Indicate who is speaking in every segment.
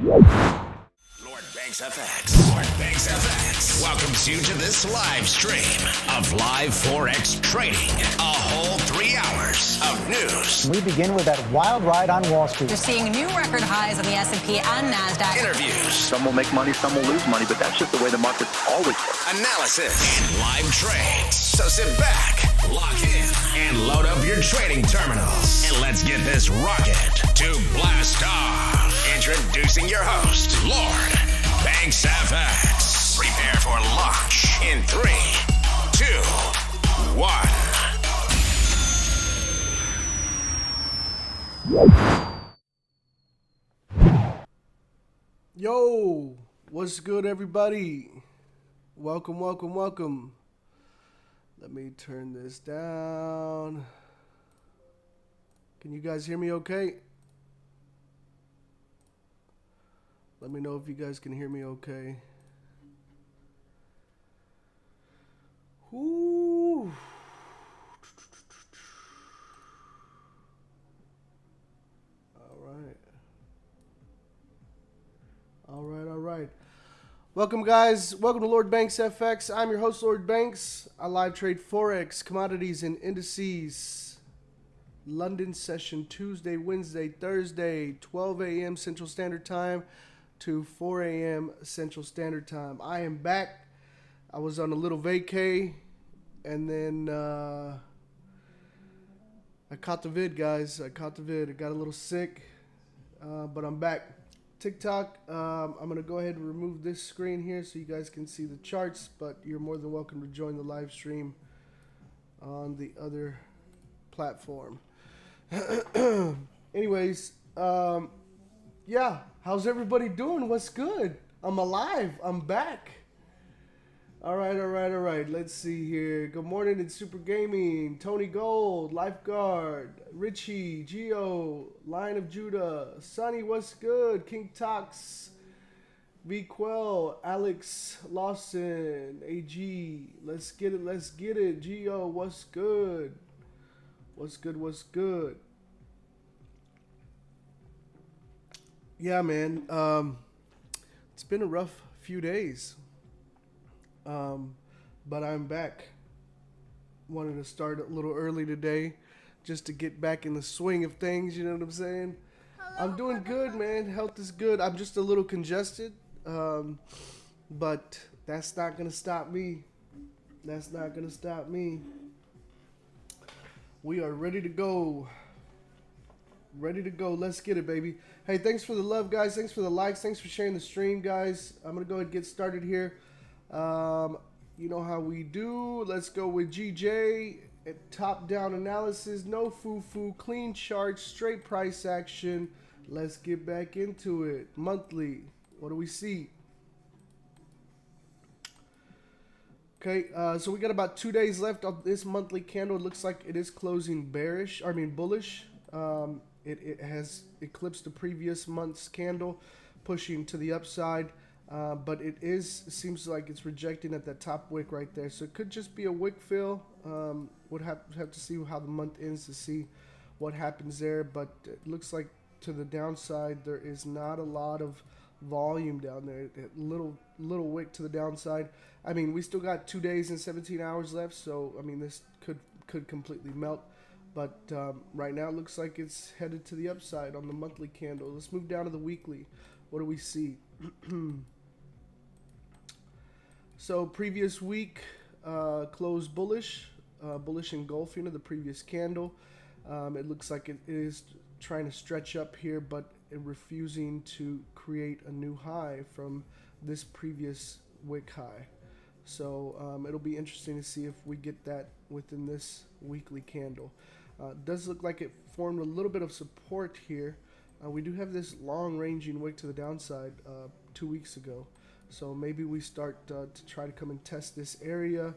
Speaker 1: Lord Banks FX. Lord Banks FX welcomes you to this live stream of live Forex trading. A whole 3 hours of news.
Speaker 2: We begin with that wild ride on Wall Street.
Speaker 3: You're seeing new record highs on the S&P and NASDAQ.
Speaker 1: Interviews.
Speaker 4: Some will make money, some will lose money, but that's just the way the markets always work.
Speaker 1: Analysis. And live trades. So sit back, lock in, and load up your trading terminals. And let's get this rocket to blast off. Introducing your host, Lord Banks FX. Prepare for launch in 3, 2, 1.
Speaker 5: Yo, what's good, everybody? Welcome. Let me turn this down. Can you guys hear me okay? Let me know if you guys can hear me okay. Ooh. All right. Welcome, guys. Welcome to Lord Banks FX. I'm your host, Lord Banks. I live trade Forex, commodities, and indices. London session Tuesday, Wednesday, Thursday, 12 a.m. Central Standard Time to 4 a.m. Central Standard Time. I am back. I was on a little vacay, and then I caught the vid, guys. I got a little sick, but I'm back. TikTok, I'm going to go ahead and remove this screen here so you guys can see the charts, but you're more than welcome to join the live stream on the other platform. Anyways, yeah, how's everybody doing? What's good? I'm alive. I'm back. All right. Let's see here. Good morning, it's Super Gaming, Tony Gold, Lifeguard, Richie, Geo, Lion of Judah, Sonny, what's good? King Tox, V Quell, Alex Lawson, AG, let's get it. Geo, what's good? What's good? Yeah, man. It's been a rough few days. But I'm back. Wanted to start a little early today just to get back in the swing of things, you know what I'm saying? I'm doing good, man. Health is good. I'm just a little congested. But that's not going to stop me. We are ready to go. Let's get it, baby. Hey, thanks for the love, guys. Thanks for the likes. Thanks for sharing the stream, guys. I'm going to go ahead and get started here. You know how we do. Let's go with GJ. Top-down analysis. No foo-foo. Clean charts. Straight price action. Let's get back into it. Monthly. What do we see? Okay, so we got about 2 days left of this monthly candle. It looks like it is closing bullish. It has eclipsed the previous month's candle, pushing to the upside. But seems like it's rejecting at that top wick right there. So it could just be a wick fill. Would have to see how the month ends to see what happens there. But it looks like to the downside, there is not a lot of volume down there. Little wick to the downside. I mean, we still got 2 days and 17 hours left. So, I mean, this could completely melt. But right now, it looks like it's headed to the upside on the monthly candle. Let's move down to the weekly. What do we see? So previous week closed bullish engulfing of the previous candle. It looks like it is trying to stretch up here, but refusing to create a new high from this previous wick high. So it'll be interesting to see if we get that within this weekly candle. Does look like it formed a little bit of support here. We do have this long-ranging wick to the downside 2 weeks ago. So maybe we start to try to come and test this area.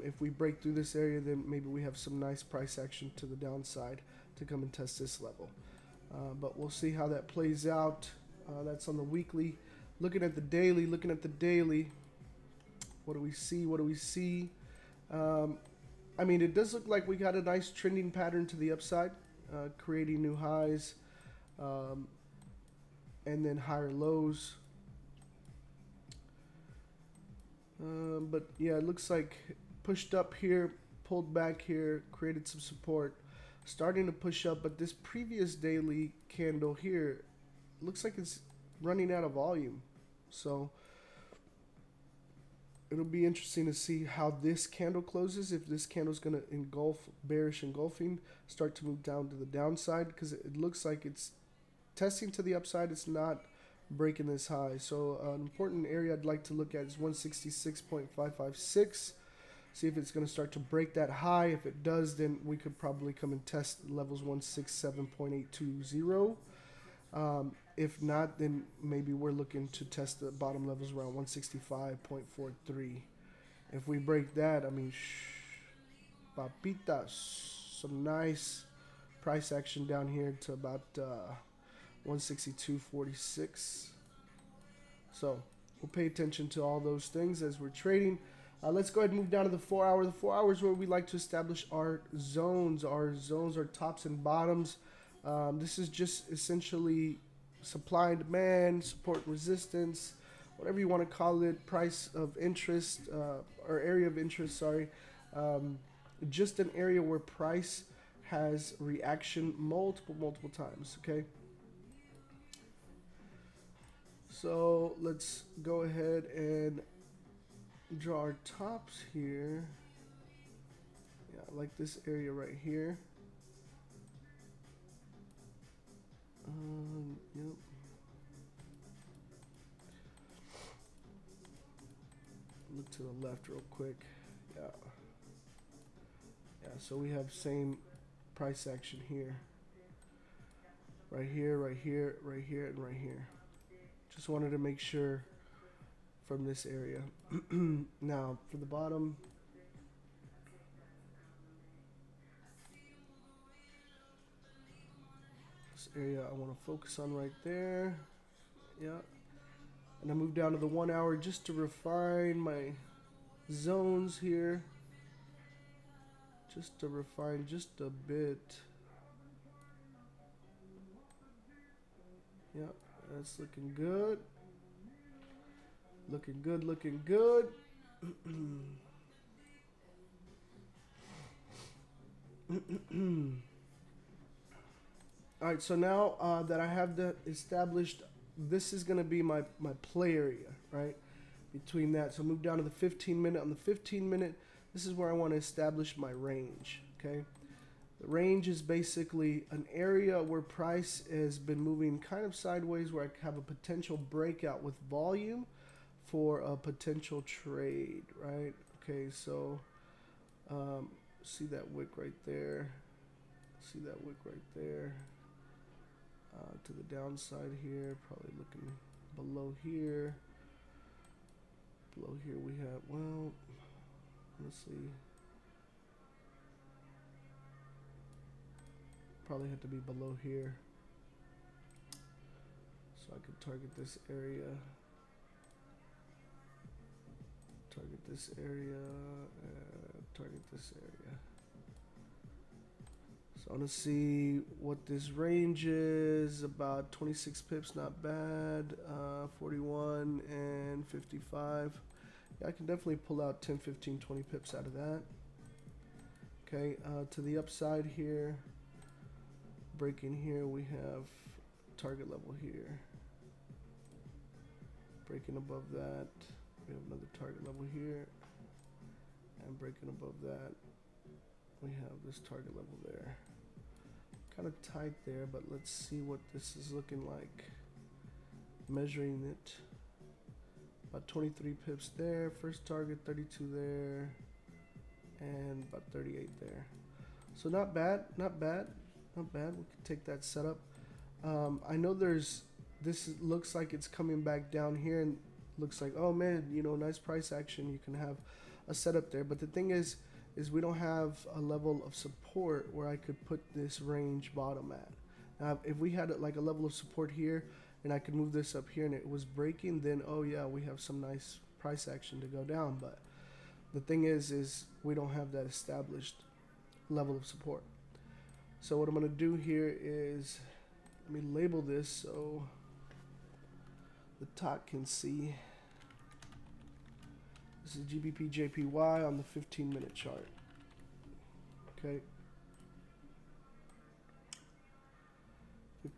Speaker 5: If we break through this area, then maybe we have some nice price action to the downside to come and test this level. But we'll see how that plays out. That's on the weekly. Looking at the daily. What do we see? I mean, it does look like we got a nice trending pattern to the upside, creating new highs. and then higher lows. But yeah, it looks like pushed up here, pulled back here, created some support, starting to push up. But this previous daily candle here looks like it's running out of volume. So it'll be interesting to see how this candle closes. If this candle is going to engulf, bearish engulfing, start to move down to the downside, because it looks like it's testing to the upside. It's not breaking this high. So an important area I'd like to look at is 166.556. See if it's going to start to break that high. If it does, then we could probably come and test levels 167.820. If not, then maybe we're looking to test the bottom levels around 165.43. If we break that, I mean, papitas, some nice price action down here to about 162.46. So we'll pay attention to all those things as we're trading. Let's go ahead and move down to the 4 hour. The 4 hours where we like to establish our zones. Our zones are tops and bottoms. This is just essentially supply and demand, support and resistance, whatever you want to call it, price of interest, or area of interest, sorry. Just an area where price has reaction multiple times, okay? So let's go ahead and draw our tops here. Yeah, like this area right here. Yep. Look to the left real quick. Yeah. Yeah, so we have same price action here. Right here, right here, right here, and right here. Just wanted to make sure from this area. Now, for the bottom, this area I want to focus on right there. Yeah. And I move down to the 1 hour just to refine my zones here. Just to refine just a bit. Yeah, that's looking good. Looking good, looking good. All right, so now that I have that established, this is going to be my play area, right? Between that. So move down to the 15 minute. On the 15 minute, this is where I want to establish my range, okay? The range is basically an area where price has been moving kind of sideways, where I have a potential breakout with volume for a potential trade, right? Okay, so see that wick right there. See that wick right there. To the downside here, probably looking below here. Below here we have, well, let's see. Probably have to be below here. So I could target this area. Target this area. Target this area. So I want to see what this range is. About 26 pips, not bad. 41 and 55. Yeah, I can definitely pull out 10, 15, 20 pips out of that. Okay, to the upside here. Breaking here, we have target level here. Breaking above that, we have another target level here. And breaking above that, we have this target level there. Kind of tight there, but let's see what this is looking like. Measuring it. About 23 pips there. First target, 32 there. And about 38 there. So not bad, not bad. Not bad. We can take that setup. I know this looks like it's coming back down here, and looks like, oh man, you know, nice price action. You can have a setup there. But the thing is we don't have a level of support where I could put this range bottom at. Now, if we had like a level of support here, and I could move this up here and it was breaking, then oh yeah, we have some nice price action to go down. But the thing is we don't have that established level of support. So what I'm going to do here is, let me label this. So the top can see. This is GBPJPY on the 15-minute chart. Okay.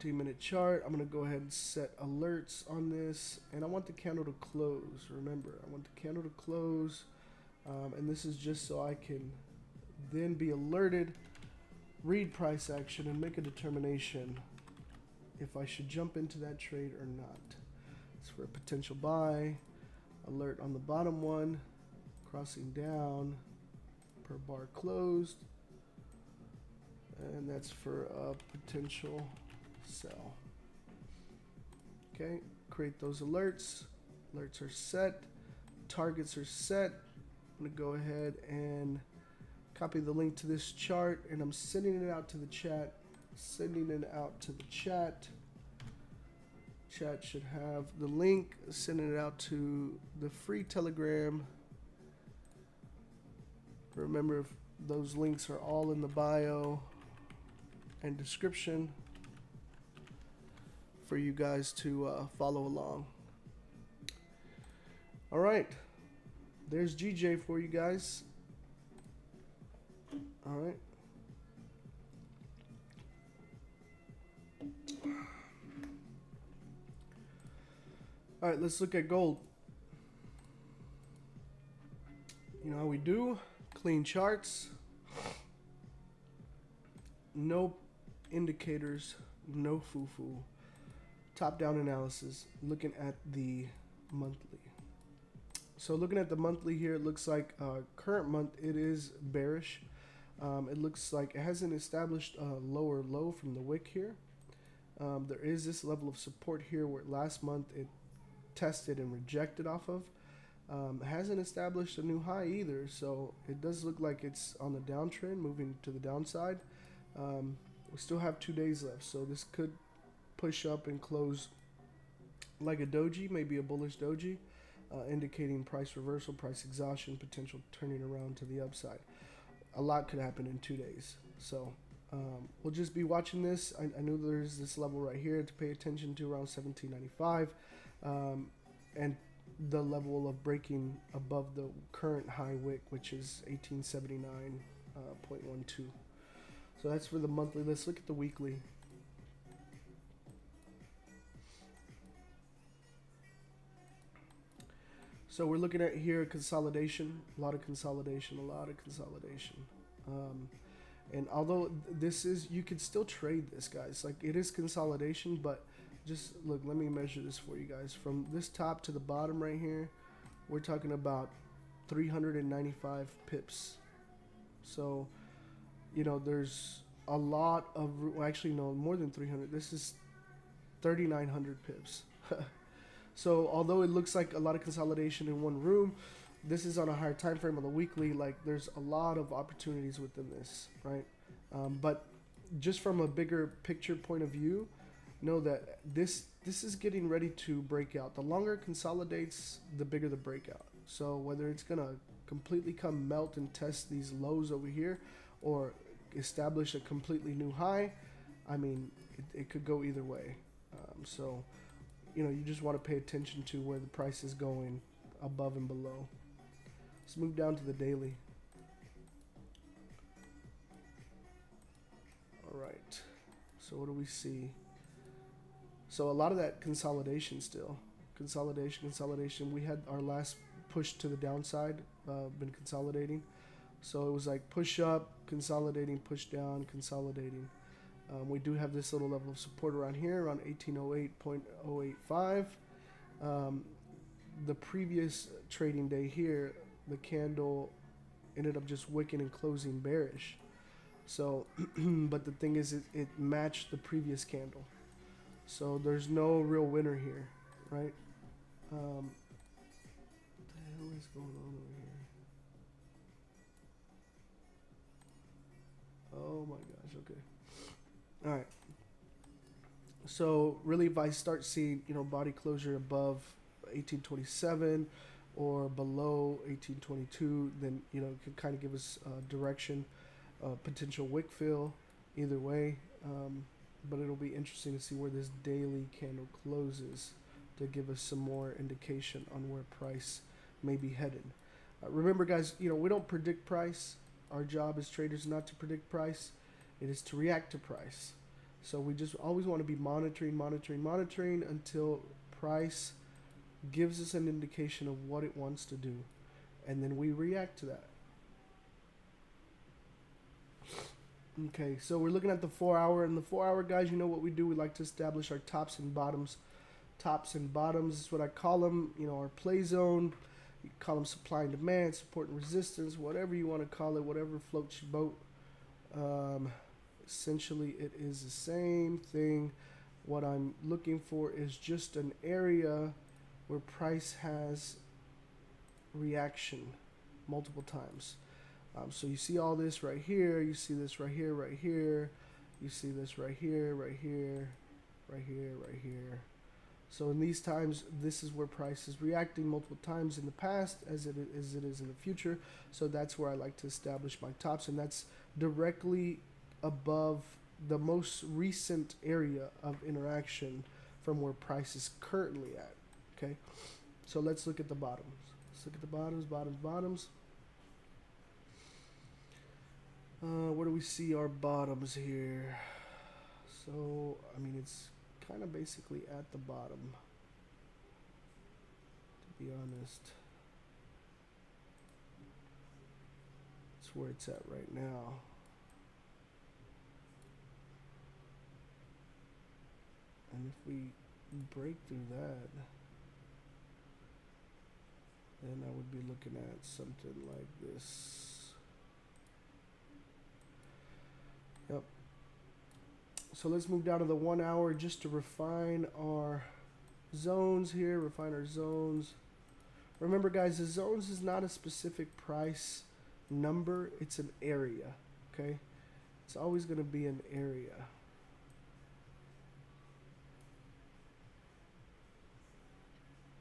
Speaker 5: 15-minute chart. I'm going to go ahead and set alerts on this. And I want the candle to close. Remember, I want the candle to close. And this is just so I can then be alerted, read price action, and make a determination if I should jump into that trade or not. It's for a potential buy. Alert on the bottom one, crossing down per bar closed. And that's for a potential sell. Okay, create those alerts. Alerts are set. Targets are set. I'm going to go ahead and copy the link to this chart, and I'm sending it out to the chat. Sending it out to the chat. Chat should have the link. Sending it out to the free Telegram. Remember, if those links are all in the bio and description for you guys to follow along. All right, there's GJ for you guys. All right. All right, let's look at gold. You know how we do. Clean charts. No indicators, no foo-foo. Top-down analysis, looking at the monthly. So looking at the monthly here, it looks like current month, it is bearish. It looks like it hasn't established a lower low from the wick here. There is this level of support here where last month it tested and rejected off of. It hasn't established a new high either, so it does look like it's on the downtrend, moving to the downside. We still have 2 days left, so this could push up and close like a doji, maybe a bullish doji, indicating price reversal, price exhaustion, potential turning around to the upside. A lot could happen in 2 days, so we'll just be watching this. I knew there's this level right here to pay attention to around 1795, and the level of breaking above the current high wick, which is 1879.12. So that's for the monthly. Let's look at the weekly. So we're looking at here consolidation, a lot of consolidation. And although this is, you can still trade this, guys. Like, it is consolidation, but just look, let me measure this for you guys. From this top to the bottom right here, we're talking about 395 pips. So, you know, there's a lot of, well, actually no, more than 300. This is 3,900 pips. So although it looks like a lot of consolidation in one room, this is on a higher time frame on the weekly. Like, there's a lot of opportunities within this, right? But just from a bigger picture point of view, know that this is getting ready to break out. The longer it consolidates, the bigger the breakout. So whether it's gonna completely come melt and test these lows over here, or establish a completely new high, I mean, it could go either way. So, you know, you just want to pay attention to where the price is going above and below. Let's move down to the daily. All right. So what do we see? So a lot of that consolidation still. Consolidation. We had our last push to the downside, been consolidating. So it was like push up, consolidating, push down, consolidating. We do have this little level of support around here, around 1808.085. The previous trading day here, the candle ended up just wicking and closing bearish. So, but the thing is, it matched the previous candle. So there's no real winner here, right? What the hell is going on over here? Oh my gosh, okay. All right. So really, if I start seeing, you know, body closure above 1827 or below 1822, then, you know, it can kind of give us direction, potential wick fill, either way. But it'll be interesting to see where this daily candle closes to give us some more indication on where price may be headed. Remember, guys, we don't predict price. Our job as traders is not to predict price. It is to react to price. So we just always want to be monitoring until price gives us an indication of what it wants to do. And then we react to that. Okay, so we're looking at the 4 hour. And the 4 hour, guys, you know what we do. We like to establish our tops and bottoms. Tops and bottoms is what I call them. Our play zone. You call them supply and demand, support and resistance, whatever you want to call it, whatever floats your boat. Essentially, it is the same thing. What I'm looking for is just an area where price has reaction multiple times. So you see all this right here. You see this right here, right here. You see this right here, right here, right here, right here. So in these times, this is where price is reacting multiple times in the past as it is in the future. So that's where I like to establish my tops, and that's directly above the most recent area of interaction from where price is currently at. Okay, so let's look at the bottoms. Let's look at the bottoms. Where do we see our bottoms here? So, I mean, it's kind of basically at the bottom, to be honest. That's where it's at right now. And if we break through that, then I would be looking at something like this. Yep. So let's move down to the 1 hour just to refine our zones here. Refine our zones. Remember, guys, the zones is not a specific price number. It's an area. Okay? It's always going to be an area.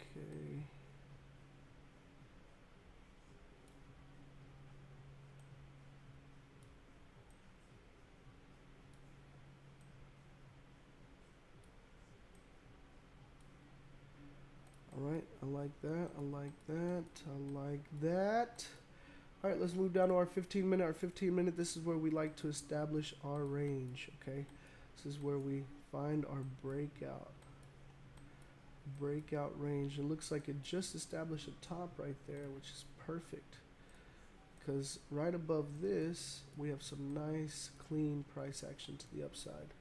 Speaker 5: Okay. Alright, I like that, I like that, I like that. Alright, let's move down to our 15 minute. Our 15 minute, this is where we like to establish our range, okay? This is where we find our breakout range. It looks like it just established a top right there, which is perfect. Because right above this, we have some nice, clean price action to the upside.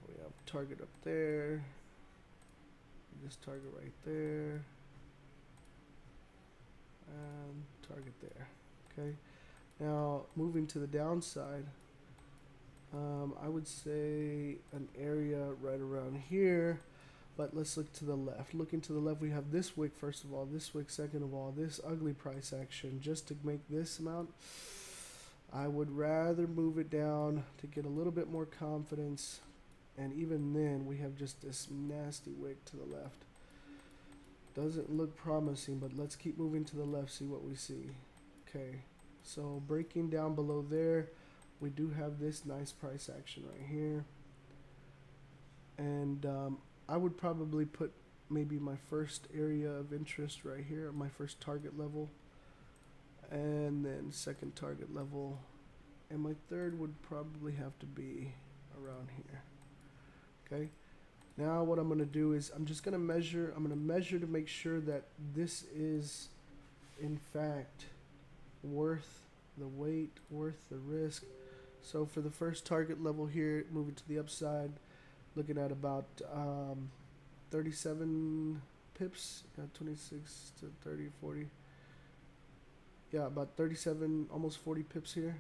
Speaker 5: We have target up there. This target right there, and target there. Okay, now moving to the downside, I would say an area right around here, but let's look to the left. Looking to the left, we have this wick first of all, this wick second of all, this ugly price action just to make this amount. I would rather move it down to get a little bit more confidence. And even then, we have just this nasty wick to the left. Doesn't look promising, but let's keep moving to the left, see what we see. Okay, so breaking down below there, we do have this nice price action right here. And I would probably put maybe my first area of interest right here, my first target level. And then second target level. And my third would probably have to be around here. Okay, now what I'm going to do is I'm just going to measure. I'm going to measure to make sure that this is in fact worth the wait, worth the risk. So for the first target level here, moving to the upside, looking at about 37 pips, 26 to 30, 40. Yeah, about 37, almost 40 pips here.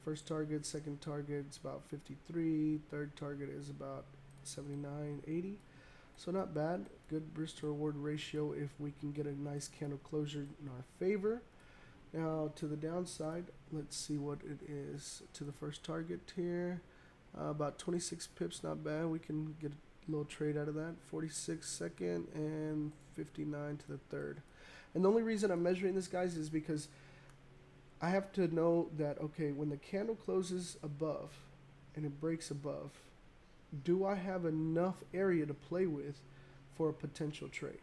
Speaker 5: First target, second target is about 53. Third target is about 79, 80. So not bad. Good risk to reward ratio if we can get a nice candle closure in our favor. Now to the downside, let's see what it is to the first target here. About 26 pips, not bad. We can get a little trade out of that. 46 second and 59 to the third. And the only reason I'm measuring this, guys, is because I have to know that, okay, when the candle closes above and it breaks above, do I have enough area to play with for a potential trade,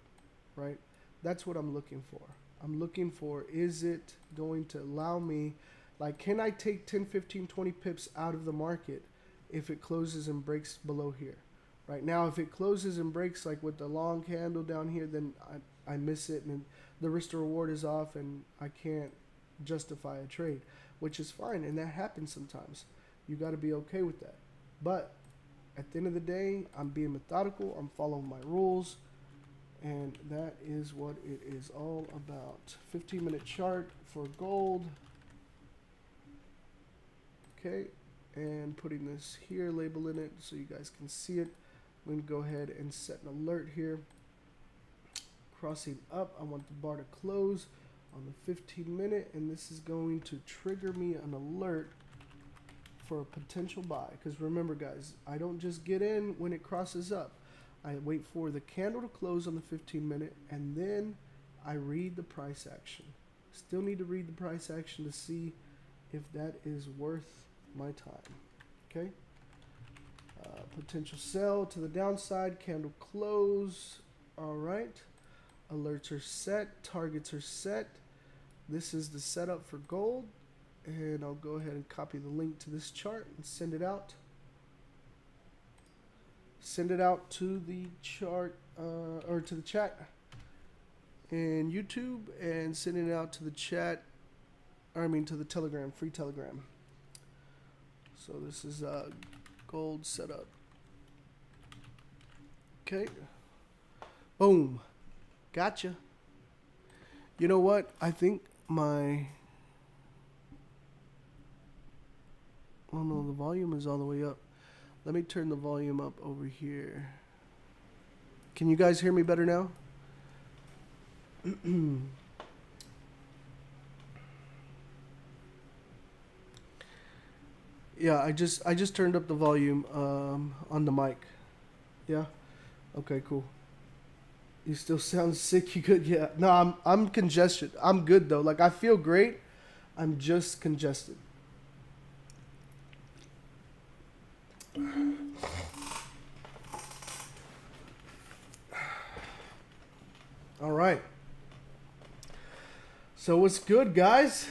Speaker 5: right? That's what I'm looking for. I'm looking for, is it going to allow me, like, can I take 10, 15, 20 pips out of the market if it closes and breaks below here? Right now, if it closes and breaks like with the long candle down here, then I miss it and the risk to reward is off and I can't justify a trade, which is fine. And that happens sometimes. You got to be okay with that. But at the end of the day, I'm being methodical. I'm following my rules. And that is what it is all about. 15-minute chart for gold. Okay. And putting this here, labeling it so you guys can see it. I'm going to go ahead and set an alert here. Crossing up, I want the bar to close on the 15-minute, and this is going to trigger me an alert for a potential buy. Because remember, guys, I don't just get in when it crosses up. I wait for the candle to close on the 15-minute, and then I read the price action. Still need to read the price action to see if that is worth my time. Okay. Potential sell to the downside, candle close. All right, alerts are set, targets are set. This is the setup for gold, and I'll go ahead and copy the link to this chart and send it out. Send it out to the chart or to the chat in YouTube, and send it out to the chat, or I mean to the Telegram, free Telegram. So this is gold setup. Okay. Boom. Gotcha. You know what? I think my... Oh no, the volume is all the way up. Let me turn the volume up over here. Can you guys hear me better now? Yeah, I just turned up the volume on the mic. Yeah. Okay, cool. You still sound sick. You good? Yeah. No, I'm congested. I'm good though. Like I feel great. I'm just congested. All right. So what's good, guys?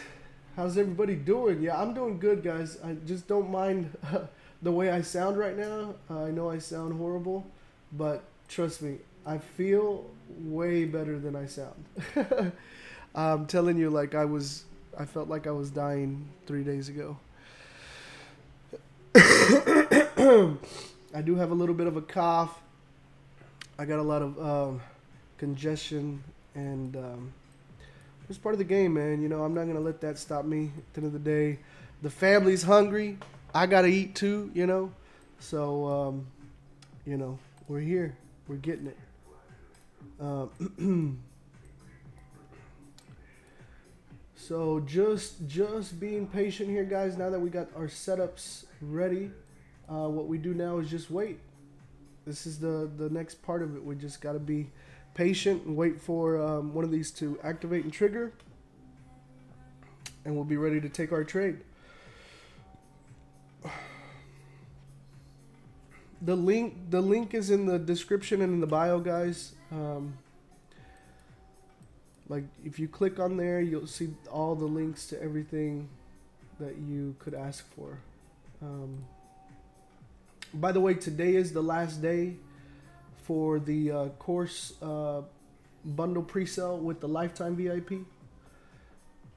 Speaker 5: How's everybody doing? Yeah, I'm doing good, guys. I just don't mind the way I sound right now. I know I sound horrible, but trust me, I feel way better than I sound. I'm telling you, like I felt like I was dying 3 days ago. I do have a little bit of a cough. I got a lot of congestion, and it's part of the game, man. You know, I'm not going to let that stop me. At the end of the day, the family's hungry. I got to eat too, you know. So, you know, we're here. We're getting it. So just being patient here, guys. Now that we got our setups ready, what we do now is just wait. This is the next part of it. We just got to be patient and wait for one of these to activate and trigger, and we'll be ready to take our trade. The link is in the description and in the bio, guys. Like if you click on there, you'll see all the links to everything that you could ask for. By the way, today is the last day for the course bundle pre-sale with the lifetime VIP.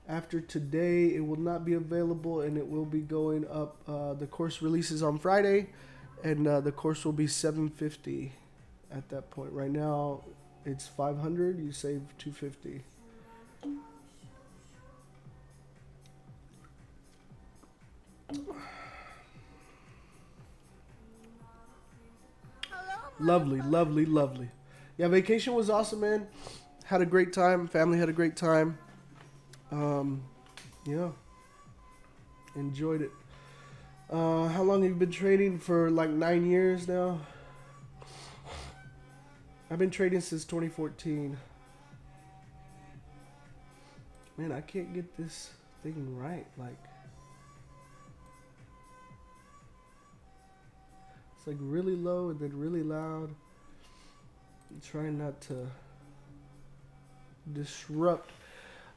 Speaker 5: After today, it will not be available, and it will be going up. The course releases on Friday, and the course will be $750 at that point. Right now, it's $500. You save $250. Lovely, lovely, lovely. Yeah, vacation was awesome, man. Had a great time. Family had a great time. Yeah. Enjoyed it. How long have you been trading? For like 9 years now. I've been trading since 2014. Man, I can't get this thing right. Like, it's like really low and then really loud. Trying not to disrupt.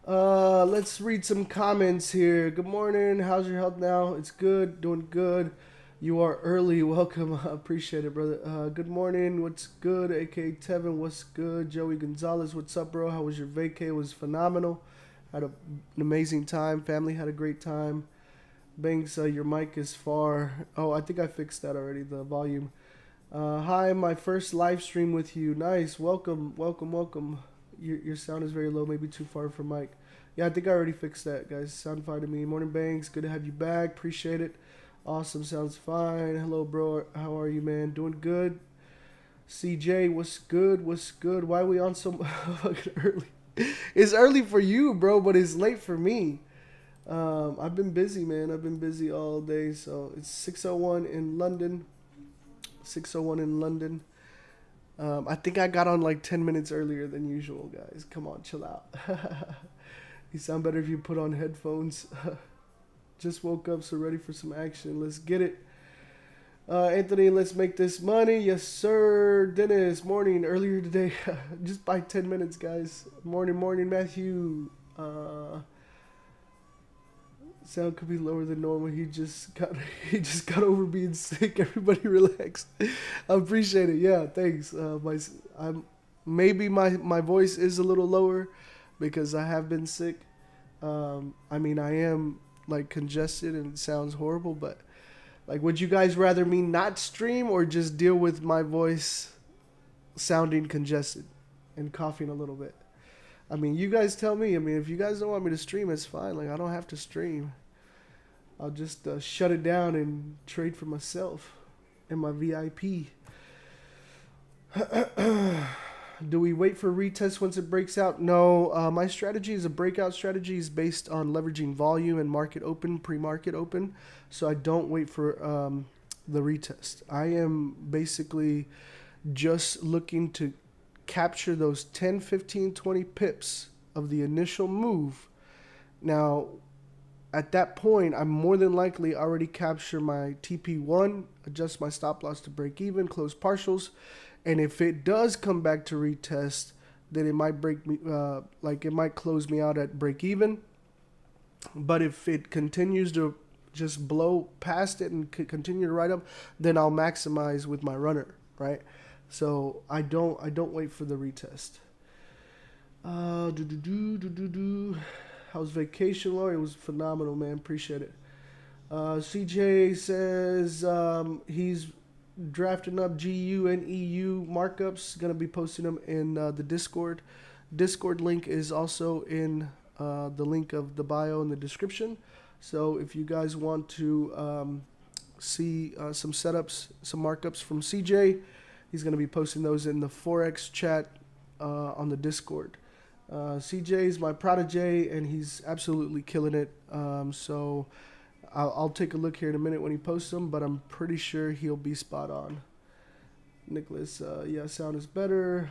Speaker 5: Let's read some comments here. Good morning. How's your health now? It's good. Doing good. You are early. Welcome. I appreciate it, brother. Good morning. What's good? AK Tevin, what's good? Joey Gonzalez, what's up, bro? How was your vacay? It was phenomenal. Had an amazing time. Family had a great time. Banks, your mic is far. Oh, I think I fixed that already, the volume. Hi, my first live stream with you. Nice. Welcome, welcome, welcome. Your sound is very low, maybe too far from mic. Yeah, I think I already fixed that, guys. Sound fine to me. Morning, Banks. Good to have you back. Appreciate it. Awesome. Sounds fine. Hello, bro. How are you, man? Doing good. CJ, what's good? What's good? Why are we on so fucking early? It's early for you, bro, but it's late for me. I've been busy, man. I've been busy all day. So it's 6:01 in London. 6:01 in London. I think I got on like 10 minutes earlier than usual, guys. Come on, chill out. You sound better if you put on headphones. Just woke up, so ready for some action. Let's get it. Anthony, let's make this money. Yes, sir. Dennis, morning. Earlier today, just by 10 minutes, guys. Morning, morning, Matthew. Sound could be lower than normal. He just got over being sick. Everybody relax. I appreciate it. Yeah, thanks. Maybe my voice is a little lower because I have been sick. I mean, I am like congested and it sounds horrible, but like, would you guys rather me not stream or just deal with my voice sounding congested and coughing a little bit? I mean, you guys tell me. I mean, if you guys don't want me to stream, it's fine. Like, I don't have to stream. I'll just shut it down and trade for myself and my VIP. Do we wait for retest once it breaks out? No. My strategy is a breakout strategy is based on leveraging volume and market open, pre-market open. So I don't wait for the retest. I am basically just looking to capture those 10, 15, 20 pips of the initial move. Now, at that point, I'm more than likely already capture my TP1, adjust my stop loss to break even, close partials. And if it does come back to retest, then it might break me, it might close me out at break even. But if it continues to just blow past it and continue to ride up, then I'll maximize with my runner, right? So I don't wait for the retest. How's vacation, Lord? It was phenomenal, man. Appreciate it. CJ says he's drafting up GU and EU markups. Gonna be posting them in the Discord. Discord link is also in the link of the bio in the description. So if you guys want to see some setups, some markups from CJ, he's going to be posting those in the Forex chat on the Discord. CJ is my protege, and he's absolutely killing it. So I'll take a look here in a minute when he posts them, but I'm pretty sure he'll be spot on. Nicholas, yeah, sound is better.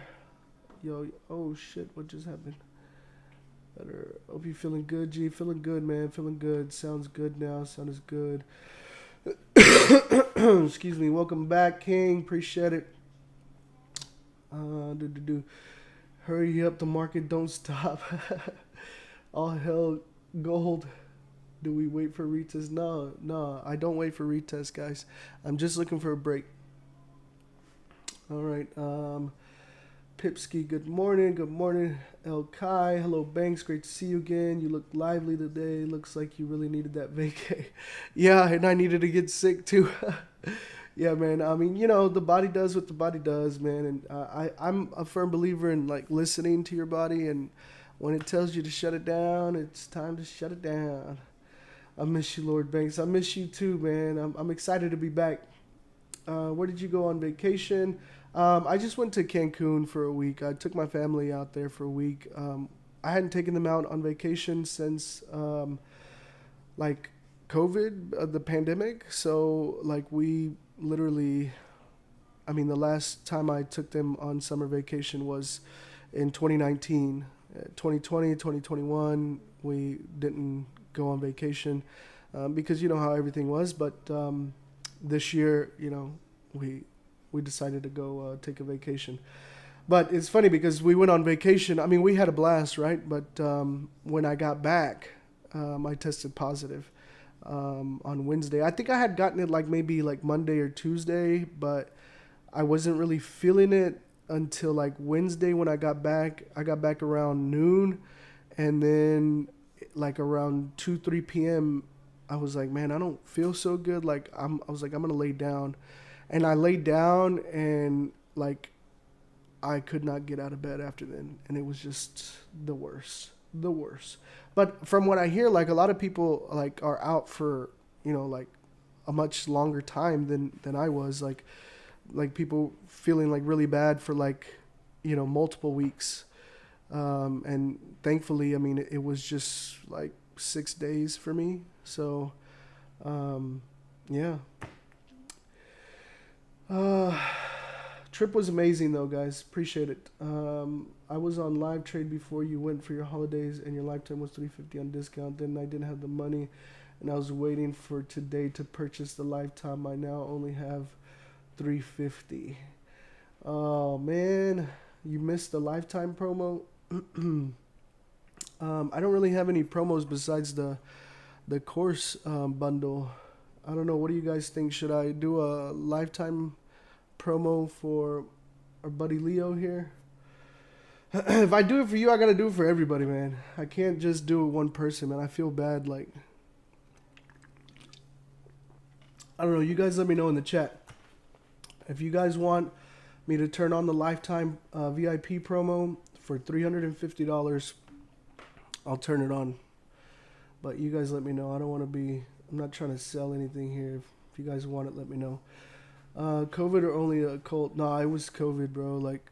Speaker 5: Yo, oh shit, what just happened? Better. Hope you're feeling good, G. Feeling good, man. Feeling good. Sounds good now. Sound is good. Excuse me. Welcome back, King. Appreciate it. Hurry up, the market don't stop. All hell gold. Do we wait for retest? No, I don't wait for retest, guys. I'm just looking for a break. All right. Pipsky, good morning. Good morning. El Kai, hello, Banks. Great to see you again. You look lively today. Looks like you really needed that vacay. Yeah, and I needed to get sick too. Yeah, man. I mean, you know, the body does what the body does, man. And I'm a firm believer in like listening to your body, and when it tells you to shut it down, it's time to shut it down. I miss you, Lord Banks. I miss you too, man. I'm excited to be back. Where did you go on vacation? I just went to Cancun for a week. I took my family out there for a week. I hadn't taken them out on vacation since like COVID, the pandemic. So like we literally, I mean, the last time I took them on summer vacation was in 2019. 2020, 2021, we didn't go on vacation because you know how everything was. But this year, you know, we decided to go take a vacation. But it's funny because we went on vacation. I mean, we had a blast, right? But when I got back, I tested positive on Wednesday. I think I had gotten it like maybe like Monday or Tuesday, but I wasn't really feeling it until like Wednesday when I got back. I got back around noon, and then like around 2-3 p.m. I was like, man, I don't feel so good. Like I was like, I'm gonna lay down, and I laid down, and like I could not get out of bed after then, and it was just the worst. But from what I hear, like a lot of people like are out for, you know, like a much longer time than I was. Like people feeling like really bad for like, you know, multiple weeks. And thankfully, I mean, it was just like 6 days for me. So, yeah. Trip was amazing though, guys. Appreciate it. I was on live trade before you went for your holidays, and your lifetime was $350 on discount. Then I didn't have the money, and I was waiting for today to purchase the lifetime. I now only have $350. Oh man, you missed the lifetime promo. I don't really have any promos besides the course bundle. I don't know. What do you guys think? Should I do a lifetime promo for our buddy Leo here? If I do it for you, I gotta do it for everybody, man. I can't just do it one person, man. I feel bad. Like, I don't know. You guys let me know in the chat if you guys want me to turn on the lifetime VIP promo for $350. I'll turn it on. But you guys let me know. I don't want to be. I'm not trying to sell anything here. If you guys want it, let me know. COVID or only a cold? No, it was COVID, bro. Like,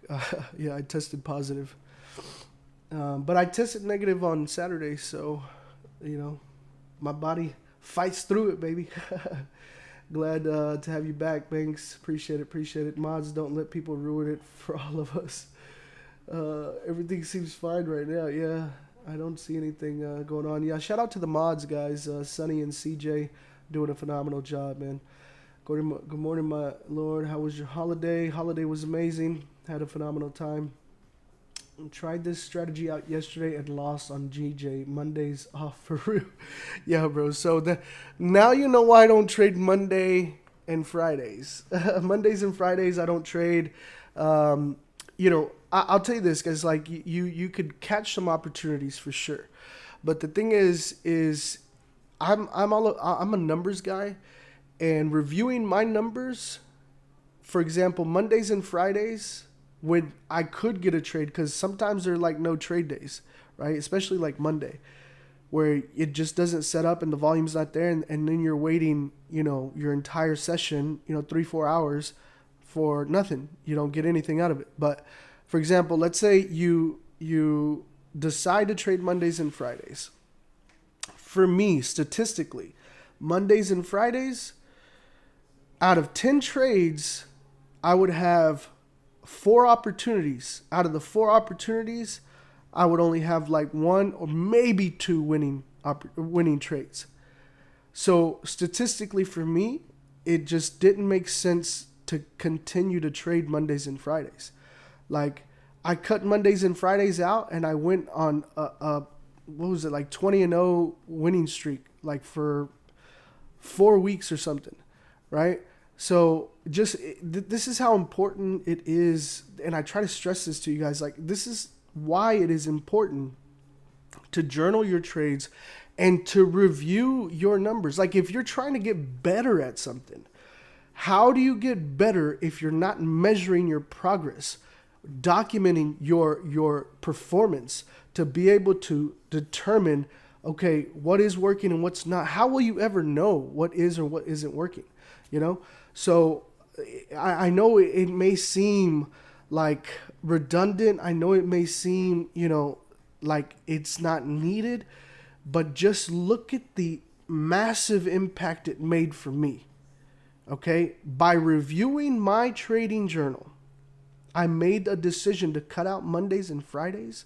Speaker 5: yeah, I tested positive. But I tested negative on Saturday, so, you know, my body fights through it, baby. Glad to have you back, Banks. Appreciate it. Mods, don't let people ruin it for all of us. Everything seems fine right now. Yeah, I don't see anything going on. Yeah, shout out to the mods, guys. Sonny and CJ doing a phenomenal job, man. Good morning, my lord. How was your holiday? Holiday was amazing. Had a phenomenal time. Tried this strategy out yesterday and lost on GJ. Mondays off for real. Yeah, bro. So now you know why I don't trade Monday and Fridays. Mondays and Fridays I don't trade. You know, I'll tell you this, guys. Like you could catch some opportunities for sure, but the thing is I'm a numbers guy. And reviewing my numbers, for example, Mondays and Fridays, when I could get a trade, because sometimes they're like no trade days, right? Especially like Monday, where it just doesn't set up and the volume's not there, and then you're waiting, you know, your entire session, you know, 3-4 hours for nothing. You don't get anything out of it. But for example, let's say you decide to trade Mondays and Fridays. For me, statistically, Mondays and Fridays, out of 10 trades, I would have 4 opportunities. Out of the 4 opportunities, I would only have like 1 or maybe 2 winning trades. So statistically for me, it just didn't make sense to continue to trade Mondays and Fridays. Like, I cut Mondays and Fridays out, and I went on a what was it, like 20-0 winning streak, like for 4 weeks or something, right? So just this is how important it is, and I try to stress this to you guys. Like, this is why it is important to journal your trades and to review your numbers. Like, if you're trying to get better at something, how do you get better if you're not measuring your progress, documenting your performance to be able to determine, okay, what is working and what's not? How will you ever know what is or what isn't working? You know? So I know it may seem like redundant. I know it may seem, you know, like it's not needed, but just look at the massive impact it made for me. Okay? By reviewing my trading journal, I made a decision to cut out Mondays and Fridays,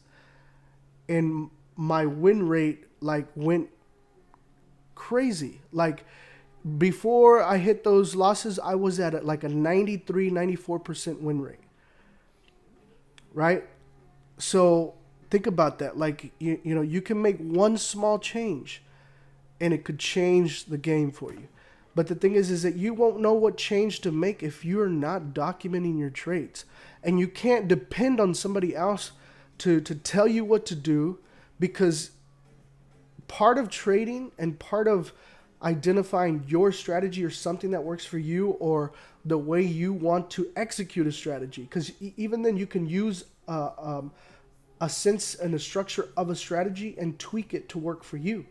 Speaker 5: and my win rate like went crazy. Like, before I hit those losses, I was at like a 93, 94% win rate. right? So think about that. Like, you know, you can make one small change and it could change the game for you. But the thing is that you won't know what change to make if you're not documenting your trades. And you can't depend on somebody else to tell you what to do, because part of trading and part of identifying your strategy or something that works for you, or the way you want to execute a strategy, because even then you can use a sense and a structure of a strategy and tweak it to work for you.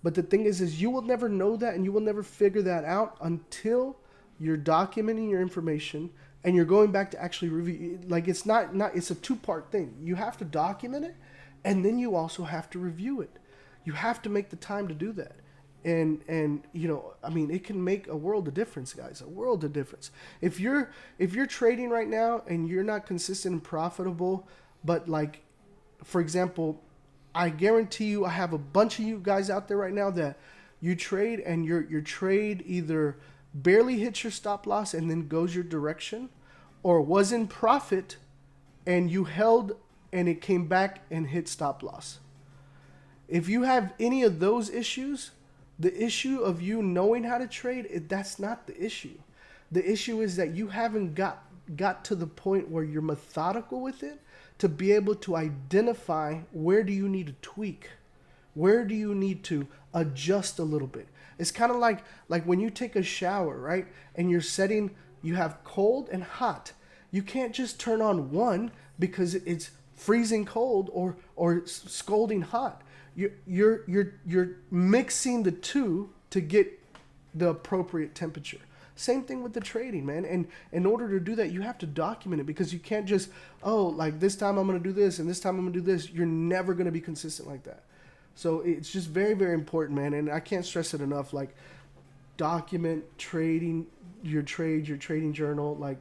Speaker 5: But the thing is you will never know that, and you will never figure that out until you're documenting your information and you're going back to actually review. Like, it's not it's a two-part thing. You have to document it, and then you also have to review it. You have to make the time to do that. And you know, I mean, it can make a world of difference, guys. A world of difference. If you're trading right now and you're not consistent and profitable, but like, for example, I guarantee you, I have a bunch of you guys out there right now that you trade and your trade either barely hits your stop loss and then goes your direction, or was in profit and you held and it came back and hit stop loss. If you have any of those issues, the issue of you knowing how to trade, that's not the issue. The issue is that you haven't got to the point where you're methodical with it to be able to identify where do you need to tweak, where do you need to adjust a little bit. It's kind of like when you take a shower, right? And you're setting, you have cold and hot. You can't just turn on one because it's freezing cold or scalding hot. You're mixing the two to get the appropriate temperature. Same thing with the trading, man. And in order to do that, you have to document it, because you can't just, oh, like this time I'm going to do this and this time I'm going to do this. You're never going to be consistent like that. So it's just very, very important, man. And I can't stress it enough. Like, document trading, your trades, your trading journal. Like,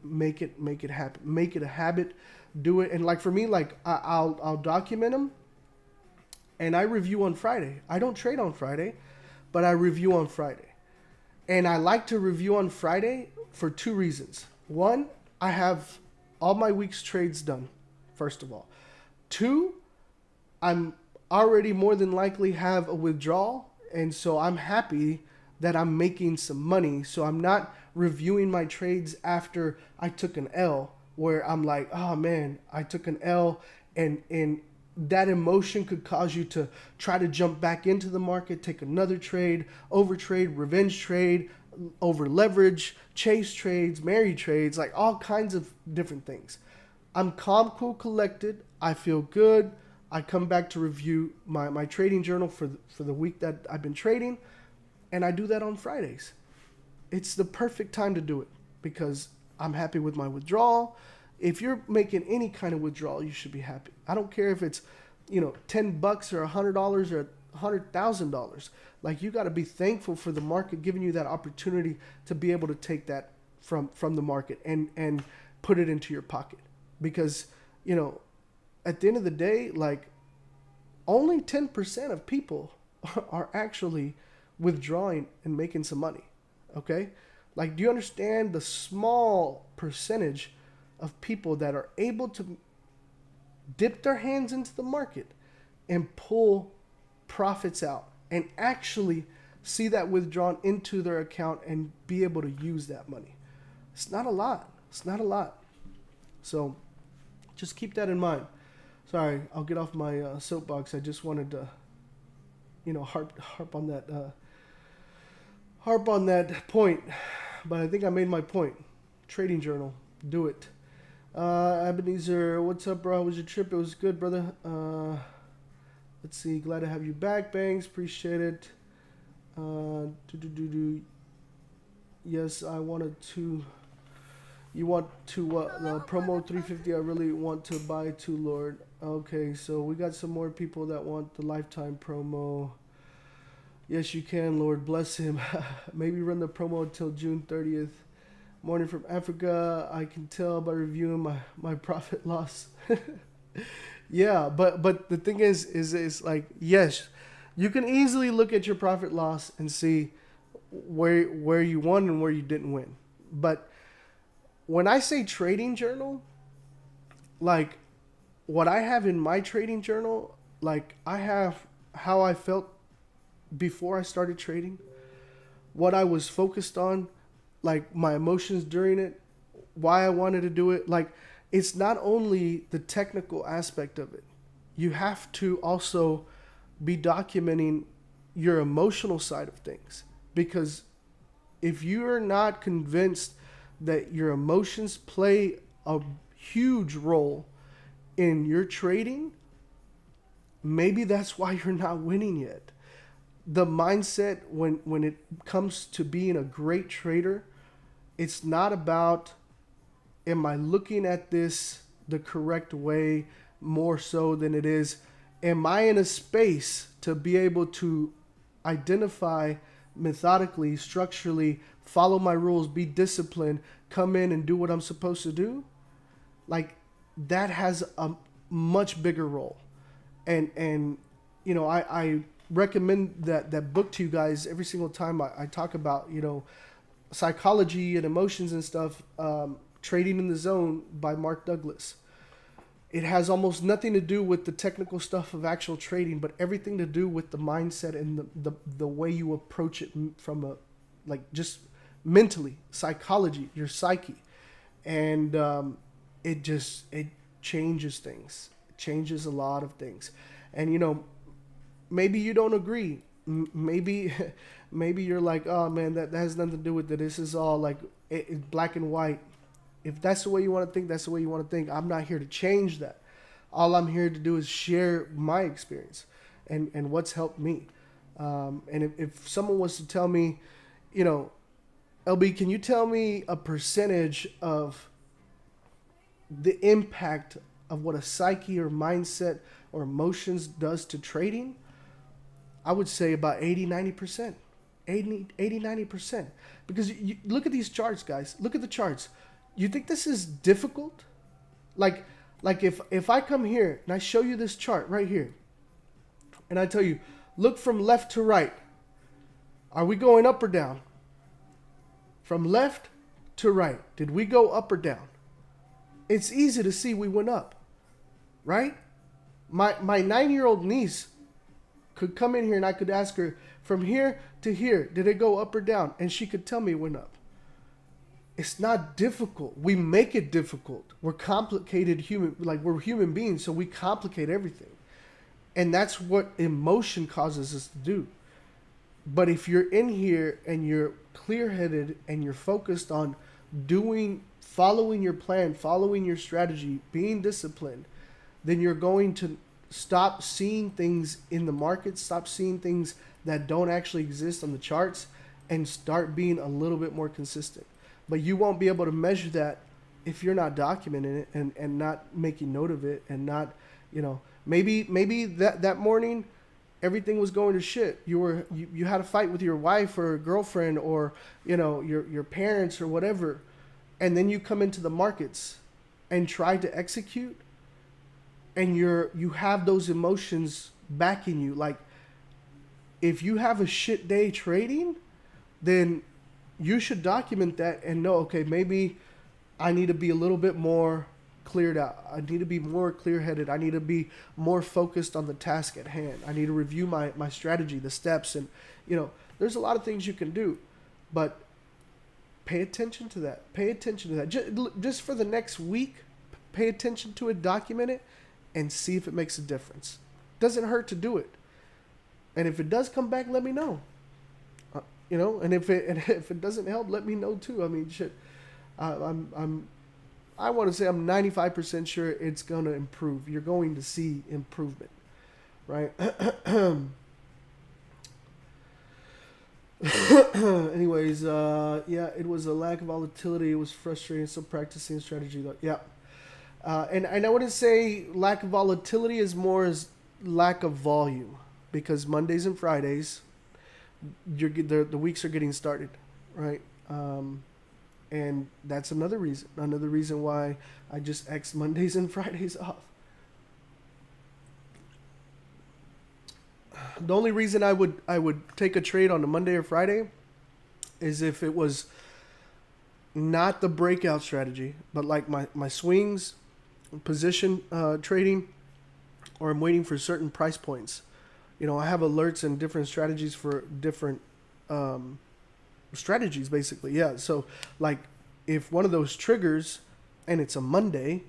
Speaker 5: make it happen. Make it a habit. Do it. And like for me, like I'll document them. And I review on Friday. I don't trade on Friday, but I review on Friday. And I like to review on Friday for two reasons. One, I have all my week's trades done, first of all. Two, I'm already more than likely have a withdrawal. And so I'm happy that I'm making some money. So I'm not reviewing my trades after I took an L, where I'm like, oh man, I took an L, and that emotion could cause you to try to jump back into the market, take another trade, overtrade, revenge trade, over leverage, chase trades, marry trades, like all kinds of different things. I'm calm, cool, collected. I feel good. I come back to review my trading journal for the week that I've been trading, and I do that on Fridays. It's the perfect time to do it because I'm happy with my withdrawal. If you're making any kind of withdrawal, you should be happy. I don't care if it's, $10 or $100 or $100,000. Like, you got to be thankful for the market giving you that opportunity to be able to take that from the market and put it into your pocket. Because, at the end of the day, like, only 10% of people are actually withdrawing and making some money. Okay? Like, do you understand the small percentage of people that are able to dip their hands into the market and pull profits out and actually see that withdrawn into their account and be able to use that money? It's not a lot. It's not a lot. So just keep that in mind. Sorry, I'll get off my soapbox. I just wanted to, harp on that point. But I think I made my point. Trading journal, do it. Ebenezer, what's up, bro? How was your trip? It was good, brother. Let's see. Glad to have you back, Bangs. Appreciate it. Yes, I wanted to. You want to the promo 350? I really want to buy too, Lord. Okay, so we got some more people that want the lifetime promo. Yes, you can, Lord. Bless him. Maybe run the promo until June 30th. Morning from Africa. I can tell by reviewing my profit loss. Yeah, but the thing is like, yes, you can easily look at your profit loss and see where you won and where you didn't win. But when I say trading journal, like what I have in my trading journal, like I have how I felt before I started trading, what I was focused on, like my emotions during it, why I wanted to do it. Like, it's not only the technical aspect of it. You have to also be documenting your emotional side of things, because if you're not convinced that your emotions play a huge role in your trading, maybe that's why you're not winning yet. The mindset when it comes to being a great trader, it's not about, am I looking at this the correct way, more so than it is, am I in a space to be able to identify methodically, structurally, follow my rules, be disciplined, come in and do what I'm supposed to do? Like, that has a much bigger role. And you know, I recommend that book to you guys every single time I talk about, you know, psychology and emotions and stuff. Trading in the Zone by Mark Douglas. It has almost nothing to do with the technical stuff of actual trading, but everything to do with the mindset and the way you approach it from a, like, just mentally, psychology, your psyche. And it changes things. It changes a lot of things. And, you know, maybe you don't agree. Maybe you're like, oh man, that has nothing to do with it. This is all like it's black and white. If that's the way you want to think, that's the way you want to think. I'm not here to change that. All I'm here to do is share my experience and what's helped me. And if someone was to tell me, you know, LB, can you tell me a percentage of the impact of what a psyche or mindset or emotions does to trading? I would say about 80-90%. 80-90%. Because you look at these charts, guys. Look at the charts. You think this is difficult? Like if I come here and I show you this chart right here, and I tell you, look from left to right. Are we going up or down? From left to right, did we go up or down? It's easy to see we went up, right? My 9-year-old niece could come in here and I could ask her, from here to here, did it go up or down? And she could tell me it went up. It's not difficult. We make it difficult. We're complicated we're human beings, so we complicate everything. And that's what emotion causes us to do. But if you're in here and you're clear-headed and you're focused on following your plan, following your strategy, being disciplined, then you're going to stop seeing things in the market, stop seeing things that don't actually exist on the charts, and start being a little bit more consistent. But you won't be able to measure that if you're not documenting it and not making note of it, and not, you know, maybe that morning everything was going to shit. You had a fight with your wife or girlfriend or, you know, your parents or whatever, and then you come into the markets and try to execute, and you have those emotions backing you. Like, if you have a shit day trading, then you should document that and know, okay, maybe I need to be a little bit more cleared out. I need to be more clear-headed. I need to be more focused on the task at hand. I need to review my strategy, the steps, and, you know, there's a lot of things you can do, but pay attention to that. Pay attention to that. Just for the next week, pay attention to it, document it, and see if it makes a difference. Doesn't hurt to do it. And if it does come back, let me know. You know, and if it doesn't help, let me know too. I mean, shit. I want to say I'm 95% sure it's going to improve. You're going to see improvement, right? Anyways, yeah, it was a lack of volatility. It was frustrating. So practicing strategy, yeah. And I wouldn't say lack of volatility as more as lack of volume, because Mondays and Fridays, the weeks are getting started, right? And that's another reason why I just X Mondays and Fridays off. The only reason I would take a trade on a Monday or Friday is if it was not the breakout strategy, but like my swings position trading, or I'm waiting for certain price points. You know, I have alerts and different strategies for different strategies, basically. Yeah. So, like, if one of those triggers and it's a Monday,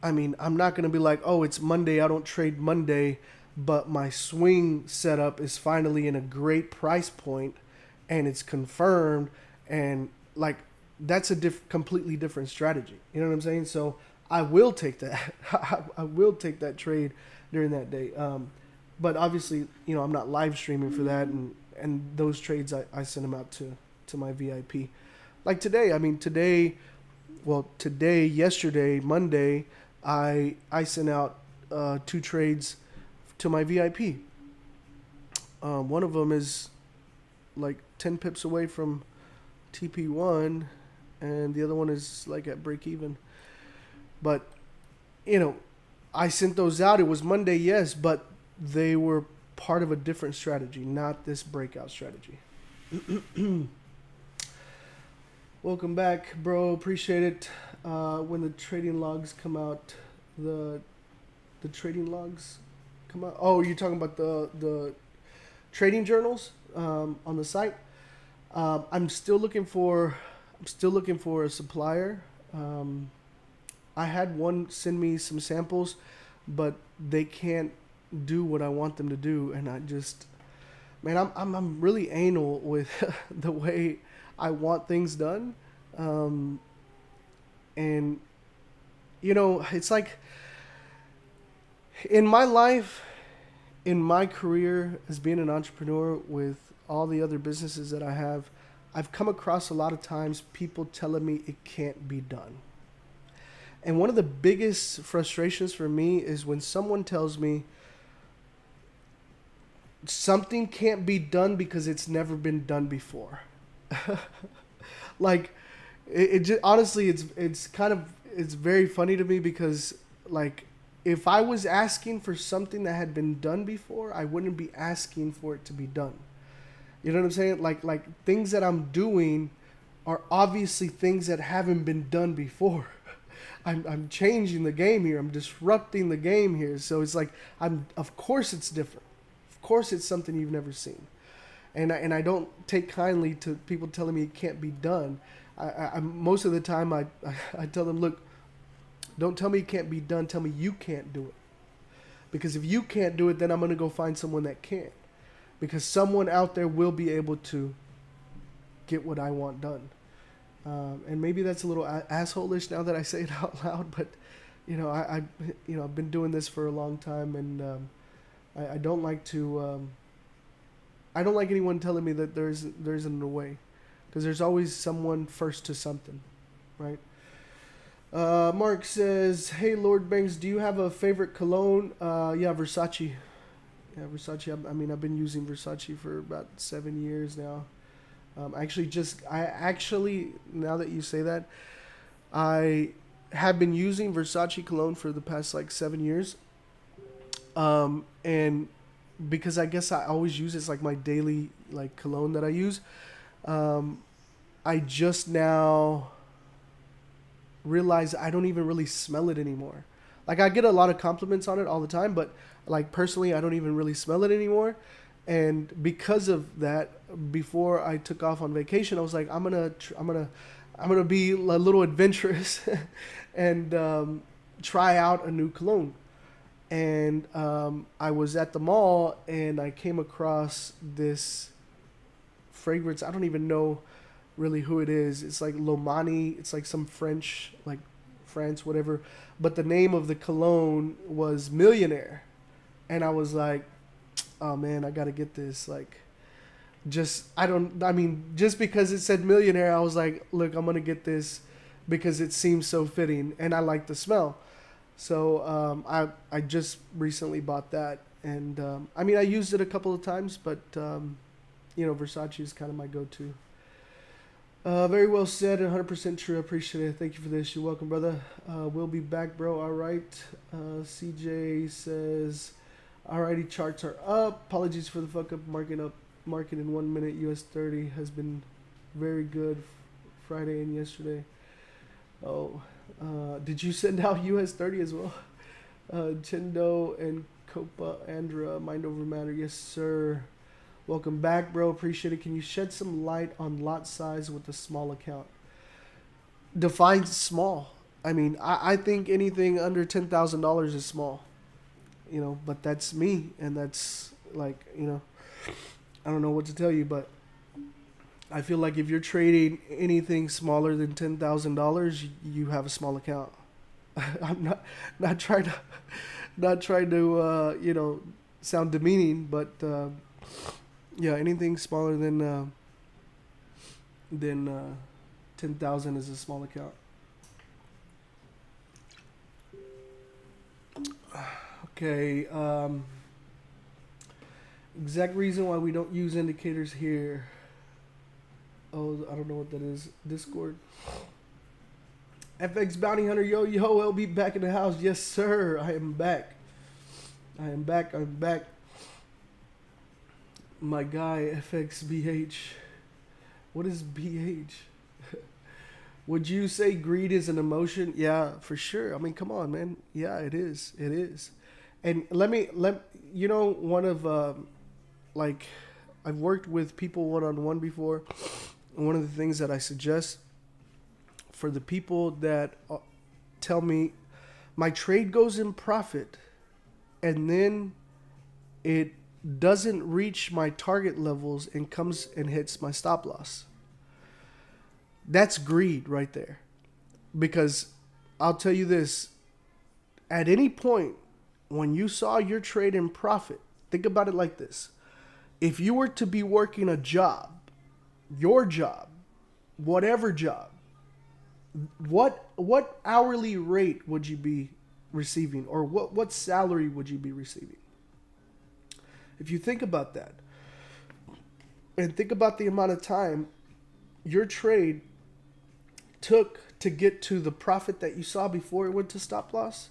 Speaker 5: I mean, I'm not going to be like, oh, it's Monday, I don't trade Monday, but my swing setup is finally in a great price point and it's confirmed, and like that's a completely different strategy. You know what I'm saying? So I will take that. I will take that trade during that day. But obviously, you know, I'm not live streaming for that, and those trades I send them out to my VIP. Like today, I mean yesterday, Monday, I sent out 2 trades to my VIP. One of them is like 10 pips away from TP1, and the other one is like at break even. But, you know, I sent those out. It was Monday, yes, but they were part of a different strategy, not this breakout strategy. Welcome back, bro. Appreciate it. When the trading logs come out, the trading logs come out. Oh, you're talking about the trading journals on the site. I'm still looking for a supplier. I had one send me some samples, but they can't do what I want them to do, and I just, man, I'm really anal with the way I want things done. And you know, it's like in my life, in my career as being an entrepreneur, with all the other businesses that I have, I've come across a lot of times people telling me it can't be done. And one of the biggest frustrations for me is when someone tells me something can't be done because it's never been done before. Like, it just, honestly, it's very funny to me, because like, if I was asking for something that had been done before, I wouldn't be asking for it to be done. You know what I'm saying? Like things that I'm doing are obviously things that haven't been done before. I'm changing the game here. I'm disrupting the game here. So it's like, of course it's different. Of course it's something you've never seen. And I don't take kindly to people telling me it can't be done. I most of the time I tell them, look, don't tell me it can't be done. Tell me you can't do it. Because if you can't do it, then I'm going to go find someone that can. Because someone out there will be able to get what I want done. And maybe that's a little asshole-ish now that I say it out loud, but you know, I've been doing this for a long time, and I don't like to. I don't like anyone telling me that there isn't a way, because there's always someone first to something, right? Mark says, "Hey, Lord Banks, do you have a favorite cologne?" Yeah, Versace. Yeah, Versace. I mean, I've been using Versace for about 7 years now. I actually, now that you say that, I have been using Versace cologne for the past like 7 years. And because I guess I always use it, it's like my daily like cologne that I use. I just now realize I don't even really smell it anymore. Like, I get a lot of compliments on it all the time, but like personally, I don't even really smell it anymore. And because of that, before I took off on vacation, I was like, I'm gonna be a little adventurous and try out a new cologne. And I was at the mall and I came across this fragrance. I don't even know really who it is. It's like Lomani. It's like some French, like France, whatever. But the name of the cologne was Millionaire. And I was like, oh man, I gotta get this. Like, just because it said Millionaire, I was like, look, I'm gonna get this because it seems so fitting and I like the smell. So I just recently bought that, and I mean, I used it a couple of times, but you know, Versace is kind of my go-to. Very well said, 100% true. I appreciate it. Thank you for this. You're welcome, brother. We'll be back, bro. All right. CJ says, alrighty, charts are up. Apologies for the fuck up. Market in 1 minute. US 30 has been very good Friday and yesterday. Oh, Did you send out US 30 as well? Chindo and Copa Andra, Mind Over Matter. Yes, sir. Welcome back, bro. Appreciate it. Can you shed some light on lot size with a small account? Define small. I mean, I think anything under $10,000 is small. You know, but that's me, and that's like, you know, I don't know what to tell you, but I feel like if you're trading anything smaller than $10,000, you have a small account. I'm not trying to you know, sound demeaning, but yeah, anything smaller than 10,000 is a small account. Okay. Exact reason why we don't use indicators here. Oh, I don't know what that is. Discord. FX Bounty Hunter, yo, LB back in the house. Yes, sir. I am back. I'm back. My guy, FXBH. What is BH? Would you say greed is an emotion? Yeah, for sure. I mean, come on, man. Yeah, it is. It is. And you know, one of, like, I've worked with people one-on-one before. And one of the things that I suggest for the people that tell me my trade goes in profit and then it doesn't reach my target levels and comes and hits my stop loss. That's greed right there. Because I'll tell you this, at any point when you saw your trade in profit, think about it like this. If you were to be working a job, your job, whatever job, what hourly rate would you be receiving, or what salary would you be receiving? If you think about that and think about the amount of time your trade took to get to the profit that you saw before it went to stop loss,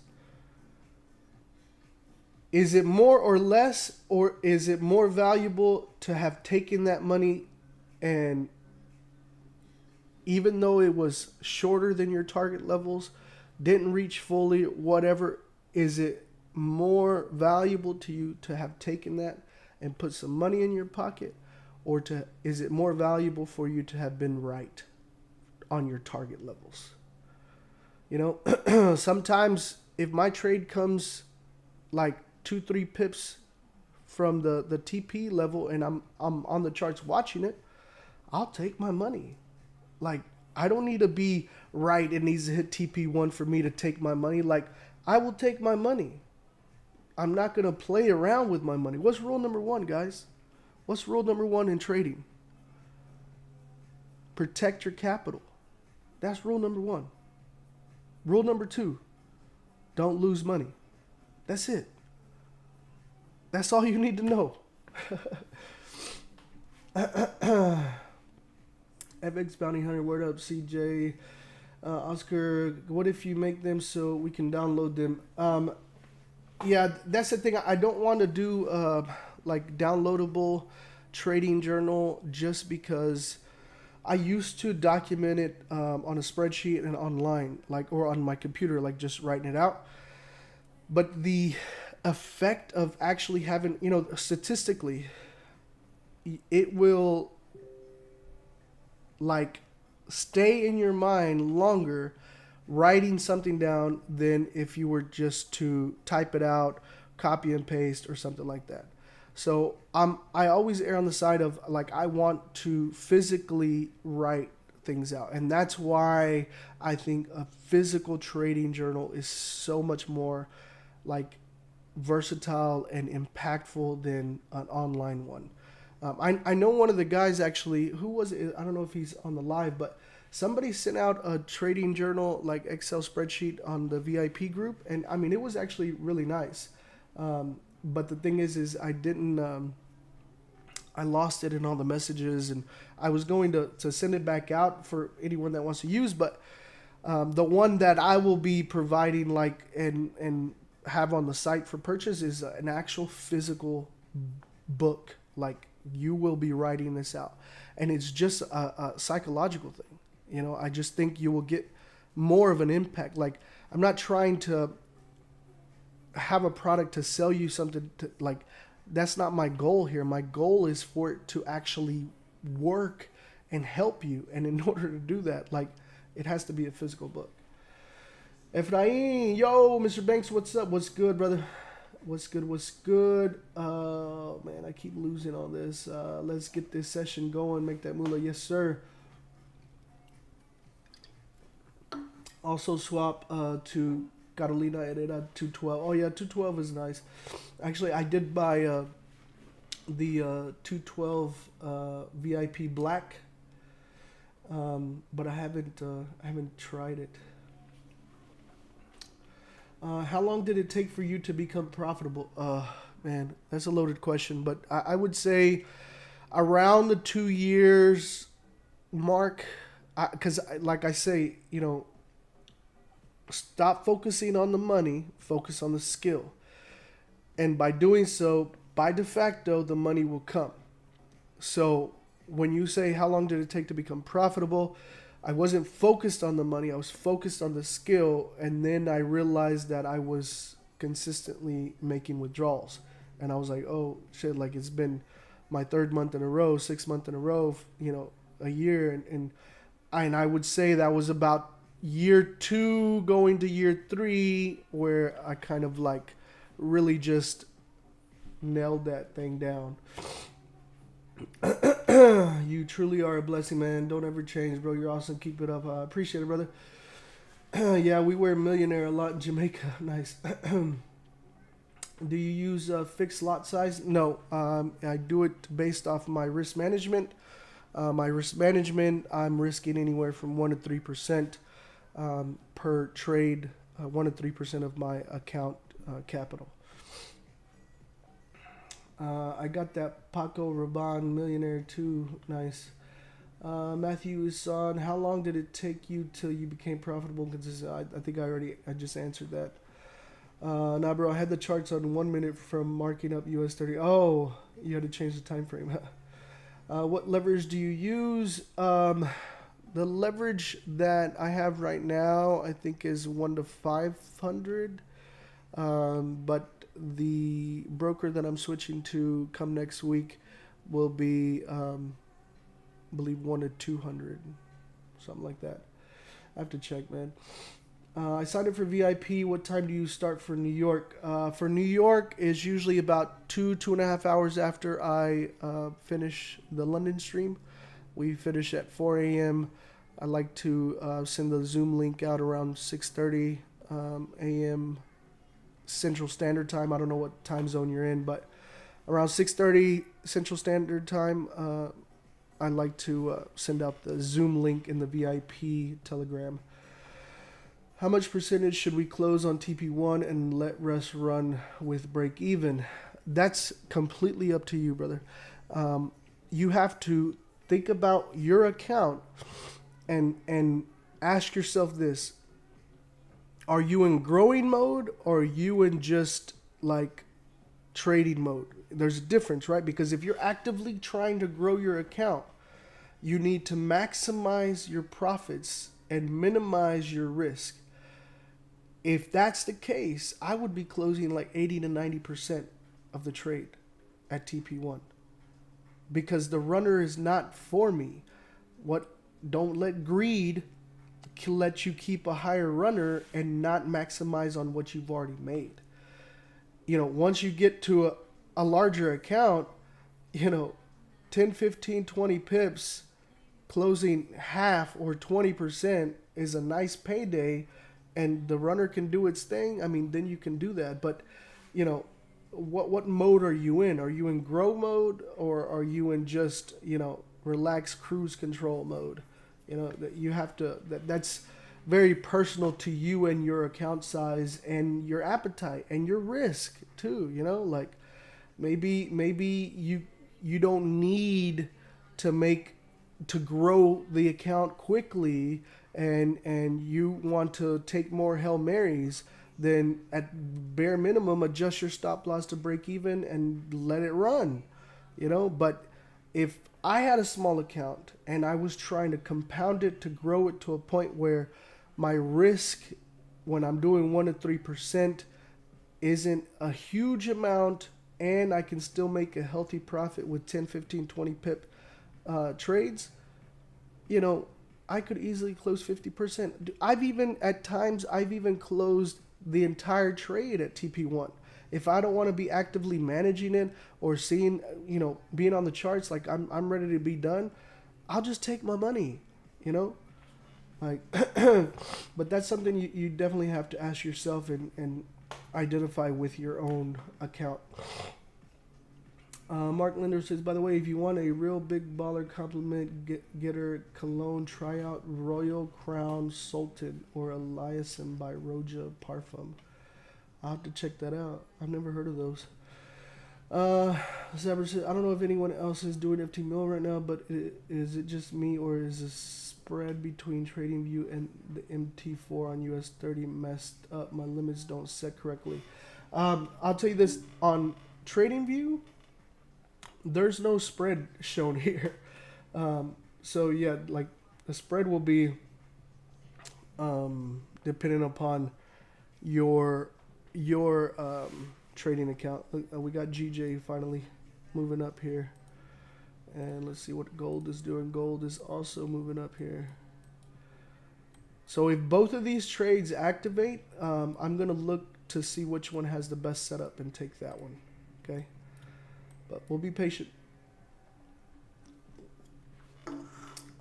Speaker 5: is it more or less, or is it more valuable to have taken that money and even though it was shorter than your target levels, didn't reach fully, whatever, is it more valuable to you to have taken that and put some money in your pocket, or is it more valuable for you to have been right on your target levels? You know, sometimes if my trade comes like 2-3 pips from the TP level and I'm on the charts watching it, I'll take my money. Like, I don't need to be right. It needs to hit TP1 for me to take my money. Like, I will take my money. I'm not going to play around with my money. What's rule number one, guys? What's rule number one in trading? Protect your capital. That's rule number one. Rule number two, don't lose money. That's it. That's all you need to know. FX Bounty Hunter, word up, CJ. Oscar, what if you make them so we can download them? Yeah, that's the thing. I don't want to do like downloadable trading journal just because I used to document it on a spreadsheet and online, like, or on my computer, like just writing it out. But the effect of actually having, you know, statistically, it will like stay in your mind longer writing something down than if you were just to type it out, copy and paste or something like that. So I always err on the side of like, I want to physically write things out. And that's why I think a physical trading journal is so much more like versatile and impactful than an online one. I know one of the guys actually, who was it? I don't know if he's on the live, but somebody sent out a trading journal, like Excel spreadsheet on the VIP group. And I mean, it was actually really nice. But the thing is I didn't, I lost it in all the messages, and I was going to send it back out for anyone that wants to use. But the one that I will be providing like, and have on the site for purchase is an actual physical book. Like, you will be writing this out, and it's just a psychological thing. You know, I just think you will get more of an impact. Like, I'm not trying to have a product to sell you something to, like, that's not my goal here. My goal is for it to actually work and help you. And in order to do that, like, it has to be a physical book. Efrain, yo, Mr. Banks, what's up? What's good, brother? What's good? What's good? Man, I keep losing on this. Let's get this session going. Make that moolah. Yes, sir. Also swap to Carolina Herrera 212. Oh, yeah, 212 is nice. Actually, I did buy the 212 VIP Black, but I haven't tried it. How long did it take for you to become profitable? Man, that's a loaded question, but I would say around the 2 years mark, because like I say, you know, stop focusing on the money, focus on the skill. And by doing so, by de facto, the money will come. So when you say how long did it take to become profitable, I wasn't focused on the money. I was focused on the skill. And then I realized that I was consistently making withdrawals. And I was like, oh, shit, like it's been my 3rd month in a row, 6th month in a row, you know, a year. And I would say that was about year 2 going to year 3 where I kind of like really just nailed that thing down. You truly are a blessing, man. Don't ever change, bro. You're awesome. Keep it up. I appreciate it, brother. Yeah, we wear millionaire a lot in Jamaica. Nice. Do you use fixed lot size? No. I do it based off my risk management. My risk management, I'm risking anywhere from 1 to 3% per trade. 1 to 3% of my account capital. I got that Paco Rabanne millionaire too. Nice. Matthew is on. How long did it take you till you became profitable and consistent? I think I just answered that. Nah, bro, I had the charts on 1 minute from marking up US 30. Oh, you had to change the time frame. What leverage do you use? The leverage that I have right now, I think, is 1 to 500. But the broker that I'm switching to come next week will be, I believe, 1 to 200, something like that. I have to check, man. I signed up for VIP. What time do you start for New York? For New York is usually about 2.5 hours after I finish the London stream. We finish at 4 a.m. I like to send the Zoom link out around 6:30 a.m. Central Standard Time. I don't know what time zone you're in, but around 6:30 Central Standard Time, I like to send out the Zoom link in the VIP Telegram. How much percentage should we close on TP1 and let rest run with break even? That's completely up to you, brother. You have to think about your account and ask yourself this. Are you in growing mode or are you in just like trading mode? There's a difference, right? Because if you're actively trying to grow your account, you need to maximize your profits and minimize your risk. If that's the case, I would be closing like 80 to 90% of the trade at TP1 because the runner is not for me. Don't let greed let you keep a higher runner and not maximize on what you've already made. You know, once you get to a larger account, you know, 10, 15, 20 pips, closing half or 20% is a nice payday, and the runner can do its thing. I mean, then you can do that. But, you know, what mode are you in? Are you in grow mode or are you in just, you know, relax cruise control mode? You know, that you have to, that's very personal to you and your account size and your appetite and your risk too, you know, like maybe you don't need to grow the account quickly and you want to take more Hail Marys, then at bare minimum, adjust your stop loss to break even and let it run, you know. But if I had a small account and I was trying to compound it to grow it to a point where my risk when I'm doing 1 to 3% isn't a huge amount, and I can still make a healthy profit with 10, 15, 20 pip trades, you know, I could easily close 50%. At times, I've even closed the entire trade at TP1. If I don't want to be actively managing it or seeing, you know, being on the charts, like I'm ready to be done, I'll just take my money, you know? Like, but that's something you definitely have to ask yourself and identify with your own account. Mark Linder says, by the way, if you want a real big baller compliment getter cologne, try out Royal Crown Sultan or Eliason by Roja Parfum. I'll have to check that out. I've never heard of those. Saber says, I don't know if anyone else is doing FT Mill right now, but is it just me, or is the spread between TradingView and the MT4 on US 30 messed up? My limits don't set correctly. I'll tell you this, on TradingView, there's no spread shown here. So yeah, like the spread will be depending upon your trading account. We got GJ finally moving up here, and let's see what gold is doing. Gold is also moving up here. So if both of these trades activate, I'm gonna look to see which one has the best setup and take that one. Okay, but we'll be patient.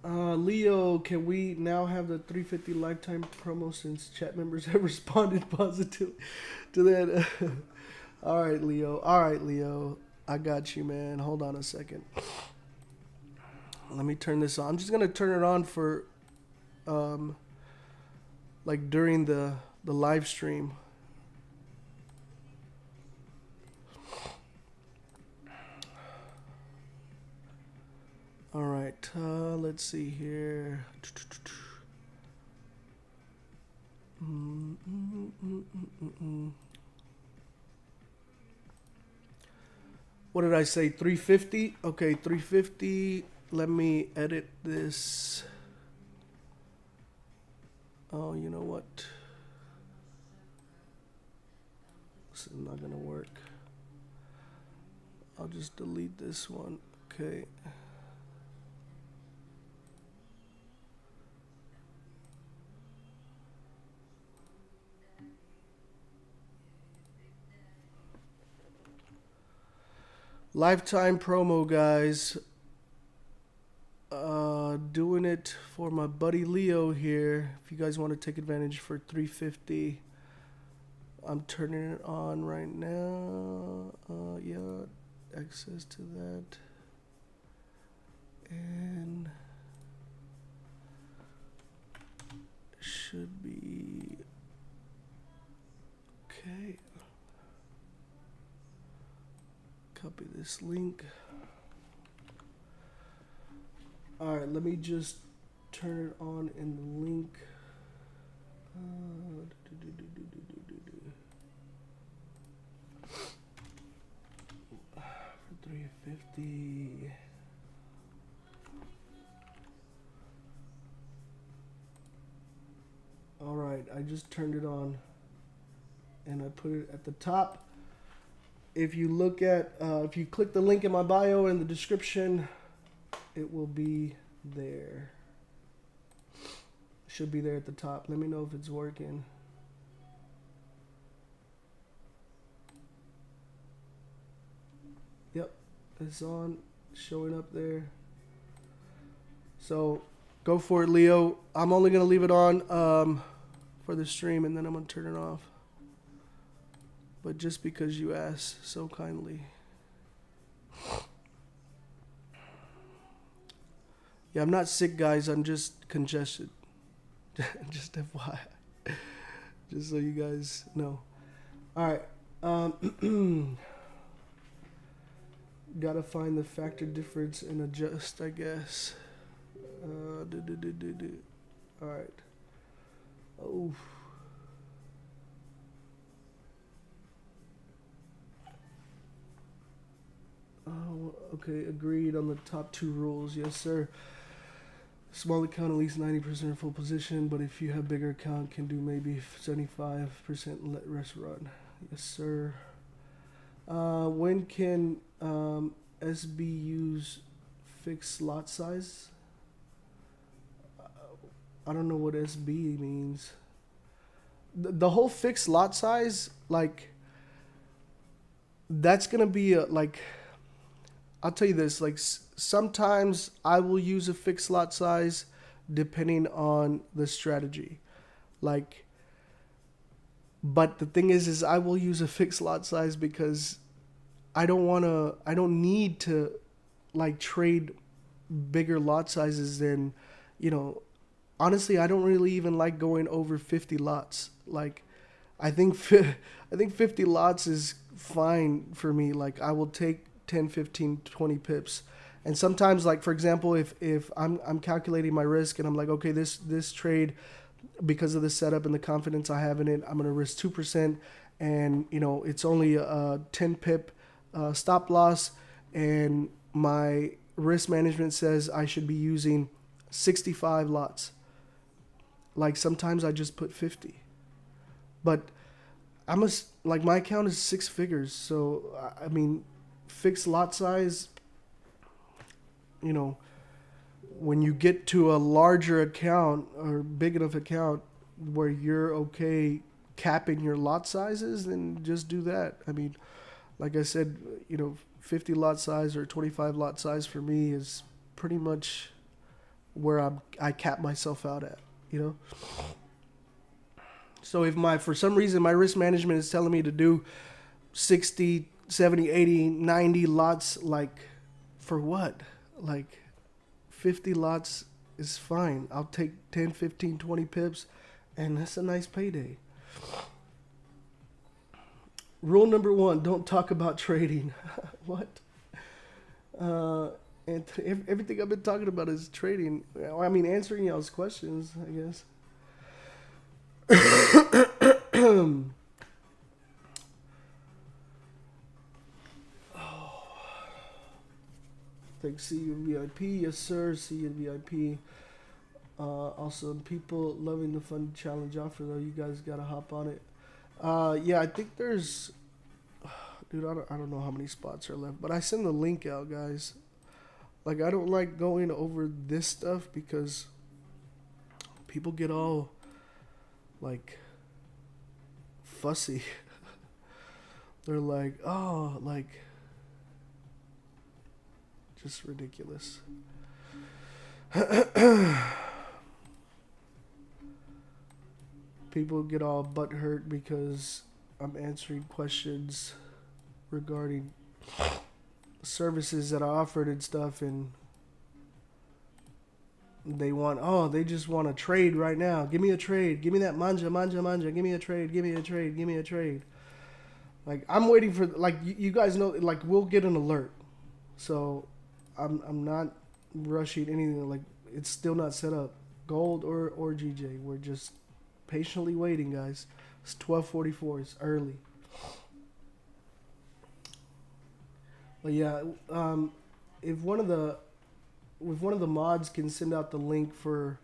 Speaker 5: Leo, can we now have the 350 lifetime promo since chat members have responded positively to that? All right, Leo. I got you, man. Hold on a second. Let me turn this on. I'm just going to turn it on for, like during the live stream. All right, let's see here. What did I say? 350? Okay, 350. Let me edit this. Oh, you know what? This is not gonna work. I'll just delete this one. Okay. Lifetime promo, guys. Doing it for my buddy Leo here. If you guys want to take advantage for 350, I'm turning it on right now. Yeah, access to that. And should be okay. Copy this link. All right, let me just turn it on in the link. For 350. All right, I just turned it on and I put it at the top. If you look at, if you click the link in my bio in the description, it will be there. Should be there at the top. Let me know if it's working. Yep, it's on, showing up there. So go for it, Leo. I'm only gonna leave it on for the stream, and then I'm gonna turn it off. But just because you asked so kindly. Yeah, I'm not sick, guys. I'm just congested. Just FYI. Just so you guys know. All right. Gotta find the factor difference and adjust, I guess. All right. Oh. Oh, okay. Agreed on the top two rules. Yes, sir. Small account at least 90% full position, but if you have bigger account, can do maybe 75% let rest run. Yes, sir. When can SB use fixed lot size? I don't know what SB means. The whole fixed lot size, like, that's gonna be like, I'll tell you this, like, sometimes I will use a fixed lot size depending on the strategy. Like, but the thing is I will use a fixed lot size because I don't need to, like, trade bigger lot sizes than, you know, honestly, I don't really even like going over 50 lots. Like, I think 50 lots is fine for me. Like, I will take 10, 15, 20 pips. And sometimes, like, for example, if I'm calculating my risk and I'm like, okay, this trade, because of the setup and the confidence I have in it, I'm going to risk 2%, and, you know, it's only a 10 pip stop loss, and my risk management says I should be using 65 lots. Like, sometimes I just put 50. But my account is 6 figures, so I mean, fixed lot size, you know, when you get to a larger account or big enough account where you're okay capping your lot sizes, then just do that. I mean, like I said, you know, 50 lot size or 25 lot size for me is pretty much where I cap myself out at, you know. So if for some reason my risk management is telling me to do 60, 70, 80, 90 lots, like, for what? Like, 50 lots is fine. I'll take 10, 15, 20 pips, and that's a nice payday. Rule number 1, don't talk about trading. What? And everything I've been talking about is trading. I mean, answering y'all's questions, I guess. Thanks, see you VIP. Yes, sir. See you VIP. Also, people loving the fun challenge offer, though. You guys got to hop on it. Yeah, I think there's... Dude, I don't know how many spots are left, but I send the link out, guys. Like, I don't like going over this stuff because people get all, like, fussy. They're like, oh, like, just ridiculous. People get all butthurt because I'm answering questions regarding services that are offered and stuff, and they just want a trade right now. Give me a trade. Give me that manja. Give me a trade. Like, I'm waiting for, like, you guys know, like, we'll get an alert. So I'm not rushing anything. Like, it's still not set up. Gold or GJ. We're just patiently waiting, guys. It's 12:44. It's early. But yeah, if one of the mods can send out the link for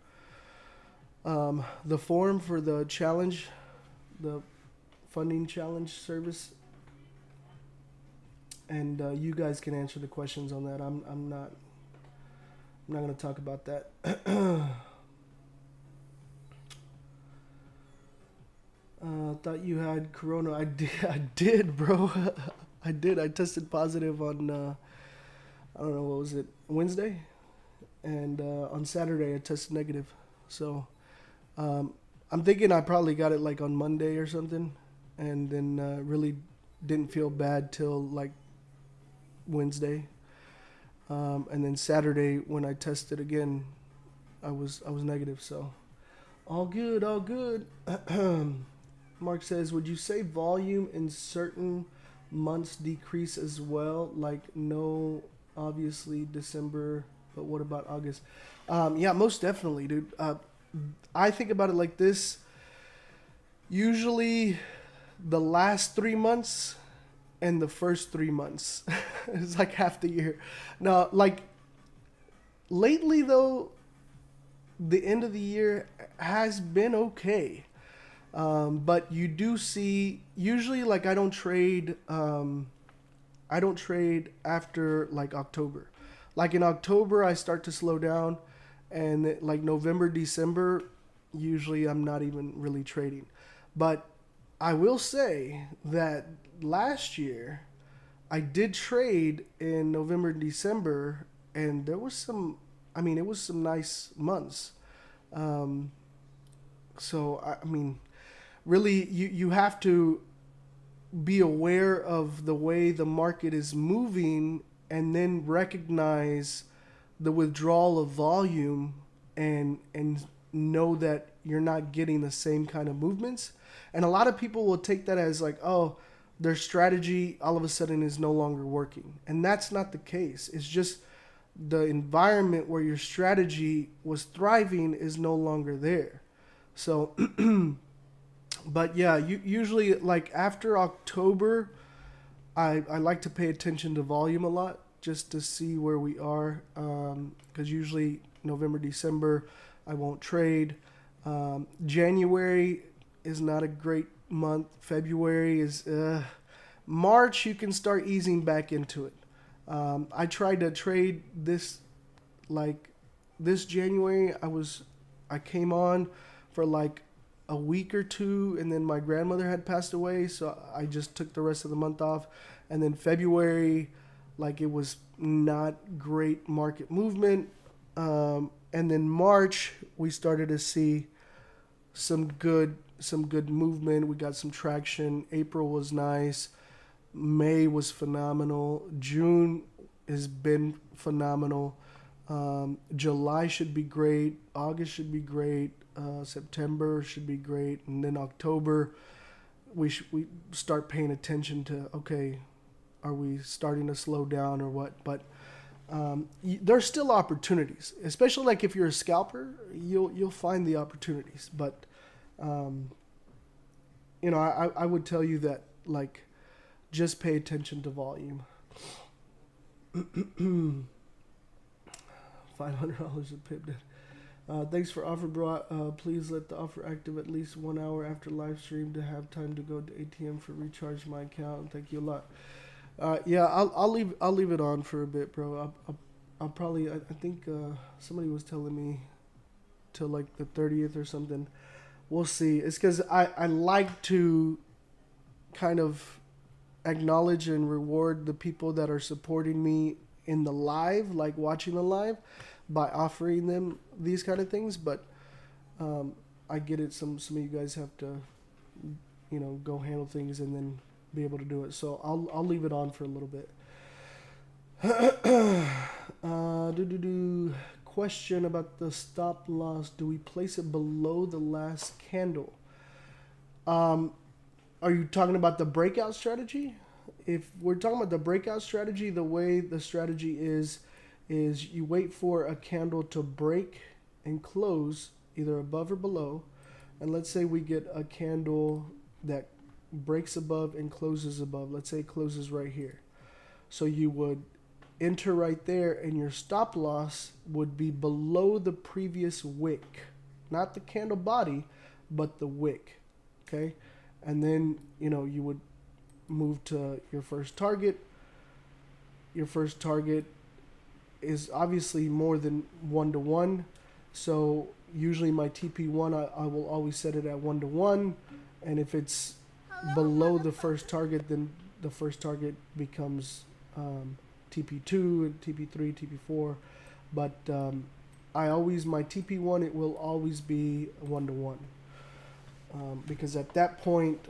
Speaker 5: the form for the challenge, the funding challenge service, and you guys can answer the questions on that. I'm not going to talk about that. Thought you had corona. I did, bro. I did. I tested positive on, I don't know, what was it, Wednesday? And on Saturday I tested negative. So I'm thinking I probably got it like on Monday or something. And then really didn't feel bad till like Wednesday. And then Saturday when I tested again, I was negative. So all good, all good. Mark says, would you say volume in certain months decrease as well? Like, no, obviously December, but what about August? Yeah, most definitely, dude. I think about it like this. Usually the last 3 months and the first 3 months. It's like half the year. Now, like, lately though, the end of the year has been okay. But you do see, usually, like, I don't trade after like October. Like in October, I start to slow down, and like November, December, usually I'm not even really trading. But I will say that last year I did trade in November and December, and there was some, I mean, it was some nice months. So I mean, really, you have to be aware of the way the market is moving, and then recognize the withdrawal of volume, and know that you're not getting the same kind of movements. And a lot of people will take that as like, oh, their strategy all of a sudden is no longer working. And that's not the case. It's just the environment where your strategy was thriving is no longer there. So but yeah, usually like after October, I like to pay attention to volume a lot, just to see where we are. Because usually November, December, I won't trade. January is not a great month. February is, March you can start easing back into it. I tried to trade this January. I came on for like a week or two, and then my grandmother had passed away, so I just took the rest of the month off. And then February, like, it was not great market movement. And then March, we started to see some good movement. We got some traction. April was nice. May was phenomenal. June has been phenomenal. July should be great. August should be great. September should be great. And then October, we start paying attention to, okay, are we starting to slow down or what? But there's still opportunities, especially like if you're a scalper, you'll find the opportunities. But I would tell you that, like, just pay attention to volume. $500 a pip. Thanks for offer, bro. Please let the offer active at least 1 hour after live stream to have time to go to ATM for recharge my account. Thank you a lot. Yeah, I'll leave it on for a bit, bro. I'll probably, I think somebody was telling me till like the 30th or something. We'll see. It's because I like to kind of acknowledge and reward the people that are supporting me in the live, like watching the live, by offering them these kind of things. But I get it. Some of you guys have to, go handle things and then be able to do it. So I'll leave it on for a little bit. Question about the stop loss. Do we place it below the last candle? Are you talking about the breakout strategy? If we're talking about the breakout strategy, the way the strategy is you wait for a candle to break and close either above or below. And let's say we get a candle that breaks above and closes above. Let's say it closes right here. So you would enter right there, and your stop loss would be below the previous wick. Not the candle body, but the wick. Okay? And then, you would move to your first target. Your first target is obviously more than 1-to-1. So usually my TP1, I will always set it at 1-to-1. And if it's below the first target, then the first target becomes TP2 and TP3, TP4. But my TP1, it will always be 1-to-1. Because at that point,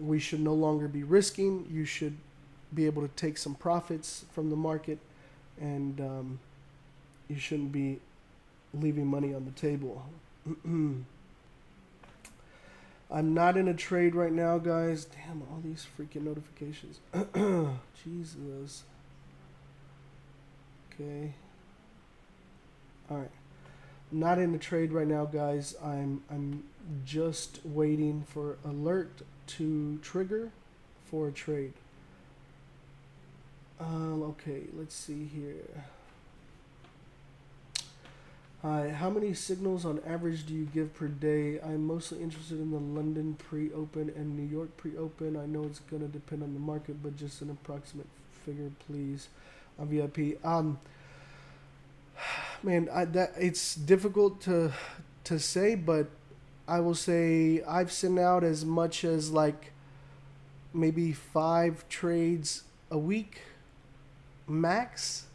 Speaker 5: we should no longer be risking. You should be able to take some profits from the market, and you shouldn't be leaving money on the table. I'm not in a trade right now, guys. Damn, all these freaking notifications. Jesus. Okay. All right. Not in a trade right now, guys. I'm just waiting for alert to trigger for a trade. Okay, let's see here. Hi, how many signals on average do you give per day? I'm mostly interested in the London pre-open and New York pre-open. I know it's gonna depend on the market, but just an approximate figure, please. On VIP. Man, it's difficult to say, but I will say I've sent out as much as like maybe 5 trades a week max.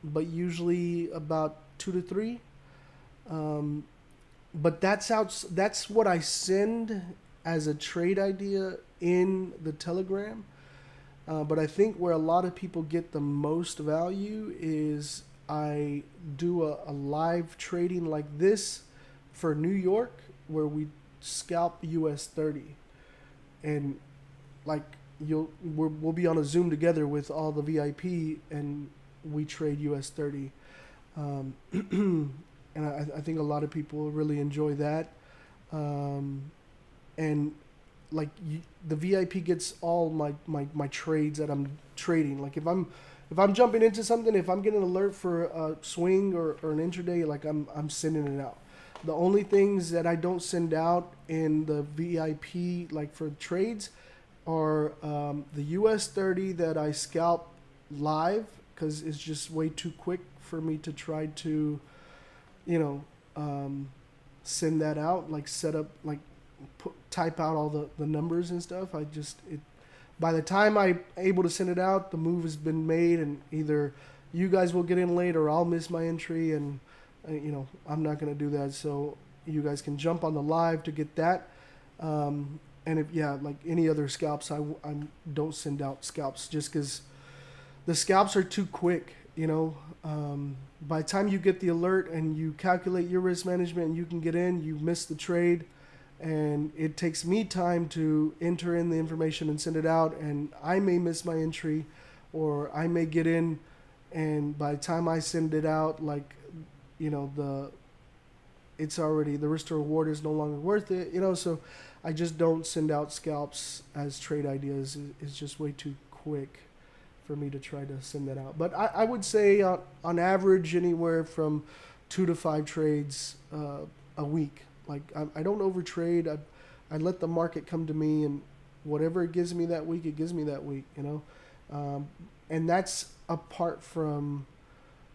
Speaker 5: But usually about 2 to 3. But that's what I send as a trade idea in the Telegram. But I think where a lot of people get the most value is I do a live trading like this for New York where we scalp US 30. And like we'll be on a Zoom together with all the VIP and we trade US 30. And I think a lot of people really enjoy that. And like the VIP gets all my trades that I'm trading. Like if I'm jumping into something, if I'm getting an alert for a swing or an intraday, like I'm sending it out. The only things that I don't send out in the VIP, like for trades, are the US 30 that I scalp live because it's just way too quick for me to try to, send that out, like set up, like type out all the numbers and stuff. By the time I'm able to send it out, the move has been made, and either you guys will get in late or I'll miss my entry, and I'm not going to do that. So you guys can jump on the live to get that. And like any other scalps, I don't send out scalps just because the scalps are too quick. By the time you get the alert and you calculate your risk management and you can get in, you miss the trade. And it takes me time to enter in the information and send it out, and I may miss my entry, or I may get in, and by the time I send it out, like, it's already, the risk to reward is no longer worth it, so I just don't send out scalps as trade ideas. It's just way too quick for me to try to send that out. But I would say on average anywhere from 2 to 5 trades a week. Like I don't overtrade. I let the market come to me, and whatever it gives me that week, it gives me that week. And that's apart from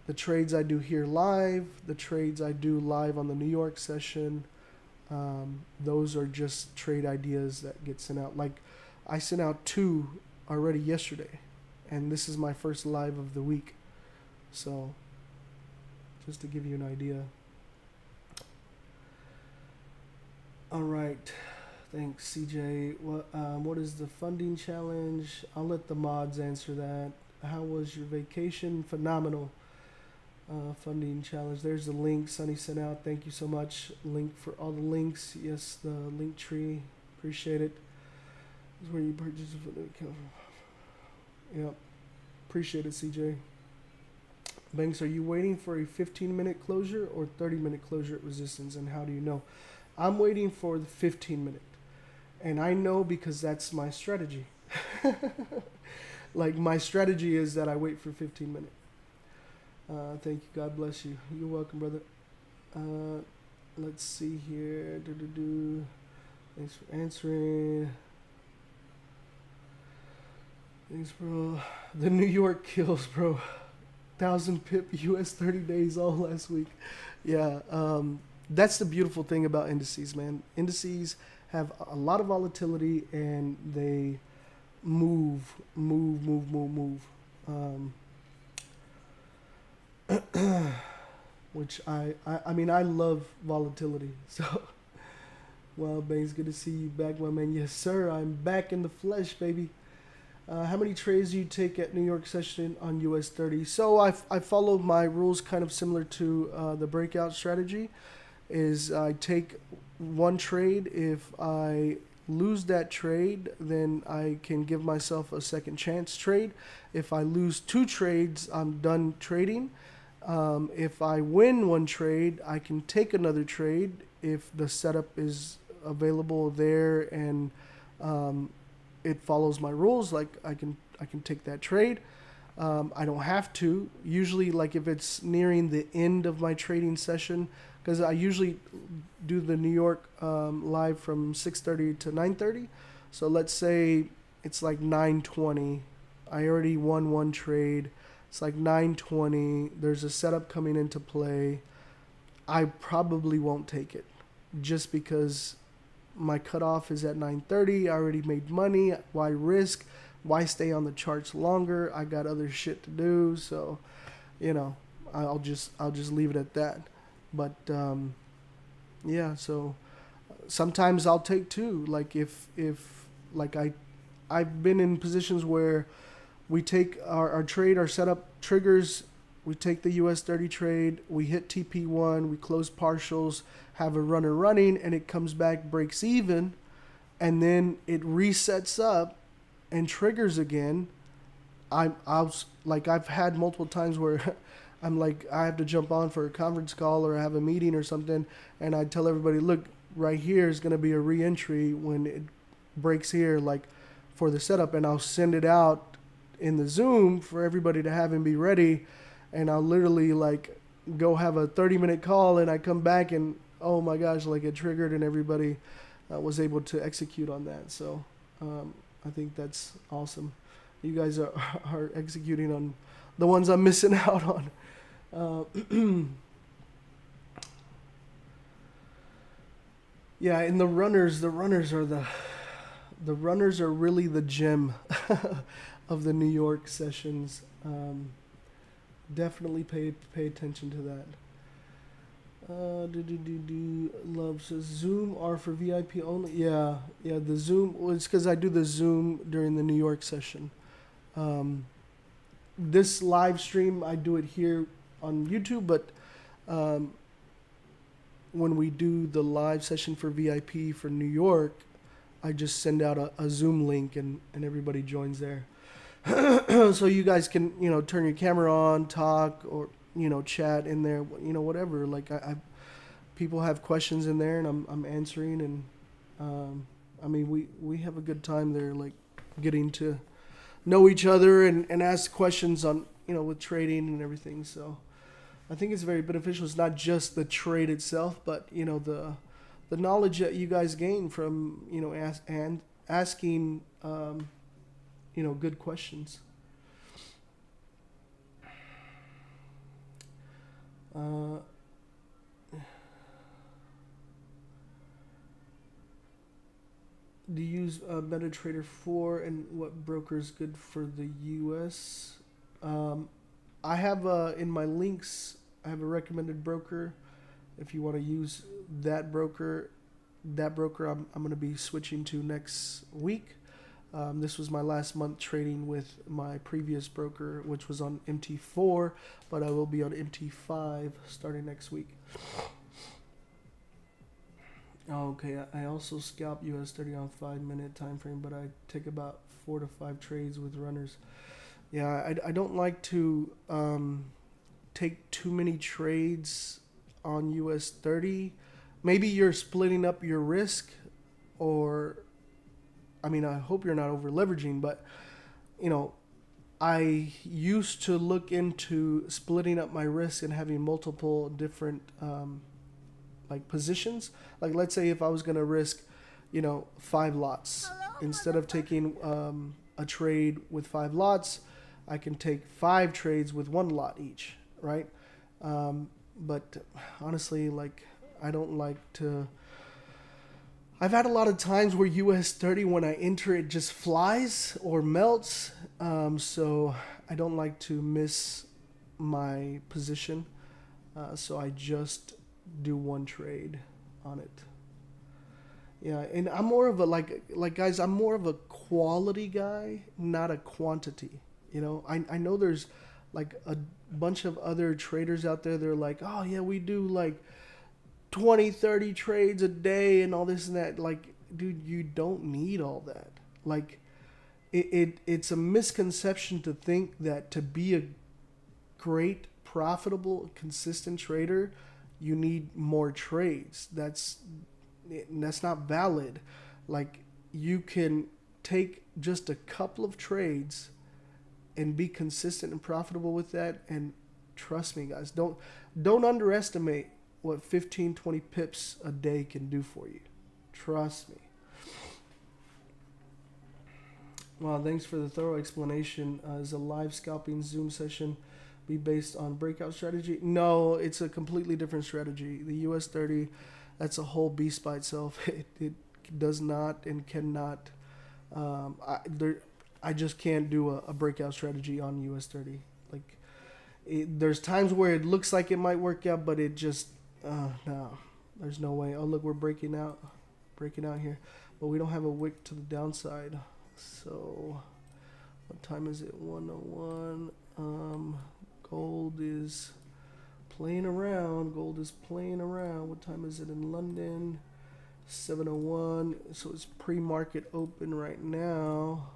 Speaker 5: the trades I do here live, the trades I do live on the New York session. Those are just trade ideas that get sent out. Like I sent out 2 already yesterday, and this is my first live of the week. So just to give you an idea. All right, thanks, CJ. What is the funding challenge? I'll let the mods answer that. How was your vacation? Phenomenal. Funding challenge. There's the link Sunny sent out. Thank you so much. Link for all the links. Yes, the link tree. Appreciate it. This is where you purchase it. Yep. Appreciate it, CJ. Banks, are you waiting for a 15-minute closure or 30-minute closure at resistance, and how do you know? I'm waiting for the 15-minute, and I know because that's my strategy. Like my strategy is that I wait for 15-minute. Thank you. God bless you. You're welcome, brother. Let's see here. Thanks for answering. Thanks, bro. The New York kills, bro. 1,000 pip US 30 days all last week. Yeah. That's the beautiful thing about indices, man. Indices have a lot of volatility, and they move. Which I mean, I love volatility. So, well, Banks, good to see you back, my man. Yes, sir. I'm back in the flesh, baby. How many trades do you take at New York session on US 30? So I follow my rules kind of similar to the breakout strategy. Is I take 1 trade. If I lose that trade, then I can give myself a second chance trade. If I lose 2 trades, I'm done trading. If I win 1 trade, I can take another trade if the setup is available there and it follows my rules. Like I can take that trade. I don't have to. Usually, like if it's nearing the end of my trading session, because I usually do the New York live from 6:30 to 9:30. So let's say it's like 9:20. I already won one trade. It's like 9:20. There's a setup coming into play. I probably won't take it, just because my cutoff is at 9:30. I already made money. Why risk? Why stay on the charts longer? I got other shit to do. So, I'll just leave it at that. But yeah. So sometimes I'll take two. Like if like I've been in positions where we take our trade, our setup triggers. We take the US 30 trade, we hit TP1, we close partials, have a runner running, and it comes back, breaks even, and then it resets up and triggers again. I've had multiple times where I'm like, I have to jump on for a conference call or I have a meeting or something, and I tell everybody, look, right here is going to be a re-entry when it breaks here, like for the setup, and I'll send it out in the Zoom for everybody to have and be ready. And I'll literally like go have a 30-minute call, and I come back and oh my gosh, like it triggered and everybody was able to execute on that. So I think that's awesome. You guys are executing on the ones I'm missing out on. Yeah, and the runners are really the gem of the New York sessions. Definitely pay attention to that. Love says Zoom are for VIP only. Yeah. The Zoom. Well, it's because I do the Zoom during the New York session. This live stream I do it here on YouTube, but when we do the live session for VIP for New York, I just send out a Zoom link and everybody joins there. So you guys can, turn your camera on, talk, or, chat in there, whatever. Like people have questions in there and I'm answering. And, I mean, we have a good time there, like getting to know each other and ask questions on, with trading and everything. So I think it's very beneficial. It's not just the trade itself, but, the knowledge that you guys gain from, asking, good questions. Do you use MetaTrader 4 and what broker is good for the US? I have in my links, I have a recommended broker. If you want to use that broker I'm going to be switching to next week. This was my last month trading with my previous broker, which was on MT4, but I will be on MT5 starting next week. Okay, I also scalp US 30 on 5-minute time frame, but I take about 4 to 5 trades with runners. Yeah, I don't like to take too many trades on US 30. Maybe you're splitting up your risk, or I mean, I hope you're not over leveraging, but I used to look into splitting up my risk and having multiple different like positions. Like let's say if I was going to risk, 5 lots, instead of taking a trade with 5 lots, I can take 5 trades with 1 lot each, right? But honestly, like I don't like to. I've had a lot of times where US 30, when I enter, it just flies or melts. So I don't like to miss my position. So I just do 1 trade on it. Yeah, and I'm more of a, like guys, I'm more of a quality guy, not a quantity. I know there's like a bunch of other traders out there. They're like, oh yeah, we do like 20, 30 trades a day and all this and that. Like, dude, you don't need all that. Like, it's a misconception to think that to be a great, profitable, consistent trader, you need more trades. That's not valid. Like, you can take just a couple of trades and be consistent and profitable with that. And trust me, guys, don't underestimate what 15, 20 pips a day can do for you. Trust me. Well, thanks for the thorough explanation. Is a live scalping Zoom session be based on breakout strategy? No, it's a completely different strategy. The US 30, that's a whole beast by itself. It does not and cannot. I just can't do a breakout strategy on US 30. Like, there's times where it looks like it might work out, but it just no, there's no way. Oh, look, we're breaking out here, but we don't have a wick to the downside. So, what time is it? 1:01. Gold is playing around. What time is it in London? 7:01. So it's pre-market open right now.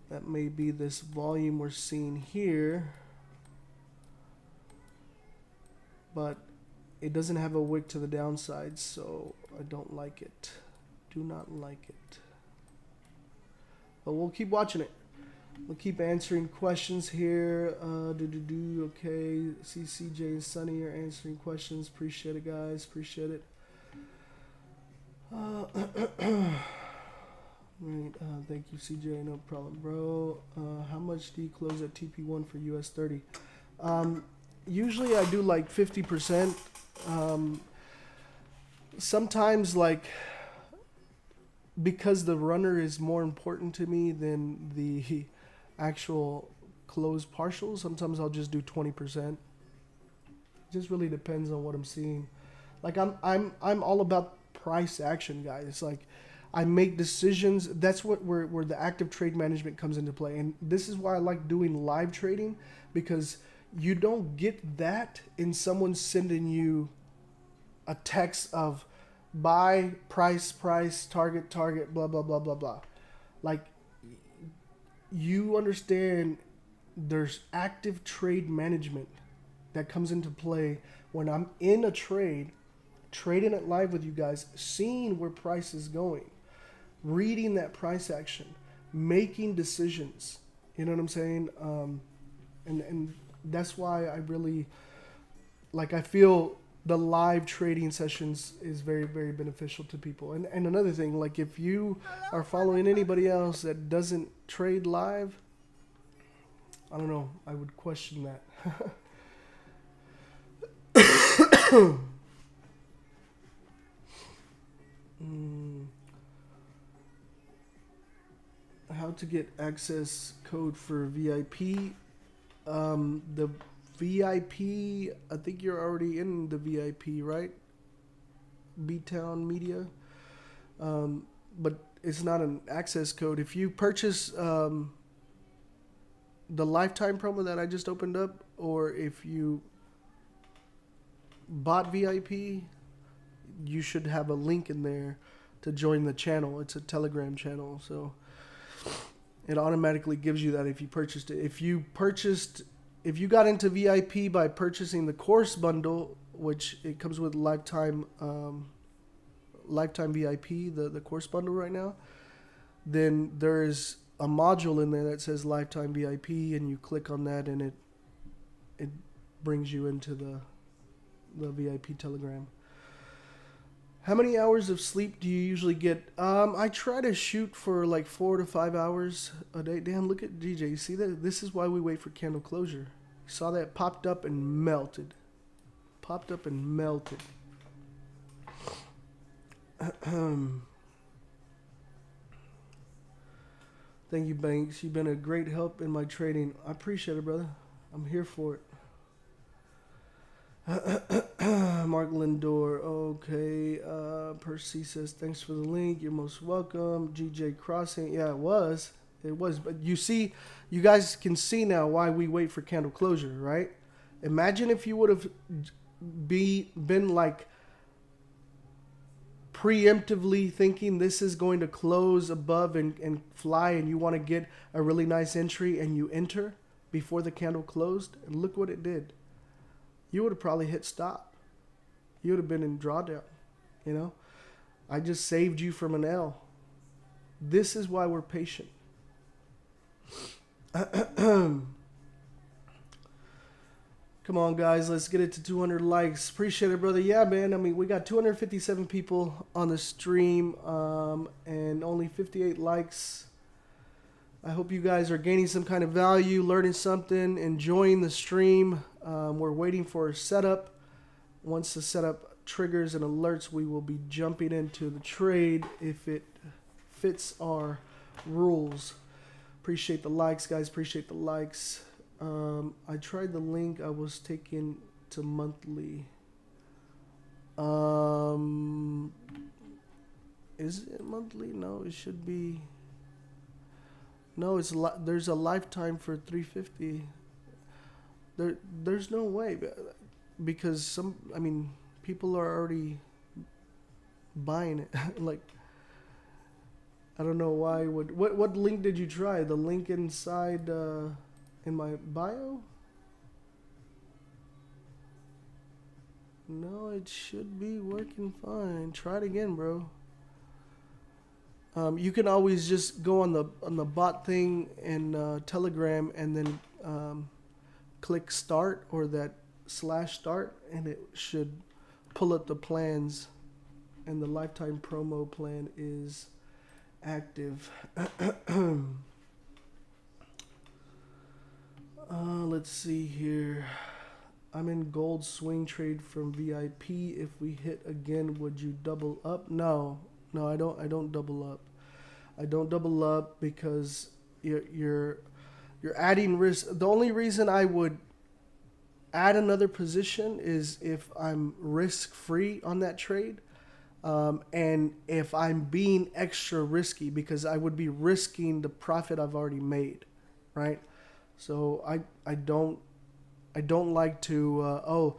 Speaker 5: That may be this volume we're seeing here, but it doesn't have a wick to the downside, so I don't like it. Do not like it. But we'll keep watching it. We'll keep answering questions here. Okay. See CJ and Sunny are answering questions. Appreciate it, guys. Appreciate it. Right. Thank you, CJ. No problem, bro. How much do you close at TP1 for US 30? Usually I do like 50%. Sometimes, like, because the runner is more important to me than the actual closed partial, sometimes I'll just do 20%. It just really depends on what I'm seeing. Like, I'm all about price action, guys. It's like I make decisions. That's where the active trade management comes into play. And this is why I like doing live trading, because you don't get that in someone sending you a text of buy, price, target, blah, blah, blah, blah, blah. Like, you understand there's active trade management that comes into play when I'm in a trade, trading it live with you guys, seeing where price is going, reading that price action, making decisions. You know what I'm saying? And that's why I really, like, I feel the live trading sessions is very, very beneficial to people. And another thing, like, if you are following anybody else that doesn't trade live, I don't know, I would question that. How to get access code for VIP? The VIP, I think you're already in the VIP, right? B-Town Media. But it's not an access code. If you purchase the lifetime promo that I just opened up, or if you bought VIP, you should have a link in there to join the channel. It's a Telegram channel, so it automatically gives you that if you purchased it. If you got into VIP by purchasing the course bundle, which it comes with lifetime VIP, the course bundle right now, then there's a module in there that says lifetime VIP, and you click on that, and it brings you into the VIP Telegram. How many hours of sleep do you usually get? I try to shoot for like 4 to 5 hours a day. Damn, look at DJ. You see that? This is why we wait for candle closure. You saw that? Popped up and melted. Thank you, Banks. You've been a great help in my trading. I appreciate it, brother. I'm here for it. Mark Lindor. Okay. Percy says, thanks for the link. You're most welcome. GJ Crossing. Yeah, it was. But you see, you guys can see now why we wait for candle closure, right? Imagine if you would have been like preemptively thinking this is going to close above and fly, and you want to get a really nice entry, and you enter before the candle closed, and look what it did. You would have probably hit stop. You would have been in drawdown, you know? I just saved you from an L. This is why we're patient. Come on, guys. Let's get it to 200 likes. Appreciate it, brother. Yeah, man. I mean, we got 257 people on the stream and only 58 likes. I hope you guys are gaining some kind of value, learning something, enjoying the stream. We're waiting for a setup. Once the setup triggers and alerts, we will be jumping into the trade if it fits our rules. Appreciate the likes, guys. Appreciate the likes. I tried the link. I was taken to monthly. Is it monthly? No, it should be. No, there's a lifetime for 350. There's no way, because people are already buying it. Like, I don't know why. What link did you try? The link inside in my bio? No, it should be working fine. Try it again, bro. You can always just go on the bot thing in Telegram and then click start or that /start, and it should pull up the plans, and the lifetime promo plan is active. Let's see here. I'm in gold swing trade from VIP. If we hit again, would you double up? No, I don't double up. I don't double up because you're adding risk. The only reason I would add another position is if I'm risk free on that trade, and if I'm being extra risky, because I would be risking the profit I've already made, right? So I don't like to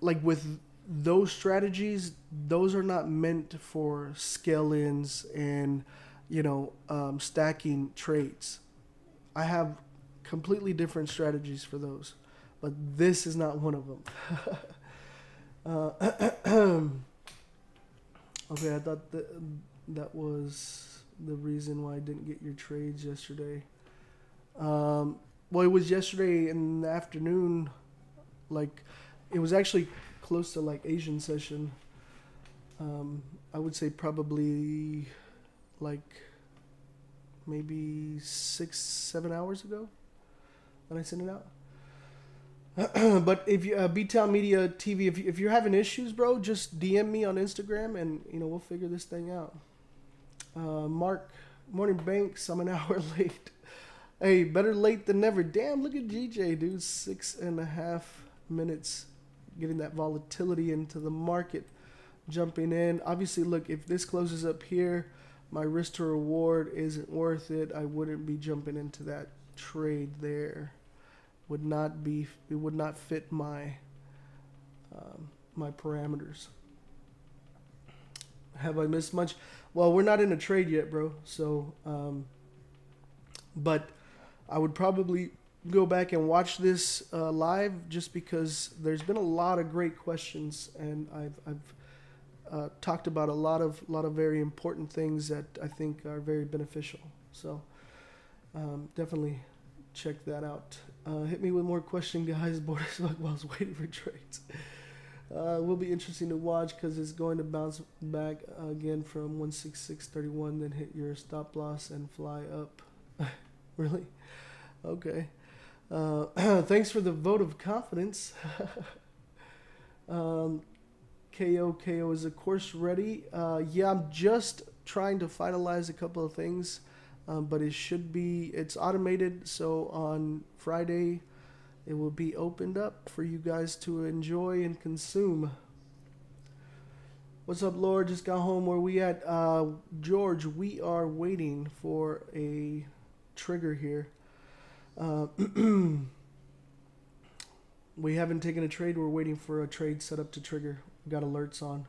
Speaker 5: like with those strategies, those are not meant for scale-ins and stacking trades. I have completely different strategies for those, but this is not one of them. Okay, I thought that was the reason why I didn't get your trades yesterday. Well, it was yesterday in the afternoon. Like, it was actually close to like Asian session. I would say probably like maybe 6-7 hours ago when I sent it out. But if you B-Town Media TV, if you're having issues, bro, just DM me on Instagram and we'll figure this thing out. Mark, morning Banks, I'm an hour late. Hey, better late than never. Damn, look at GJ, dude. 6.5 minutes getting that volatility into the market, jumping in. Obviously, look, if this closes up here, my risk to reward isn't worth it. I wouldn't be jumping into that trade there. It would not fit my my parameters. Have I missed much? Well, we're not in a trade yet, bro. So, but I would probably go back and watch this live, just because there's been a lot of great questions, and I've talked about a lot of very important things that I think are very beneficial. So definitely check that out. Hit me with more questions, guys. Border smoke while I was waiting for trades. Will be interesting to watch because it's going to bounce back again from 166.31, then hit your stop loss and fly up. Really? Okay. Thanks for the vote of confidence. KO is of course ready. Yeah, I'm just trying to finalize a couple of things, but it's automated, so on Friday it will be opened up for you guys to enjoy and consume. What's up, Lord? Just got home. Where we at? George, we are waiting for a trigger here. We haven't taken a trade. We're waiting for a trade set up to trigger. We got alerts on.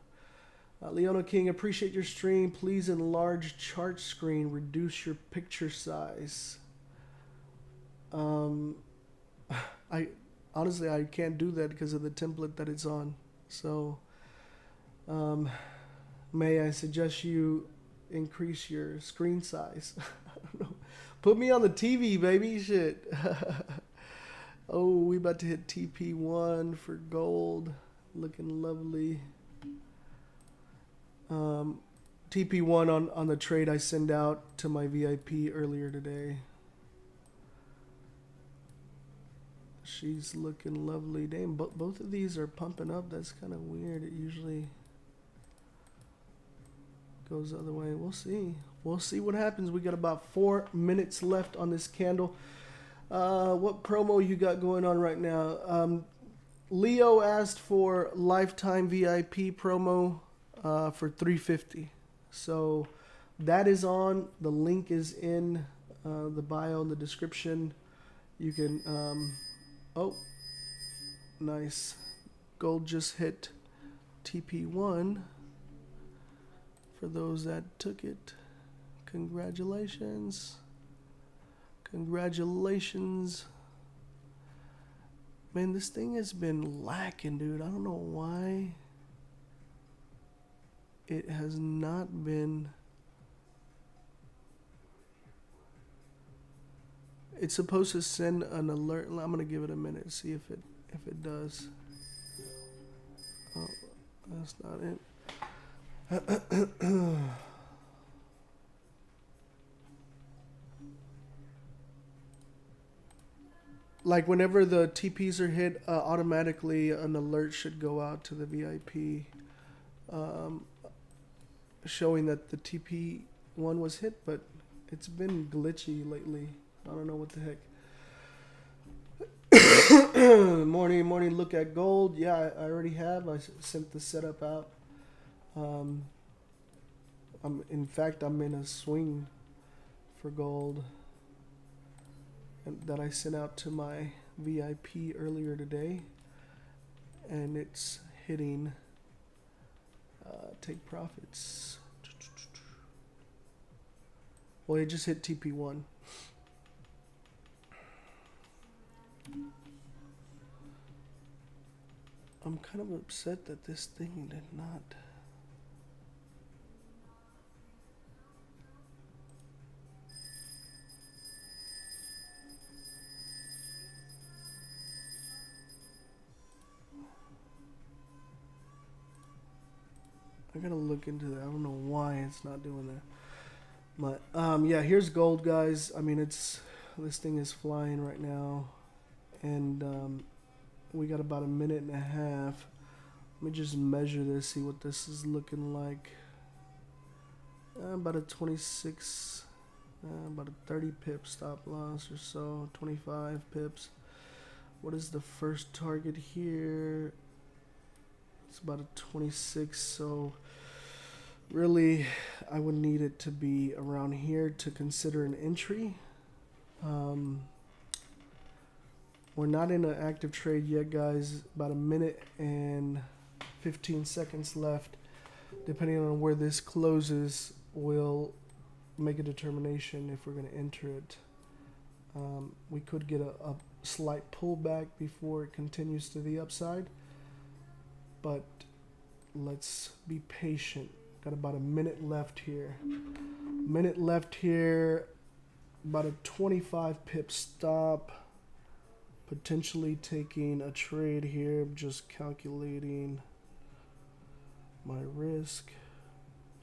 Speaker 5: Leona King, appreciate your stream. Please enlarge chart screen. Reduce your picture size. I honestly can't do that because of the template that it's on. So, may I suggest you increase your screen size? I don't know. Put me on the TV, baby. Shit. Oh, we about to hit TP1 for gold. Looking lovely. TP1 on the trade I send out to my VIP earlier today. She's looking lovely. Damn, both of these are pumping up. That's kind of weird. It usually goes the other way. We'll see. We'll see what happens. We got about 4 minutes left on this candle. What promo you got going on right now? Leo asked for lifetime VIP promo for $350. So that is on. The link is in the bio in the description. You can. Oh, nice. Gold just hit TP1. For those that took it, congratulations. Congratulations. Man, this thing has been lacking, dude. I don't know why it has not been. It's supposed to send an alert. I'm gonna give it a minute, see if it does. Oh, that's not it. Like whenever the TPs are hit, automatically an alert should go out to the VIP, showing that the TP1 was hit, but it's been glitchy lately. I don't know what the heck. Morning look at gold. Yeah, I already have. I sent the setup out. In fact, I'm in a swing for gold that I sent out to my VIP earlier today, and it's hitting take profits. Well, it just hit TP1. I'm kind of upset that this thing did not. I gotta look into that. I don't know why it's not doing that. But yeah, here's gold, guys. I mean, this thing is flying right now, and we got about a minute and a half. Let me just measure this, see what this is looking like. About a 26, about a 30 pip stop loss or so, 25 pips. What is the first target here? It's about a 26, so really I would need it to be around here to consider an entry. We're not in an active trade yet, guys. About a minute and 15 seconds left. Depending on where this closes, we'll make a determination if we're going to enter it. We could get a slight pullback before it continues to the upside, but let's be patient. Got about a minute left here. About a 25 pip stop. Potentially taking a trade here. Just calculating my risk.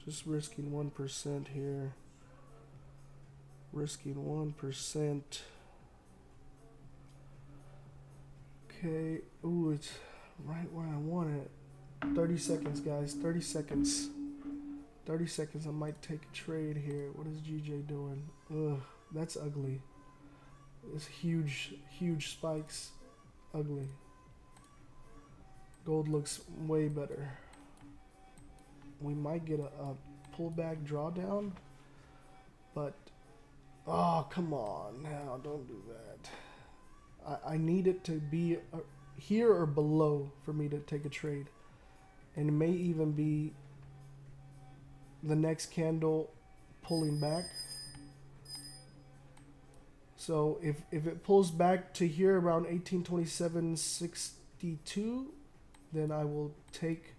Speaker 5: Just risking 1% here. Risking 1%. Okay. Ooh, it's right where I want it. 30 seconds, guys. 30 seconds. 30 seconds. I might take a trade here. What is GJ doing? Ugh, that's ugly. It's huge spikes. Ugly. Gold looks way better. We might get a pullback drawdown, but oh, come on now, don't do that. I need it to be here or below for me to take a trade, and it may even be the next candle pulling back. So if it pulls back to here around 1827.62, then I will take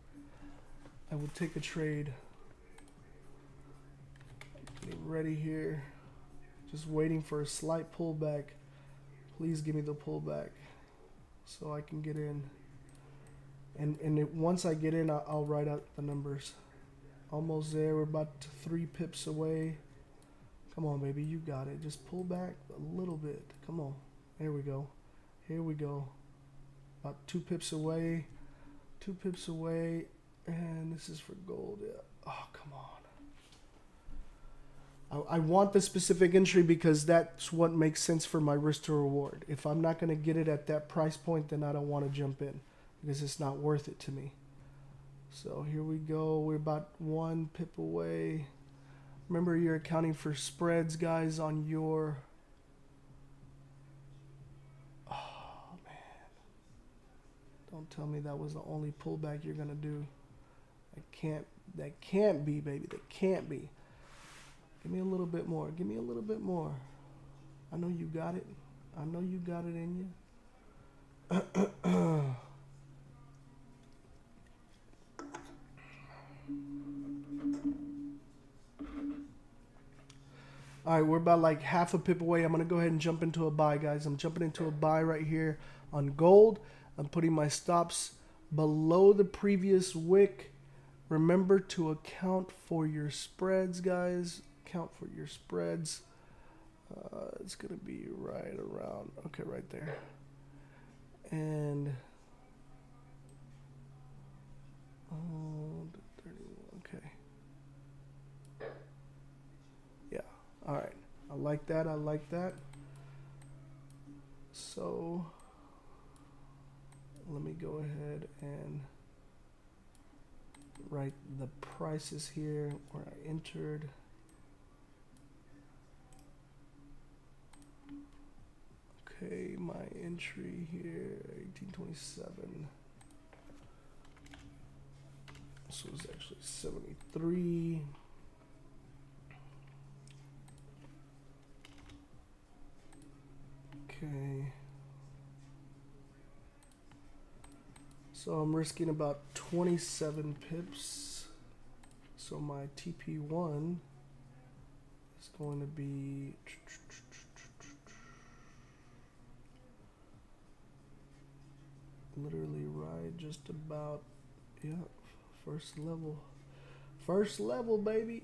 Speaker 5: a trade. Get ready here. Just waiting for a slight pullback. Please give me the pullback so I can get in. And once I get in, I'll write out the numbers. Almost there. We're about 3 pips away. Come on, baby. You got it. Just pull back a little bit. Come on. There we go. Here we go. About 2 pips away. 2 pips away. And this is for gold. Yeah. Oh, come on. I want the specific entry because that's what makes sense for my risk to reward. If I'm not going to get it at that price point, then I don't want to jump in because it's not worth it to me. So here we go. We're about 1 pip away. Remember, you're accounting for spreads, guys, on your... Oh, man. Don't tell me that was the only pullback you're going to do. That can't be, baby. That can't be. Give me a little bit more. Give me a little bit more. I know you got it. I know you got it in you. All right, we're about like half a pip away. I'm going to go ahead and jump into a buy, guys. I'm jumping into a buy right here on gold. I'm putting my stops below the previous wick. Remember to account for your spreads, guys. Account for your spreads. It's going to be right around, okay, right there. And, okay. Yeah, all right. I like that. I like that. So, let me go ahead and write the prices here where I entered. Okay, my entry here, 1827. This was actually 73. Okay. So I'm risking about 27 pips. So my TP1 is going to be literally right just about, yeah, first level. First level, baby.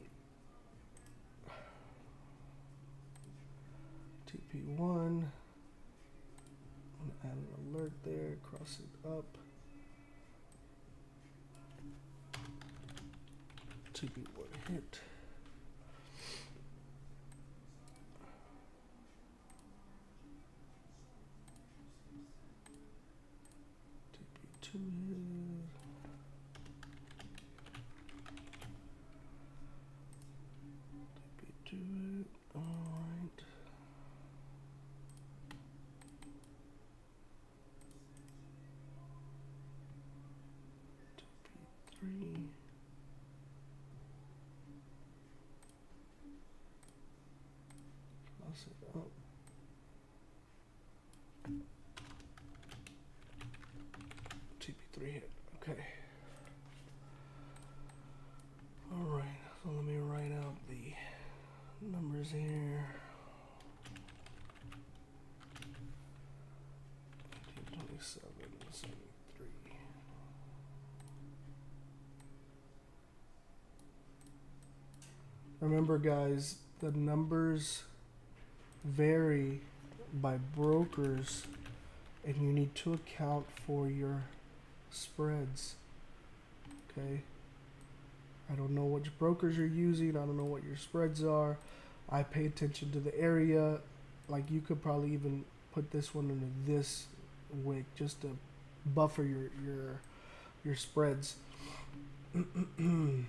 Speaker 5: TP1. I'm gonna add an alert there, cross it up. TP1 hit. TP2 hit. TP2 hit. Alright. TP3. Cross it up. TP3 hit. Okay. Alright, so let me write out the numbers here. 1927, 73. Remember, guys, the numbers vary by brokers, and you need to account for your spreads. Okay? I don't know which brokers you're using. I don't know what your spreads are. I pay attention to the area. Like, you could probably even put this one into this wick just to buffer your spreads. 1830.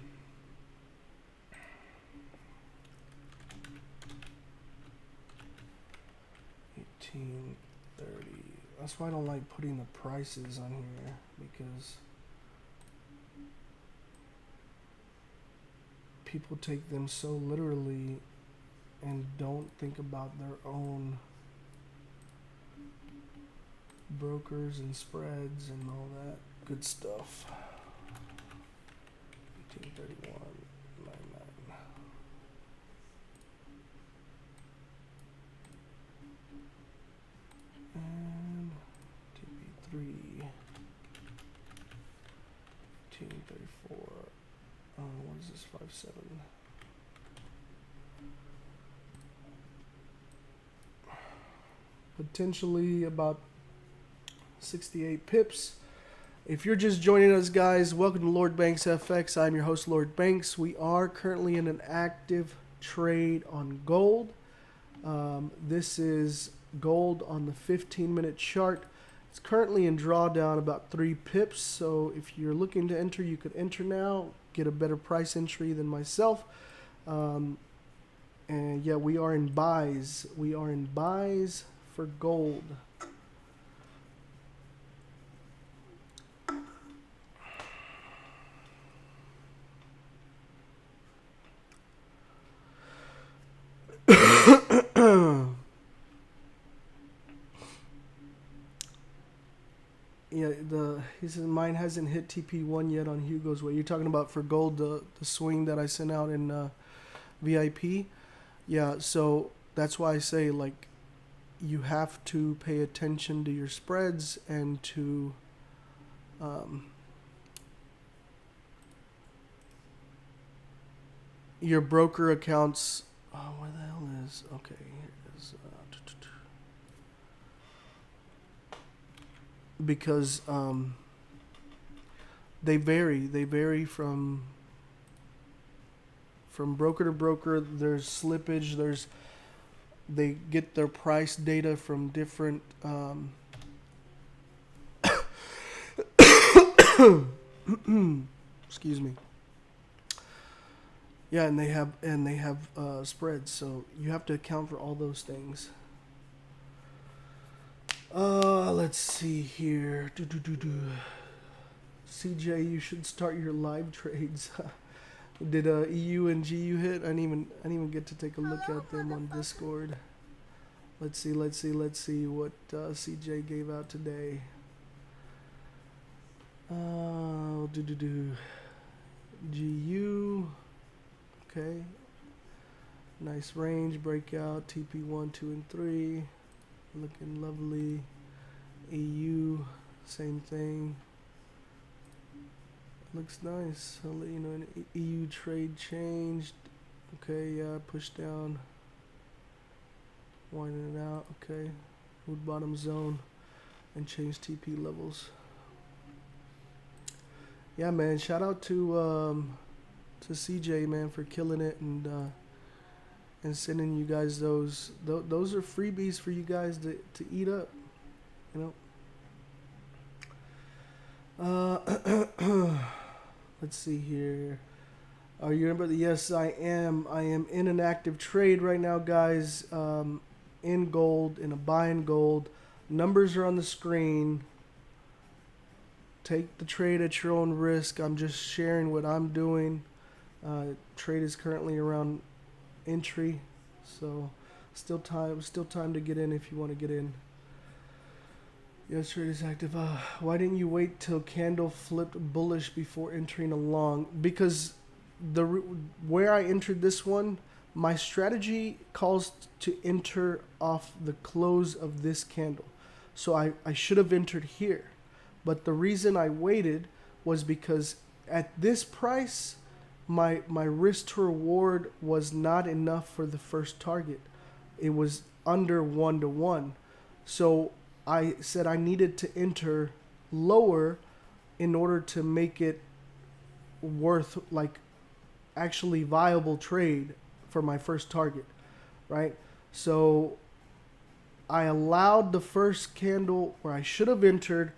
Speaker 5: That's why I don't like putting the prices on here, because people take them so literally and don't think about their own brokers and spreads and all that good stuff. 1831.99. 4. What is this? 5.7. Potentially about 68 pips. If you're just joining us, guys, welcome to Lord Banks FX. I'm your host, Lord Banks. We are currently in an active trade on gold. This is gold on the 15-minute chart. It's currently in drawdown about 3 pips. So if you're looking to enter, you could enter now, get a better price entry than myself. And yeah, we are in buys. We are in buys for gold. Yeah, he says mine hasn't hit TP1 yet on Hugo's way. You're talking about for gold, the swing that I sent out in VIP. Yeah, so that's why I say, like, you have to pay attention to your spreads and to your broker accounts. Oh, where the hell is? Okay, here it is. Because they vary from broker to broker. There's slippage. They get their price data from different excuse me. Yeah, and they have spreads, so you have to account for all those things. Let's see here. CJ, you should start your live trades. Did EU and GU hit? I didn't even get to take a look at them on Discord. Let's see what CJ gave out today. GU. Okay. Nice range breakout. TP1, 2, and 3. Looking lovely. EU, same thing. Looks nice. I'll let you know. An EU trade changed. Okay, yeah, push down. Winding it out. Okay. Moved bottom zone and change TP levels. Yeah, man. Shout out to CJ, man, for killing it and sending you guys those. Those are freebies for you guys to eat up. You know. Let's see here. Are you remember? Yes, I am. I am in an active trade right now, guys. In gold, in a buy in gold. Numbers are on the screen. Take the trade at your own risk. I'm just sharing what I'm doing. Trade is currently around entry, so still time to get in if you want to get in. Yes, trade is active. Why didn't you wait till candle flipped bullish before entering along? Because where I entered this one, my strategy calls to enter off the close of this candle. So I should have entered here. But the reason I waited was because at this price, my risk to reward was not enough for the first target. It was under 1-to-1. So I said I needed to enter lower in order to make it worth, like, actually viable trade for my first target, right? So I allowed the first candle where I should have entered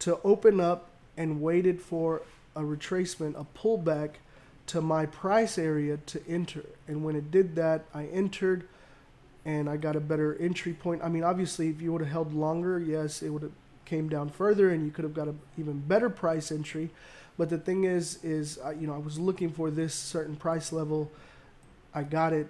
Speaker 5: to open up and waited for a retracement, a pullback to my price area to enter. And when it did that, I entered and I got a better entry point. I mean, obviously, if you would have held longer, yes, it would have came down further and you could have got an even better price entry. But the thing is I was looking for this certain price level. I got it,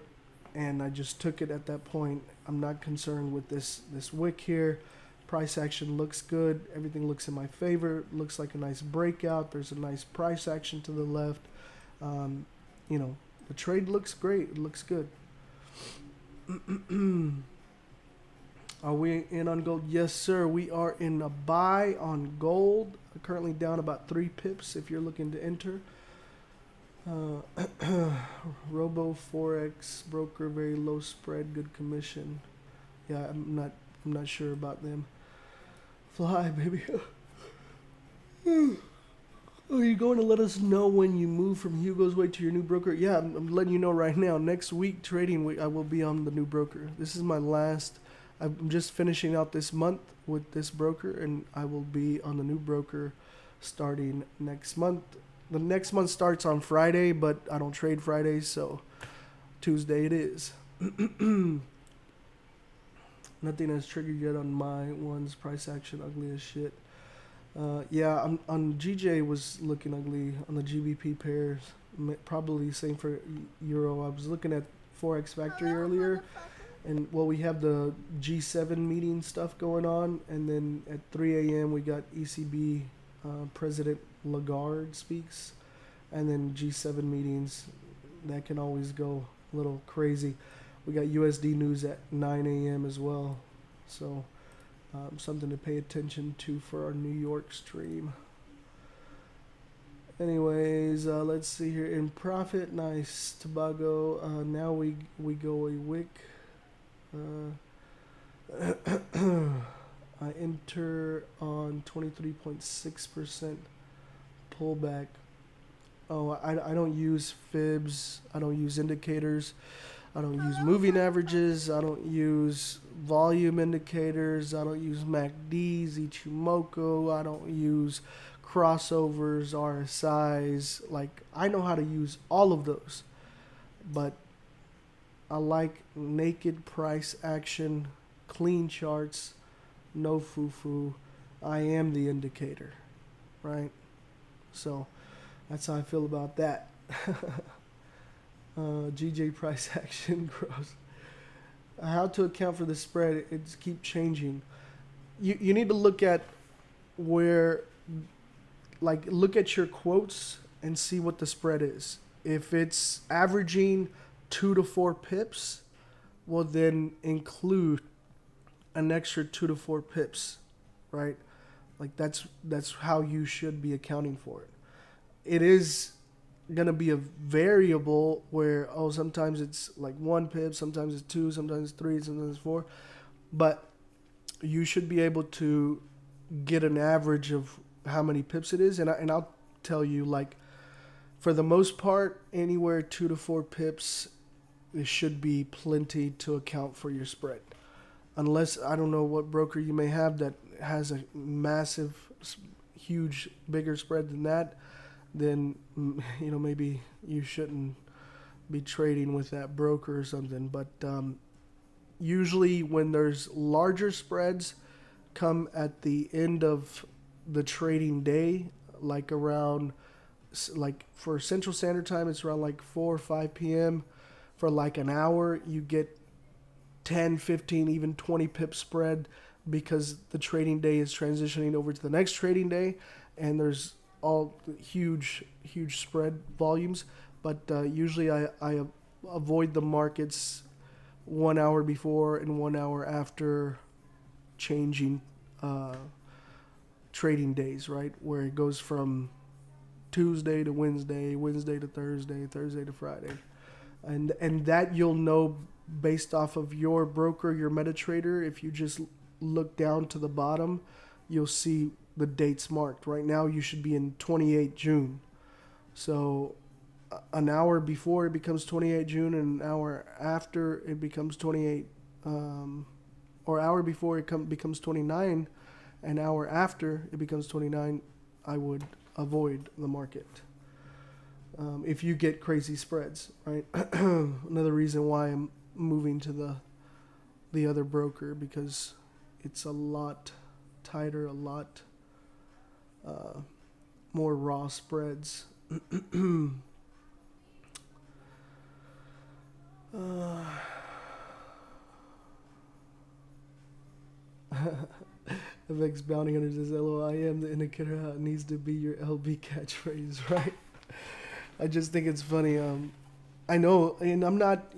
Speaker 5: and I just took it at that point. I'm not concerned with this wick here. Price action looks good. Everything looks in my favor. Looks like a nice breakout. There's a nice price action to the left. The trade looks great. It looks good. Are we in on gold? Yes, sir. We are in a buy on gold. Currently down about 3 pips if you're looking to enter. Robo Forex broker, very low spread, good commission. Yeah, I'm not sure about them. Fly, baby. Oh, you're going to let us know when you move from Hugo's Way to your new broker? Yeah, I'm letting you know right now. Next week, trading week, I will be on the new broker. This is my last. I'm just finishing out this month with this broker, and I will be on the new broker starting next month. The next month starts on Friday, but I don't trade Fridays, so Tuesday it is. Nothing has triggered yet on my one's price action, ugly as shit. Yeah, on GJ was looking ugly on the GBP pairs. Probably same for Euro. I was looking at Forex Factory earlier, and well, we have the G7 meeting stuff going on, and then at 3 a.m. we got ECB President Lagarde speaks, and then G7 meetings. That can always go a little crazy. We got USD news at 9 a.m. as well, so something to pay attention to for our New York stream. Anyways, let's see here. In profit, nice. Tobago. Now we go a wick. I enter on 23.6% pullback. Oh, I don't use fibs. I don't use indicators. I don't use moving averages. I don't use volume indicators. I don't use MACDs, Ichimoku. I don't use crossovers, RSIs. Like, I know how to use all of those. But I like naked price action, clean charts, no foo-foo. I am the indicator, right? So that's how I feel about that. GJ price action grows. How to account for the spread? It's keep changing. You need to look at where, like, look at your quotes and see what the spread is. If it's averaging 2 to 4 pips, well, then include an extra 2 to 4 pips, right? Like, that's how you should be accounting for it. It is going to be a variable where, oh, sometimes it's like 1 pip, sometimes it's 2, sometimes it's 3, sometimes it's 4. But you should be able to get an average of how many pips it is. And I'll tell you, like, for the most part, anywhere 2 to 4 pips, it should be plenty to account for your spread. Unless, I don't know what broker you may have that has a massive, huge, bigger spread than that, then, you know, maybe you shouldn't be trading with that broker or something. But usually when there's larger spreads come at the end of the trading day, like around, like for Central Standard Time, it's around like 4 or 5 p.m. For like an hour, you get 10, 15, even 20 pip spread because the trading day is transitioning over to the next trading day, and there's all huge spread volumes. But usually I avoid the markets 1 hour before and 1 hour after changing trading days, right? Where it goes from Tuesday to Wednesday, Wednesday to Thursday, Thursday to Friday. And that you'll know based off of your broker, your MetaTrader. If you just look down to the bottom, you'll see the dates marked. Right now you should be in 28 June. So an hour before it becomes 28 June, and an hour after it becomes 28, or hour before it becomes 29, an hour after it becomes 29, I would avoid the market. If you get crazy spreads, right? Another reason why I'm moving to the other broker, because it's a lot tighter, a lot more raw spreads. FX Bounty Hunter says, "Hello, I am the indicator. How it needs to be your LB catchphrase," right? I just think it's funny. I know, and I'm not,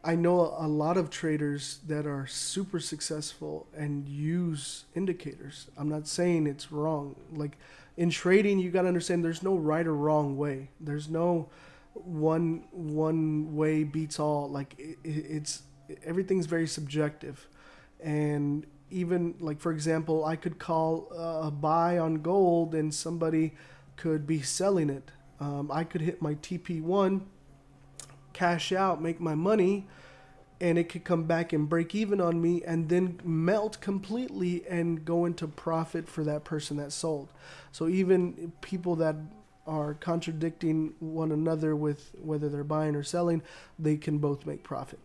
Speaker 5: I know a lot of traders that are super successful and use indicators. I'm not saying it's wrong. Like in trading, you got to understand there's no right or wrong way. There's no one way beats all. Like it's everything's very subjective. And even like, for example, I could call a buy on gold and somebody could be selling it. I could hit my TP1, cash out, make my money, and it could come back and break even on me and then melt completely and go into profit for that person that sold. So even people that are contradicting one another with whether they're buying or selling, they can both make profit.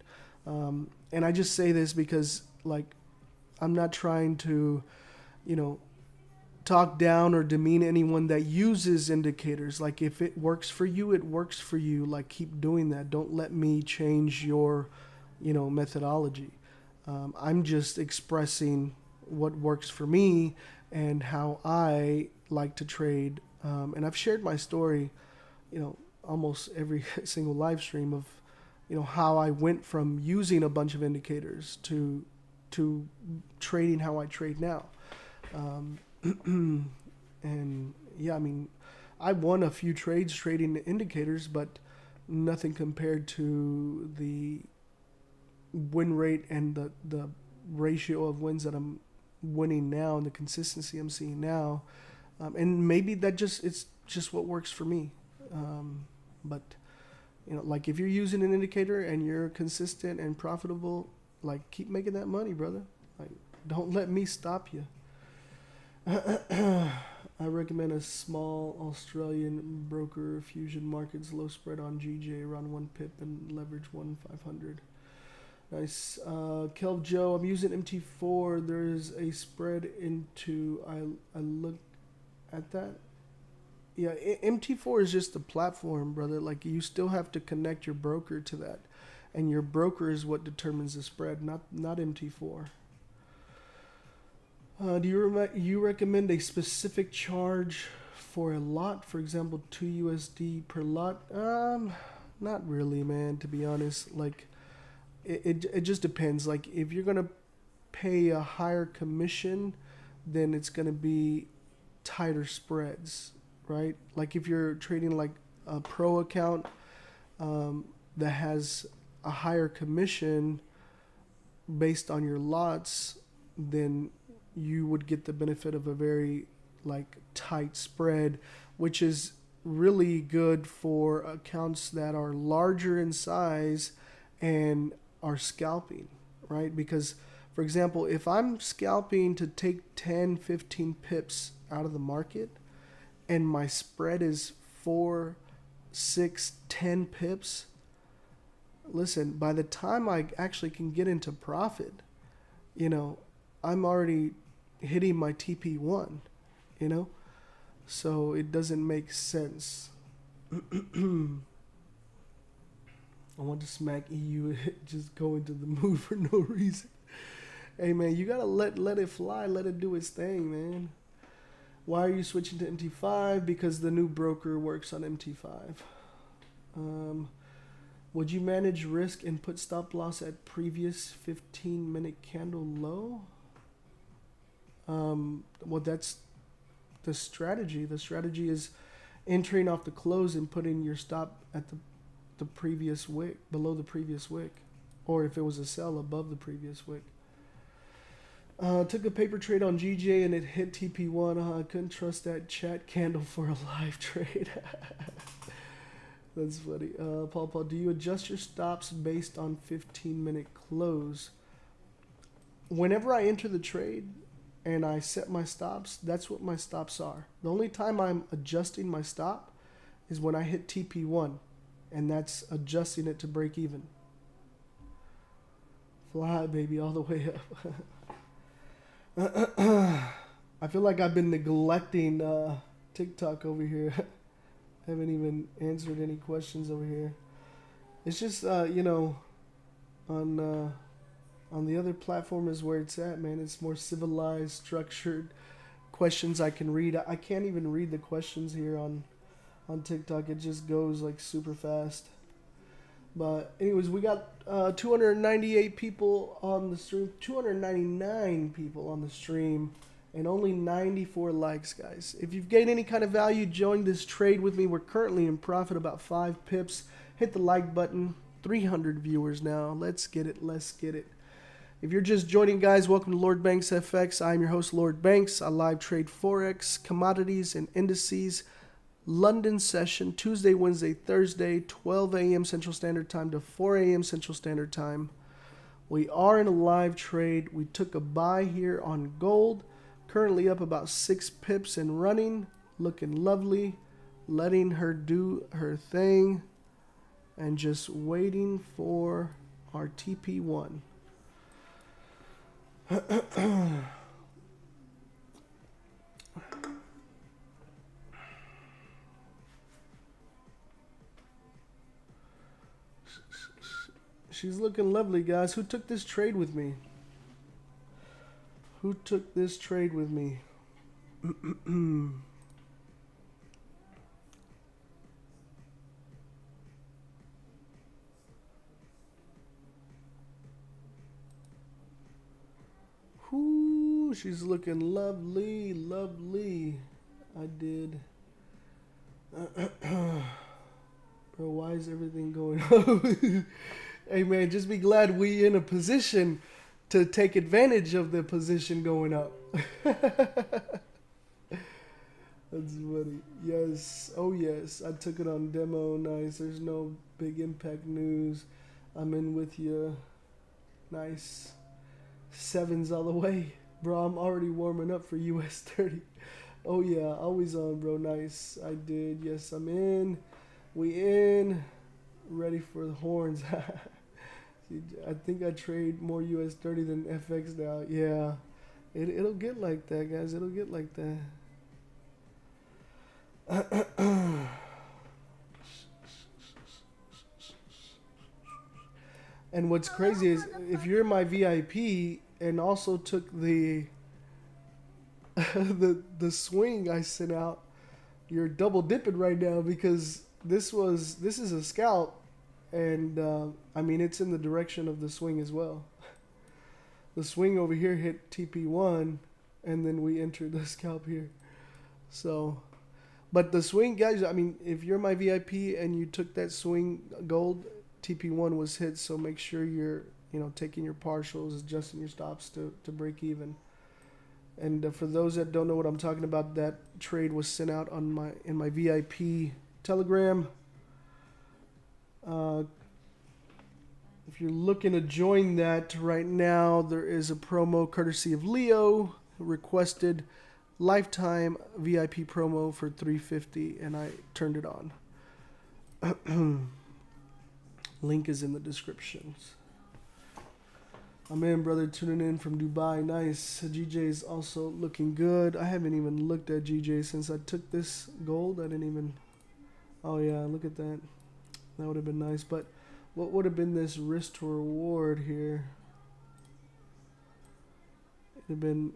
Speaker 5: And I just say this because, like, I'm not trying to, talk down or demean anyone that uses indicators. Like, if it works for you, it works for you. Like, keep doing that. Don't let me change your, methodology. I'm just expressing what works for me and how I like to trade. And I've shared my story, almost every single live stream of, how I went from using a bunch of indicators to trading how I trade now. And yeah, I mean, I won a few trades trading the indicators, but nothing compared to the win rate and the ratio of wins that I'm winning now and the consistency I'm seeing now. And maybe it's just what works for me. But like if you're using an indicator and you're consistent and profitable, like keep making that money, brother. Like don't let me stop you. I recommend a small Australian broker, Fusion Markets, low spread on GJ, around 1 pip and leverage 1/500. Nice. Kelv Joe, I'm using MT4. There's a spread into, I look at that. Yeah, MT4 is just a platform, brother. Like you still have to connect your broker to that. And your broker is what determines the spread, not MT4. Do you recommend a specific charge for a lot? For example, 2 USD per lot? Not really, man, to be honest. Like, it just depends. Like, if you're going to pay a higher commission, then it's going to be tighter spreads, right? Like, if you're trading like a pro account that has a higher commission based on your lots, then you would get the benefit of a very like tight spread, which is really good for accounts that are larger in size and are scalping, right? Because for example, if I'm scalping to take 10, 15 pips out of the market and my spread is 4, 6, 10 pips, listen, by the time I actually can get into profit, I'm already hitting my TP1, so it doesn't make sense. I want to smack EU just go into the mood for no reason. Hey man, you gotta let it fly, let it do its thing, man. Why are you switching to MT5? Because the new broker works on MT5. Would you manage risk and put stop loss at previous 15-minute candle low? Well, that's the strategy. The strategy is entering off the close and putting your stop at the previous wick, below the previous wick, or if it was a sell, above the previous wick. Took a paper trade on GJ and it hit TP1. I couldn't trust that chat candle for a live trade. That's funny. Paul, do you adjust your stops based on 15-minute close? Whenever I enter the trade and I set my stops, that's what my stops are. The only time I'm adjusting my stop is when I hit TP1, and that's adjusting it to break even. Fly, baby, all the way up. I feel like I've been neglecting TikTok over here. I haven't even answered any questions over here. It's just, on the other platform is where it's at, man. It's more civilized, structured questions I can read. I can't even read the questions here on TikTok. It just goes like super fast. But anyways, we got 298 people on the stream, 299 people on the stream, and only 94 likes, guys. If you've gained any kind of value, join this trade with me. We're currently in profit, about 5 pips. Hit the like button. 300 viewers now. Let's get it. Let's get it. If you're just joining, guys, welcome to Lord Banks FX. I'm your host, Lord Banks. I live trade Forex, commodities, and indices. London session, Tuesday, Wednesday, Thursday, 12 a.m. Central Standard Time to 4 a.m. Central Standard Time. We are in a live trade. We took a buy here on gold. Currently up about 6 pips and running. Looking lovely. Letting her do her thing. And just waiting for our TP1. She's looking lovely, guys. Who took this trade with me? Who took this trade with me? Ooh, she's looking lovely, lovely. I did. Bro, why is everything going on? Hey, man, just be glad we in a position to take advantage of the position going up. That's funny. Yes. Oh, yes. I took it on demo. Nice. There's no big impact news. I'm in with you. Nice. 7s all the way. Bro, I'm already warming up for US 30. Oh, yeah. Always on, bro. Nice. I did. Yes, I'm in. We in. Ready for the horns. I think I trade more US 30 than FX now. Yeah. It'll get like that, guys. It'll get like that. And what's crazy is if you're my VIP and also took the the swing I sent out, you're double dipping right now because this is a scalp, and I mean it's in the direction of the swing as well. The swing over here hit TP1, and then we entered the scalp here. So, but the swing, guys, I mean, if you're my VIP and you took that swing gold, TP1 was hit, so make sure you're, taking your partials, adjusting your stops to break even. And for those that don't know what I'm talking about, that trade was sent out on in my VIP Telegram. If you're looking to join that right now, there is a promo courtesy of Leo who requested lifetime VIP promo for $350, and I turned it on. Link is in the descriptions. I'm in, brother, tuning in from Dubai. Nice. GJ's also looking good. I haven't even looked at GJ since I took this gold. I didn't even... Oh, yeah, look at that. That would have been nice. But what would have been this risk to reward here? It would have been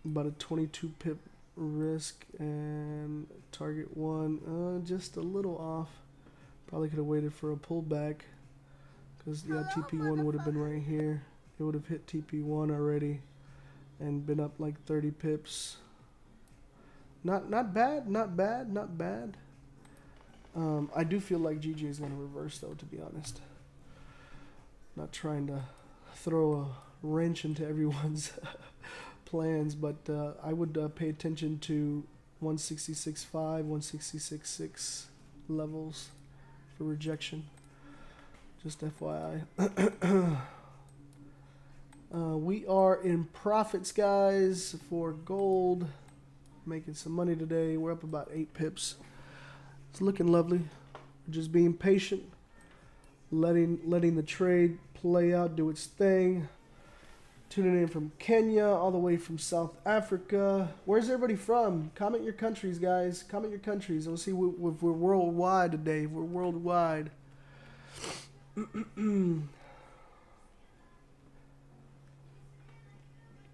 Speaker 5: about a 22 pip risk and target 1. Just a little off. Probably could have waited for a pullback. Because, yeah, TP1 would have been right here. It would have hit TP1 already and been up like 30 pips. Not bad, not bad, not bad. I do feel like GG is going to reverse, though, to be honest. Not trying to throw a wrench into everyone's plans, but I would pay attention to 166.5, 166.6 levels for rejection. Just FYI. We are in profits, guys, for gold. Making some money today. We're up about 8 pips. It's looking lovely. Just being patient. Letting the trade play out, do its thing. Tuning in from Kenya, all the way from South Africa. Where's everybody from? Comment your countries, guys. Comment your countries. We'll see if we're worldwide today. We're worldwide.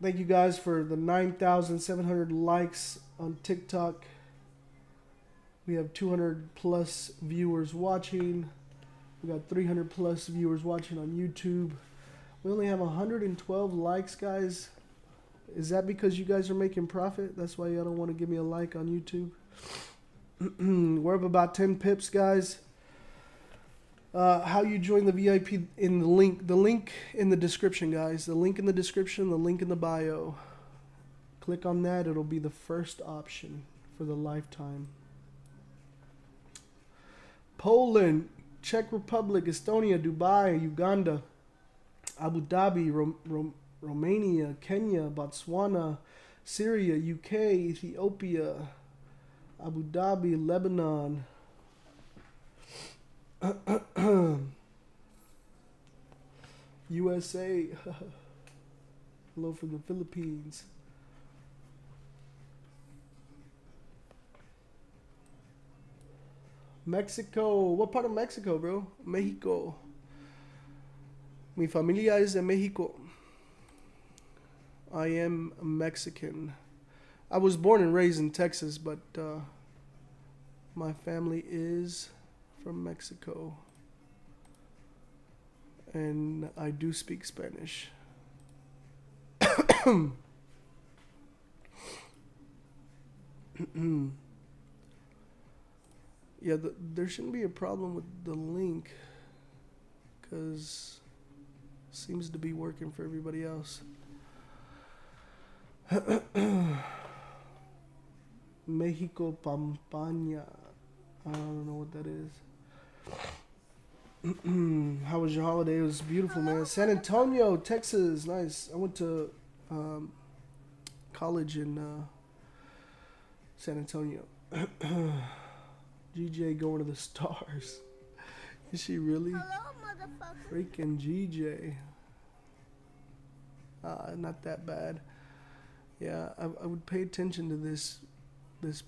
Speaker 5: Thank you guys for the 9,700 likes on TikTok. We have 200 plus viewers watching. We got 300 plus viewers watching on YouTube. We only have 112 likes, guys. Is that because you guys are making profit? That's why y'all don't want to give me a like on YouTube. We're up about 10 pips, guys. How you join the VIP in the link in the description, guys. The link in the description, the link in the bio. Click on that. It'll be the first option for the lifetime. Poland, Czech Republic, Estonia, Dubai, Uganda, Abu Dhabi, Romania, Kenya, Botswana, Syria, UK, Ethiopia, Abu Dhabi, Lebanon, USA, hello from the Philippines. Mexico, what part of Mexico, bro? Mexico. Mi familia es de Mexico. I am Mexican. I was born and raised in Texas, but my family is from Mexico. And I do speak Spanish. Yeah, there shouldn't be a problem with the link because it seems to be working for everybody else. Mexico Pampaña. I don't know what that is. How was your holiday? It was beautiful, man. San Antonio, Texas. Nice. I went to college in San Antonio. GJ going to the stars. Is she really?
Speaker 6: Hello, motherfucker.
Speaker 5: Freaking GJ. Not that bad. Yeah, I would pay attention to this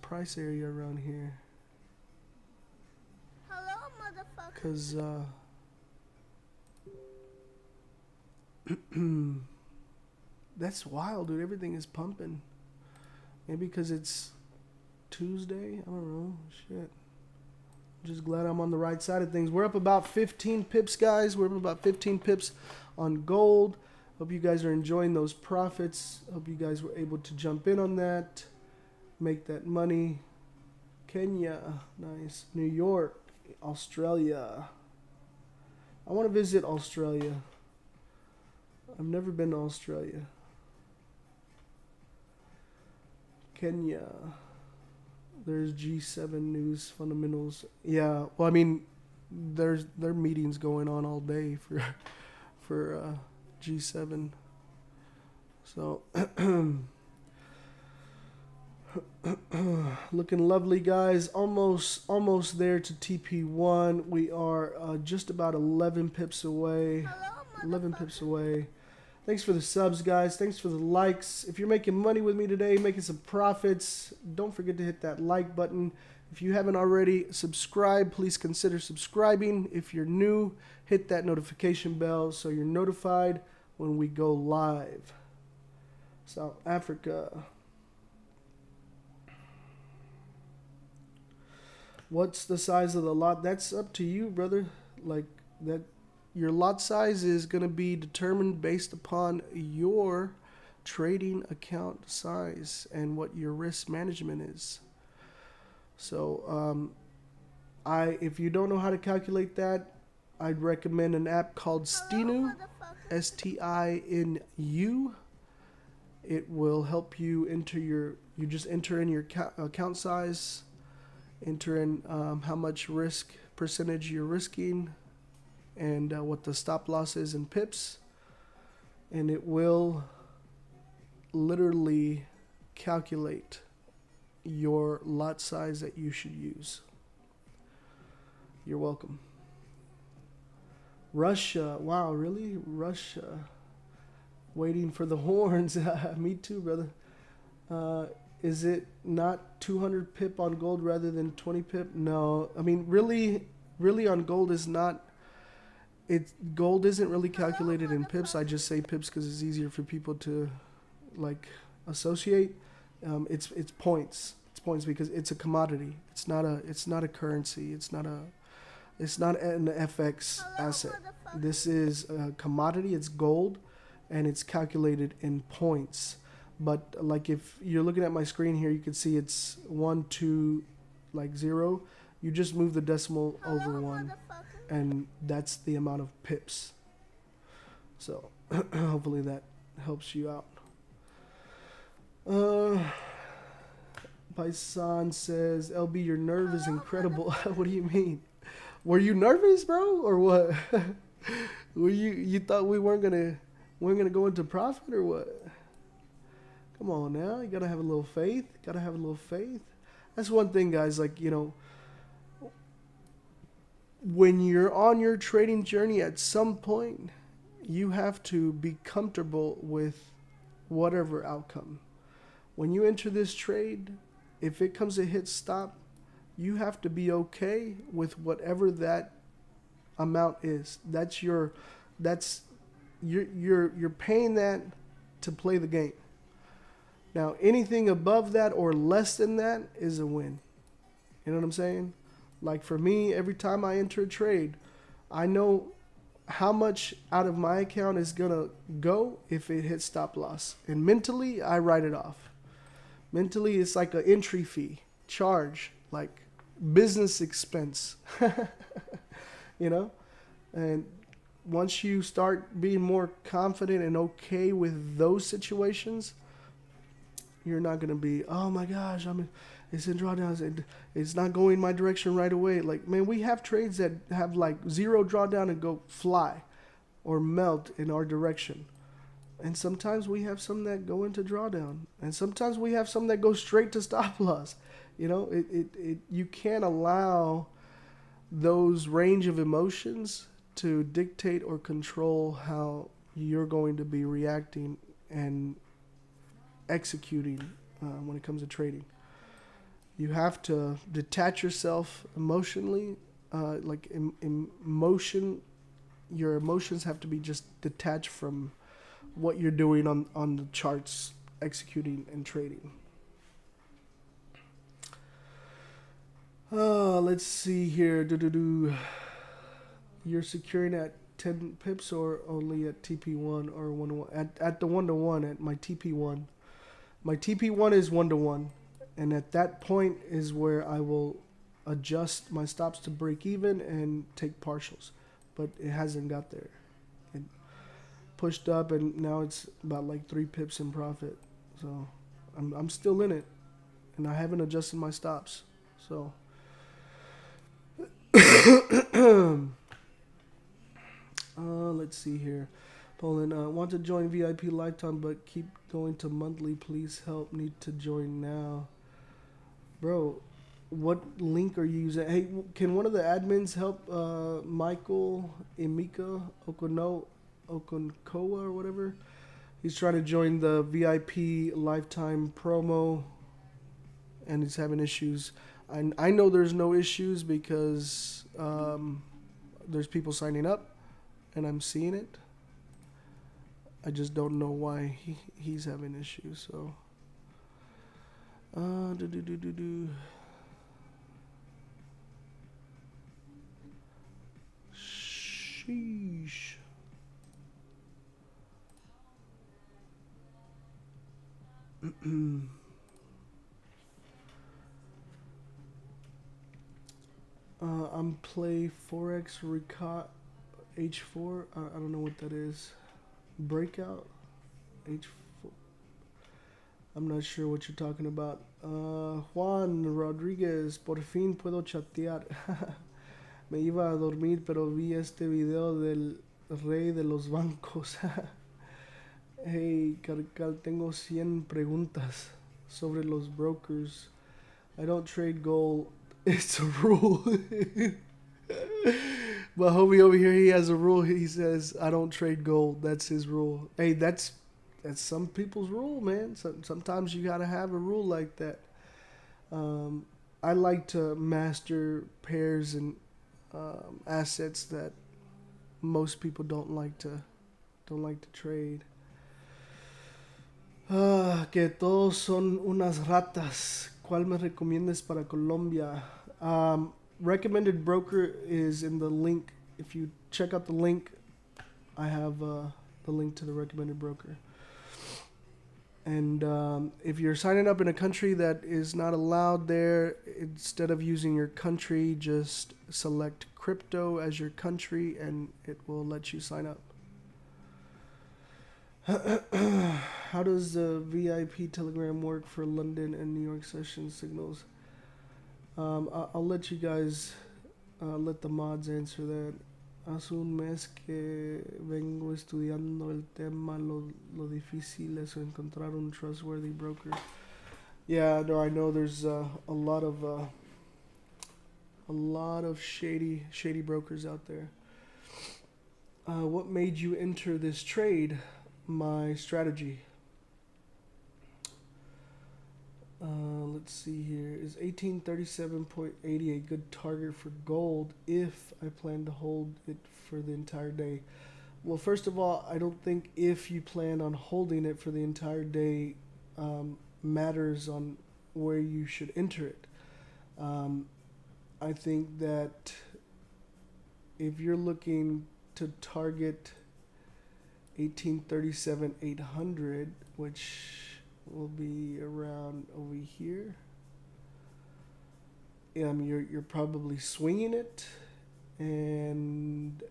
Speaker 5: price area around here.
Speaker 6: Hello, motherfucker.
Speaker 5: Because that's wild, dude. Everything is pumping. Maybe because it's Tuesday. I don't know. Shit. Just glad I'm on the right side of things. We're up about 15 pips, guys. We're up about 15 pips on gold. Hope you guys are enjoying those profits. Hope you guys were able to jump in on that, make that money. Kenya, nice. New York, Australia. I want to visit Australia. I've never been to Australia. Kenya. There's G7 news fundamentals. Yeah, well, I mean, there are meetings going on all day for G7. So looking lovely, guys. Almost there to TP1. We are just about 11 pips away.
Speaker 6: Hello,
Speaker 5: 11 pips away. Thanks for the subs, guys. Thanks for the likes. If you're making money with me today, making some profits, don't forget to hit that like button. If you haven't already subscribed, please consider subscribing. If you're new, hit that notification bell so you're notified when we go live. South Africa. What's the size of the lot? That's up to you, brother. Like that. Your lot size is going to be determined based upon your trading account size and what your risk management is. So, if you don't know how to calculate that, I'd recommend an app called Stinu, S-T-I-N-U. It will help you enter you just enter in your account size, enter in how much risk percentage you're risking, and what the stop loss is in pips, and it will literally calculate your lot size that you should use. You're welcome. Russia, wow, really? Russia, waiting for the horns. Me too, brother. Is it not 200 pip on gold rather than 20 pip? No, I mean, really on gold is not. Gold isn't really calculated in pips. I just say pips because it's easier for people to like associate. It's points. It's points because it's a commodity. It's not a currency. It's not It's not an FX asset. This is a commodity. It's gold, and it's calculated in points. But like if you're looking at my screen here, you can see it's 1, 2, like 0. You just move the decimal over 1, and that's the amount of pips. So hopefully that helps you out. Paisan says, LB, your nerve is incredible. What do you mean? Were you nervous, bro, or what? Were you thought we weren't gonna go into profit or what? Come on now, you gotta have a little faith. Gotta have a little faith. That's one thing, guys. Like, you know, when you're on your trading journey, at some point, you have to be comfortable with whatever outcome. When you enter this trade, if it comes to hit stop, you have to be okay with whatever that amount is. You're paying that to play the game. Now, anything above that or less than that is a win. You know what I'm saying? Like for me, every time I enter a trade, I know how much out of my account is gonna go if it hits stop loss. And mentally, I write it off. Mentally, it's like an entry fee, charge, like business expense. You know? And once you start being more confident and okay with those situations, you're not going to be, oh my gosh, it's in drawdowns. It's not going my direction right away. Like, man, we have trades that have like 0 drawdown and go fly or melt in our direction. And sometimes we have some that go into drawdown. And sometimes we have some that go straight to stop loss. You know, you can't allow those range of emotions to dictate or control how you're going to be reacting and executing when it comes to trading. You have to detach yourself emotionally, like emotion. Your emotions have to be just detached from what you're doing on the charts, executing and trading. Let's see here. You're securing at 10 pips or only at TP1 or 1-to-1? At the 1-to-1, at my TP1. My TP1 is 1-to-1, and at that point is where I will adjust my stops to break even and take partials. But it hasn't got there. It pushed up, and now it's about like 3 pips in profit. So I'm still in it, and I haven't adjusted my stops. So let's see here. Poland, want to join VIP lifetime but keep going to monthly. Please help. Need to join now. Bro, what link are you using? Hey, can one of the admins help Michael Emika Okonkoa or whatever? He's trying to join the VIP lifetime promo and he's having issues. I know there's no issues because there's people signing up and I'm seeing it. I just don't know why he's having issues. So, sheesh. I'm play Forex H4. I don't know what that is. Breakout H4. I'm not sure what you're talking about. Juan Rodriguez, por fin puedo chatear. Me iba a dormir, pero vi este video del rey de los bancos. Hey, Carcal, tengo 100 preguntas sobre los brokers. I don't trade gold. It's a rule. But homie over here, he has a rule. He says, I don't trade gold. That's his rule. Hey, that's some people's rule, man. Sometimes you got to have a rule like that. I like to master pairs and assets that most people don't like to trade. Que todos son unas ratas. ¿Cuál me recomiendas para Colombia? recommended broker is in the link. If you check out the link, I have the link to the recommended broker. And if you're signing up in a country that is not allowed there, instead of using your country, just select crypto as your country and it will let you sign up. How does the VIP Telegram work for London and New York session signals? I'll let you guys, let the mods answer that. Hace un mes que vengo estudiando el tema, lo difícil es encontrar un trustworthy broker. Yeah, no, I know there's a lot of shady brokers out there. What made you enter this trade? My strategy. Let's see here. Is 1837.80 a good target for gold if I plan to hold it for the entire day? Well, first of all, I don't think if you plan on holding it for the entire day matters on where you should enter it. I think that if you're looking to target 1837.800, which will be around over here. Yeah, I mean you're probably swinging it, and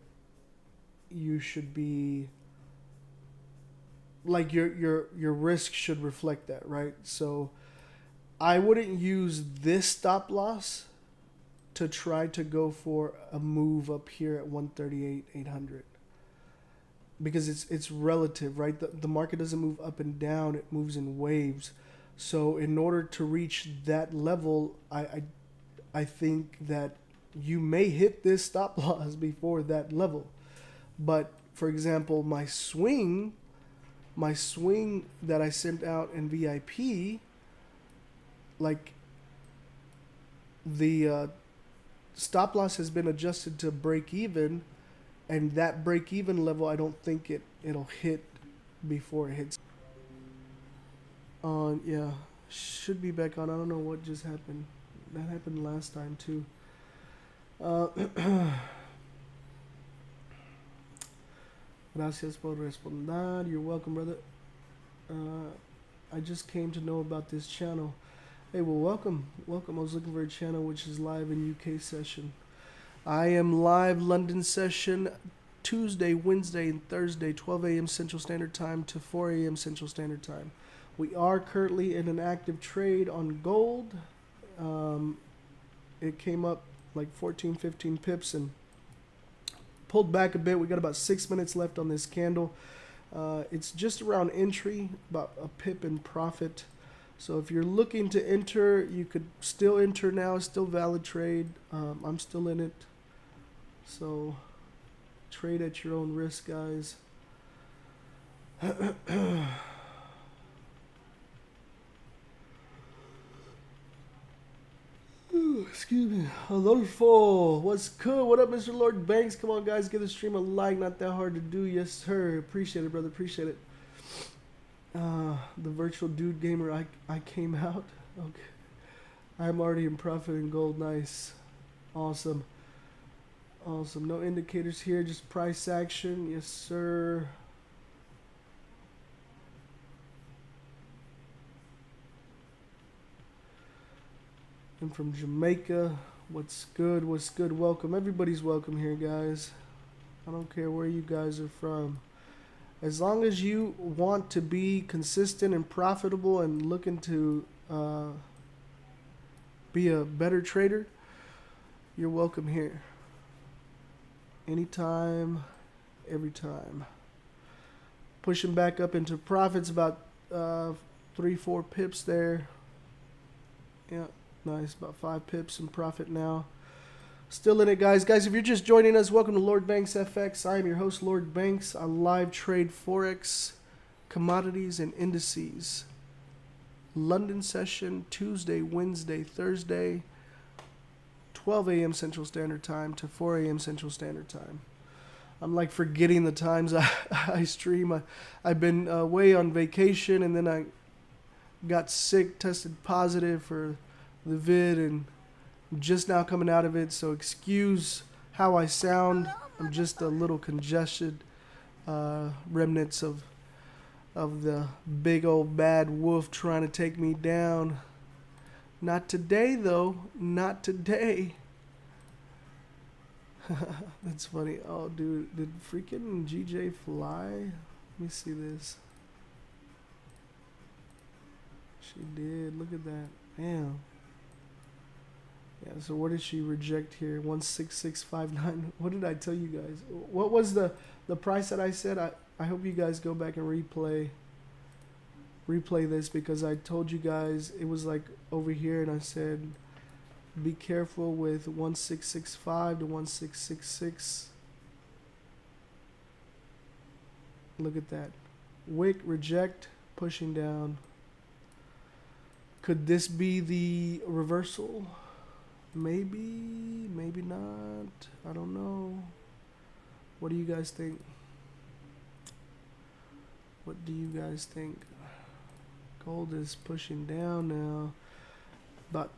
Speaker 5: you should be like your risk should reflect that, right? So I wouldn't use this stop loss to try to go for a move up here at 138.800. Because it's relative, right? The market doesn't move up and down, it moves in waves. So in order to reach that level, I think that you may hit this stop loss before that level. But for example, my swing that I sent out in VIP, like the stop loss has been adjusted to break even. And that break-even level, I don't think it'll hit before it hits. Yeah, should be back on. I don't know what just happened. That happened last time too. Gracias por responder. You're welcome, brother. I just came to know about this channel. Hey, well, welcome. I was looking for a channel which is live in UK session. I am live London session Tuesday, Wednesday, and Thursday, 12 a.m. Central Standard Time to 4 a.m. Central Standard Time. We are currently in an active trade on gold. It came up like 14, 15 pips and pulled back a bit. We got about 6 minutes left on this candle. It's just around entry, about a pip in profit. So if you're looking to enter, you could still enter now. It's still valid trade. I'm still in it. So trade at your own risk, guys. Ooh, excuse me. Adolfo, what's good? What up, Mr. Lord Banks? Come on, guys, give the stream a like. Not that hard to do. Yes, sir. Appreciate it, brother. Appreciate it. The virtual dude gamer, I came out. Okay. I'm already in profit in gold. Nice. Awesome. Awesome. No indicators here, just price action. Yes, sir. I'm from Jamaica. What's good? What's good? Welcome. Everybody's welcome here, guys. I don't care where you guys are from. As long as you want to be consistent and profitable and looking to be a better trader, you're welcome here. Anytime, every time. Pushing back up into profits, about 3-4 pips there. Yeah, nice. About 5 pips in profit now. Still in it, guys. Guys, if you're just joining us, welcome to Lord Banks FX. I am your host, Lord Banks. I live trade Forex, commodities, and indices. London session, Tuesday, Wednesday, Thursday, 12 a.m. Central Standard Time to 4 a.m. Central Standard Time. I'm like forgetting the times I stream. I've been away on vacation, and then I got sick, tested positive for the vid, and I'm just now coming out of it, so excuse how I sound. I'm just a little congested. Remnants of the big old bad wolf trying to take me down. Not today, though. Not today. That's funny. Oh, dude, did freaking GJ fly? Let me see this. She did. Look at that. Damn. Yeah, so what did she reject here? 16659. What did I tell you guys? What was the price that I said? I hope you guys go back and replay this, because I told you guys it was like over here, and I said be careful with 1665 to 1666. Look at that. Wick, reject, pushing down. Could this be the reversal? Maybe, maybe not. I don't know. What do you guys think? What do you guys think? Gold is pushing down now. About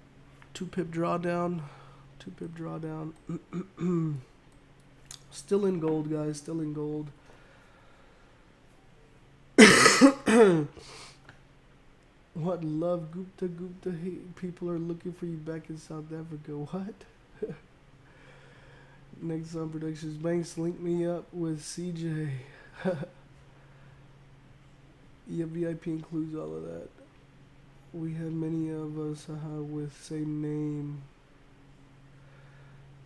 Speaker 5: 2 pip drawdown. 2 pip drawdown. Still in gold, guys. Still in gold. What, love Gupta? Hey, people are looking for you back in South Africa. What? Next on Productions. Banks, link me up with CJ. Yeah, VIP includes all of that. We have many of us with same name.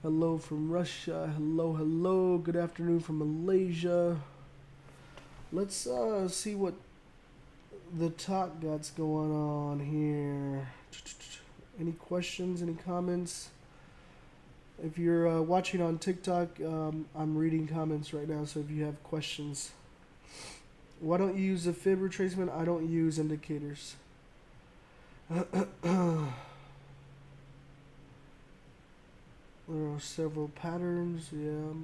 Speaker 5: Hello from Russia. Hello, hello. Good afternoon from Malaysia. Let's see what the talk got's going on here. Any questions? Any comments? If you're watching on TikTok, I'm reading comments right now, so if you have questions. Why don't you use a fib retracement? I don't use indicators. There are several patterns. Yeah,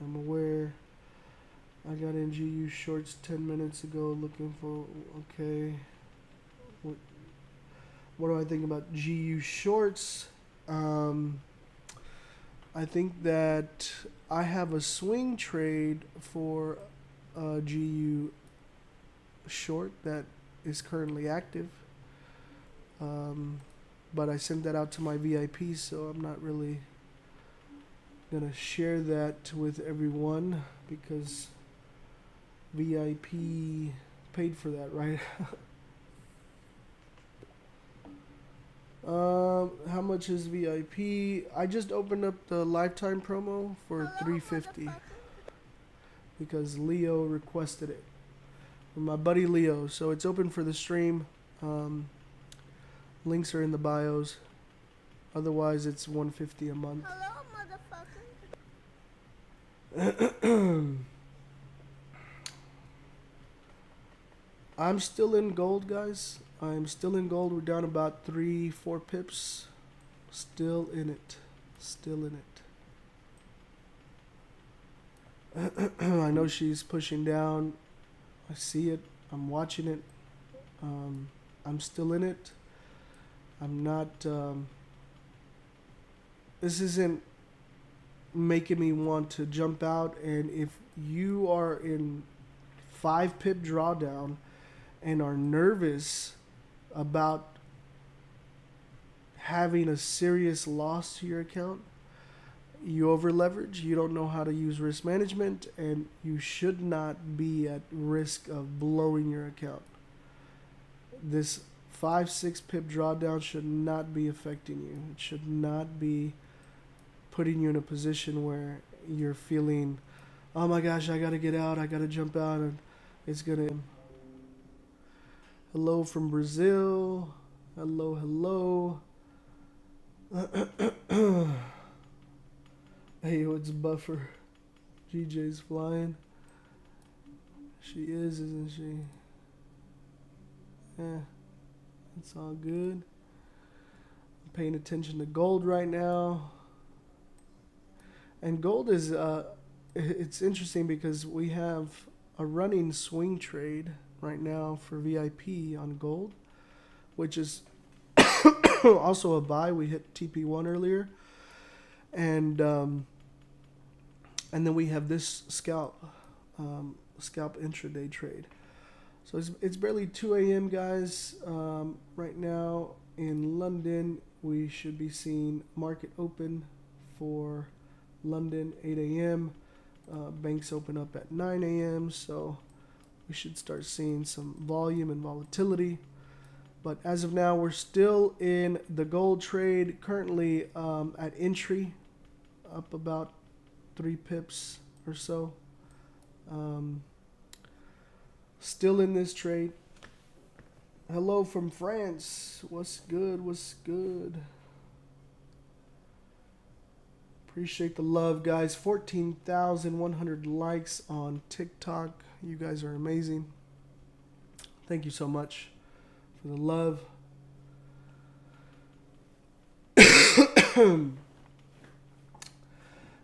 Speaker 5: I'm aware. I got in GU shorts 10 minutes ago looking for, okay. What do I think about GU shorts? I think that I have a swing trade for a GU short that is currently active. But I sent that out to my VIP, so I'm not really gonna share that with everyone because VIP paid for that, right? How much is VIP? I just opened up the lifetime promo for $350 because Leo requested it. My buddy Leo, so it's open for the stream. Links are in the bios. Otherwise, it's $150 a month.
Speaker 6: Hello, motherfucker.
Speaker 5: I'm still in gold, guys. I'm still in gold. We're down about 3-4 pips. Still in it. Still in it. I know she's pushing down. I see it. I'm watching it. I'm still in it. I'm not... this isn't making me want to jump out. And if you are in 5 pip drawdown and are nervous about having a serious loss to your account, you over leverage, you don't know how to use risk management, and you should not be at risk of blowing your account. This 5-6 pip drawdown should not be affecting you. It should not be putting you in a position where you're feeling, oh my gosh, I gotta get out, I gotta jump out, and it's gonna... Hello from Brazil. Hello, hello. Hey, it's Buffer. GJ's flying. She is, isn't she? Yeah, it's all good. I'm paying attention to gold right now. And gold is, it's interesting because we have a running swing trade right now for VIP on gold, which is Also a buy. We hit TP1 earlier, and then we have this scalp intraday trade. So it's barely 2 a.m. guys. Right now in London, we should be seeing market open for London 8 a.m. Banks open up at 9 a.m. So we should start seeing some volume and volatility. But as of now, we're still in the gold trade, currently at entry, up about 3 pips or so. Still in this trade. Hello from France. What's good? What's good? Appreciate the love, guys. 14,100 likes on TikTok. You guys are amazing. Thank you so much for the love.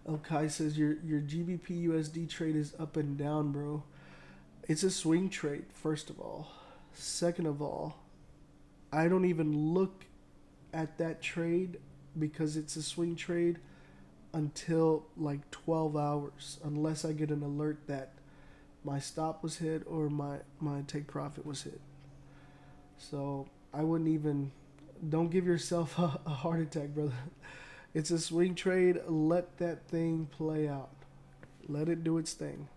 Speaker 5: Okay, says your GBP USD trade is up and down, bro. It's a swing trade, first of all. Second of all, I don't even look at that trade because it's a swing trade until like 12 hours, unless I get an alert that my stop was hit or my take profit was hit. So I wouldn't even, don't give yourself a heart attack, brother. It's a swing trade. Let that thing play out. Let it do its thing.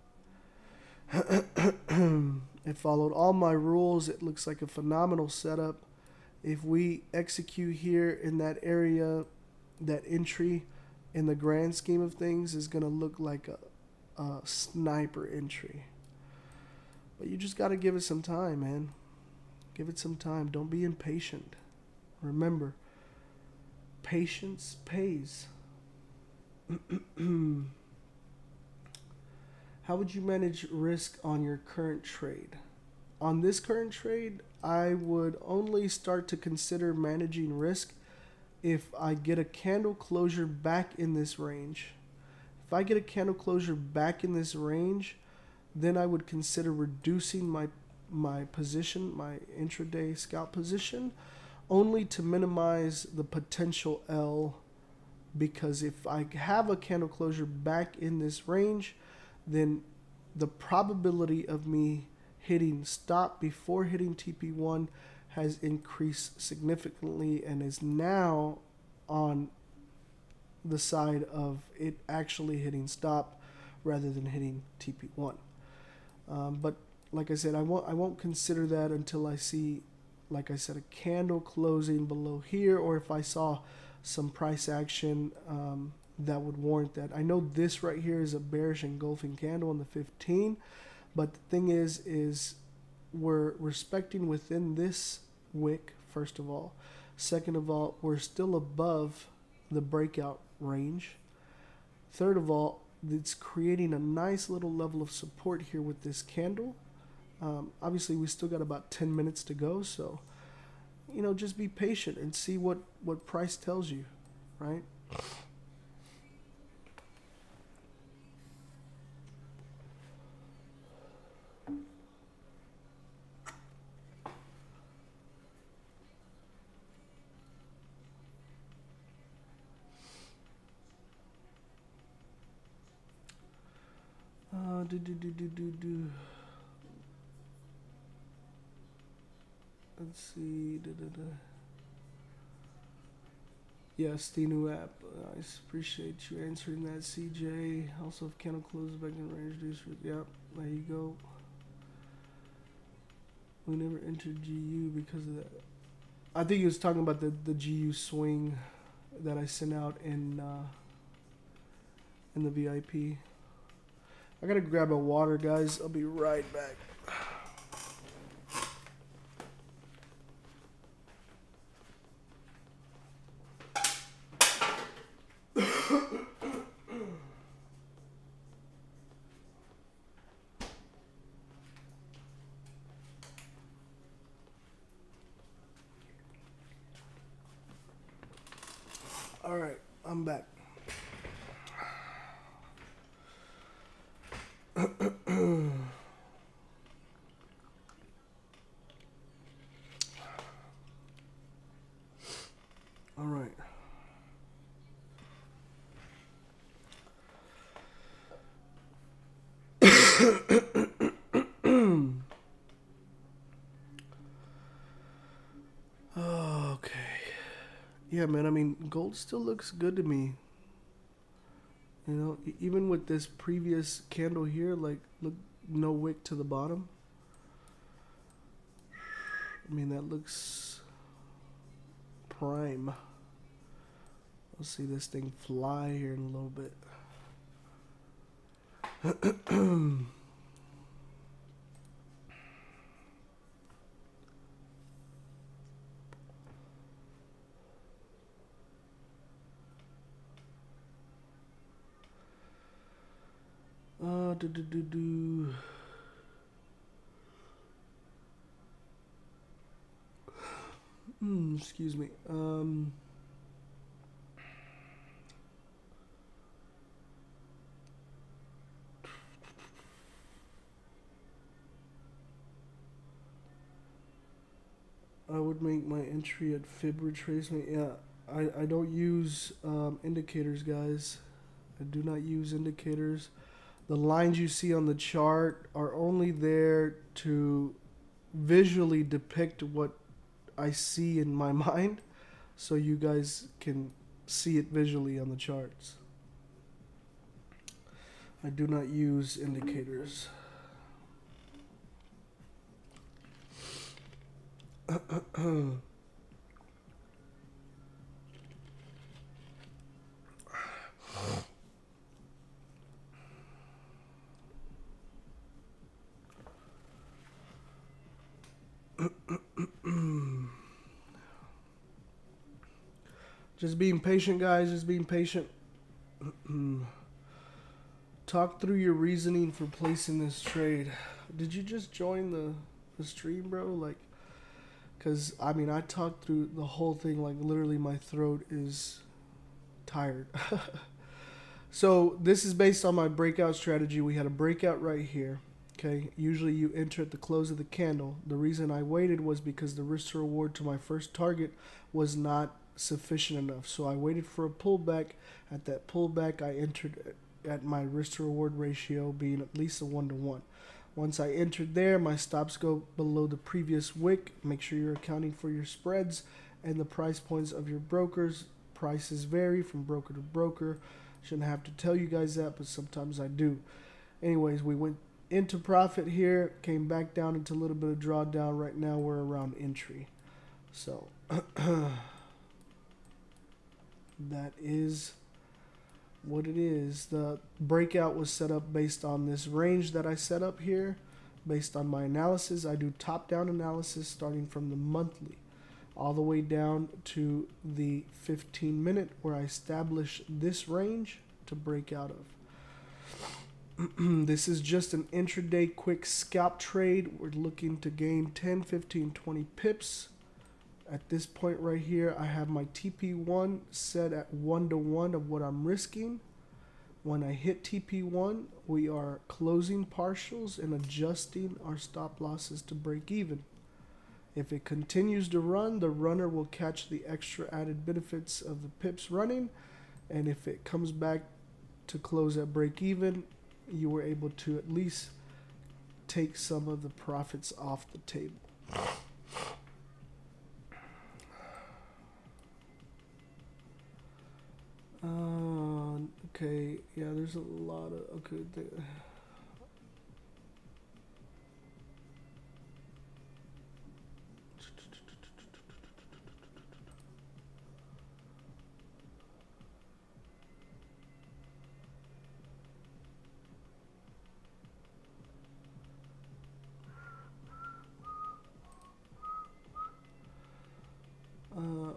Speaker 5: It followed all my rules. It looks like a phenomenal setup. If we execute here in that area, that entry in the grand scheme of things is going to look like a sniper entry. But you just got to give it some time, man. Give it some time. Don't be impatient. Remember, patience pays. How would you manage risk on your current trade? On this current trade, I would only start to consider managing risk if I get a candle closure back in this range. If I get a candle closure back in this range, then I would consider reducing my position, my intraday scalp position, only to minimize the potential L, because if I have a candle closure back in this range, then the probability of me hitting stop before hitting TP1 has increased significantly and is now on the side of it actually hitting stop rather than hitting TP1. But like I said, I won't consider that until I see, like I said, a candle closing below here, or if I saw some price action that would warrant that. I know this right here is a bearish engulfing candle on the 15, but the thing is we're respecting within this wick, first of all. Second of all, we're still above the breakout range. Third of all, it's creating a nice little level of support here with this candle. Obviously, we still got about 10 minutes to go, so just be patient and see what price tells you, right? Let's see. Yes, the new app. I appreciate you answering that, CJ. Also, if candle closes back in range, yep, there you go. We never entered GU because of that. I think he was talking about the GU swing that I sent out in the VIP. I gotta grab a water, guys. I'll be right back. All right, I'm back. Okay. Yeah, man, I mean, gold still looks good to me. You know, even with this previous candle here, like, look, no wick to the bottom. I mean, that looks prime. We'll see this thing fly here in a little bit. Excuse me. I would make my entry at fib retracement. Yeah, I don't use indicators, guys. I do not use indicators. The lines you see on the chart are only there to visually depict what I see in my mind, so you guys can see it visually on the charts. I do not use indicators. Just being patient, guys. Just being patient. Talk through your reasoning for placing this trade. Did you just join the stream, bro? Like, because, I mean, I talked through the whole thing. Like, literally, my throat is tired. So, this is based on my breakout strategy. We had a breakout right here. Okay, usually you enter at the close of the candle. The reason I waited was because the risk to reward to my first target was not sufficient enough. So I waited for a pullback. At that pullback, I entered at my risk to reward ratio being at least a 1-to-1. Once I entered there, my stops go below the previous wick. Make sure you're accounting for your spreads and the price points of your brokers. Prices vary from broker to broker. Shouldn't have to tell you guys that, but sometimes I do. Anyways, we went into profit here, came back down into a little bit of drawdown. Right now we're around entry. So that is what it is. The breakout was set up based on this range that I set up here. Based on my analysis, I do top-down analysis starting from the monthly all the way down to the 15-minute where I establish this range to break out of. This is just an intraday quick scalp trade. We're looking to gain 10, 15, 20 pips. At this point right here, I have my TP1 set at 1-to-1 of what I'm risking. When I hit TP1, we are closing partials and adjusting our stop losses to break even. If it continues to run, the runner will catch the extra added benefits of the pips running. And if it comes back to close at break even, you were able to at least take some of the profits off the table. Okay, yeah, there's a lot of, okay,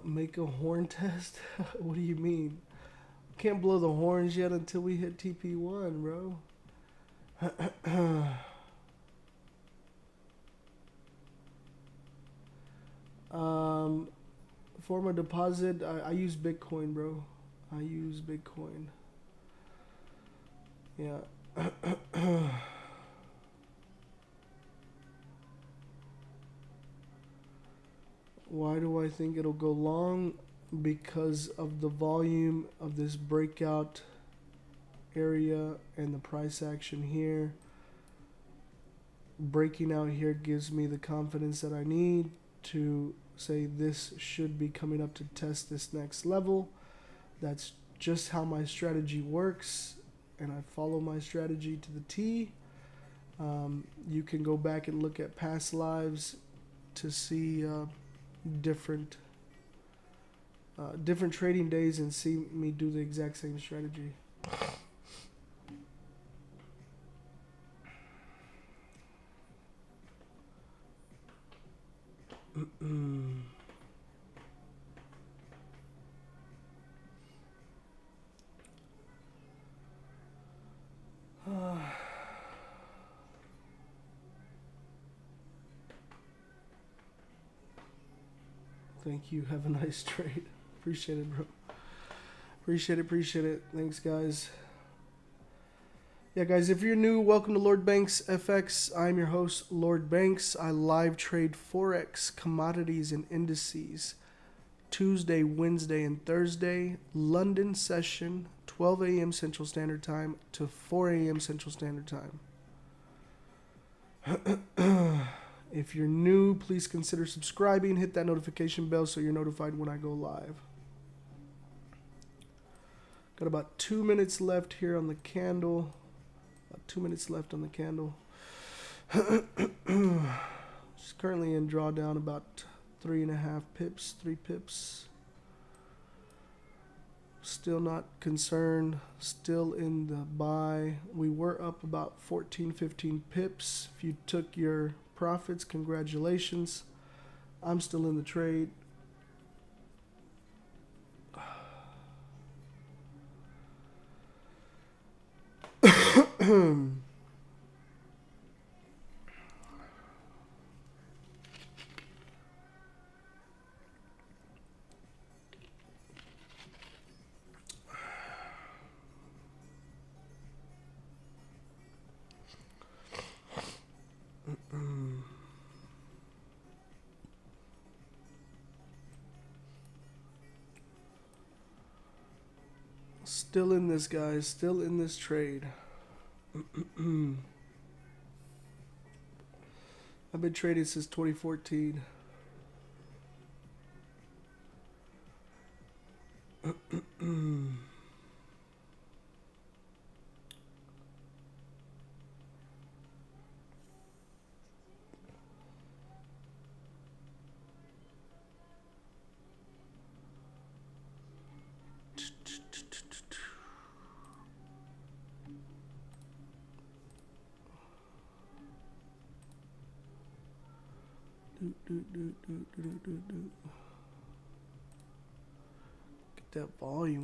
Speaker 5: make a horn test? What do you mean? Can't blow the horns yet until we hit TP1, bro. For my deposit, I use Bitcoin, bro. I use Bitcoin. Yeah. Why do I think it'll go long? Because of the volume of this breakout area and the price action here. breaking out here gives me the confidence that I need to say this should be coming up to test this next level. That's just how my strategy works, and I follow my strategy to the T. You can go back and look at past lives to see different trading days and see me do the exact same strategy. Thank you. Have a nice trade. Appreciate it, bro. Appreciate it. Thanks, guys. Yeah, guys, if you're new, welcome to Lord Banks FX. I'm your host, Lord Banks. I live trade Forex, commodities, and indices. Tuesday, Wednesday, and Thursday. London session, 12 a.m. Central Standard Time to 4 a.m. Central Standard Time. If you're new, please consider subscribing. Hit that notification bell so you're notified when I go live. Got about 2 minutes left here on the candle. About 2 minutes left on the candle. It's currently in drawdown about 3.5 pips, 3 pips. Still not concerned. Still in the buy. We were up about 14, 15 pips. If you took your profits, congratulations. I'm still in the trade. Still in this, guys. Still in this trade. I've been trading since 2014.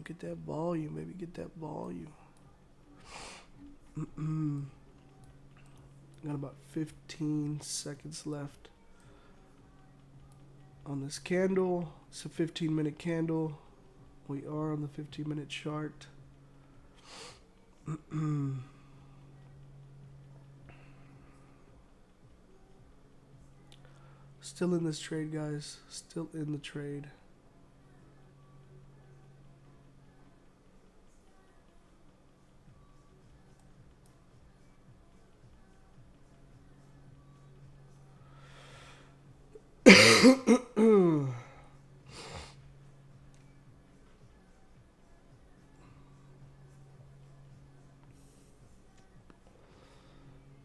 Speaker 5: Get that volume, baby, get that volume. Got about 15 seconds left on this candle. It's a 15-minute candle. We are on the 15-minute chart. Still in this trade, guys. Still in the trade.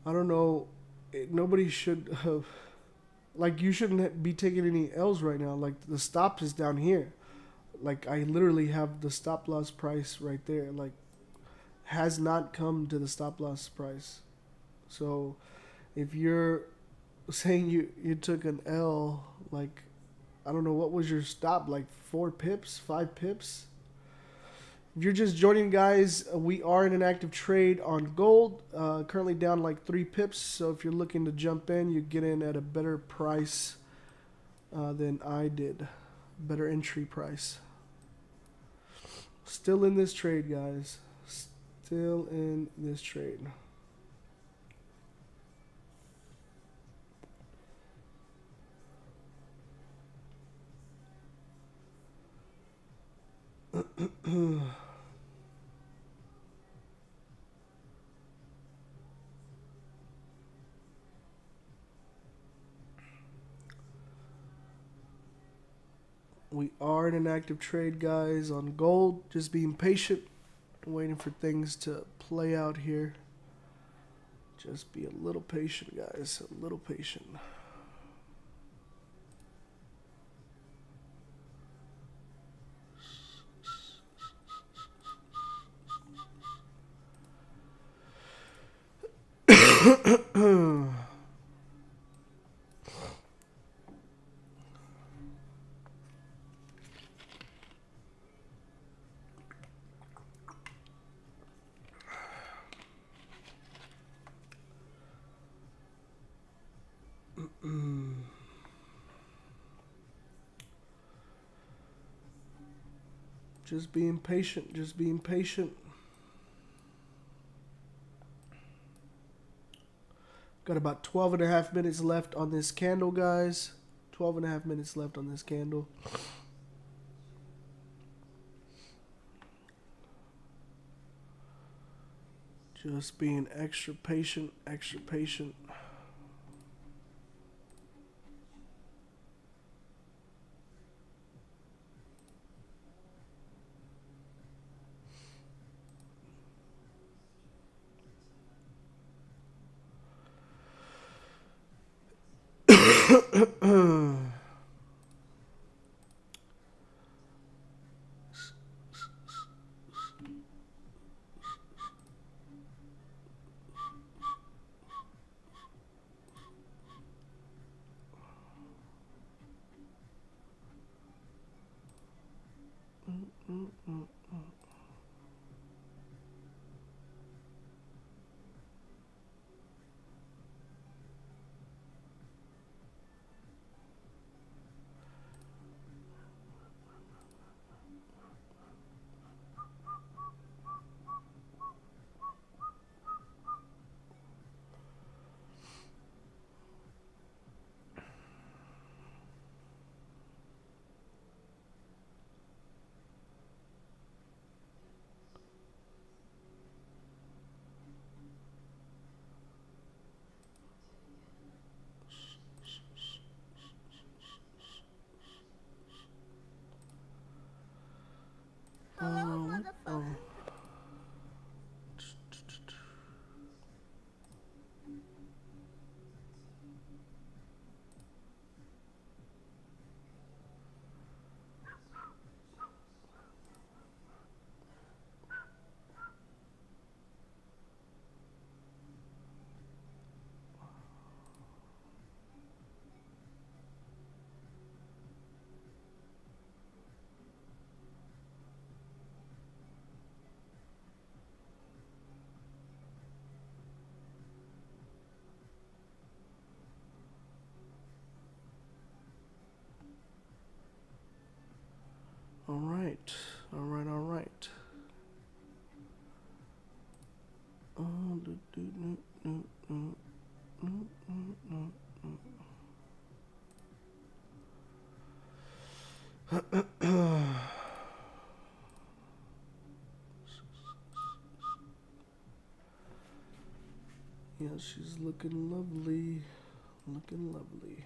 Speaker 5: I don't know. Nobody should have... Like, you shouldn't be taking any L's right now. Like, the stop is down here. Like, I literally have the stop loss price right there. Like, has not come to the stop loss price. So, if you're saying you took an L, like, I don't know, what was your stop? Like, 4 pips? 5 pips? If you're just joining, guys, we are in an active trade on gold, currently down like 3 pips. So if you're looking to jump in, you get in at a better price than I did. Better entry price. Still in this trade, guys. Still in this trade. We are in an active trade, guys, on gold. Just being patient, waiting for things to play out here. Just be a little patient, guys. A little patient. Just being patient, just being patient. Got about 12 and a half minutes left on this candle, guys. 12 and a half minutes left on this candle. Just being extra patient, extra patient. All right, all right, all right. Yeah, she's looking lovely, looking lovely.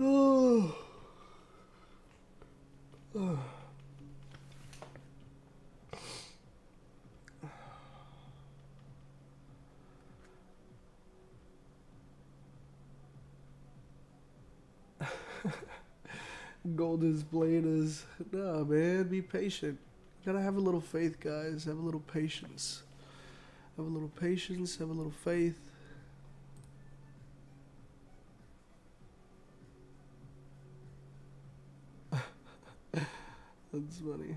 Speaker 5: Oh. Gold is played as, nah, man, be patient. Gotta have a little faith, guys. Have a little patience. Have a little patience, have a little faith. That's funny.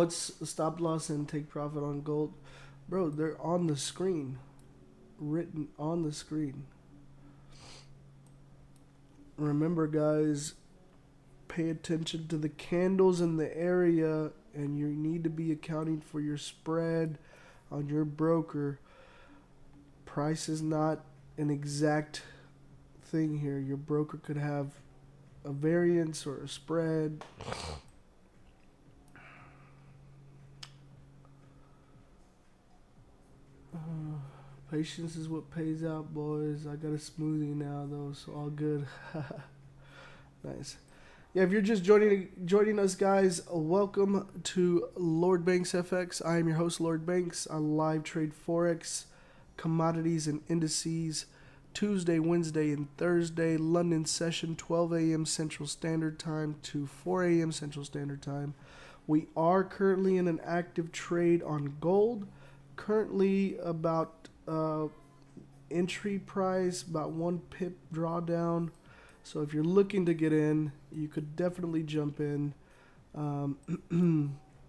Speaker 5: what's stop loss and take profit on gold? Bro, they're on the screen. Written on the screen. Remember, guys, pay attention to the candles in the area, and you need to be accounting for your spread on your broker. Price is not an exact thing here. Your broker could have a variance or a spread. Patience is what pays out, boys. I got a smoothie now, though, so all good. Nice. Yeah, if you're just joining us, guys, welcome to Lord Banks FX. I am your host, Lord Banks. I live trade Forex, commodities, and indices Tuesday, Wednesday, and Thursday. London session, 12 a.m. Central Standard Time to 4 a.m. Central Standard Time. We are currently in an active trade on gold. Currently about entry price, about 1 pip drawdown. So if you're looking to get in, you could definitely jump in.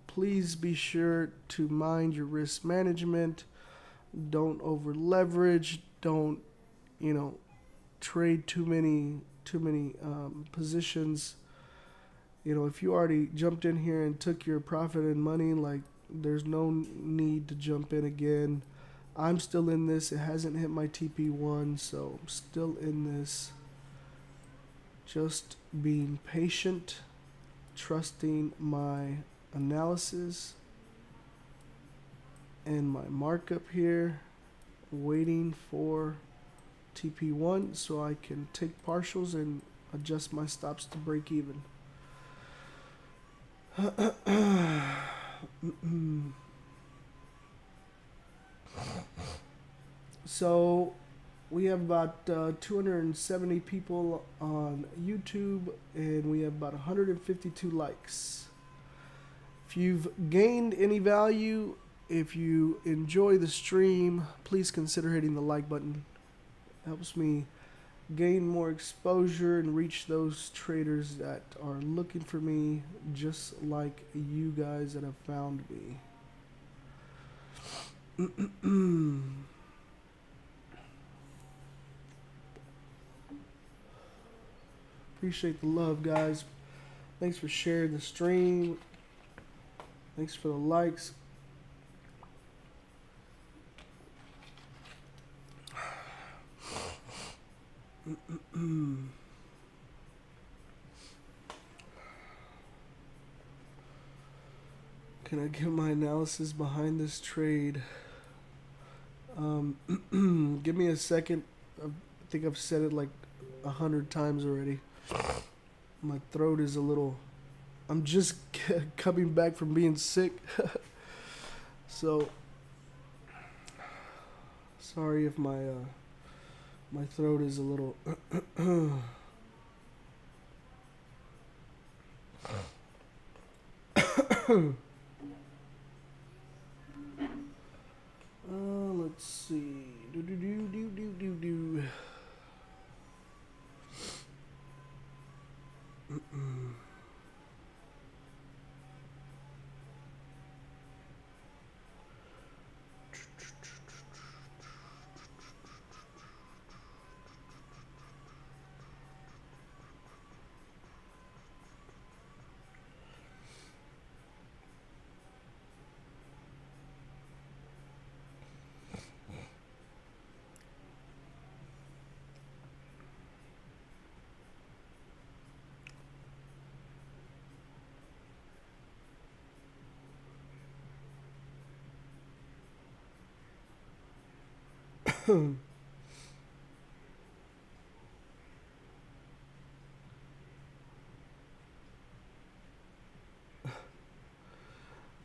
Speaker 5: Please be sure to mind your risk management. Don't over leverage. Don't, trade too many positions. If you already jumped in here and took your profit and money, like, there's no need to jump in again. I'm still in this. It hasn't hit my TP1, so I'm still in this. Just being patient, trusting my analysis and my markup here, waiting for TP1 so I can take partials and adjust my stops to break even. So we have about 270 people on YouTube, and we have about 152 likes. If you've gained any value, if you enjoy the stream, please consider hitting the like button. It helps me gain more exposure and reach those traders that are looking for me, just like you guys that have found me. Appreciate the love, guys. Thanks for sharing the stream. Thanks for the likes. Can I give my analysis behind this trade? Give me a second. I think I've said it like 100 times already. My throat is a little... I'm just coming back from being sick. So, sorry if my my throat is a little... Let's see.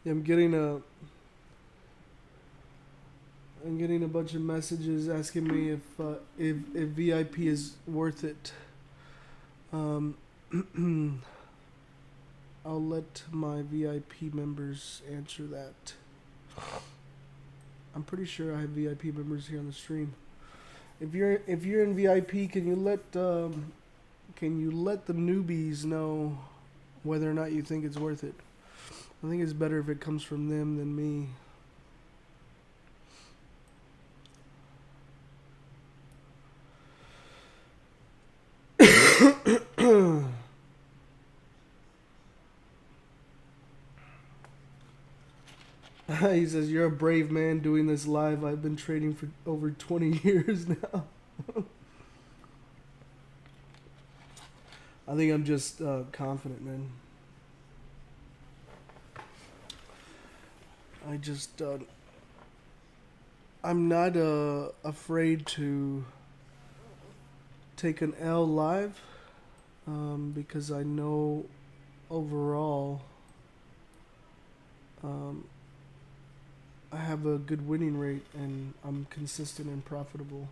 Speaker 5: I'm getting a bunch of messages asking me if VIP is worth it. I'll let my VIP members answer that. I'm pretty sure I have VIP members here on the stream. If you're in VIP, can you let the newbies know whether or not you think it's worth it? I think it's better if it comes from them than me. He says, you're a brave man doing this live. I've been trading for over 20 years now. I think I'm just confident, man. I'm not afraid to take an L live because I know overall I have a good winning rate and I'm consistent and profitable.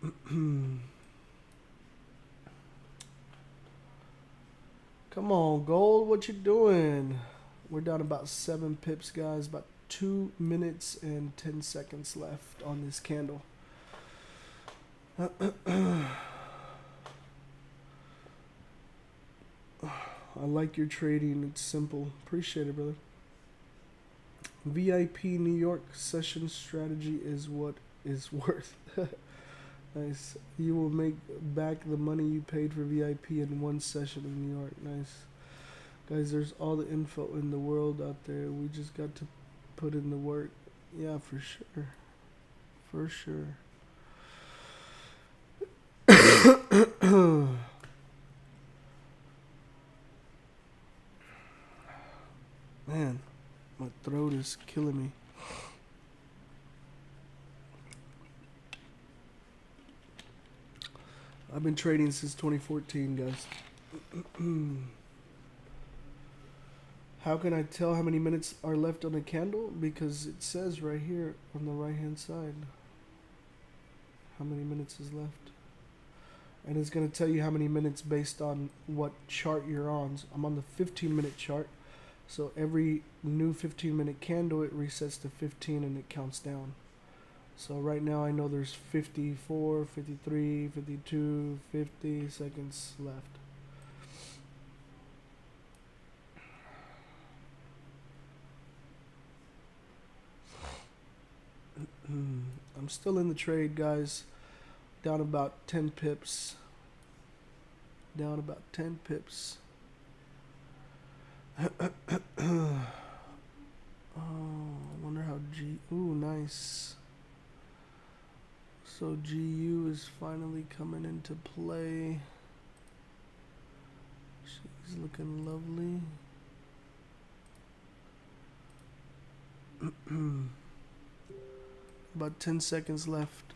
Speaker 5: Come on, gold, what you doing? We're down about 7 pips, guys. About 2 minutes and 10 seconds left on this candle. I like your trading. It's simple. Appreciate it, brother. VIP New York session strategy is what is worth. Nice. You will make back the money you paid for VIP in one session in New York. Nice. Guys, there's all the info in the world out there. We just got to put in the work. Yeah, for sure. For sure. Man, my throat is killing me. I've been trading since 2014, guys. How can I tell how many minutes are left on a candle? Because it says right here on the right hand side how many minutes is left. And it's going to tell you how many minutes based on what chart you're on. So I'm on the 15-minute chart. So every new 15-minute candle, it resets to 15 and it counts down. So right now I know there's 54, 53, 52, 50 seconds left. I'm still in the trade, guys. Down about 10 pips. Down about 10 pips. Oh, I wonder how ooh, nice. So GU is finally coming into play. She's looking lovely. About 10 seconds left.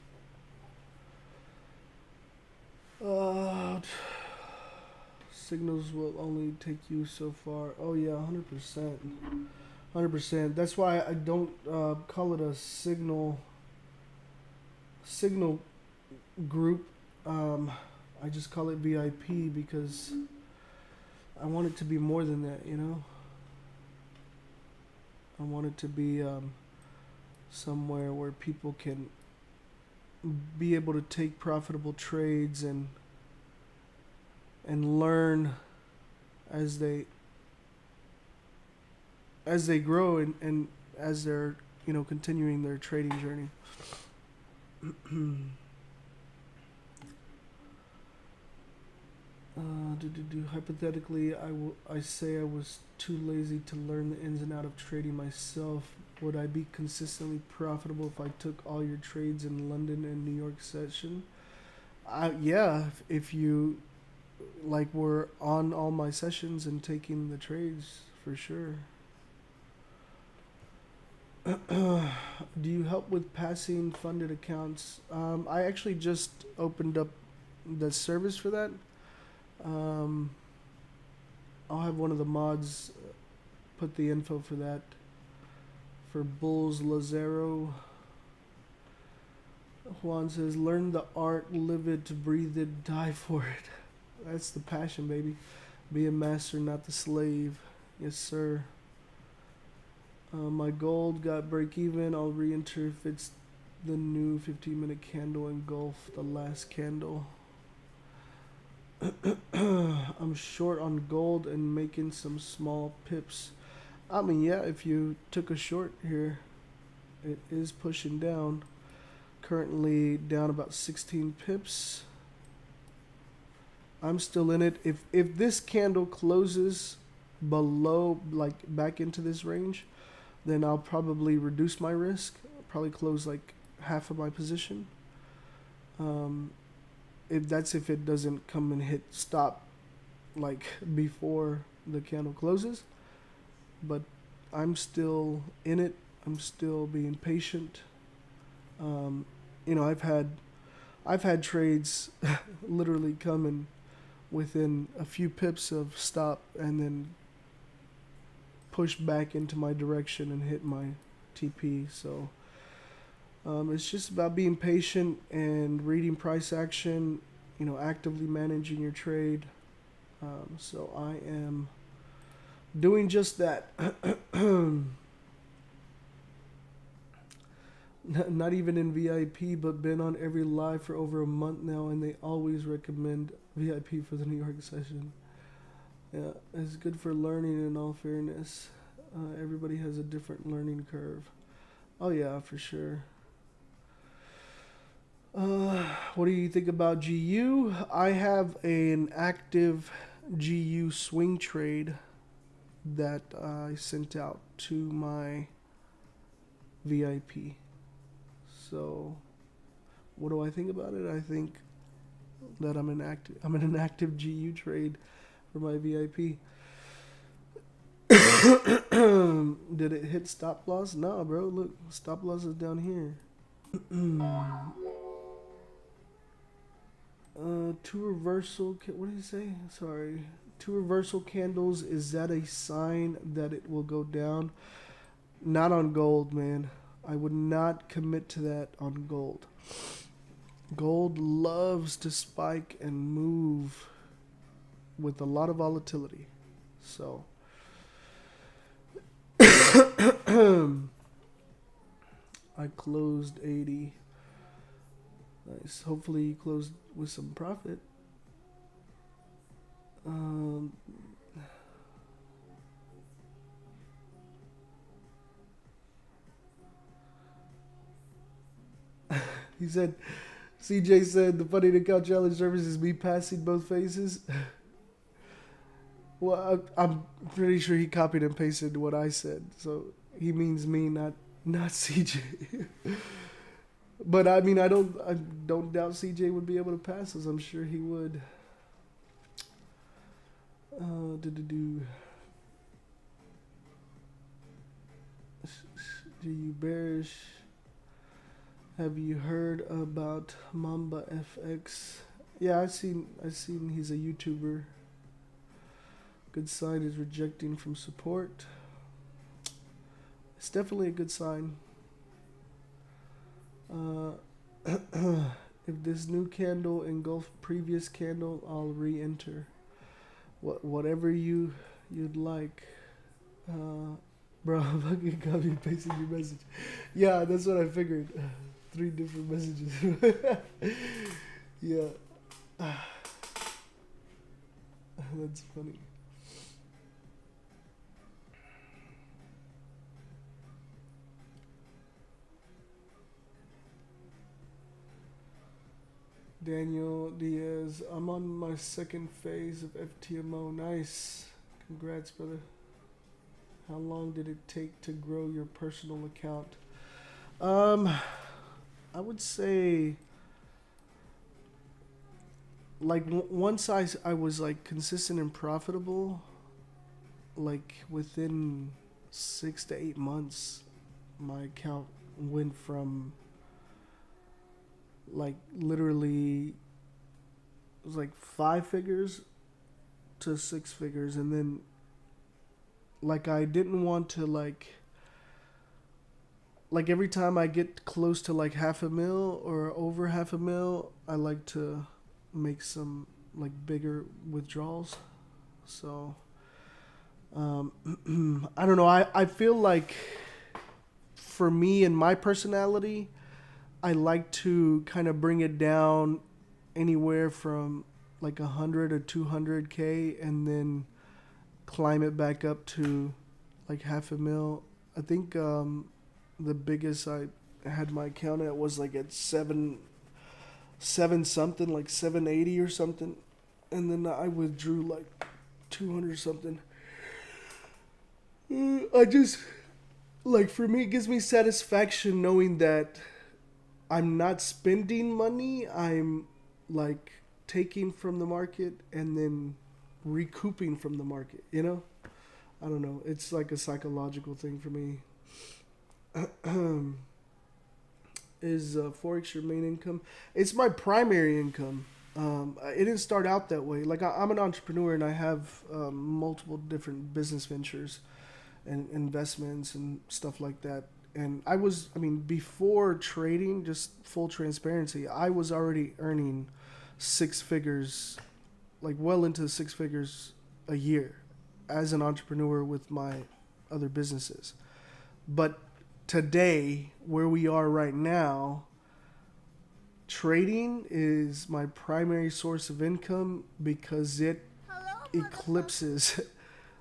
Speaker 5: Signals will only take you so far. Oh yeah, 100%. 100%. That's why I don't call it a signal group. I just call it VIP because I want it to be more than that, you know. I want it to be somewhere where people can be able to take profitable trades and learn as they grow and as they're, you know, continuing their trading journey. Hypothetically, I say I was too lazy to learn the ins and outs of trading myself. Would I be consistently profitable if I took all your trades in London and New York session? Yeah, if you were on all my sessions and taking the trades, for sure. Do you help with passing funded accounts? I actually just opened up the service for that. I'll have one of the mods put the info for that. For Bulls Lazaro. Juan says, learn the art, live it, breathe it, die for it. That's the passion, baby. Be a master, not the slave. Yes, sir. My gold got break even. I'll re-enter if it's the new 15-minute candle engulf the last candle. I'm short on gold and making some small pips. I mean, yeah, if you took a short here, it is pushing down. Currently down about 16 pips. I'm still in it. If this candle closes below, like back into this range, then I'll probably reduce my risk. I'll probably close like half of my position. If it doesn't come and hit stop like before the candle closes. But I'm still in it. I'm still being patient. You know, I've had trades literally coming within a few pips of stop and then push back into my direction and hit my TP. So it's just about being patient and reading price action, you know, actively managing your trade. So I am doing just that. Not even in VIP, but been on every live for over a month now, and they always recommend VIP for the New York session. Yeah, it's good for learning in all fairness. Everybody has a different learning curve. Oh yeah, for sure. What do you think about GU? I have an active GU swing trade that I sent out to my VIP. So, what do I think about it? I think that I'm in an active GU trade for my VIP. Did it hit stop loss? No, bro. Look, stop loss is down here. Two reversal. What did he say? Sorry. Two reversal candles. Is that a sign that it will go down? Not on gold, man. I would not commit to that on gold. Gold loves to spike and move with a lot of volatility. So I closed 80. Nice. Hopefully you closed with some profit. He said, CJ said, the funny account challenge service is me passing both faces. Well, I'm pretty sure he copied and pasted what I said. So he means me, not CJ. But I mean, I don't doubt CJ would be able to pass us. I'm sure he would. GU bearish. Have you heard about Mamba FX? Yeah, I've seen he's a YouTuber. Good sign is rejecting from support. It's definitely a good sign. If this new candle engulfs previous candle, I'll re-enter. Whatever you'd like. Bro, I'm fucking copy and pasting your message. Yeah, that's what I figured. 3 different messages. Yeah. That's funny. Daniel Diaz, I'm on my second phase of FTMO. Nice. Congrats, brother. How long did it take to grow your personal account? I would say, like, once I was like consistent and profitable, like within 6 to 8 months, my account went from like literally, it was like 5 figures to 6 figures. And then like I didn't want to like every time I get close to like $500,000 or over $500,000, I like to make some like bigger withdrawals. So I don't know, I feel like for me and my personality, I like to kind of bring it down anywhere from like 100 or 200K and then climb it back up to like half a mil. I think the biggest I had my account at was like at seven something, like 780 or something, and then I withdrew like 200 something. I just, like, for me, it gives me satisfaction knowing that I'm not spending money. I'm like taking from the market and then recouping from the market, you know? I don't know. It's like a psychological thing for me. Is Forex your main income? It's my primary income. It didn't start out that way. Like, I'm an entrepreneur and I have multiple different business ventures and investments and stuff like that. And before trading, just full transparency, I was already earning six figures, like well into six figures a year as an entrepreneur with my other businesses. But today, where we are right now, trading is my primary source of income because it eclipses,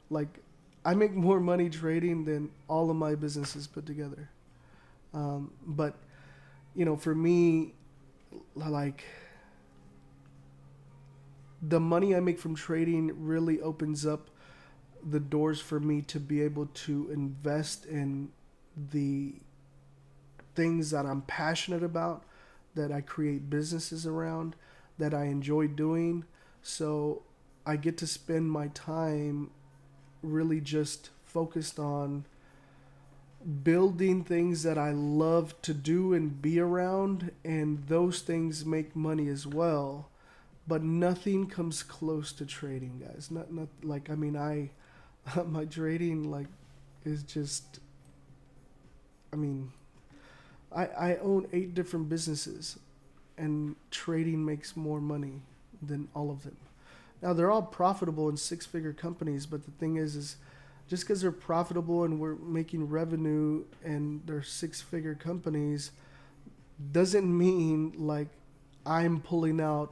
Speaker 5: like, I make more money trading than all of my businesses put together. But, you know, for me, like, the money I make from trading really opens up the doors for me to be able to invest in the things that I'm passionate about, that I create businesses around, that I enjoy doing. So I get to spend my time really just focused on building things that I love to do and be around, and those things make money as well. But nothing comes close to trading, guys. Not like, I mean, my trading, like, is just, I mean, I own 8 different businesses, and trading makes more money than all of them. Now, they're all profitable and six-figure companies, but the thing is just because they're profitable and we're making revenue and they're six-figure companies doesn't mean, like, I'm pulling out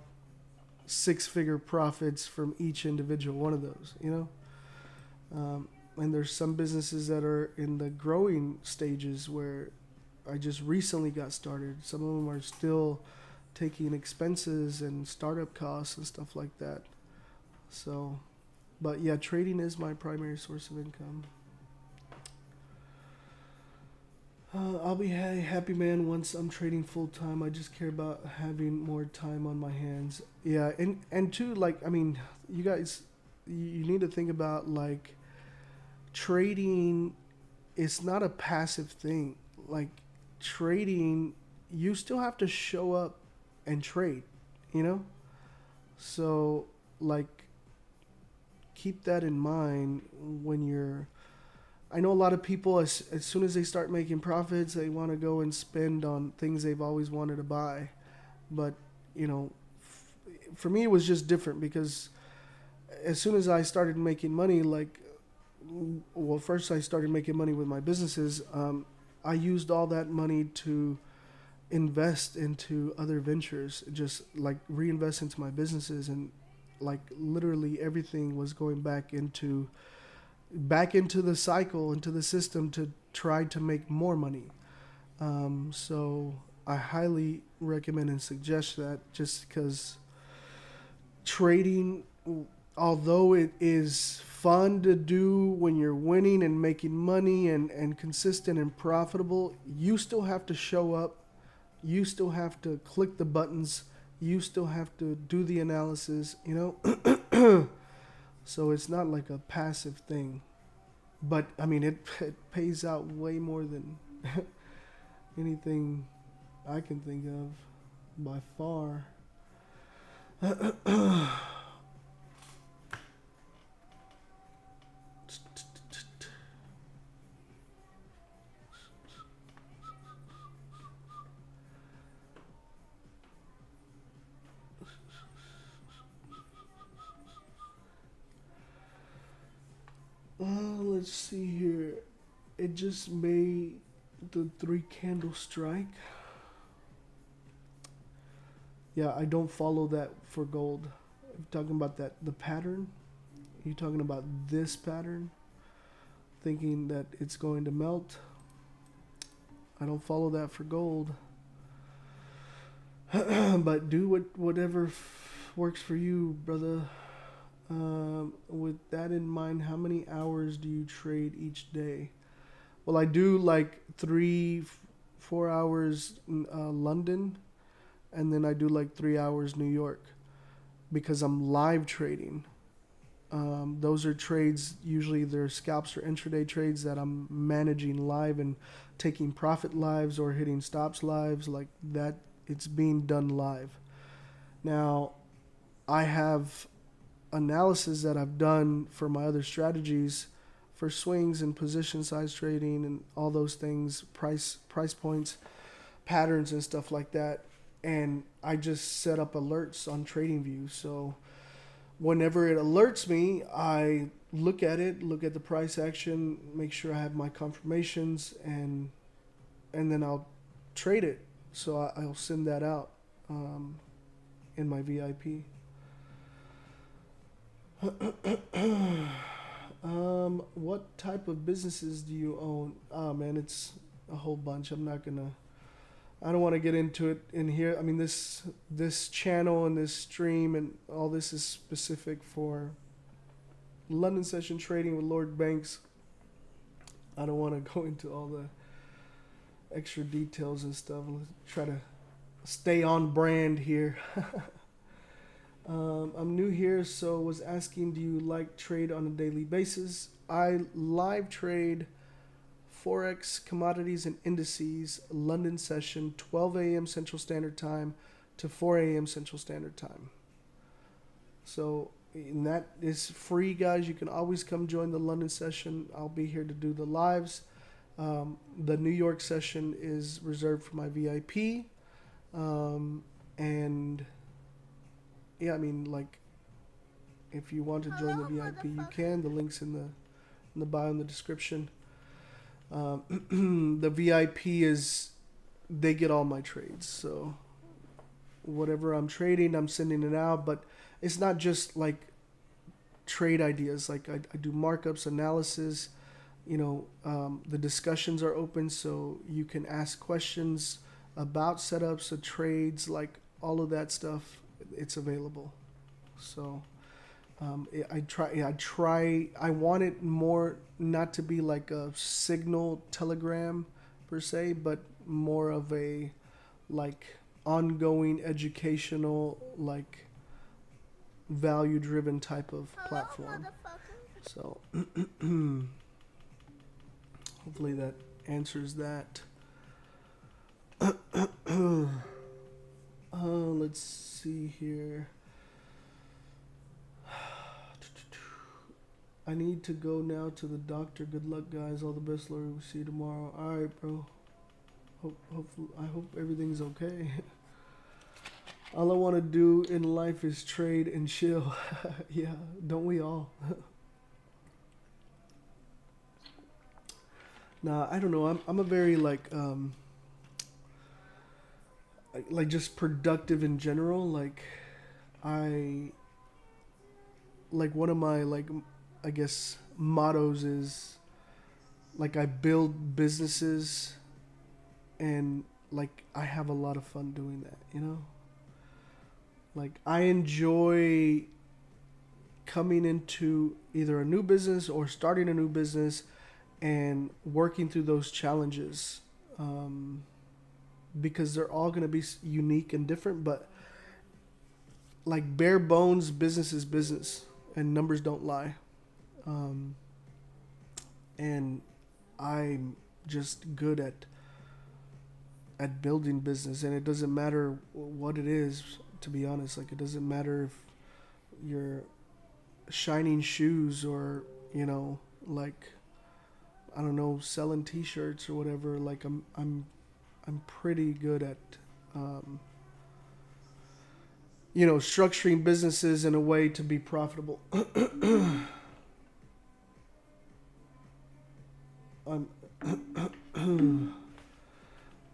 Speaker 5: six-figure profits from each individual one of those, you know? And there's some businesses that are in the growing stages where I just recently got started. Some of them are still taking expenses and startup costs and stuff like that. So, but yeah, trading is my primary source of income. I'll be a happy man once I'm trading full time. I just care about having more time on my hands. Yeah, and too, like, I mean, you guys, you need to think about, like, trading is not a passive thing. Like, trading, you still have to show up and trade, you know? So, like, keep that in mind when you're, I know a lot of people, as soon as they start making profits, they want to go and spend on things they've always wanted to buy. But, you know, for me, it was just different because as soon as I started making money, like, well, first I started making money with my businesses. I used all that money to invest into other ventures, just like reinvest into my businesses, and like literally everything was going back into the cycle, into the system to try to make more money. So I highly recommend and suggest that, just because trading, although it is fun to do when you're winning and making money and consistent and profitable, you still have to show up. You still have to click the buttons. You still have to do the analysis, you know? So it's not like a passive thing. But, I mean, it pays out way more than anything I can think of by far. Let's see here. It just made the 3 candle strike. Yeah, I don't follow that for gold. I'm talking about that, the pattern. Are you talking about this pattern? thinking that it's going to melt. I don't follow that for gold. But do whatever works for you, brother. With that in mind, how many hours do you trade each day? Well, I do like 3-4 hours London, and then I do like 3 hours New York, because I'm live trading. Those are trades, usually they're scalps or intraday trades that I'm managing live and taking profit lives or hitting stops lives like that. It's being done live. Now, I have analysis that I've done for my other strategies for swings and position size trading and all those things, price points, patterns and stuff like that. And I just set up alerts on TradingView. So whenever it alerts me, I look at it, look at the price action, make sure I have my confirmations, and then I'll trade it. So I'll send that out in my VIP. What type of businesses do you own? Oh man, it's a whole bunch. I don't want to get into it in here. I mean, this channel and this stream and all this is specific for London session trading with Lord Banks. I don't want to go into all the extra details and stuff. Let's try to stay on brand here. I'm new here, so was asking, do you like trade on a daily basis? I live trade Forex, commodities, and indices, London session, 12 a.m. Central Standard Time to 4 a.m. Central Standard Time. So, and that is free, guys. You can always come join the London session. I'll be here to do the lives. The New York session is reserved for my VIP. And yeah, I mean, like, if you want to join the VIP, you can. The link's in the bio in the description. The VIP is, they get all my trades. So whatever I'm trading, I'm sending it out. But it's not just like trade ideas. Like I do markups, analysis. You know, the discussions are open, so you can ask questions about setups of trades, like all of that stuff. It's available. So I want it more not to be like a Signal Telegram per se, but more of a like ongoing educational, like value driven type of platform. So hopefully that answers that. Let's see here. I need to go now to the doctor. Good luck, guys. All the best, Lori. We'll see you tomorrow. All right, bro. I hope everything's okay. All I want to do in life is trade and chill. Yeah, don't we all? Nah, I don't know. I'm a very like just productive in general. Like one of my like I guess mottos is like I build businesses and like I have a lot of fun doing that, you know? Like I enjoy coming into either a new business or starting a new business and working through those challenges. Because they're all going to be unique and different, but like bare bones, business is business and numbers don't lie. And I'm just good at building business, and it doesn't matter what it is, to be honest. Like it doesn't matter if you're shining shoes or, you know, like, I don't know, selling t-shirts or whatever. Like I'm pretty good at, you know, structuring businesses in a way to be profitable.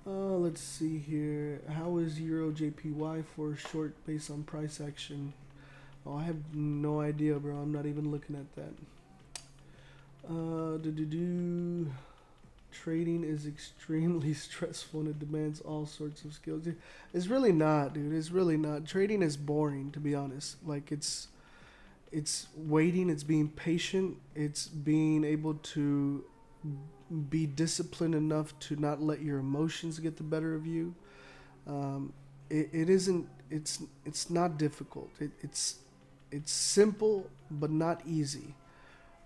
Speaker 5: Let's see here. How is Euro JPY for short based on price action? Oh, I have no idea, bro. I'm not even looking at that. Trading is extremely stressful and it demands all sorts of skills. It's really not, dude. It's really not. Trading is boring, to be honest. Like it's waiting, it's being patient, it's being able to be disciplined enough to not let your emotions get the better of you. It isn't. It's not difficult. It's simple but not easy,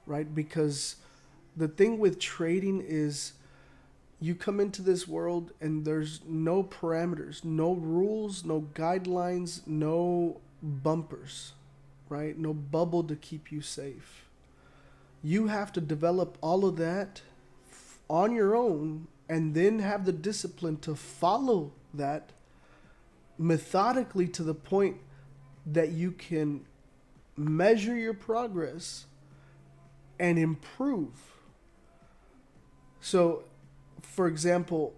Speaker 5: right? Because the thing with trading is you come into this world and there's no parameters, no rules, no guidelines, no bumpers, right? No bubble to keep you safe. You have to develop all of that on your own and then have the discipline to follow that methodically to the point that you can measure your progress and improve. So, for example,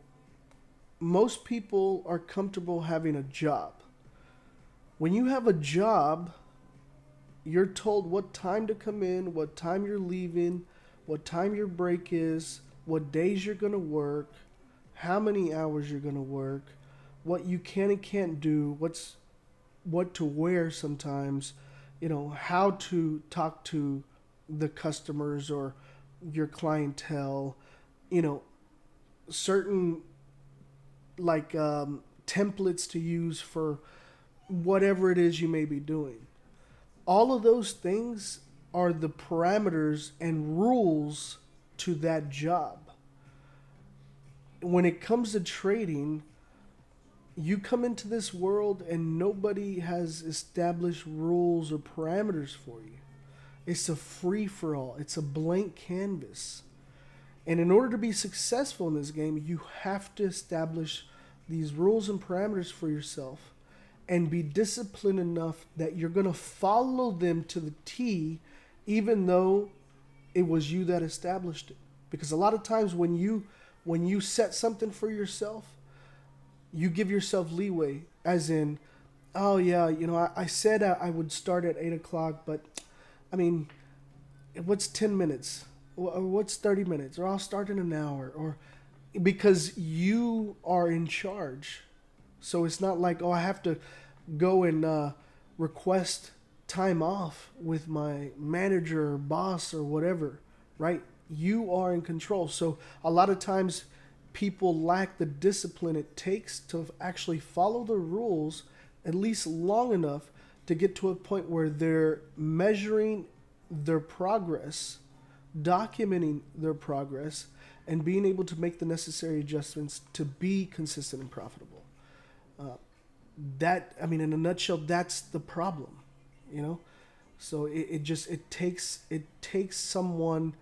Speaker 5: most people are comfortable having a job. When you have a job, you're told what time to come in, what time you're leaving, what time your break is, what days you're going to work, how many hours you're going to work, what you can and can't do, what to wear sometimes, how to talk to the customers or your clientele, certain templates to use for whatever it is you may be doing. All of those things are the parameters and rules to that job. When it comes to trading, you come into this world and nobody has established rules or parameters for you. It's a free-for-all. It's a blank canvas. And in order to be successful in this game, you have to establish these rules and parameters for yourself and be disciplined enough that you're going to follow them to the T, even though it was you that established it. Because a lot of times when you set something for yourself, you give yourself leeway, as in, oh yeah, I said I would start at 8 o'clock, but I mean, what's 10 minutes? Or what's 30 minutes? Or I'll start in an hour. Or because you are in charge. So it's not like, I have to go and request time off with my manager or boss or whatever, right? You are in control. So a lot of times people lack the discipline it takes to actually follow the rules at least long enough to get to a point where they're measuring their progress, documenting their progress, and being able to make the necessary adjustments to be consistent and profitable. In a nutshell, that's the problem, So it takes someone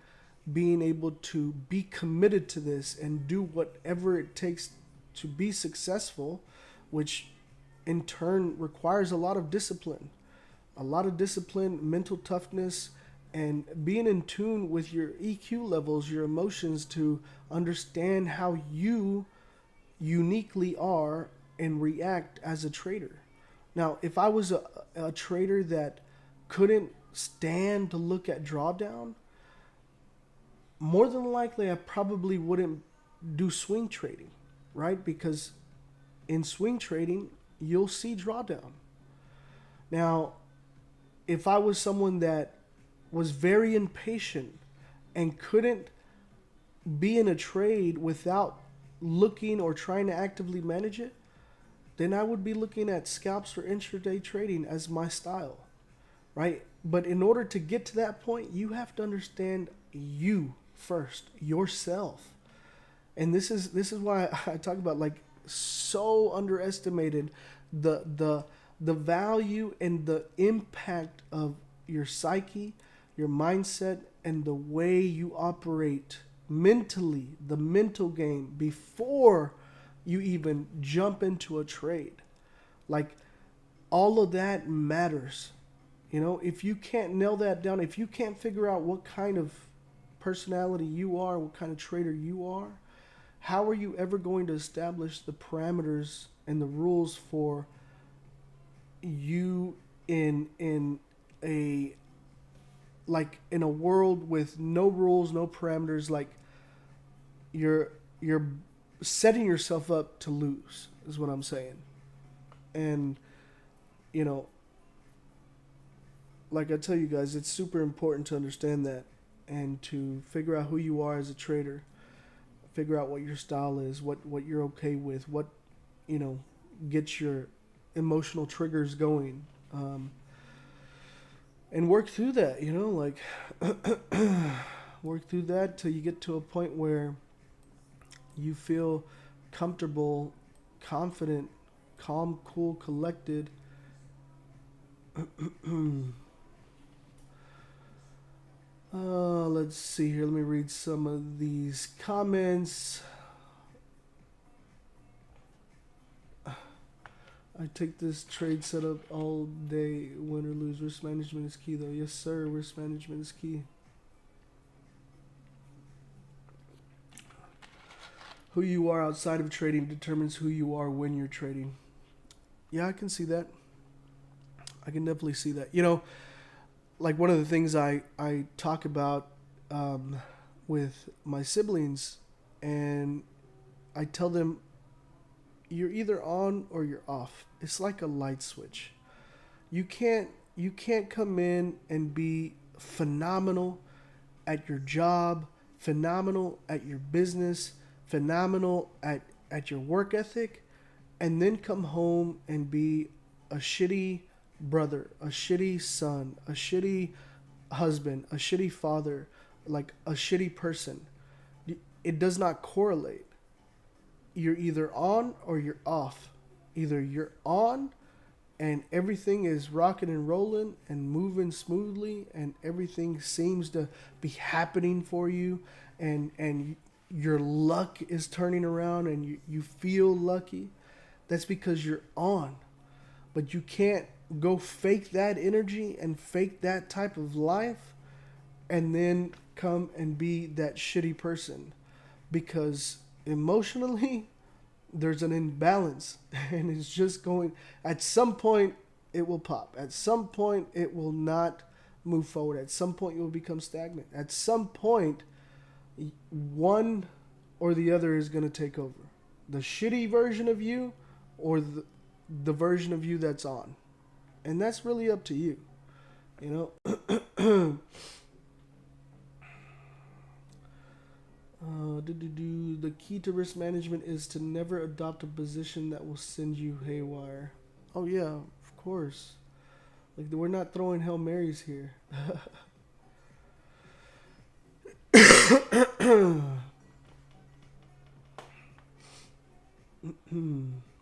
Speaker 5: being able to be committed to this and do whatever it takes to be successful, which in turn requires a lot of discipline, mental toughness, and being in tune with your EQ levels, your emotions, to understand how you uniquely are and react as a trader. Now, if I was a trader that couldn't stand to look at drawdown, more than likely I probably wouldn't do swing trading, right? Because in swing trading, you'll see drawdown. Now, if I was someone that was very impatient and couldn't be in a trade without looking or trying to actively manage it, then I would be looking at scalps or intraday trading as my style, right? But in order to get to that point, you have to understand you first, yourself. And this is why I talk about, so underestimated the value and the impact of your psyche, your mindset, and the way you operate mentally, the mental game, before you even jump into a trade. All of that matters. If you can't nail that down, if you can't figure out what kind of personality you are, what kind of trader you are, how are you ever going to establish the parameters and the rules for you in a like in a world with no rules, no parameters, like you're setting yourself up to lose is what I'm saying. And you know, like I tell you guys, it's super important to understand that and to figure out who you are as a trader, figure out what your style is, what you're okay with, what, you know, gets your emotional triggers going, and work through that, you know, like work through that till you get to a point where you feel comfortable, confident, calm, cool, collected. Let's see here. Let me read some of these comments. I take this trade setup all day, win or lose. Risk management is key, though. Yes, sir. Risk management is key. Who you are outside of trading determines who you are when you're trading. Yeah, I can see that. I can definitely see that. You know, like one of the things I talk about with my siblings, and I tell them, you're either on or you're off. It's like a light switch. You can't come in and be phenomenal at your job, phenomenal at your business, phenomenal at your work ethic, and then come home and be a shitty brother, a shitty son, a shitty husband, a shitty father, like a shitty person. It does not correlate. You're either on or you're off. Either you're on and everything is rocking and rolling and moving smoothly and everything seems to be happening for you, and your luck is turning around and you feel lucky. That's because you're on. But you can't go fake that energy and fake that type of life and then come and be that shitty person, because emotionally there's an imbalance and it's just going, at some point it will pop, at some point it will not move forward, at some point you will become stagnant, at some point one or the other is going to take over, the shitty version of you or the version of you that's on. And that's really up to you, you know. The key to risk management is to never adopt a position that will send you haywire. Oh yeah, of course. Like, we're not throwing Hail Marys here.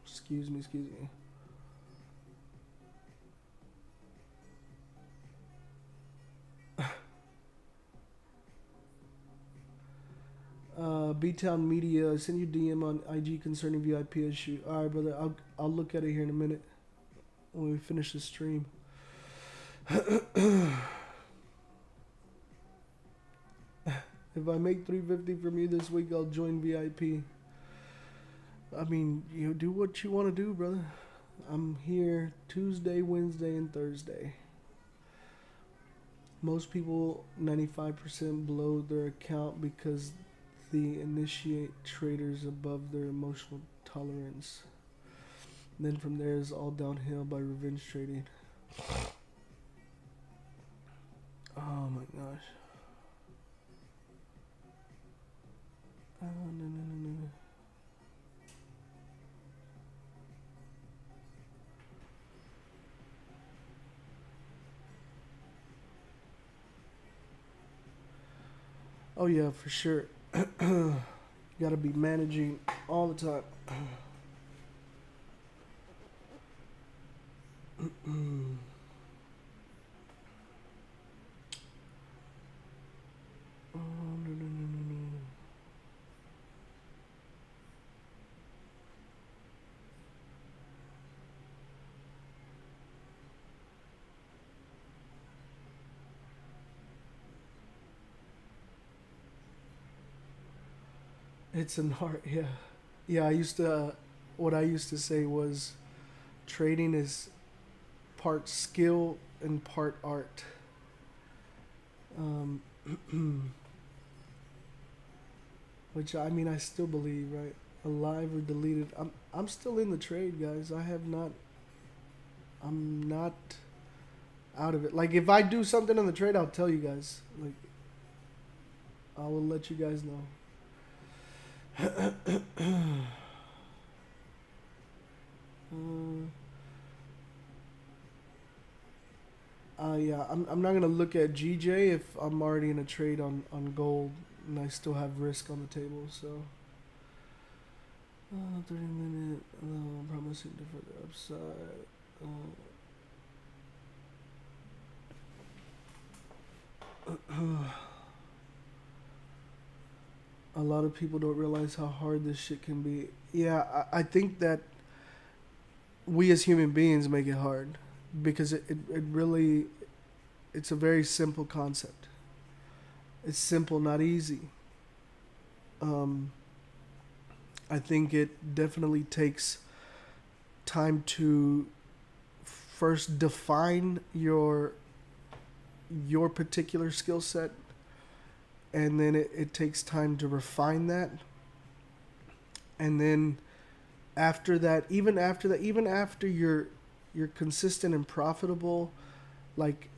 Speaker 5: Excuse me. B-Town Media, send you DM on IG concerning VIP issue. All right, brother. I'll look at it here in a minute when we finish the stream. If I make $350 from you this week, I'll join VIP. I mean, you do what you want to do, brother. I'm here Tuesday, Wednesday, and Thursday. Most people 95% blow their account because they initiate traders above their emotional tolerance. And then from there is all downhill by revenge trading. Oh my gosh. Oh, no. Oh yeah, for sure. You gotta be managing all the time. Oh, no. It's an art, yeah. Yeah, what I used to say was trading is part skill and part art. Um, which I mean, I still believe, right? Alive or deleted. I'm still in the trade, guys. I'm not out of it. Like, if I do something on the trade, I'll tell you guys. Like, I will let you guys know. Yeah, I'm not gonna look at GJ if I'm already in a trade on gold and I still have risk on the table. So 30-minute promising to further upside. A lot of people don't realize how hard this shit can be. Yeah, I think that we as human beings make it hard because it really, it's a very simple concept. It's simple, not easy. I think it definitely takes time to first define your particular skill set, and then it takes time to refine that, and then after that, even after you're consistent and profitable, like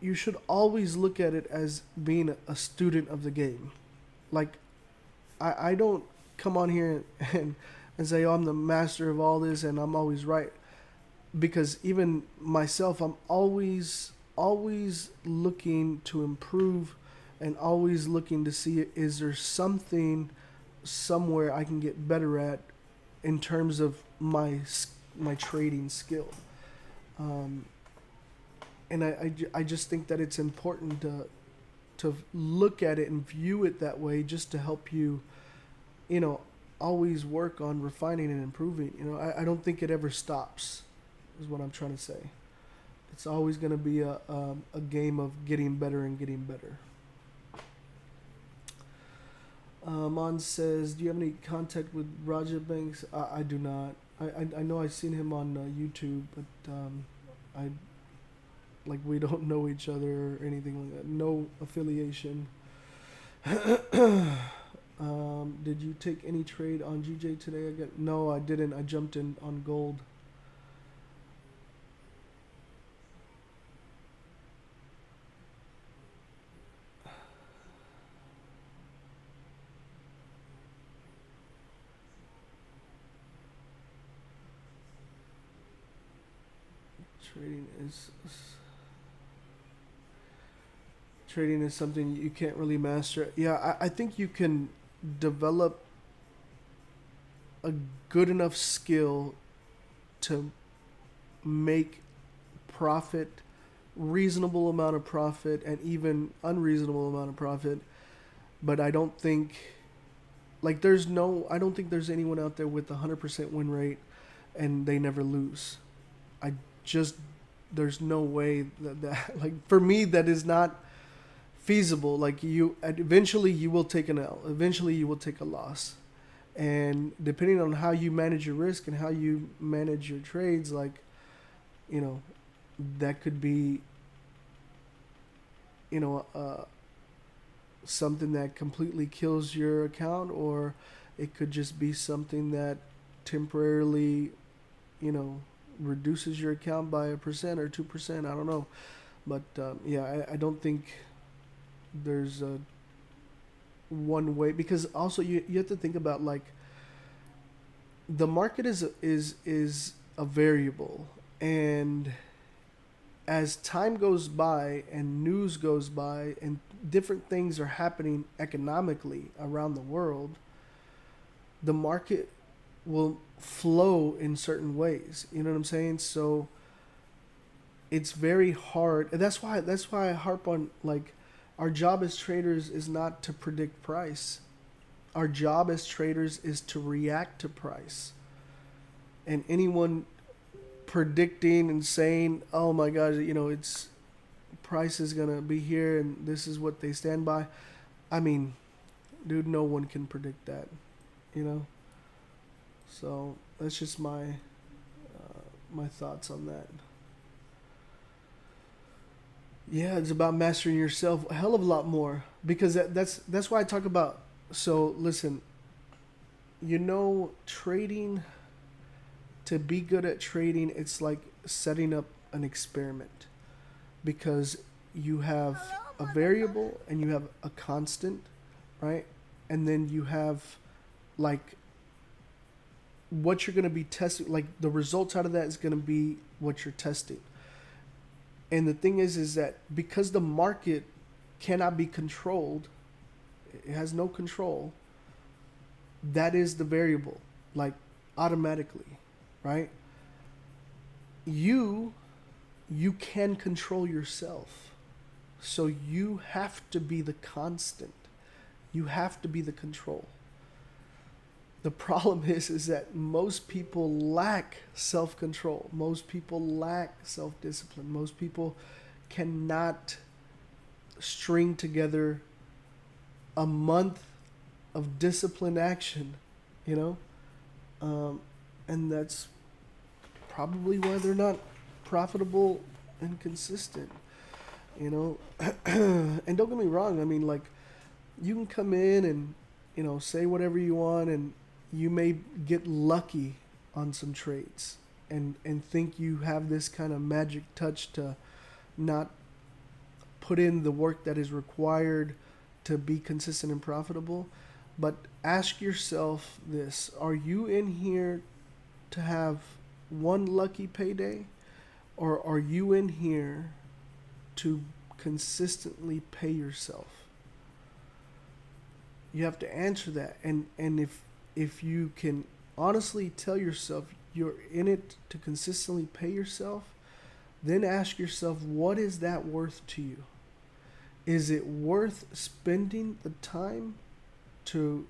Speaker 5: you should always look at it as being a student of the game. Like, I don't come on here and say, oh, I'm the master of all this and I'm always right, because even myself, I'm always looking to improve and always looking to see, is there something somewhere I can get better at in terms of my trading skill. And I just think that it's important to look at it and view it that way, just to help you, always work on refining and improving. I don't think it ever stops, is what I'm trying to say. It's always going to be a game of getting better and getting better. Mon says, do you have any contact with Raja Banks? I do not. I know I've seen him on YouTube, but we don't know each other or anything like that. No affiliation. Did you take any trade on GJ today again? No, I didn't. I jumped in on gold. Trading is something you can't really master. Yeah, I think you can develop a good enough skill to make profit, reasonable amount of profit, and even unreasonable amount of profit. But I don't think, I don't think there's anyone out there with a 100% win rate and they never lose. There's no way that for me, that is not feasible. Eventually you will take an L. Eventually you will take a loss. And depending on how you manage your risk and how you manage your trades, that could be, something that completely kills your account, or it could just be something that temporarily, reduces your account by 1% or 2%. I don't know. But I don't think there's a one way, because also you have to think about, the market is a variable, and as time goes by and news goes by and different things are happening economically around the world, the market will flow in certain ways. You know what I'm saying? So it's very hard. And that's why I harp on, our job as traders is not to predict price. Our job as traders is to react to price. And anyone predicting and saying, oh my gosh, it's price is going to be here and this is what they stand by. I mean, dude, no one can predict that, So that's just my thoughts on that. Yeah, it's about mastering yourself a hell of a lot more, because that's why I talk about. So listen, trading, to be good at trading, it's like setting up an experiment, because you have a variable and you have a constant, right? And then you have like what you're going to be testing, like the results out of that is going to be what you're testing. And the thing is that because the market cannot be controlled, it has no control, that is the variable, like automatically, right? You can control yourself. So you have to be the constant. You have to be the control. The problem is that most people lack self-control. Most people lack self-discipline. Most people cannot string together a month of disciplined action, and that's probably why they're not profitable and consistent, And don't get me wrong. I mean, like, you can come in and, say whatever you want, and you may get lucky on some trades and think you have this kind of magic touch to not put in the work that is required to be consistent and profitable. But ask yourself this: are you in here to have one lucky payday, or are you in here to consistently pay yourself? You have to answer that. And if you can honestly tell yourself you're in it to consistently pay yourself, then ask yourself, what is that worth to you? Is it worth spending the time to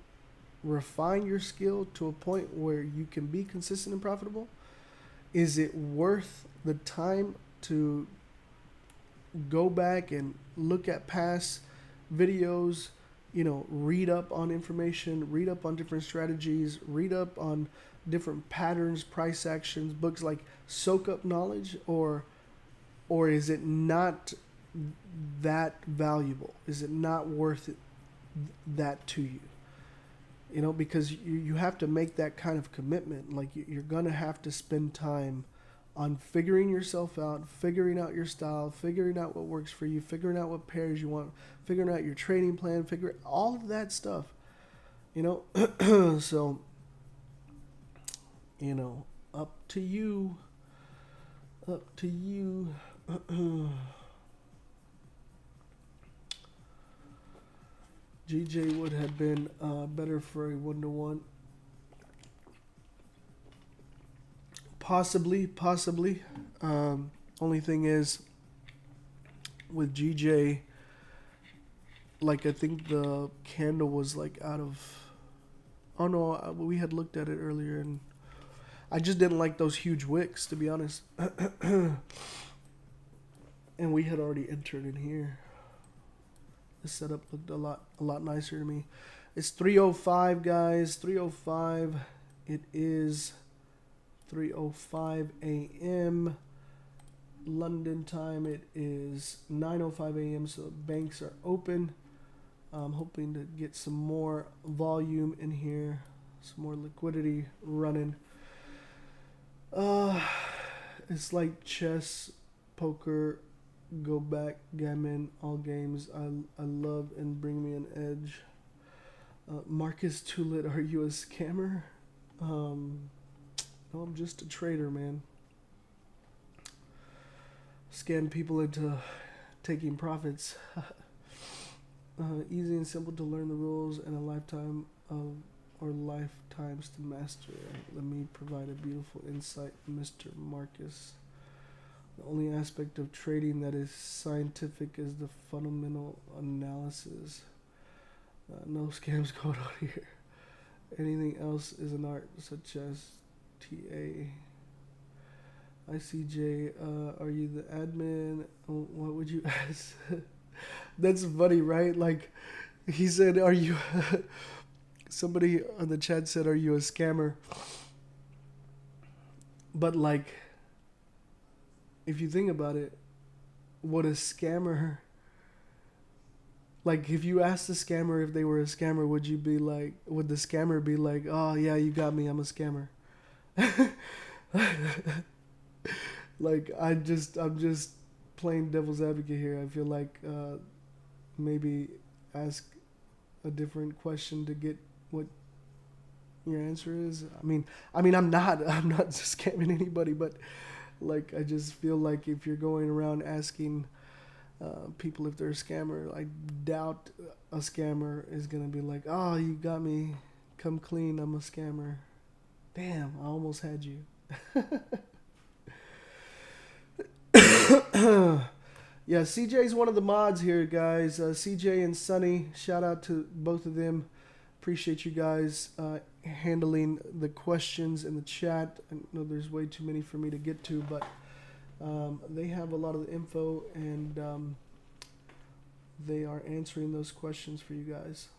Speaker 5: refine your skill to a point where you can be consistent and profitable? Is it worth the time to go back and look at past videos, read up on information, read up on different strategies, read up on different patterns, price actions, books, like soak up knowledge? Or is it not that valuable? Is it not worth it, that to you? Because you have to make that kind of commitment. Like, you're going to have to spend time on figuring yourself out, figuring out your style, figuring out what works for you, figuring out what pairs you want, figuring out your trading plan, figuring all of that stuff, So, up to you. GJ would have been better for a 1-to-1. Possibly. Only thing is, with GJ, like, I think the candle was like out of. Oh no, we had looked at it earlier, and I just didn't like those huge wicks, to be honest. And we had already entered in here. The setup looked a lot nicer to me. It's 3:05, guys. 3:05. It is 3:05 a.m. London time. It is 9:05 a.m. So banks are open. I'm hoping to get some more volume in here, some more liquidity running. It's like chess, poker, go back, gammon, all games. I love and bring me an edge. Marcus Tulit, are you a scammer? No, I'm just a trader, man. Scam people into taking profits. Easy and simple to learn the rules, and a lifetime of or lifetimes to master. Let me provide a beautiful insight, Mr. Marcus. The only aspect of trading that is scientific is the fundamental analysis. No scams going on here. Anything else is an art, such as TA. ICJ, are you the admin? What would you ask? That's funny, right? Like, he said, are you... Somebody on the chat said, are you a scammer? But, like, if you think about it, would a scammer, like, if you asked the scammer if they were a scammer, would the scammer be like, oh yeah, you got me, I'm a scammer? Like, I'm just playing devil's advocate here. I feel like maybe ask a different question to get what your answer is. I mean, I'm not scamming anybody, but like, I just feel like if you're going around asking people if they're a scammer, I doubt a scammer is gonna be like, "Oh, you got me, come clean, I'm a scammer." Damn, I almost had you. Yeah, CJ's one of the mods here, guys. CJ and Sunny, shout out to both of them. Appreciate you guys handling the questions in the chat. I know there's way too many for me to get to, but they have a lot of the info, and they are answering those questions for you guys.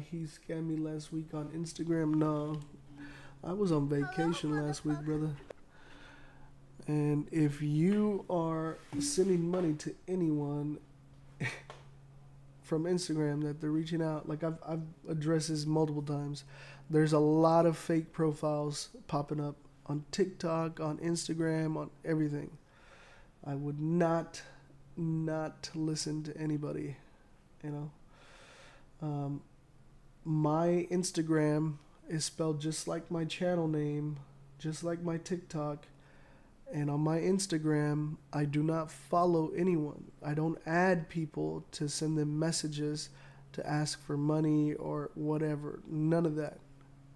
Speaker 5: He scammed me last week on Instagram. No, I was on vacation last week, brother. And if you are sending money to anyone from Instagram that they're reaching out, like, I've addressed this multiple times. There's a lot of fake profiles popping up on TikTok, on Instagram, on everything. I would not listen to anybody, you know. My Instagram is spelled just like my channel name, just like my TikTok. And on my Instagram, I do not follow anyone. I don't add people to send them messages to ask for money or whatever. None of that.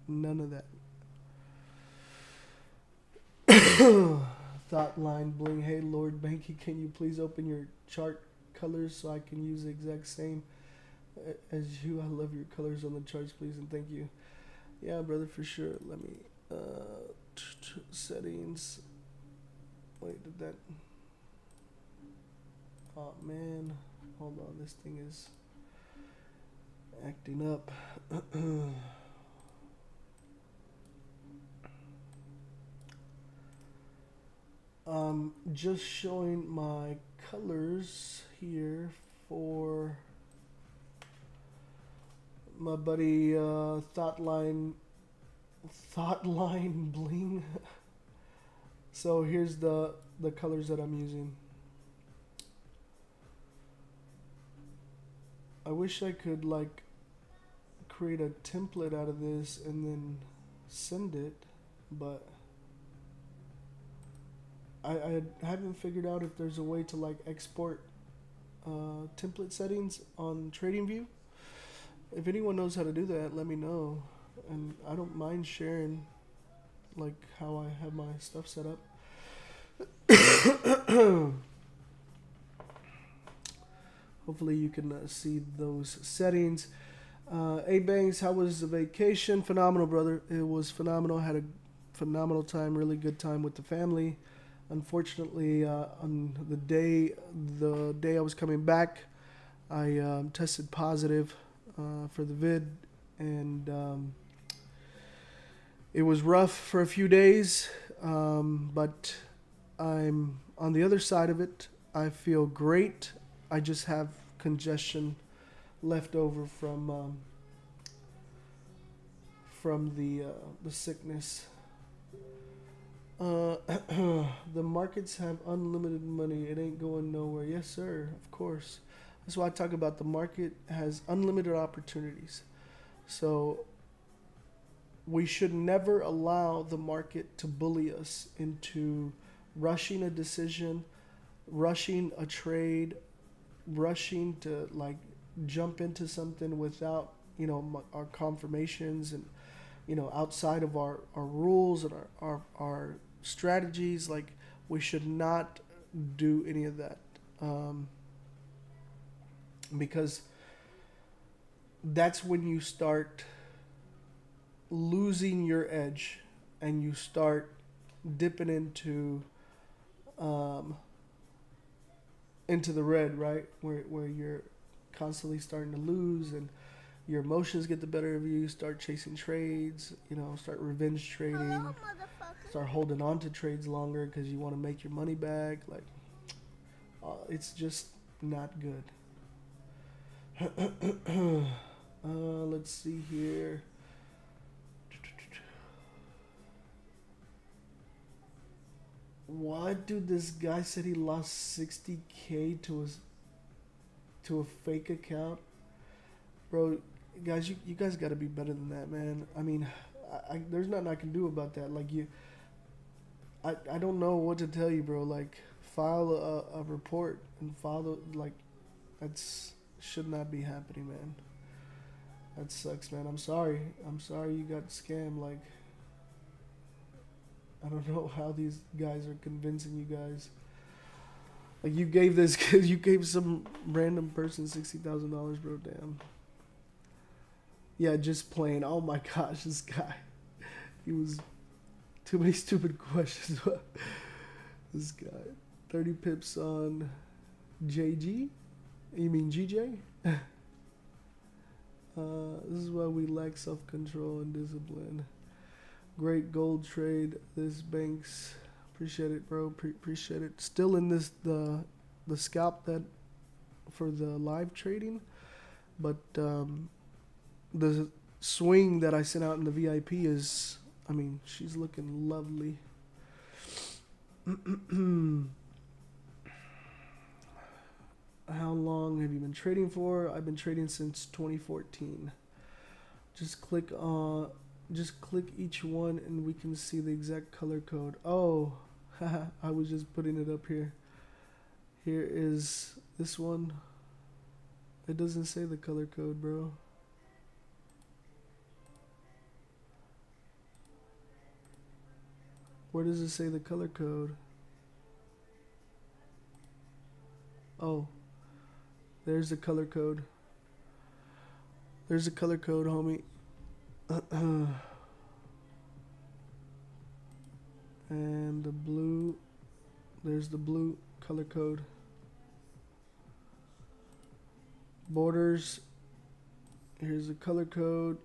Speaker 5: None of that. Thought line bling. Hey, Lord Banky, can you please open your chart colors so I can use the exact same as you? I love your colors on the charts, please, and thank you. Yeah, brother, for sure. Let me settings. Wait, did that? Oh man, hold on. This thing is acting up. Just showing my colors here for my buddy Thoughtline Bling. So here's the colors that I'm using. I wish I could like create a template out of this and then send it, but I haven't figured out if there's a way to like export template settings on TradingView. If anyone knows how to do that, let me know. And I don't mind sharing like how I have my stuff set up. Hopefully you can see those settings. A-Banks, how was the vacation? Phenomenal, brother. It was phenomenal. Had a phenomenal time, really good time with the family. Unfortunately, on the day I was coming back, I tested positive for the vid, and it was rough for a few days, but I'm on the other side of it. I feel great. I just have congestion left over from the sickness. The markets have unlimited money. It ain't going nowhere. Yes, sir. Of course. That's why I talk about the market has unlimited opportunities. So we should never allow the market to bully us into rushing a decision, rushing a trade, rushing to like jump into something without, you know, our confirmations and, you know, outside of our rules and our strategies. Like, we should not do any of that, because that's when you start losing your edge and you start dipping into the red, right? Where you're constantly starting to lose, and your emotions get the better of you. Start chasing trades. You know, start revenge trading. Start holding on to trades longer because you want to make your money back. Like, it's just not good. Let's see here. What, dude? This guy said he lost 60K to a fake account, bro. Guys, you guys got to be better than that, man. I mean, there's nothing I can do about that. Like, I don't know what to tell you, bro. Like, file a report and file like, that's should not be happening, man. That sucks, man. I'm sorry you got scammed. Like, I don't know how these guys are convincing you guys. Like, you gave some random person $60,000, bro. Damn. Yeah, just playing. Oh my gosh, this guy. He was too many stupid questions. This guy. 30 pips on JG? You mean GJ? This is why we lack self-control and discipline. Great gold trade. This Banks. Appreciate it, bro. Appreciate it. Still in this the scalp that for the live trading, but the swing that I sent out in the VIP is, I mean, she's looking lovely. How long have you been trading for? I've been trading since 2014. Just click each one and we can see the exact color code. Oh, I was just putting it up here. Here is this one. It doesn't say the color code, bro. Where does it say the color code? Oh, there's the color code. There's the color code, homie. And the blue, there's the blue color code. Borders, here's the color code.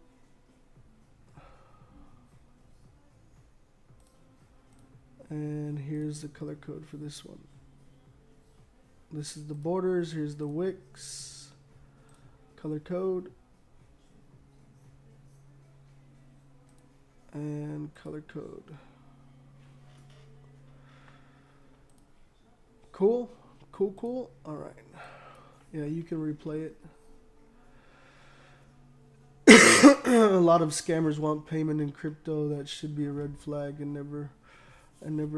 Speaker 5: And here's the color code for this one. This is the borders, here's the wicks, color code, and color code. Cool. All right. Yeah, you can replay it. A lot of scammers want payment in crypto. That should be a red flag, and never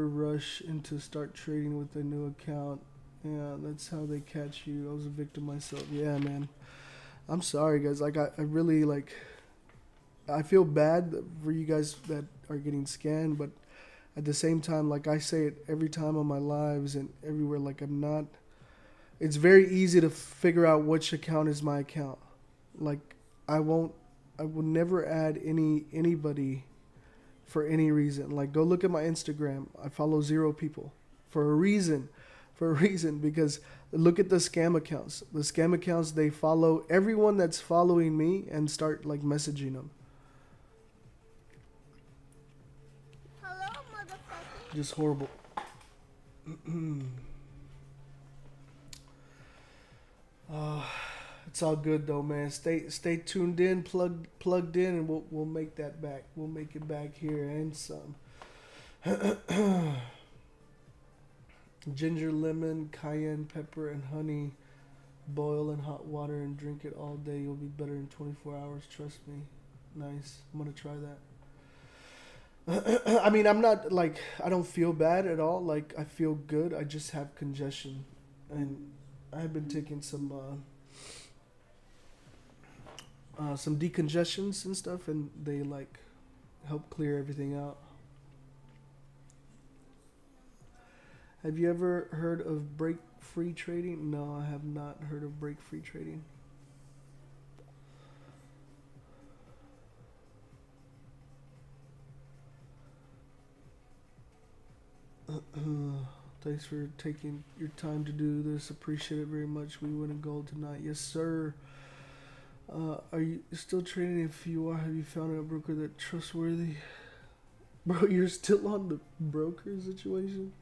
Speaker 5: rush into start trading with a new account. Yeah, that's how they catch you. I was a victim myself. Yeah, man. I'm sorry, guys. Like, I really, like, I feel bad for you guys that are getting scammed, but at the same time, like, I say it every time on my lives and everywhere, like, it's very easy to figure out which account is my account. Like, I will never add anybody for any reason. Like, go look at my Instagram. I follow 0 people for a reason. Because look at the scam accounts. The scam accounts, they follow everyone that's following me and start, like, messaging them.
Speaker 6: Hello, motherfucker.
Speaker 5: Just horrible. It's all good though, man. Stay tuned in, plugged in, and we'll make that back. We'll make it back here and some. Ginger, lemon, cayenne pepper, and honey. Boil in hot water and drink it all day. You'll be better in 24 hours. Trust me. Nice. I'm gonna try that. I mean, I'm not, like, I don't feel bad at all. Like, I feel good. I just have congestion, and I've been taking some decongestants and stuff, and they, like, help clear everything out. Have you ever heard of break-free trading? No, I have not heard of break-free trading. Thanks for taking your time to do this. Appreciate it very much. We win a gold tonight. Yes, sir. Are you still trading? If you are, have you found a broker that's trustworthy? Bro, you're still on the broker situation?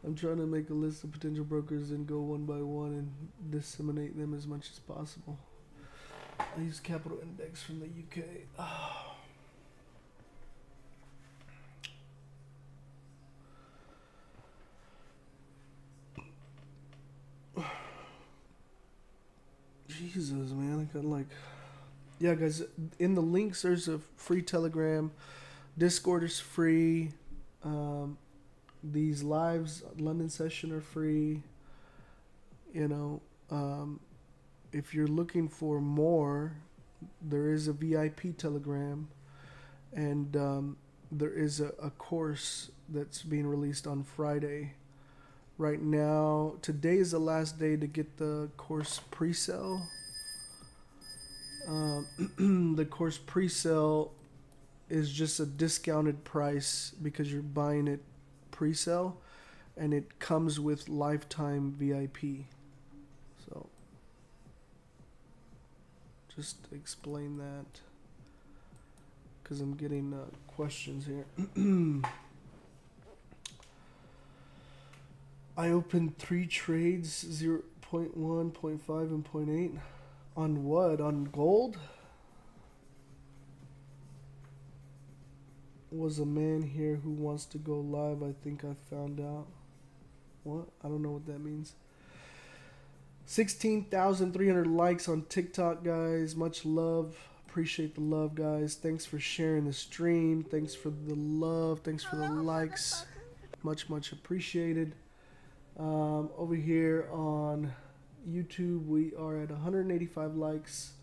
Speaker 5: I'm trying to make a list of potential brokers and go one by one and disseminate them as much as possible. I use Capital Index from the UK. Jesus, man. I got like... Yeah, guys, in the links, there's a free Telegram. Discord is free. These lives, London session are free. You know, if you're looking for more, there is a VIP Telegram. And there is a course that's being released on Friday. Right now, today is the last day to get the course pre-sale. The course pre-sale is just a discounted price because you're buying it pre-sale, and it comes with lifetime VIP. So, just to explain that, because I'm getting questions here. I opened 3 trades, 0.1, 0.5, and 0.8. On what? On gold? Was a man here who wants to go live. I think I found out. What? I don't know what that means. 16,300 likes on TikTok, guys. Much love. Appreciate the love, guys. Thanks for sharing the stream. Thanks for the love. Thanks for the likes. Much, much appreciated. Over here on YouTube, we are at 185 likes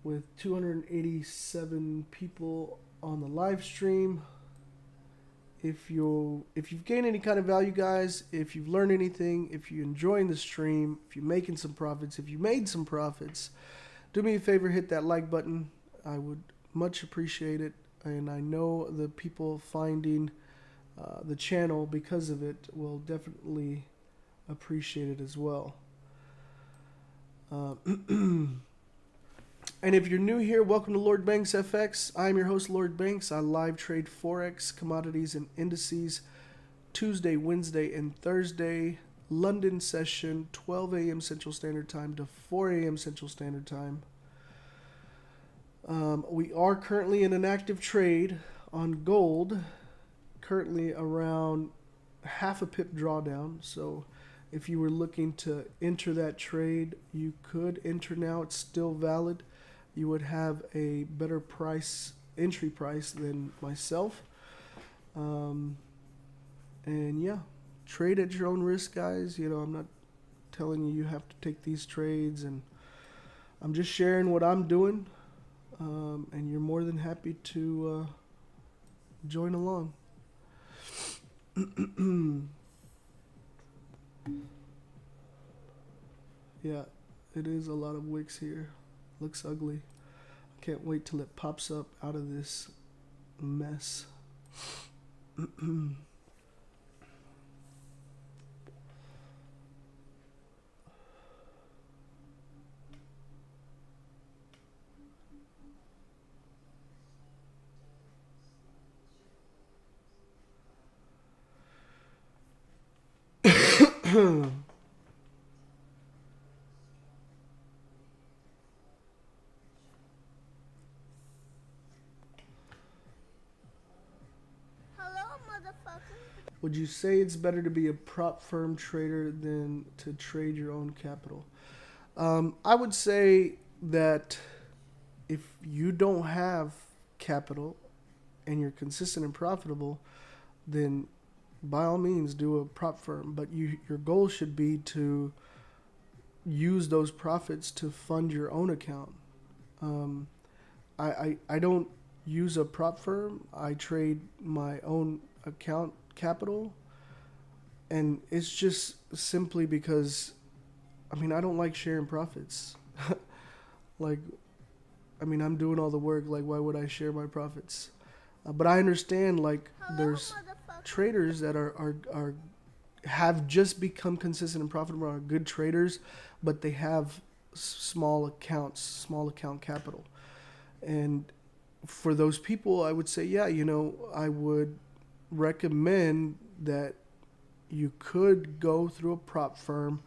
Speaker 5: with 287 people on the live stream. If you've gained any kind of value, guys, if you've learned anything, if you're enjoying the stream, if you're making some profits, if you made some profits, do me a favor, hit that like button. I would much appreciate it, and I know the people finding the channel because of it will definitely appreciate it as well. And if you're new here, welcome to Lord Banks FX. I'm your host, Lord Banks. I live trade Forex, commodities, and indices Tuesday, Wednesday, and Thursday. London session, 12 a.m. Central Standard Time to 4 a.m. Central Standard Time. We are currently in an active trade on gold, currently around half a pip drawdown. So if you were looking to enter that trade, you could enter now. It's still valid. You would have a better entry price than myself. And yeah, trade at your own risk, guys. You know, I'm not telling you have to take these trades, and I'm just sharing what I'm doing. And you're more than happy to join along. Yeah, it is a lot of wicks here. Looks ugly. I can't wait till it pops up out of this mess. Would you say it's better to be a prop firm trader than to trade your own capital? I would say that if you don't have capital and you're consistent and profitable, then by all means do a prop firm. But your goal should be to use those profits to fund your own account. I don't use a prop firm. I trade my own account capital, and it's just simply because I don't like sharing profits. Like, I'm doing all the work. Like, why would I share my profits? But I understand, like, there's traders that have just become consistent and profitable, are good traders, but they have small accounts, small account capital. And for those people, I would say, yeah, I would recommend that you could go through a prop firm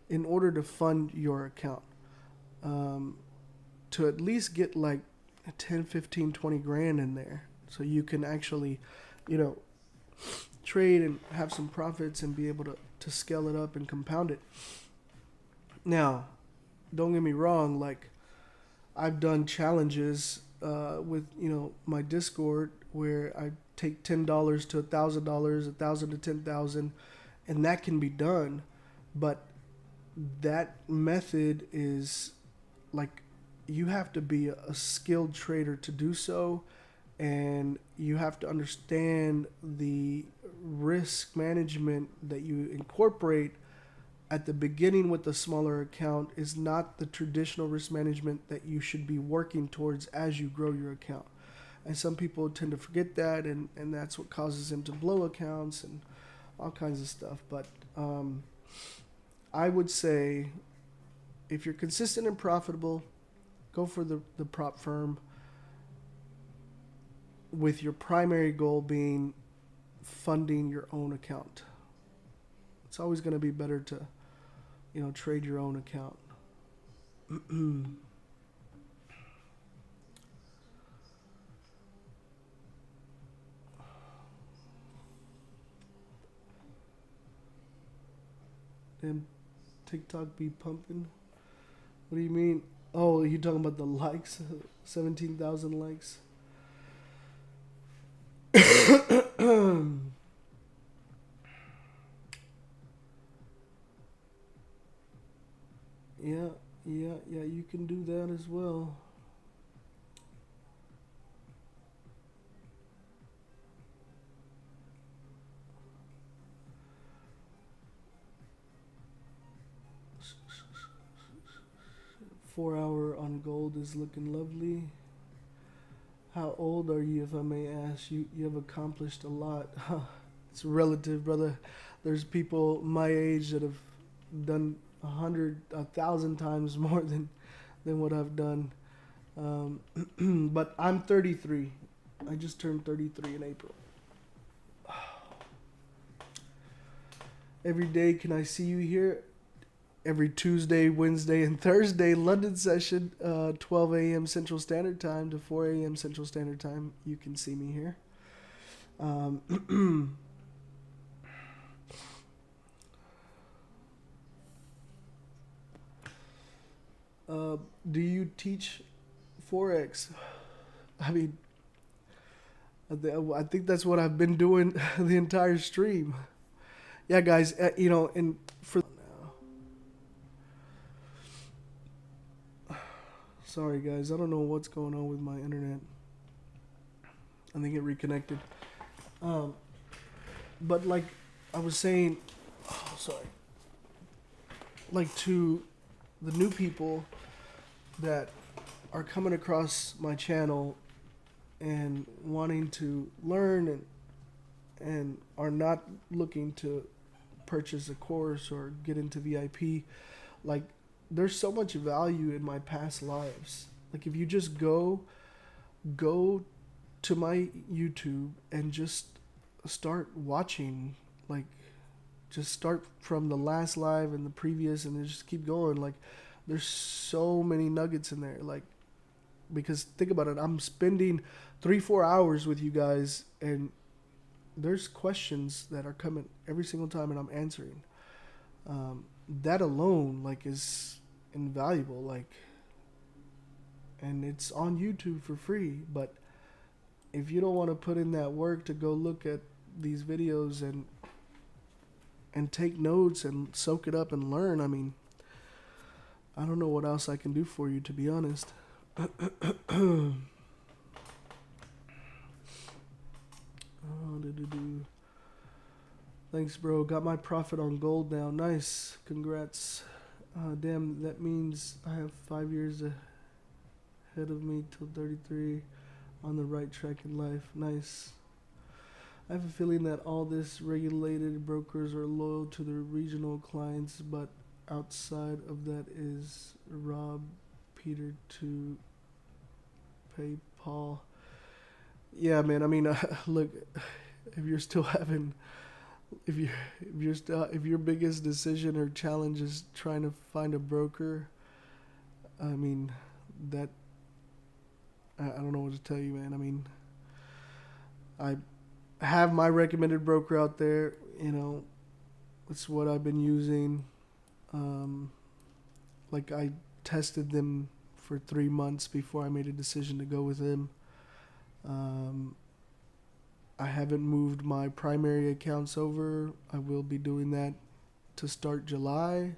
Speaker 5: in order to fund your account, to at least get like 10, 15, 20 grand in there, so you can actually, trade and have some profits and be able to scale it up and compound it. Now, don't get me wrong, like I've done challenges with my Discord where I take $10 to $1,000, $1,000 to 10,000, and that can be done, but that method is like, you have to be a skilled trader to do so, and you have to understand the risk management that you incorporate at the beginning with the smaller account is not the traditional risk management that you should be working towards as you grow your account. And some people tend to forget that, and that's what causes them to blow accounts and all kinds of stuff. But I would say if you're consistent and profitable, go for the prop firm, with your primary goal being funding your own account. It's always going to be better to, trade your own account. Damn, TikTok be pumping. What do you mean? Oh, you talking about the likes? 17,000 likes. Yeah, you can do that as well. $4 on gold is looking lovely. How old are you, if I may ask? You have accomplished a lot. It's relative, brother. There's people my age that have done 100, 1,000 times more than what I've done. But I'm 33. I just turned 33 in April. Every day, can I see you here? Every Tuesday, Wednesday, and Thursday, London session, 12 a.m. Central Standard Time to 4 a.m. Central Standard Time. You can see me here. Do you teach Forex? I mean, I think that's what I've been doing the entire stream. Yeah, guys, and for sorry, guys, I don't know what's going on with my internet. I think it reconnected. But like I was saying, like to the new people that are coming across my channel and wanting to learn and are not looking to purchase a course or get into VIP, like there's so much value in my past lives. Like if you just go to my YouTube and just start watching, like just start from the last live and the previous and then just keep going. Like there's so many nuggets in there. Like, because think about it, I'm spending 3-4 hours with you guys and there's questions that are coming every single time and I'm answering. That alone like is invaluable, like, and it's on YouTube for free. But if you don't want to put in that work to go look at these videos and take notes and soak it up and learn, I mean, I don't know what else I can do for you, to be honest. Thanks, bro. Got my profit on gold now. Nice. Congrats. Damn, that means I have 5 years ahead of me till 33 on the right track in life. Nice. I have a feeling that all this regulated brokers are loyal to their regional clients, but outside of that is Rob Peter to PayPal. Yeah, man. I mean, look, if you're still having, if your biggest decision or challenge is trying to find a broker, I mean, that I don't know what to tell you, man. I mean, I have my recommended broker out there. You know, it's what I've been using. Like I tested them for 3 months before I made a decision to go with them. I haven't moved my primary accounts over. I will be doing that to start July.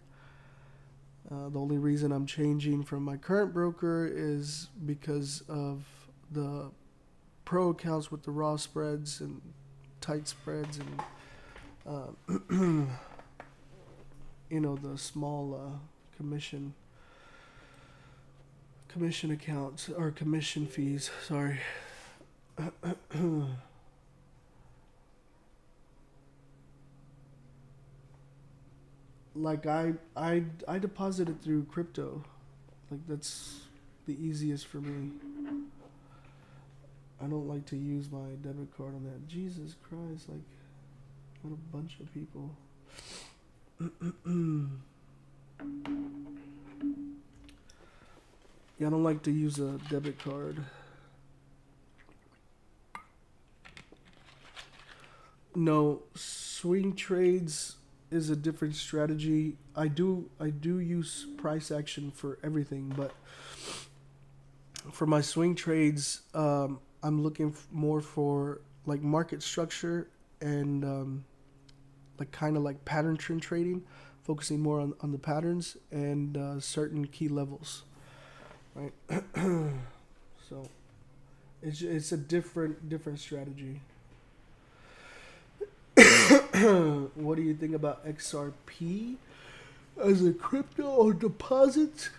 Speaker 5: The only reason I'm changing from my current broker is because of the pro accounts with the raw spreads and tight spreads and you know, the small commission accounts or commission fees. Sorry. Like I deposited through crypto. Like that's the easiest for me. I don't like to use my debit card on that. Jesus Christ, like what a bunch of people. Yeah, I don't like to use a debit card. No, swing trades is a different strategy. I do use price action for everything, but for my swing trades, I'm looking more for like market structure and like kind of like pattern trend trading, focusing more on the patterns and certain key levels, right? So it's a different strategy. What do you think about XRP as a crypto or deposit?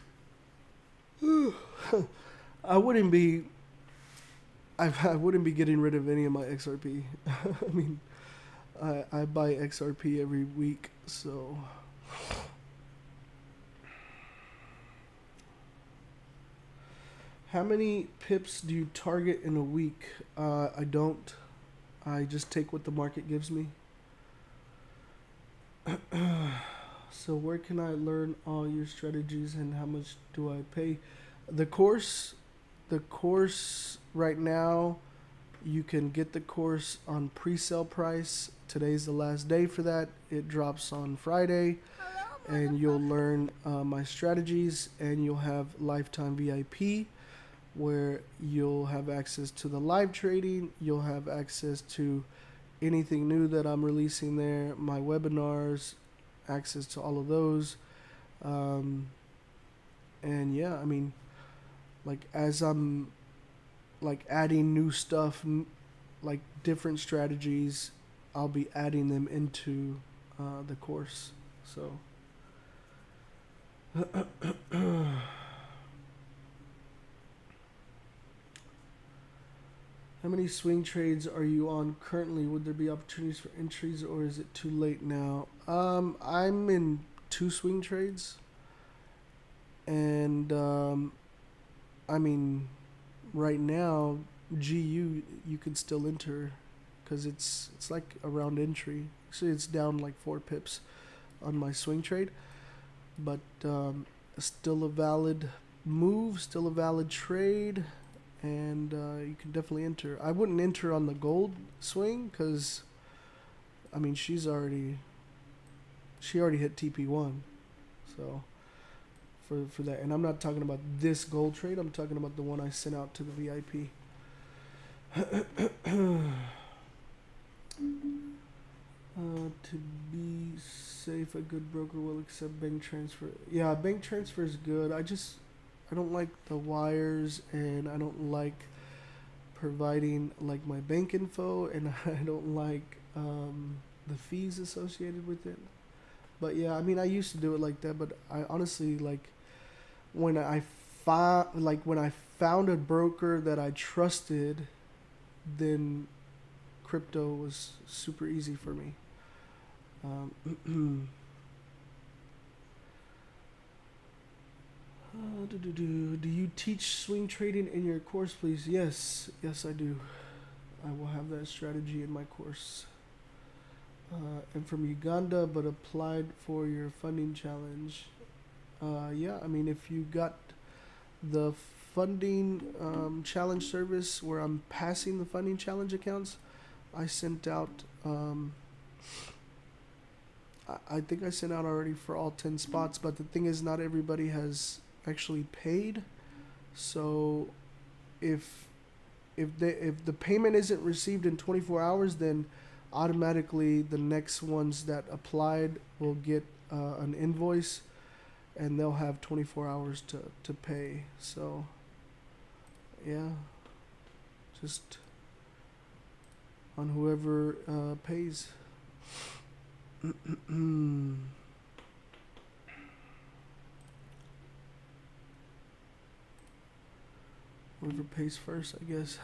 Speaker 5: I wouldn't be getting rid of any of my XRP. I mean, I buy XRP every week, so how many pips do you target in a week? I don't. I just take what the market gives me. So where can I learn all your strategies and how much do I pay? The course right now, you can get the course on pre-sale price. Today's the last day for that. It drops on Friday, and you'll learn my strategies, and you'll have lifetime VIP, where you'll have access to the live trading. You'll have access to anything new that I'm releasing there, my webinars, access to all of those. And yeah, I mean, like as I'm like adding new stuff, like different strategies, I'll be adding them into the course. So how many swing trades are you on currently? Would there be opportunities for entries, or is it too late now? I'm in 2 swing trades, and I mean, right now, GU you can still enter because it's like a round entry. Actually, it's down like 4 pips on my swing trade, but still a valid move, still a valid trade. And you can definitely enter. I wouldn't enter on the gold swing because, I mean, she already hit TP1, so for that. And I'm not talking about this gold trade. I'm talking about the one I sent out to the VIP. To be safe, a good broker will accept bank transfer. Yeah, bank transfer is good. I don't like the wires, and I don't like providing like my bank info, and I don't like the fees associated with it. But yeah, I mean, I used to do it like that, but I honestly like when I found a broker that I trusted, then crypto was super easy for me. Do you teach swing trading in your course, please? Yes, I do. I will have that strategy in my course. I'm from Uganda, but applied for your funding challenge. Yeah, I mean, if you got the funding challenge service where I'm passing the funding challenge accounts, I sent out, I think I sent out already for all 10 spots, but the thing is not everybody has actually paid. So if the payment isn't received in 24 hours, then automatically the next ones that applied will get an invoice, and they'll have 24 hours to pay. So yeah, just on whoever pays. Whoever pays first, I guess.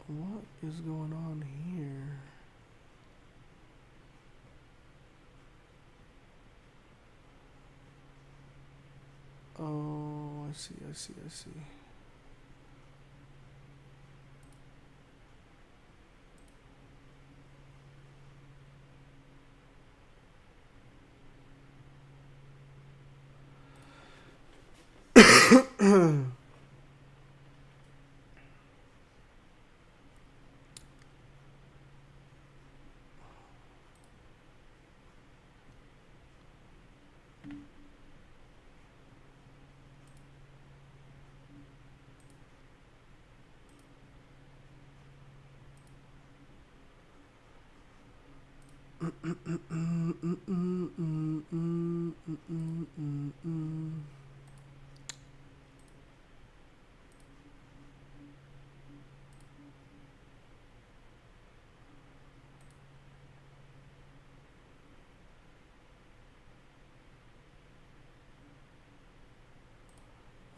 Speaker 5: What is going on here? Oh, I see.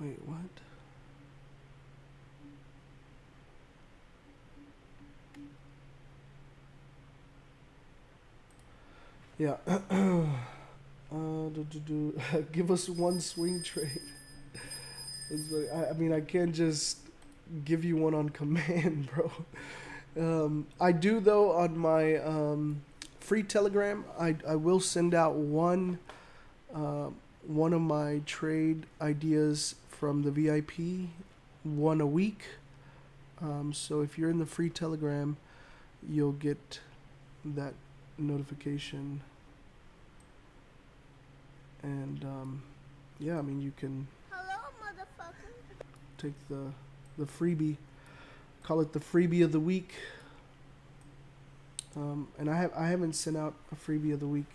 Speaker 5: Wait, what? Yeah. Give us one swing trade. I mean, I can't just give you one on command, bro. I do, though, on my free Telegram. I will send out one of my trade ideas from the VIP, one a week. So if you're in the free Telegram, you'll get that notification. And yeah, I mean, you can
Speaker 6: Hello, motherfucker.
Speaker 5: take the freebie, call it the freebie of the week. And I haven't sent out a freebie of the week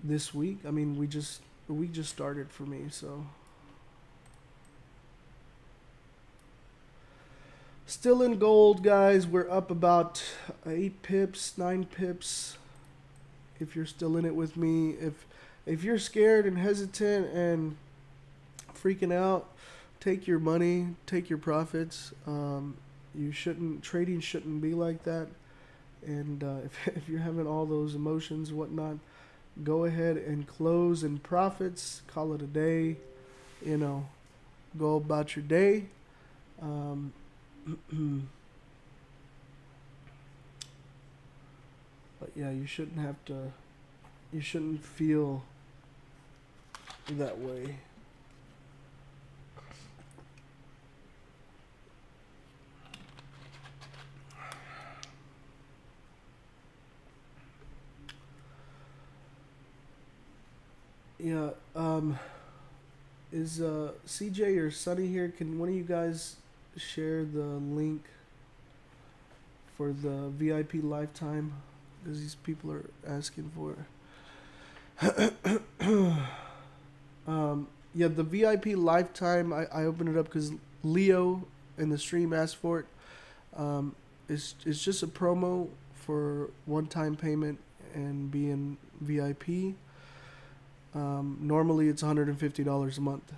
Speaker 5: this week. I mean, the week just started for me, so still in gold, guys. We're up about 8 pips, 9 pips. If you're still in it with me, if you're scared and hesitant and freaking out, take your money, take your profits. Trading shouldn't be like that. And if you're having all those emotions, whatnot, go ahead and close in profits. Call it a day. You know, go about your day. But yeah, you shouldn't feel that way. Yeah, is CJ or Sunny here? Can one of you guys share the link for the VIP lifetime? Because these people are asking for it. Yeah, the VIP lifetime, I opened it up because Leo in the stream asked for it. It's just a promo for one-time payment and being VIP. Normally it's $150 a month.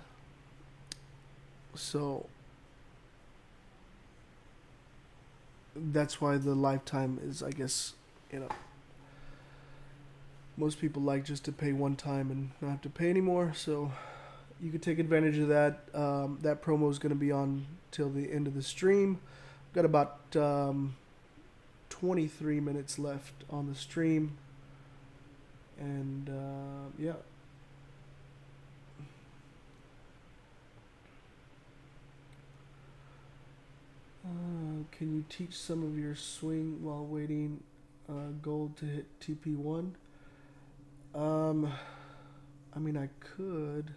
Speaker 5: So that's why the lifetime is, I guess, you know, most people like just to pay one time and not have to pay anymore. So you could take advantage of that. That promo is going to be on till the end of the stream. Got about 23 minutes left on the stream. And yeah. Can you teach some of your swing while waiting gold to hit TP1? I mean, I could.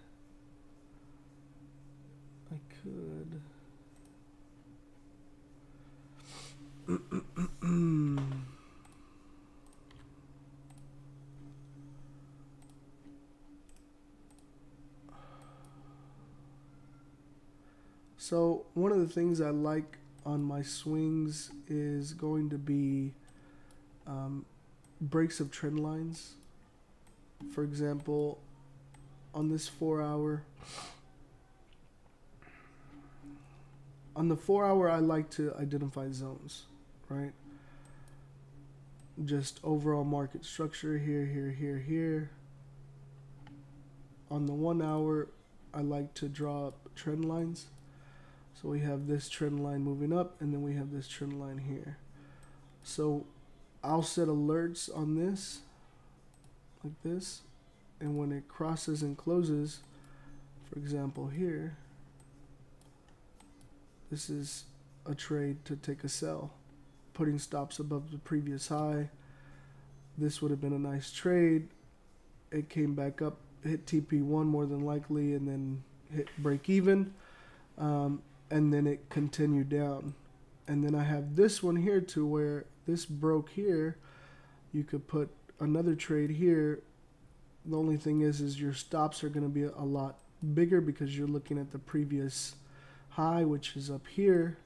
Speaker 5: So one of the things I like on my swings is going to be breaks of trend lines. For example, on this 4 hour, on the 4 hour, I like to identify zones, right? Just overall market structure here, here, here, here. On the 1 hour, I like to draw up trend lines. So we have this trend line moving up, and then we have this trend line here. So I'll set alerts on this, like this, and when it crosses and closes, for example here, this is a trade to take a sell, putting stops above the previous high. This would have been a nice trade. It came back up, hit TP1 more than likely, and then hit break even. And then it continued down. And then I have this one here to where this broke here. You could put another trade here. The only thing is your stops are going to be a lot bigger because you're looking at the previous high, which is up here.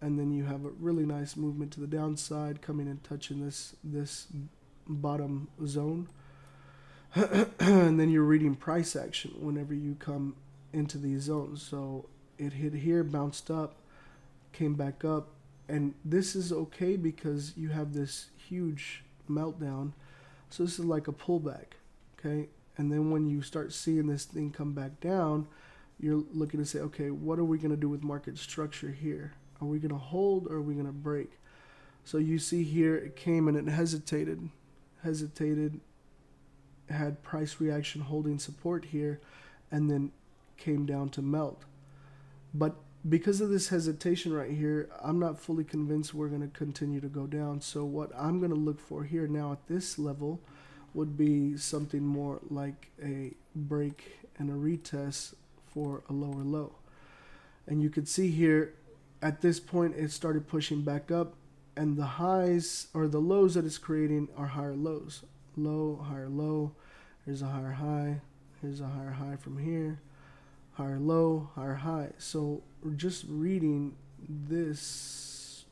Speaker 5: And then you have a really nice movement to the downside, coming and touching this bottom zone. And then you're reading price action whenever you come into these zones. So it hit here, bounced up, came back up, and this is okay because you have this huge meltdown. So this is like a pullback, okay? And then when you start seeing this thing come back down, you're looking to say, okay, what are we going to do with market structure here? Are we going to hold or are we going to break? So you see here it came and it hesitated, had price reaction holding support here, and then came down to melt. But because of this hesitation right here, I'm not fully convinced we're going to continue to go down. So what I'm going to look for here now at this level would be something more like a break and a retest for a lower low. And you could see here at this point it started pushing back up, and the highs or the lows that it's creating are higher lows. Low, higher low, here's a higher high, here's a higher high from here. Higher low, higher high. So we're just reading this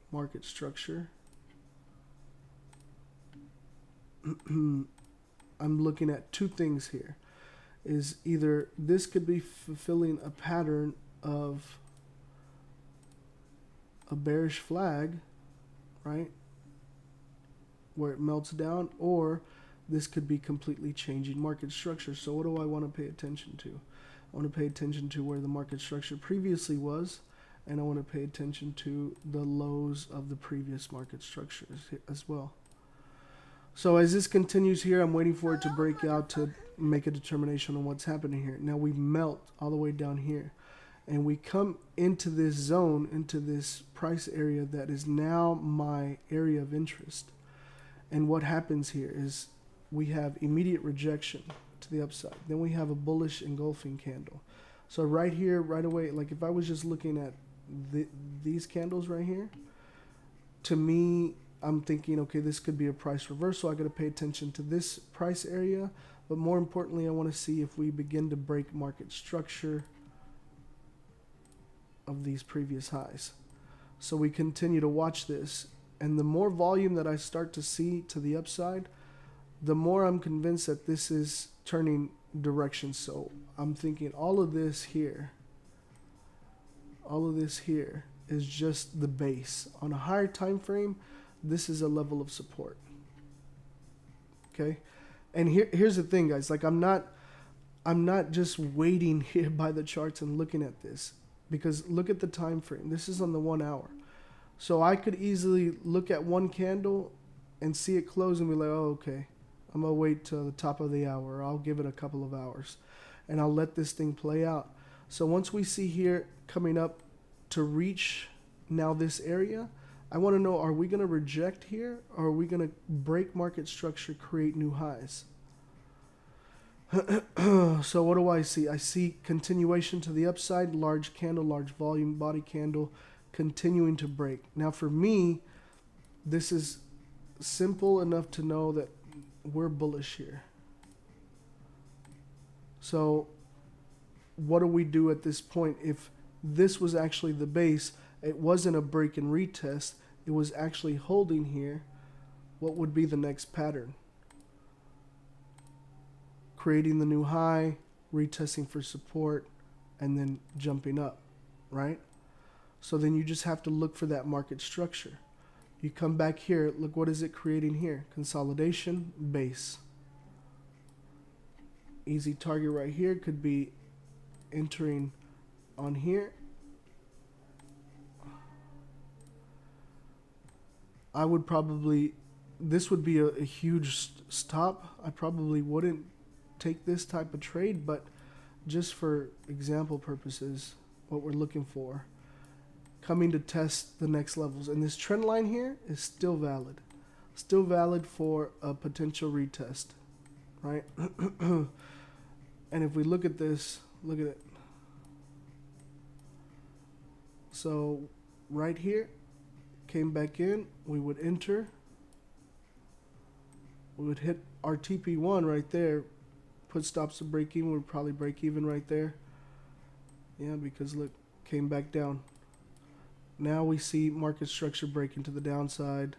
Speaker 5: market structure. I'm looking at two things here. Is either this could be fulfilling a pattern of a bearish flag, right, where it melts down, or this could be completely changing market structure. So what do I want to pay attention to? I want to pay attention to where the market structure previously was, and I want to pay attention to the lows of the previous market structures as well. So as this continues here, I'm waiting for it to break out to make a determination on what's happening here. Now we melt all the way down here, and we come into this zone, into this price area that is now my area of interest. And what happens here is we have immediate rejection to the upside. Then we have a bullish engulfing candle. So right here, right away, like if I was just looking at these candles right here, to me, I'm thinking, okay, this could be a price reversal. I got to pay attention to this price area. But more importantly, I want to see if we begin to break market structure of these previous highs. So we continue to watch this. And the more volume that I start to see to the upside, the more I'm convinced that this is turning direction. So I'm thinking all of this here all of this here is just the base. On a higher time frame, this is a level of support. Okay, and here's the thing, guys. Like I'm not just waiting here by the charts and looking at this, because look at the time frame. This is on the 1 hour, so I could easily look at one candle and see it close and be like, oh, okay, I'm gonna wait till the top of the hour. I'll give it a couple of hours, and I'll let this thing play out. So once we see here coming up to reach now this area, I want to know, are we going to reject here, or are we going to break market structure, create new highs? So what do I see? I see continuation to the upside, large candle, large volume, body candle, continuing to break. Now for me, this is simple enough to know that we're bullish here. So what do we do at this point? If this was actually the base, it wasn't a break and retest, it was actually holding here, what would be the next pattern? Creating the new high, retesting for support, and then jumping up, right? So then you just have to look for that market structure. You come back here, look, what is it creating here? Consolidation, base. Easy target right here could be entering on here. I would probably, this would be a huge stop. I probably wouldn't take this type of trade, but just for example purposes, what we're looking for, coming to test the next levels. And this trend line here is still valid for a potential retest, right? And if we look at this, look at it. So right here, came back in, we would enter, we would hit our TP1 right there, put stops to break even, we'd probably break even right there. Yeah, because look, came back down. Now we see market structure breaking to the downside,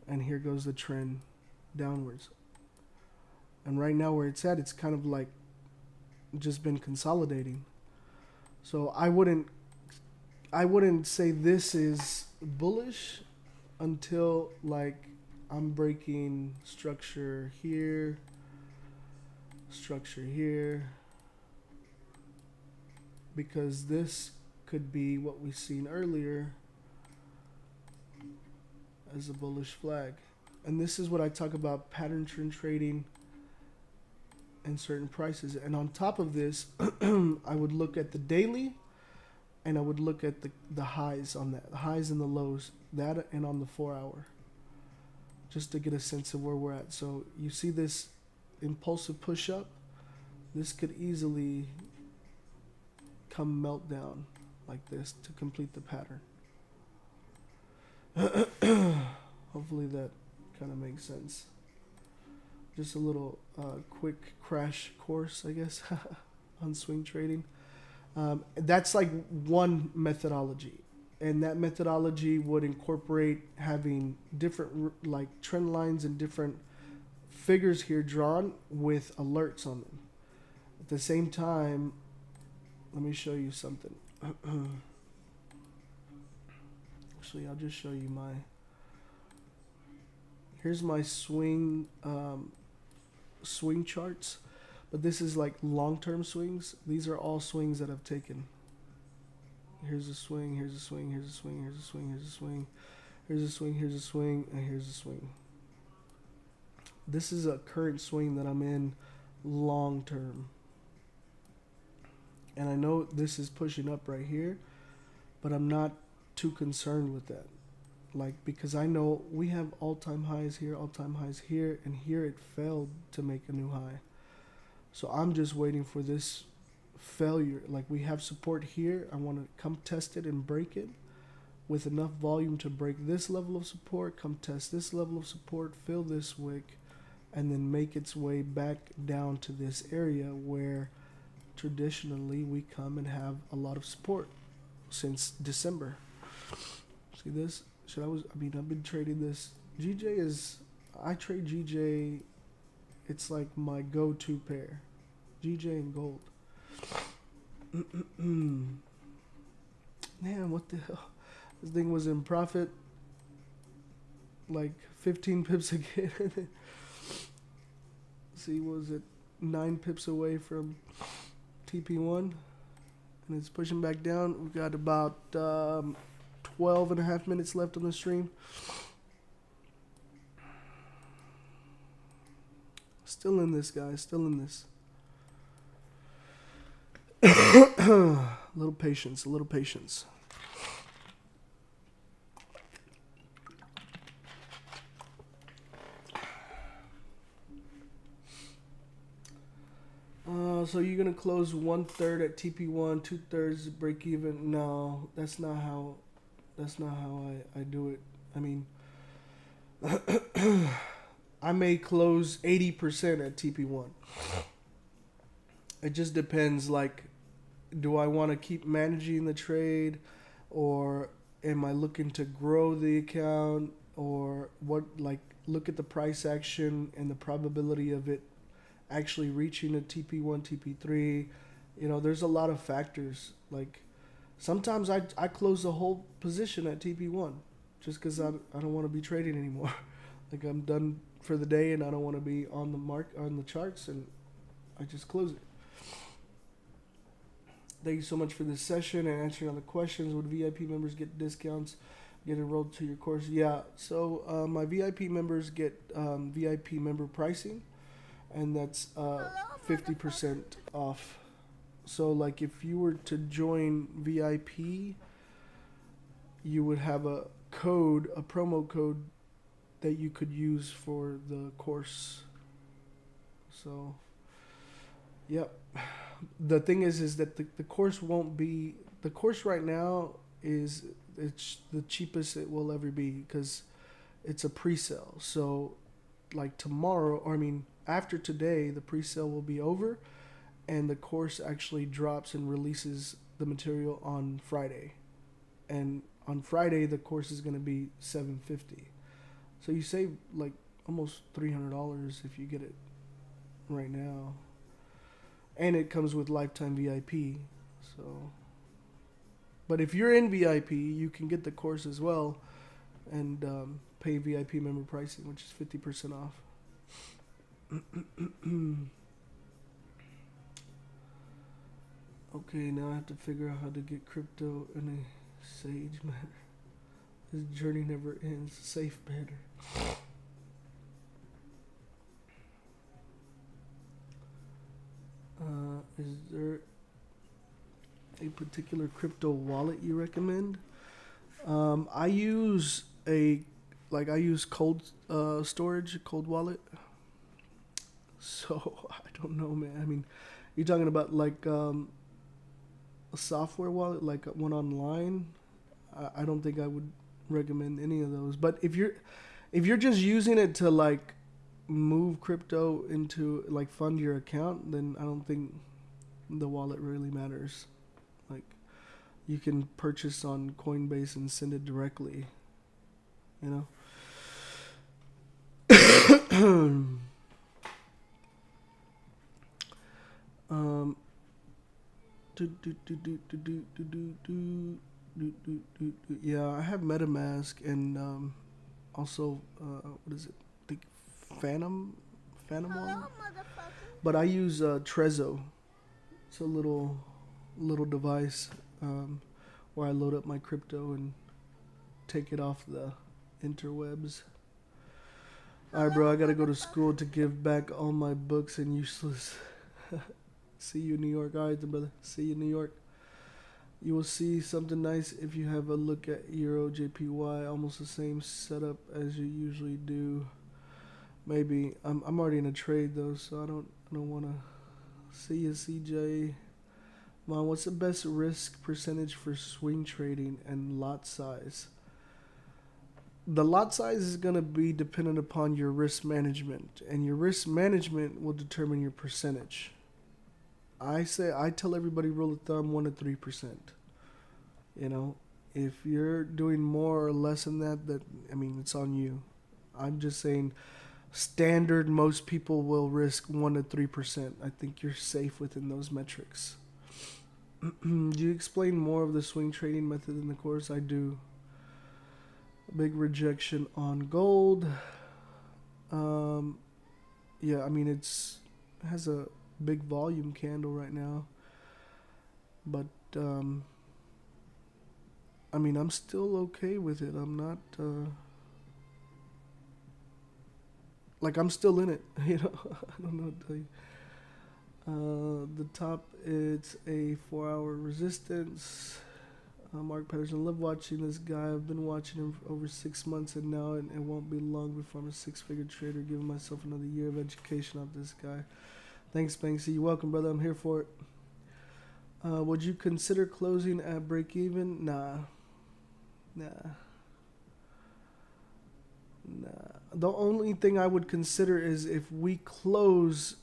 Speaker 5: and here goes the trend downwards. And right now where it's at, it's kind of like just been consolidating. So I wouldn't say this is bullish until like I'm breaking structure here, because this could be what we've seen earlier as a bullish flag. And this is what I talk about, pattern trend trading and certain prices. And on top of this, I would look at the daily, and I would look at the highs on that, the highs and the lows, that and on the 4 hour, just to get a sense of where we're at. So you see this impulsive push up, this could easily come melt down like this to complete the pattern. Hopefully that kind of makes sense. Just a little quick crash course, I guess, on swing trading. That's like one methodology, and that methodology would incorporate having different like trend lines and different figures here drawn with alerts on them. At the same time, let me show you something. Actually, I'll just show you here's my swing charts. But this is like long-term swings. These are all swings that I've taken. Here's a swing, here's a swing, here's a swing, here's a swing, here's a swing, here's a swing, here's a swing, and here's a swing. This is a current swing that I'm in long-term. And I know this is pushing up right here, but I'm not too concerned with that. Like, because I know we have all-time highs here, and here it failed to make a new high. So I'm just waiting for this failure. Like, we have support here. I want to come test it and break it with enough volume to break this level of support, come test this level of support, fill this wick, and then make its way back down to this area where traditionally we come and have a lot of support since December. See this? I've been trading this. I trade GJ. It's like my go-to pair. GJ and gold. Man, what the hell? This thing was in profit like 15 pips again. See, what was it? 9 pips away from TP1. And it's pushing back down. We've got about 12 and a half minutes left on the stream. Still in this, guys. Still in this. A little patience. A little patience. So you're gonna close 1/3 at TP1, 2/3 break even? No, that's not how I do it. I mean, I may close 80% at TP1. It just depends. Like, do I want to keep managing the trade, or am I looking to grow the account, or what? Like, look at the price action and the probability of it actually reaching a TP1, TP3. You know, there's a lot of factors. Like, sometimes I close the whole position at TP1 just because I don't want to be trading anymore. Like, I'm done for the day and I don't want to be on the charts, and I just close it. Thank you so much for this session and answering all the questions. Would VIP members get discounts, get enrolled to your course? Yeah, so my VIP members get VIP member pricing, and that's 50% off. So, like, if you were to join VIP, you would have a promo code that you could use for the course. So, yep. The thing is that the course won't be, the course right now it's the cheapest it will ever be because it's a pre-sale. So, like, tomorrow, or I mean, after today, the pre-sale will be over, and the course actually drops and releases the material on Friday. And on Friday, the course is going to be $750. So you save like almost $300 if you get it right now. And it comes with lifetime VIP. So, but if you're in VIP, you can get the course as well, and pay VIP member pricing, which is 50% off. Okay, now I have to figure out how to get crypto in a sage manner. This journey never ends. Safe better. Is there a particular crypto wallet you recommend? I use cold storage, cold wallet. So I don't know, man. I mean, you're talking about like a software wallet, like one online. I don't think I would recommend any of those. But if you're just using it to like move crypto into like fund your account, then I don't think the wallet really matters. Like, you can purchase on Coinbase and send it directly, you know. Yeah, I have MetaMask and also what is it? The Phantom wallet. But I use Trezor. It's a little device where I load up my crypto and take it off the interwebs. Alright, bro, I gotta go to school to give back all my books and useless. See you in New York. Alright, then, brother. See you in New York. You will see something nice if you have a look at Euro JPY. Almost the same setup as you usually do. Maybe. I'm already in a trade though, so I don't want to. See you, CJ. Mom, what's the best risk percentage for swing trading and lot size? The lot size is going to be dependent upon your risk management, and your risk management will determine your percentage. I tell everybody rule of thumb 1 to 3%. You know, if you're doing more or less than that, I mean, it's on you. I'm just saying standard, most people will risk 1 to 3%. I think you're safe within those metrics. Do you explain more of the swing trading method in the course? I do. Big rejection on gold. Yeah, I mean it has a big volume candle right now, but I mean I'm still okay with it. I'm not like I'm still in it. You know, I don't know what to tell you. The top, it's a 4-hour resistance. Mark Patterson, love watching this guy. I've been watching him for over 6 months, and now it won't be long before I'm a 6-figure trader. Giving myself another year of education off this guy. Thanks, Banksy. You're welcome, brother. I'm here for it. Would you consider closing at break even? Nah. The only thing I would consider is if we close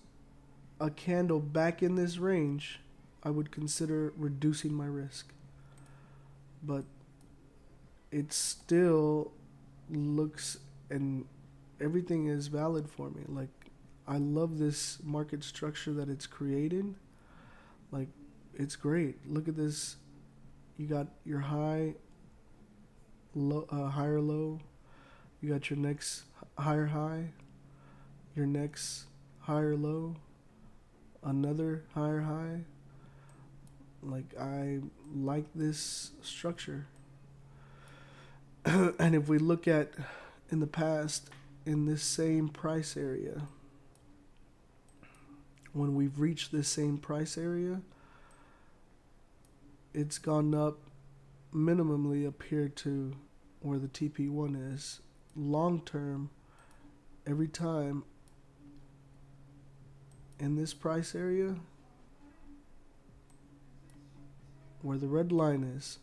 Speaker 5: a candle back in this range, I would consider reducing my risk. But it still looks, and everything is valid for me. Like, I love this market structure that it's created. Like, it's great. Look at this. You got your high, low, higher low. You got your next higher high, your next higher low, another higher high. Like, I like this structure. And if we look at in the past, in this same price area, when we've reached this same price area, it's gone up minimally up here to where the TP1 is. Long term, every time in this price area where the red line is,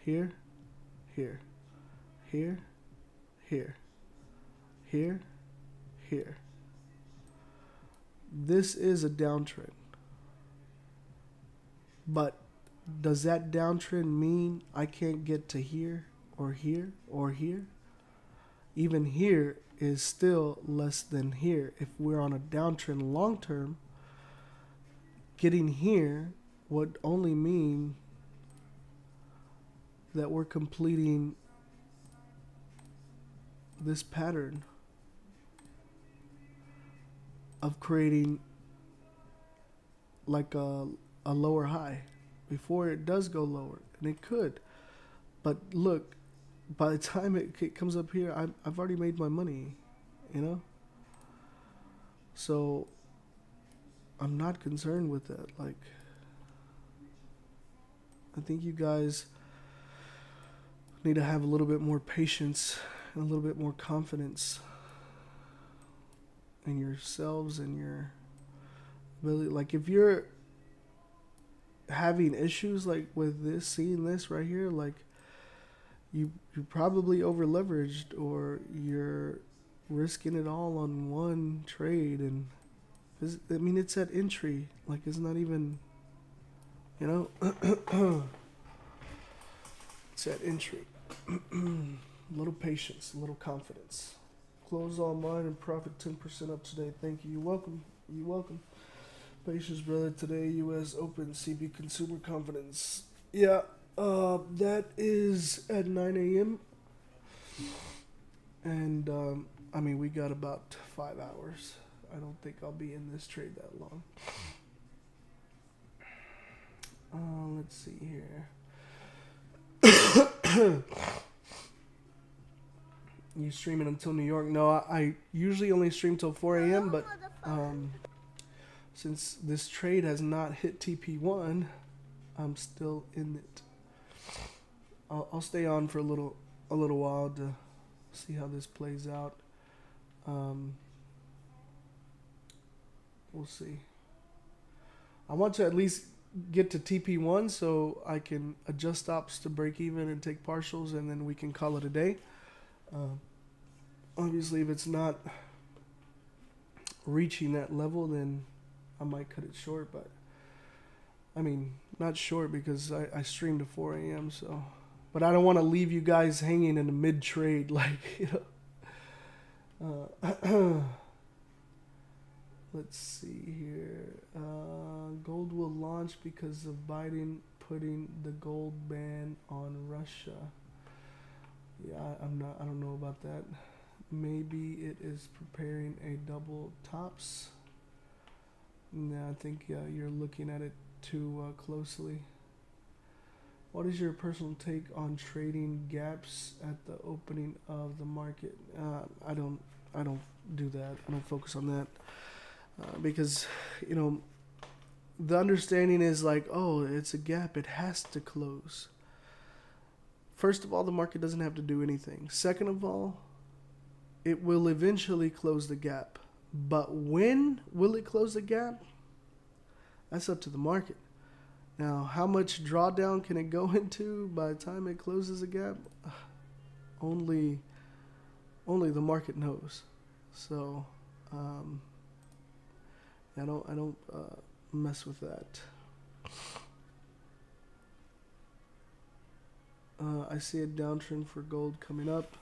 Speaker 5: here, here, here, here, here, here. This is a downtrend. But does that downtrend mean I can't get to here or here or here? Even here is still less than here. If we're on a downtrend long term, getting here would only mean that we're completing this pattern of creating like a lower high before it does go lower, and it could. But look, by the time it comes up here, I've already made my money, you know? So I'm not concerned with that. Like, I think you guys need to have a little bit more patience and a little bit more confidence in yourselves and your ability. Like, if you're having issues like with this, seeing this right here, like you're probably over leveraged, or you're risking it all on one trade. And I mean, it's at entry. Like, it's not even, you know, it's at entry. A little patience, a little confidence. Close all mine and profit 10% up today. Thank you. You're welcome. You're welcome. Patience, brother. Today, U.S. Open CB Consumer Confidence. Yeah, that is at 9 a.m. And, I mean, we got about 5 hours. I don't think I'll be in this trade that long. Let's see here. You streaming until New York? No, I usually only stream till 4 a.m., but since this trade has not hit TP1, I'm still in it. I'll stay on for a little while to see how this plays out. We'll see. I want to at least get to TP1 so I can adjust stops to break even and take partials, and then we can call it a day. Obviously, if it's not reaching that level, then I might cut it short. But I mean, not short, because I stream to 4 a.m. So, but I don't want to leave you guys hanging in the mid trade, like, you know. Let's see here. Gold will launch because of Biden putting the gold ban on Russia. Yeah, I don't know about that. Maybe it is preparing a double tops. No, I think you're looking at it too closely. What is your personal take on trading gaps at the opening of the market? I don't do that. I don't focus on that because, you know, the understanding is like, oh, it's a gap. It has to close. First of all, the market doesn't have to do anything. Second of all, it will eventually close the gap. But when will it close the gap? That's up to the market. Now, how much drawdown can it go into by the time it closes the gap? Only the market knows. So, I don't mess with that. I see a downtrend for gold coming up.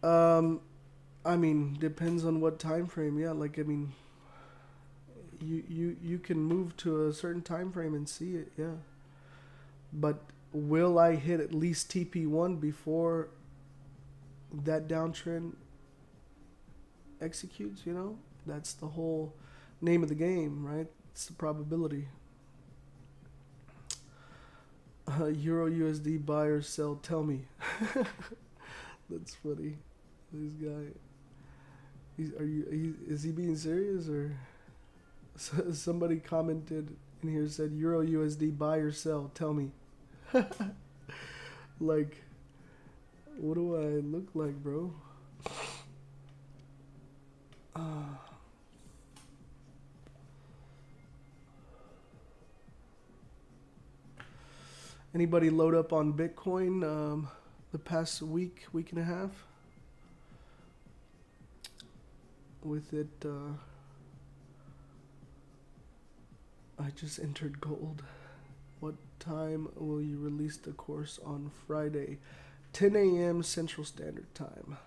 Speaker 5: I mean, depends on what time frame. Yeah, like I mean, you can move to a certain time frame and see it. Yeah, but will I hit at least TP1 before that downtrend executes? You know, that's the whole name of the game, right? It's the probability. Euro USD buy or sell? Tell me. That's funny. This guy. Is he being serious or? Somebody commented in here, said Euro USD buy or sell? Tell me. Like, what do I look like, bro? Anybody load up on Bitcoin the past week and a half? With it, I just entered gold. What time will you release the course on Friday? 10 a.m. Central Standard Time.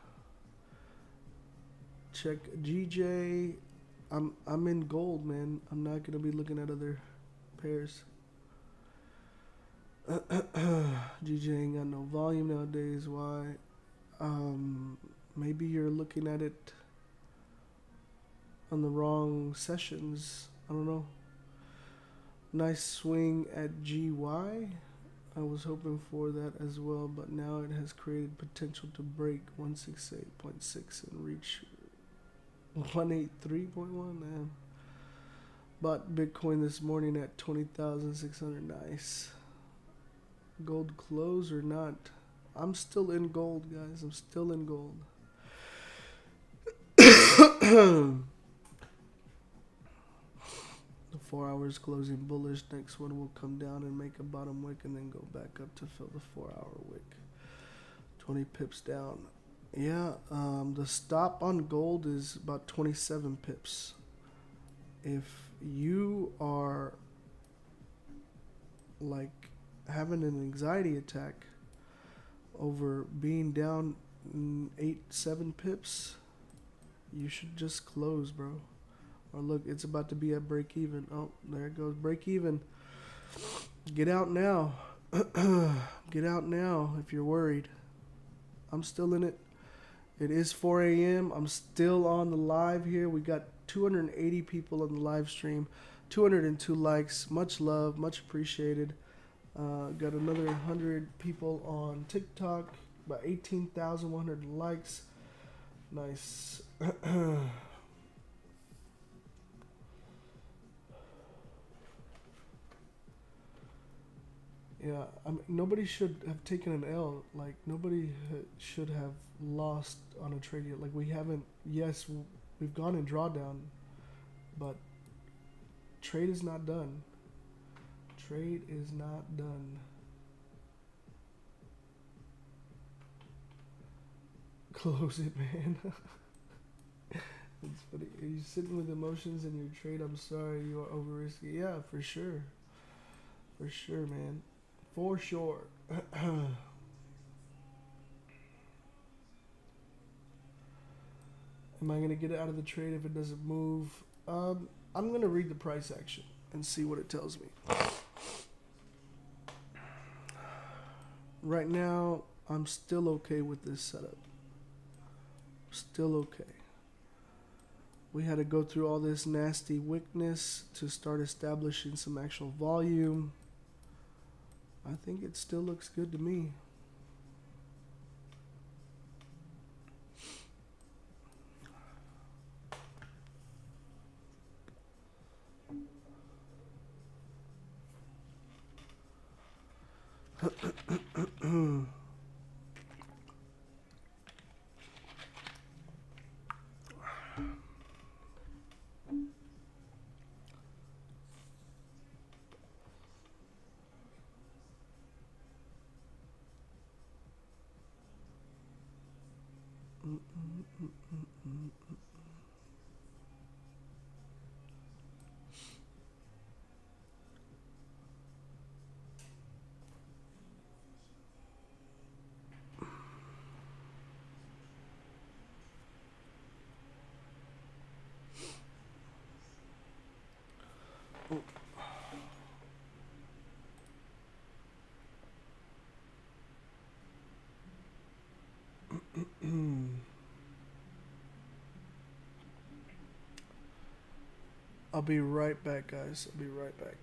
Speaker 5: Check GJ. I'm in gold, man. I'm not gonna be looking at other pairs. GJ ain't got no volume nowadays. Why? Maybe you're looking at it on the wrong sessions. I don't know. Nice swing at GY. I was hoping for that as well, but now it has created potential to break 168.6 and reach 183.1. Man. Bought Bitcoin this morning at 20,600. Nice. Gold close or not? I'm still in gold, guys. I'm still in gold. The 4 hours closing bullish. Next one will come down and make a bottom wick and then go back up to fill the 4 hour wick. 20 pips down. Yeah, the stop on gold is about 27 pips. If you are like having an anxiety attack over being down 8-7 pips, you should just close, bro. Or look, it's about to be at break even. Oh, there it goes, break even. Get out now. Get out now if you're worried. I'm still in it. It is 4 a.m. I'm still on the live here. We got 280 people on the live stream, 202 likes. Much love, much appreciated. Got another 100 people on TikTok, about 18,100 likes. Nice. Yeah, I mean, nobody should have taken an L. Like, nobody should have lost on a trade yet. Like, we haven't. Yes, we've gone in drawdown, but trade is not done. Trade is not done. Close it, man. It's funny. Are you sitting with emotions in your trade? I'm sorry, you are over risky. Yeah, for sure. For sure, man. For sure. Am I gonna get it out of the trade if it doesn't move? I'm gonna read the price action and see what it tells me. Right now, I'm still okay with this setup. Still okay. We had to go through all this nasty wickedness to start establishing some actual volume. I think it still looks good to me. I'll be right back, guys. I'll be right back.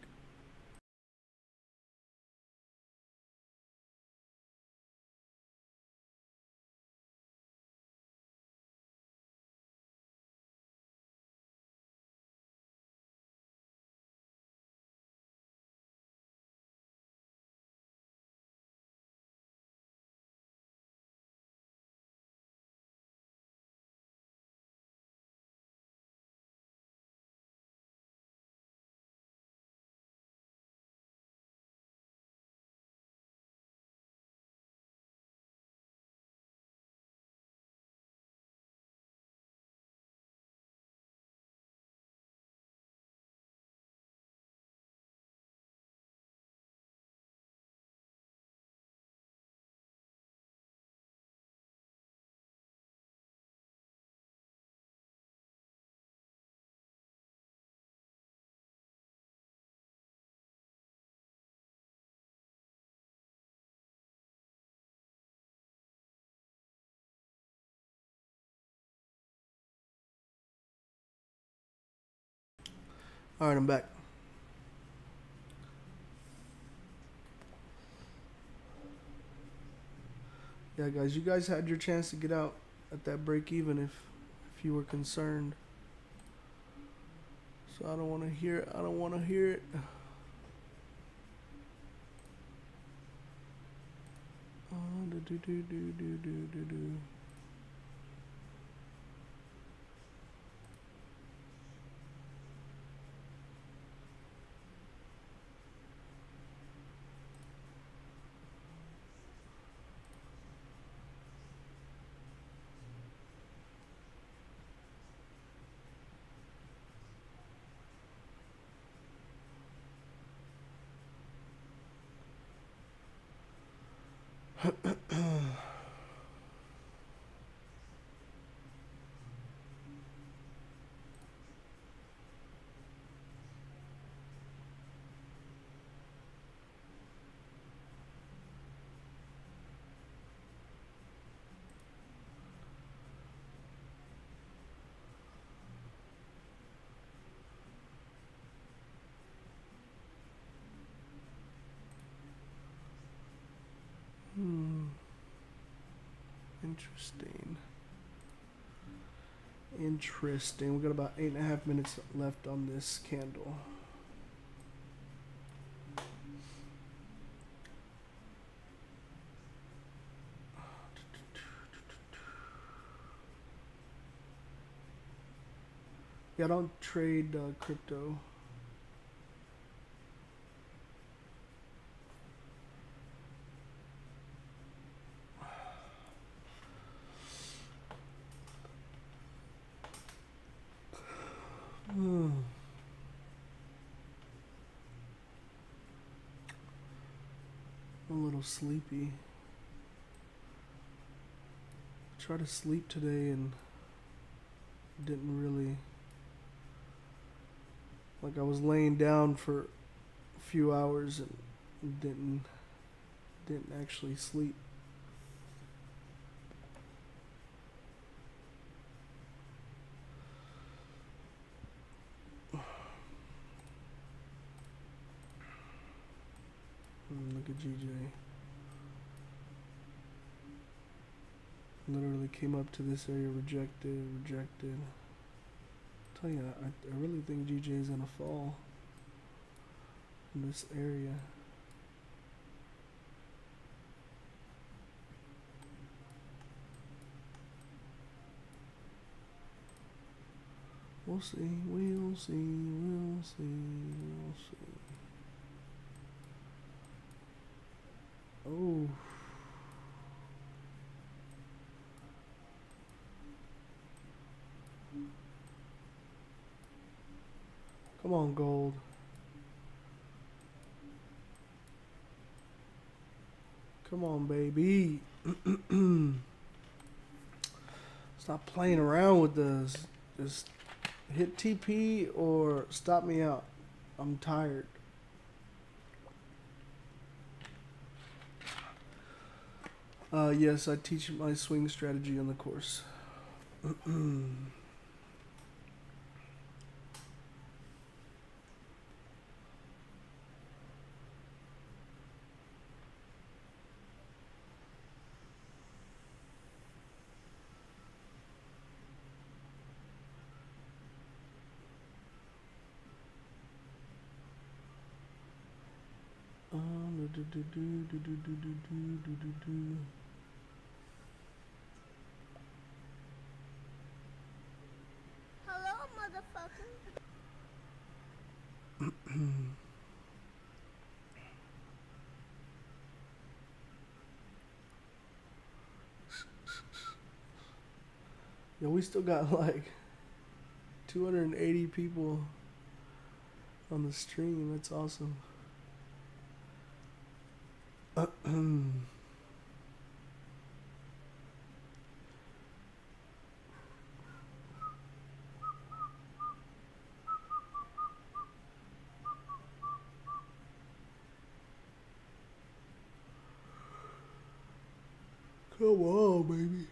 Speaker 5: All right, I'm back. Yeah, guys, you guys had your chance to get out at that break even if you were concerned. So I don't want to hear it. I don't want to hear it. Interesting. Interesting. We got about 8.5 minutes left on this candle. Yeah, I don't trade crypto. I'm a little sleepy. Try to sleep today and didn't really, like, I was laying down for a few hours and didn't actually sleep. Look at GJ. Literally came up to this area, rejected. Tell you, I really think GJ is gonna fall in this area. We'll see, we'll see, we'll see, we'll see. Oh. Come on, gold. Come on, baby. Stop playing around with this. Just hit TP or stop me out. I'm tired. Yes, I teach my swing strategy on the course.
Speaker 6: Hello, motherfucker.
Speaker 5: Yo, we still got like 280 people on the stream. That's awesome. Come on, baby.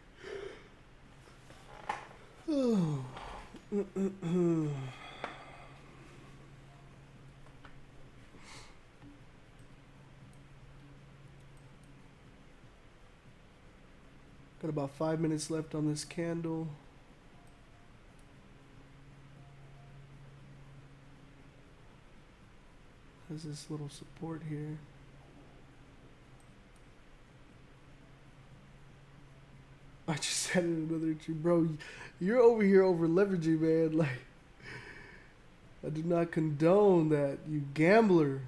Speaker 5: Oh. Got about 5 minutes left on this candle. Has this little support here. I just added another tree. Bro, you're over here over leveraging, man. Like, I do not condone that, you gambler.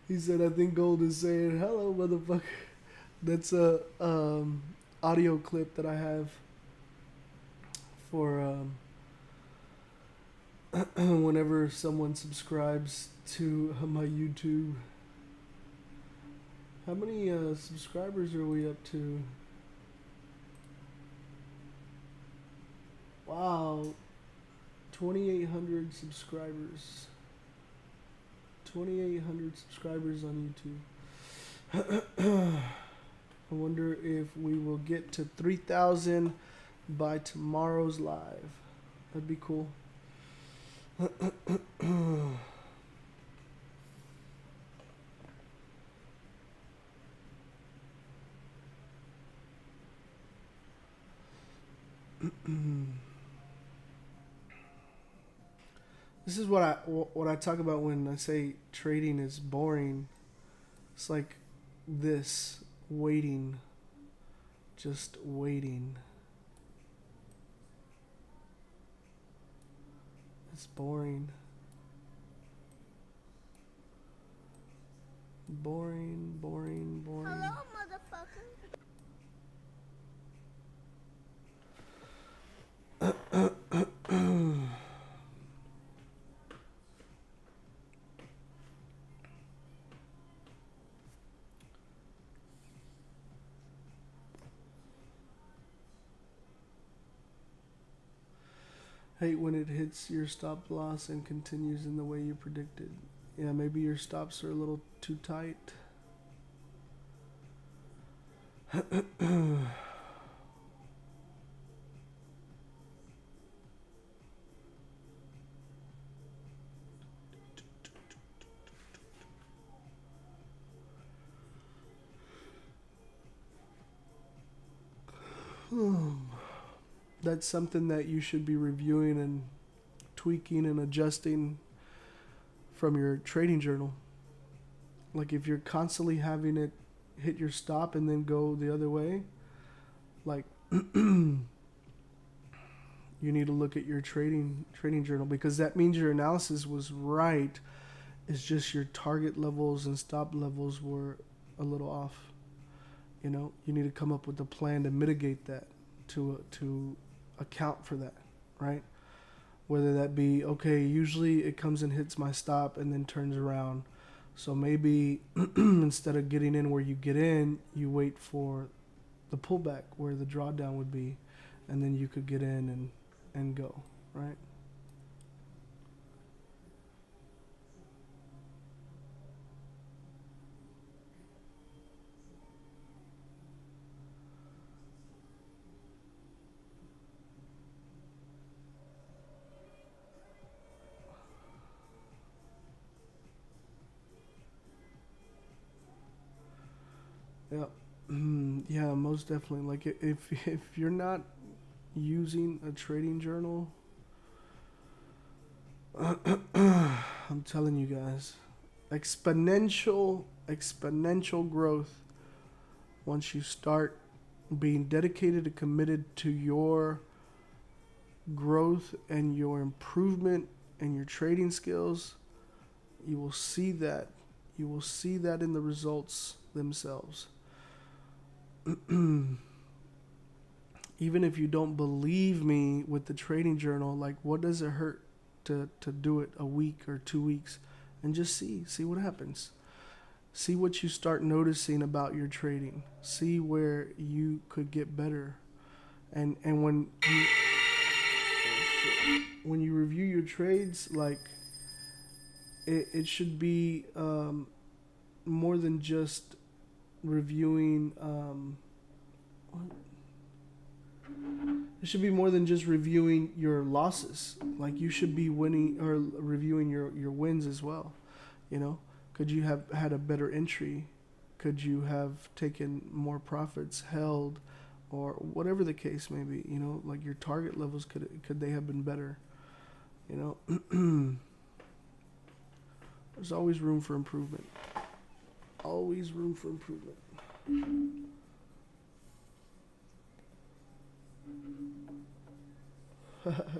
Speaker 5: He said, I think Gold is saying, hello, motherfucker. That's a audio clip that I have for whenever someone subscribes to my YouTube. How many subscribers are we up to? Wow, 2,800 subscribers. 2,800 subscribers on YouTube. I wonder if we will get to 3,000 by tomorrow's live. That'd be cool. This is what I talk about when I say trading is boring. It's like this, waiting, just waiting. It's boring. Boring, boring, boring.
Speaker 6: Hello, motherfucker.
Speaker 5: Hate when it hits your stop loss and continues in the way you predicted. Yeah, maybe your stops are a little too tight. That's something that you should be reviewing and tweaking and adjusting from your trading journal. Like if you're constantly having it hit your stop and then go the other way, like you need to look at your trading journal, because that means your analysis was right. It's just your target levels and stop levels were a little off. You know, you need to come up with a plan to mitigate that, to account for that, right? Whether that be, okay, usually it comes and hits my stop and then turns around. So maybe instead of getting in where you get in, you wait for the pullback where the drawdown would be, and then you could get in and go, right? Yeah, yeah, most definitely. Like if you're not using a trading journal, I'm telling you guys, exponential growth once you start being dedicated and committed to your growth and your improvement and your trading skills. You will see that. You will see that in the results themselves. Even if you don't believe me with the trading journal, like, what does it hurt to do it a week or 2 weeks and just see what happens? See what you start noticing about your trading. See where you could get better. And when you review your trades, like, it should be more than just reviewing it should be more than just reviewing your losses. Like, you should be winning or reviewing your wins as well. You know, could you have had a better entry? Could you have taken more profits, held, or whatever the case may be? You know, like your target levels, could they have been better? You know, there's always room for improvement. Always room for improvement.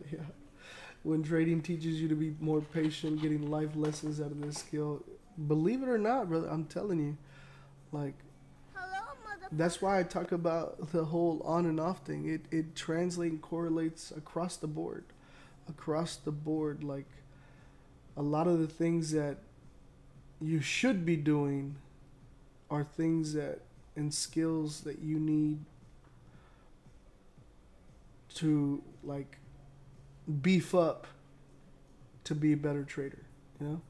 Speaker 5: Yeah. When trading teaches you to be more patient, getting life lessons out of this skill. Believe it or not, brother, I'm telling you, like,
Speaker 6: Hello, motherfucker.
Speaker 5: that's why I talk about the whole on and off thing. It translates and correlates across the board. Across the board, like, a lot of the things that you should be doing are things that and skills that you need to, like, beef up to be a better trader, you know?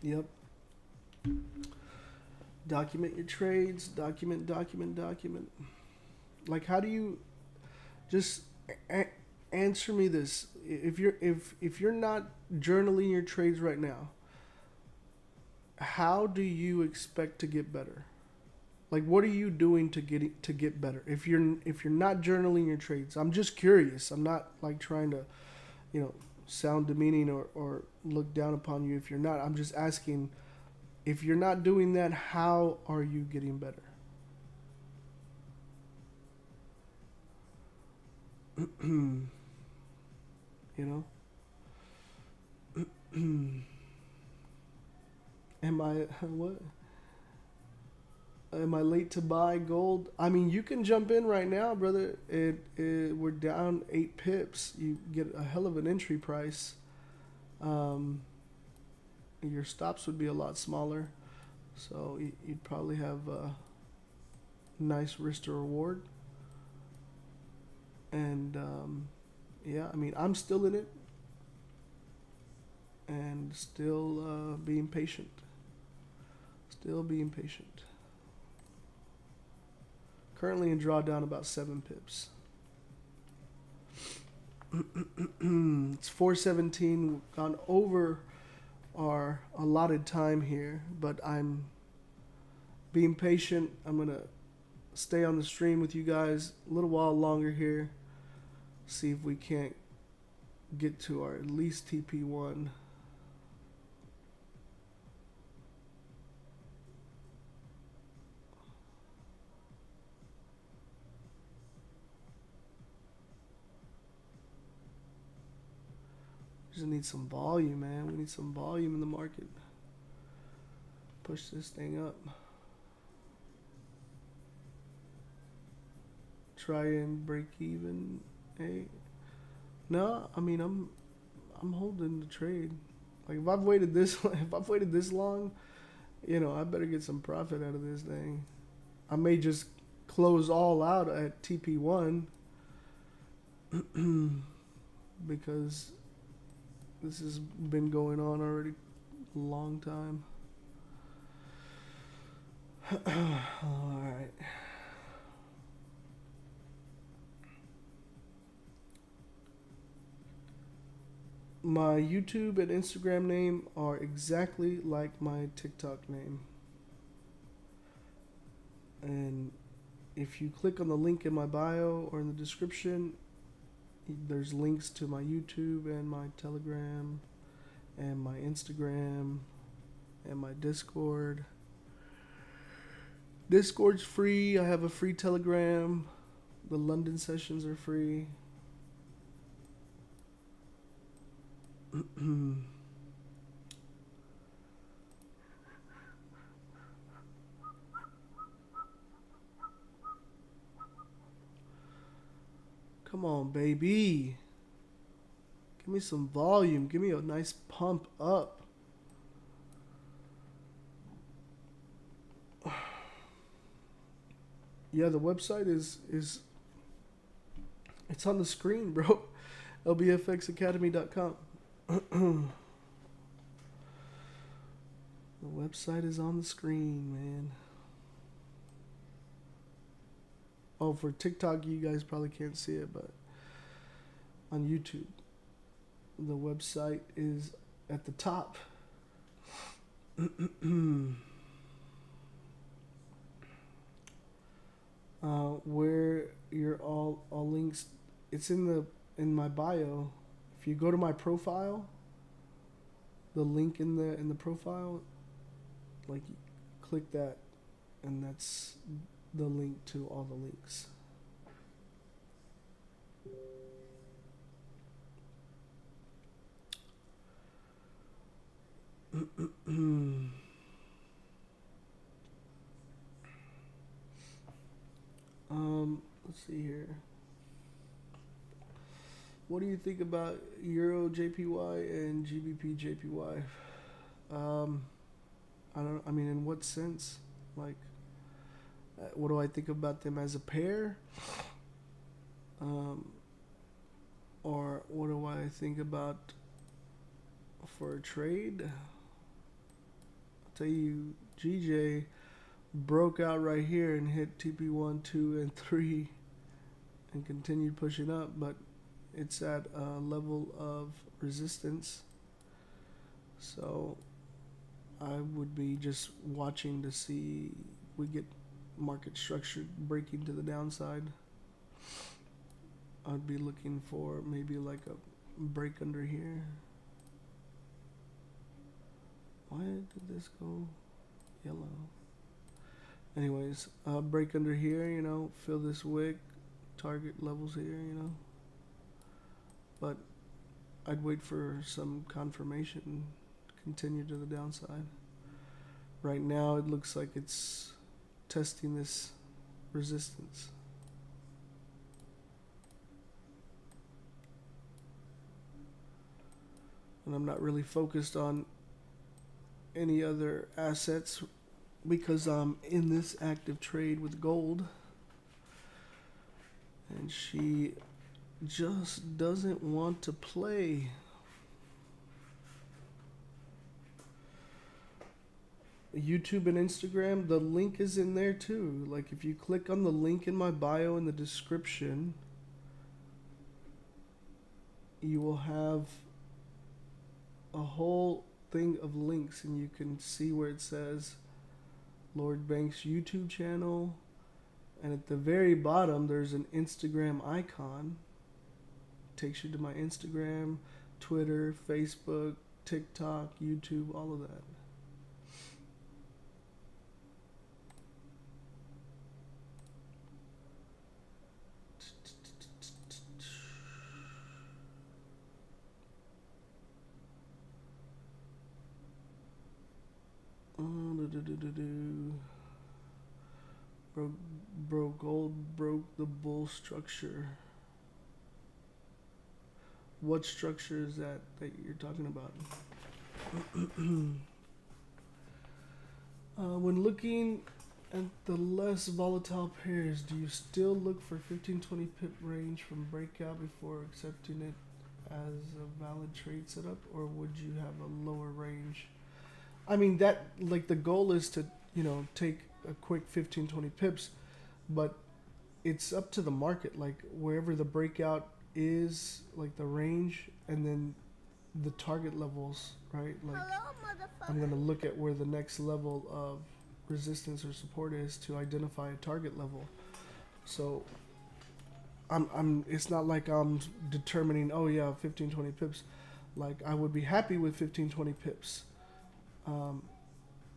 Speaker 5: Yep. Document your trades, document. Like, how do you just answer me this? If you're not journaling your trades right now, how do you expect to get better? Like, what are you doing to get better? If you're not journaling your trades, I'm just curious. I'm not, like, trying to, you know, sound demeaning or look down upon you if you're not. I'm just asking, if you're not doing that, how are you getting better? You know? Am I what? Am I late to buy gold? I mean, you can jump in right now, brother. We're down 8 pips. You get a hell of an entry price. Your stops would be a lot smaller, so you'd probably have a nice risk to reward. And yeah, I mean, I'm still in it and still being patient. Still being patient. Currently in drawdown about 7 pips. It's 4:17. We've gone over our allotted time here, but I'm being patient. I'm gonna stay on the stream with you guys a little while longer here. See if we can't get to our at least TP1. Just need some volume, man. We need some volume in the market. Push this thing up. Try and break even. Hey, no, I mean I'm holding the trade. Like if I've waited this long, you know, I better get some profit out of this thing. I may just close all out at TP1 because this has been going on already a long time. All right. My YouTube and Instagram name are exactly like my TikTok name. And if you click on the link in my bio or in the description, there's links to my YouTube and my Telegram and my Instagram and my Discord. Discord's free. I have a free Telegram. The London sessions are free. Come on, baby. Give me some volume. Give me a nice pump up. Yeah, the website is it's on the screen, bro. lbfxacademy.com. The website is on the screen, man. Oh, for TikTok, you guys probably can't see it, but on YouTube, the website is at the top. Where you're all links, it's in my bio. If you go to my profile, the link in the profile, like click that, and that's the link to all the links. Let's see here. What do you think about Euro JPY and GBP JPY? I mean, in what sense? Like, what do I think about them as a pair? Or what do I think about for a trade? I'll tell you, GJ broke out right here and hit TP1, 2, and 3 and continued pushing up, but it's at a level of resistance. So I would be just watching to see we get market structure breaking to the downside. I'd be looking for maybe like a break under here. Why did this go yellow? Anyways, break under here, you know, fill this wick, target levels here, you know. But I'd wait for some confirmation, continue to the downside. Right now it looks like it's testing this resistance. And I'm not really focused on any other assets because I'm in this active trade with gold. And she just doesn't want to play. YouTube and Instagram, the link is in there too. Like if you click on the link in my bio in the description, you will have a whole thing of links, and you can see where it says Lord Bank's YouTube channel, and at the very bottom there's an Instagram icon. Takes you to my Instagram, Twitter, Facebook, TikTok, YouTube, all of that. Bro, gold broke the bull structure. What structure is that you're talking about? When looking at the less volatile pairs, do you still look for 15-20 pip range from breakout before accepting it as a valid trade setup, or would you have a lower range? I mean, that, like, the goal is to, take a quick 15-20 pips, but it's up to the market, like wherever the breakout is, like the range, and then the target levels, right? Like,
Speaker 6: Hello, motherfucker.
Speaker 5: I'm gonna look at where the next level of resistance or support is to identify a target level. So it's not like I'm determining, oh yeah, 15-20 pips. Like, I would be happy with 15-20 pips.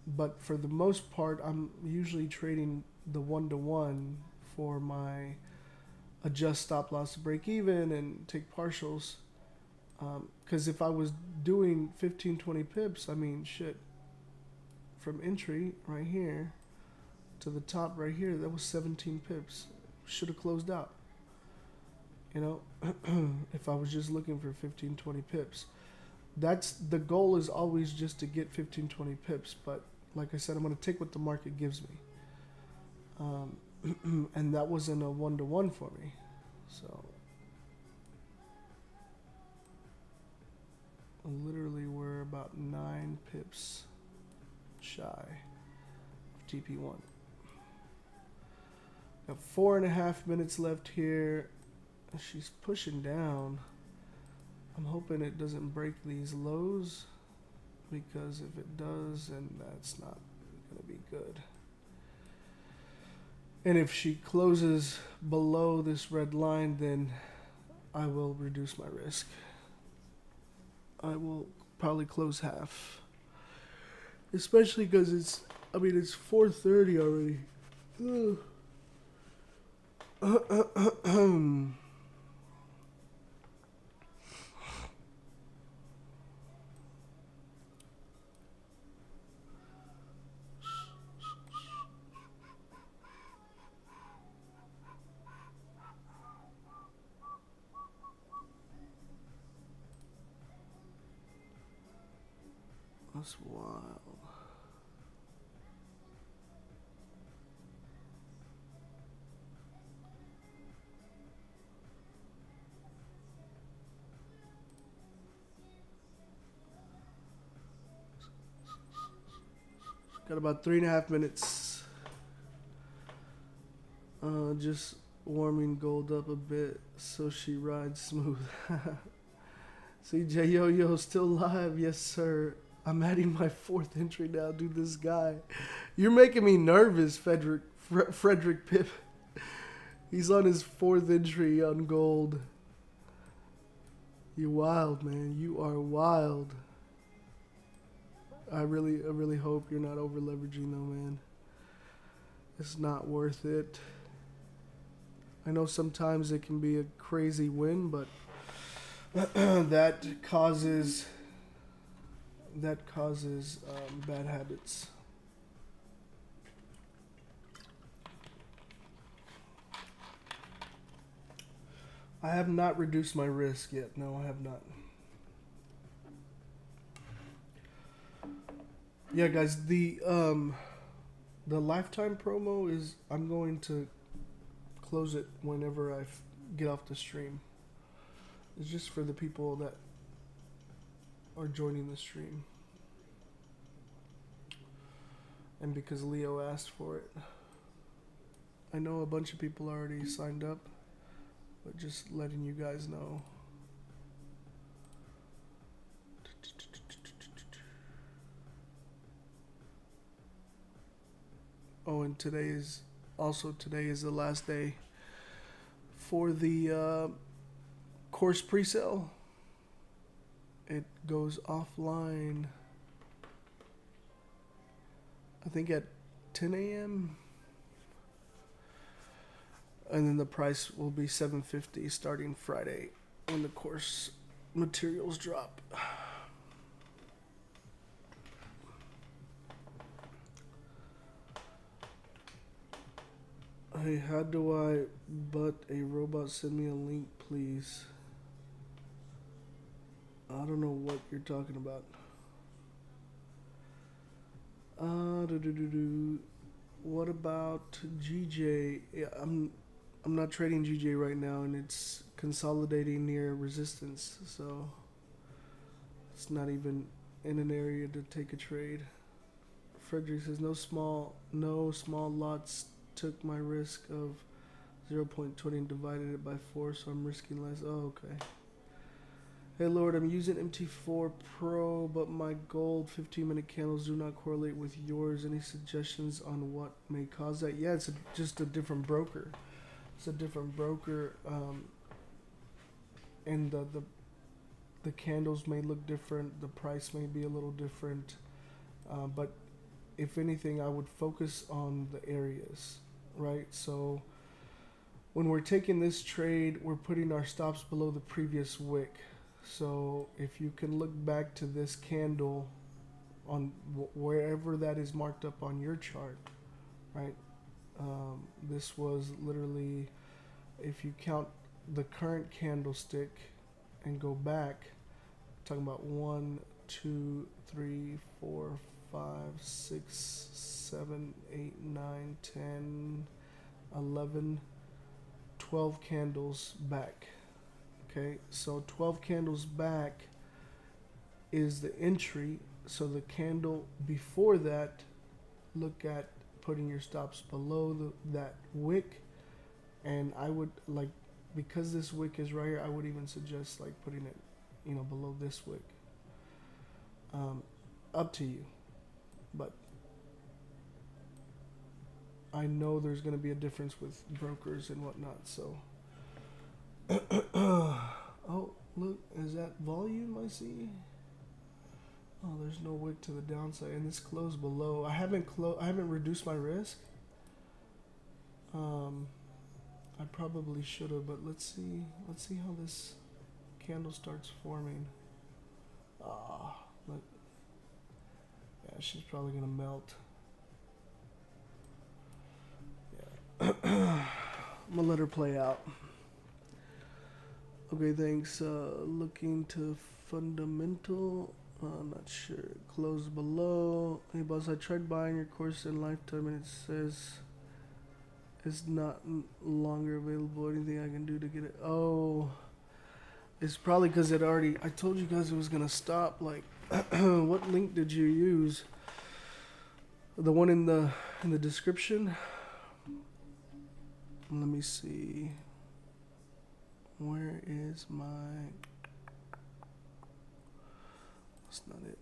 Speaker 5: But for the most part, I'm usually trading the 1-to-1 for my adjust stop loss to break even and take partials. Because if I was doing 15-20 pips, I mean, shit, from entry right here to the top right here, that was 17 pips. Should have closed out. If I was just looking for 15-20 pips. That's the goal, is always just to get 15-20 pips, but like I said, I'm going to take what the market gives me. And that wasn't a 1-to-1 for me. So literally we're about 9 pips shy of TP1. Got 4.5 minutes left here. She's pushing down. I'm hoping it doesn't break these lows, because if it does, then that's not going to be good. And if she closes below this red line, then I will reduce my risk. I will probably close half. Especially because it's 4:30 already. That's wild. Got about 3.5 minutes. Just warming gold up a bit so she rides smooth. CJ Yo still live, yes sir. I'm adding my 4th entry now, dude. This guy, you're making me nervous, Frederick Pip. He's on his 4th entry on gold. You wild, man. You are wild. I really hope you're not over leveraging though, man. It's not worth it. I know sometimes it can be a crazy win, but that causes bad habits. I have not reduced my risk yet. No, I have not. Yeah, guys, the lifetime promo is, I'm going to close it whenever I get off the stream. It's just for the people that are joining the stream. And because Leo asked for it. I know a bunch of people already signed up, but just letting you guys know. Oh, and today is the last day for the course pre-sale. It goes offline, I think, at 10 a.m. And then the price will be $750 starting Friday when the course materials drop. Hey, how do I but a robot? Send me a link, please. I don't know what you're talking about. What about GJ? Yeah, I'm not trading GJ right now, and it's consolidating near resistance, so it's not even in an area to take a trade. Frederick says no small lots took my risk of 0.20 and divided it by 4, so I'm risking less. Oh, okay. Hey Lord, I'm using MT4 Pro, but my gold 15-minute candles do not correlate with yours. Any suggestions on what may cause that? Yeah, it's just a different broker. It's a different broker, and the candles may look different. The price may be a little different, but if anything, I would focus on the areas, right? So when we're taking this trade, we're putting our stops below the previous wick. So if you can look back to this candle on wherever that is marked up on your chart, right? This was literally, if you count the current candlestick and go back, talking about 1, 2, 3, 4, 5, 6, 7, 8, 9, 10, 11, 12 candles back. Okay, so 12 candles back is the entry. So the candle before that, look at putting your stops below that wick. And I would, like, because this wick is right here, I would even suggest like putting it, below this wick. Up to you. But I know there's going to be a difference with brokers and whatnot, so. Oh, look, is that volume I see? Oh, there's no wick to the downside, and this closed below. I haven't reduced my risk. I probably should have, but let's see how this candle starts forming. Ah, look. Yeah, she's probably gonna melt. Yeah. I'm gonna let her play out. Okay, thanks. Looking to fundamental. Not sure. Close below. Hey, boss, I tried buying your course in Lifetime, and it says it's not longer available. Anything I can do to get it? Oh, it's probably because it already. I told you guys it was gonna stop. Like, what link did you use? The one in the description. Let me see. Where is my... That's not it.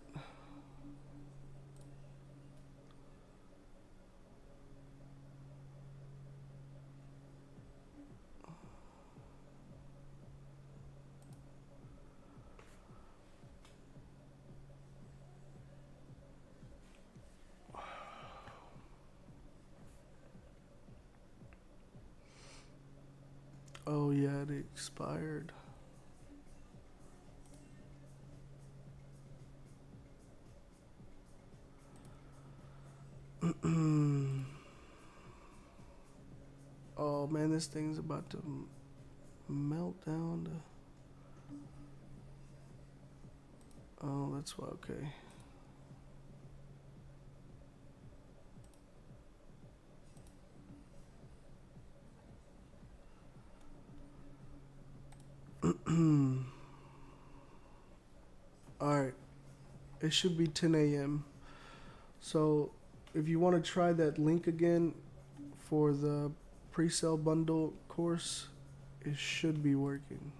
Speaker 5: Oh yeah, it expired. Oh man, this thing's about to melt down. Oh, that's why. Okay. Alright, it should be 10 a.m. So if you want to try that link again for the pre-sale bundle course, it should be working.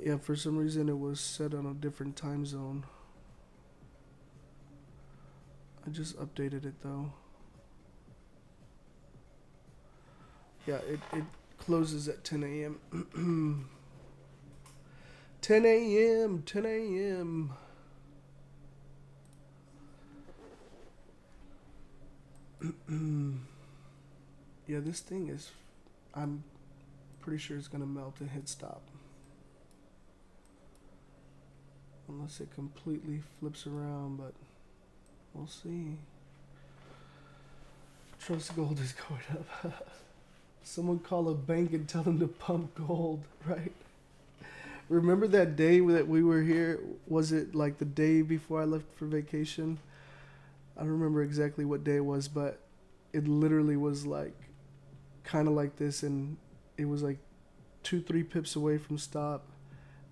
Speaker 5: Yeah, for some reason it was set on a different time zone. I just updated it though. Yeah, it closes at 10 a.m. 10 a.m. 10 a.m. Yeah, this thing is, I'm pretty sure it's gonna melt and hit stop. Unless it completely flips around, but we'll see. Trust gold is going up. Someone call a bank and tell them to pump gold, right? Remember that day that we were here? Was it like the day before I left for vacation? I don't remember exactly what day it was, but it literally was like kind of like this, and it was like 2-3 pips away from stop,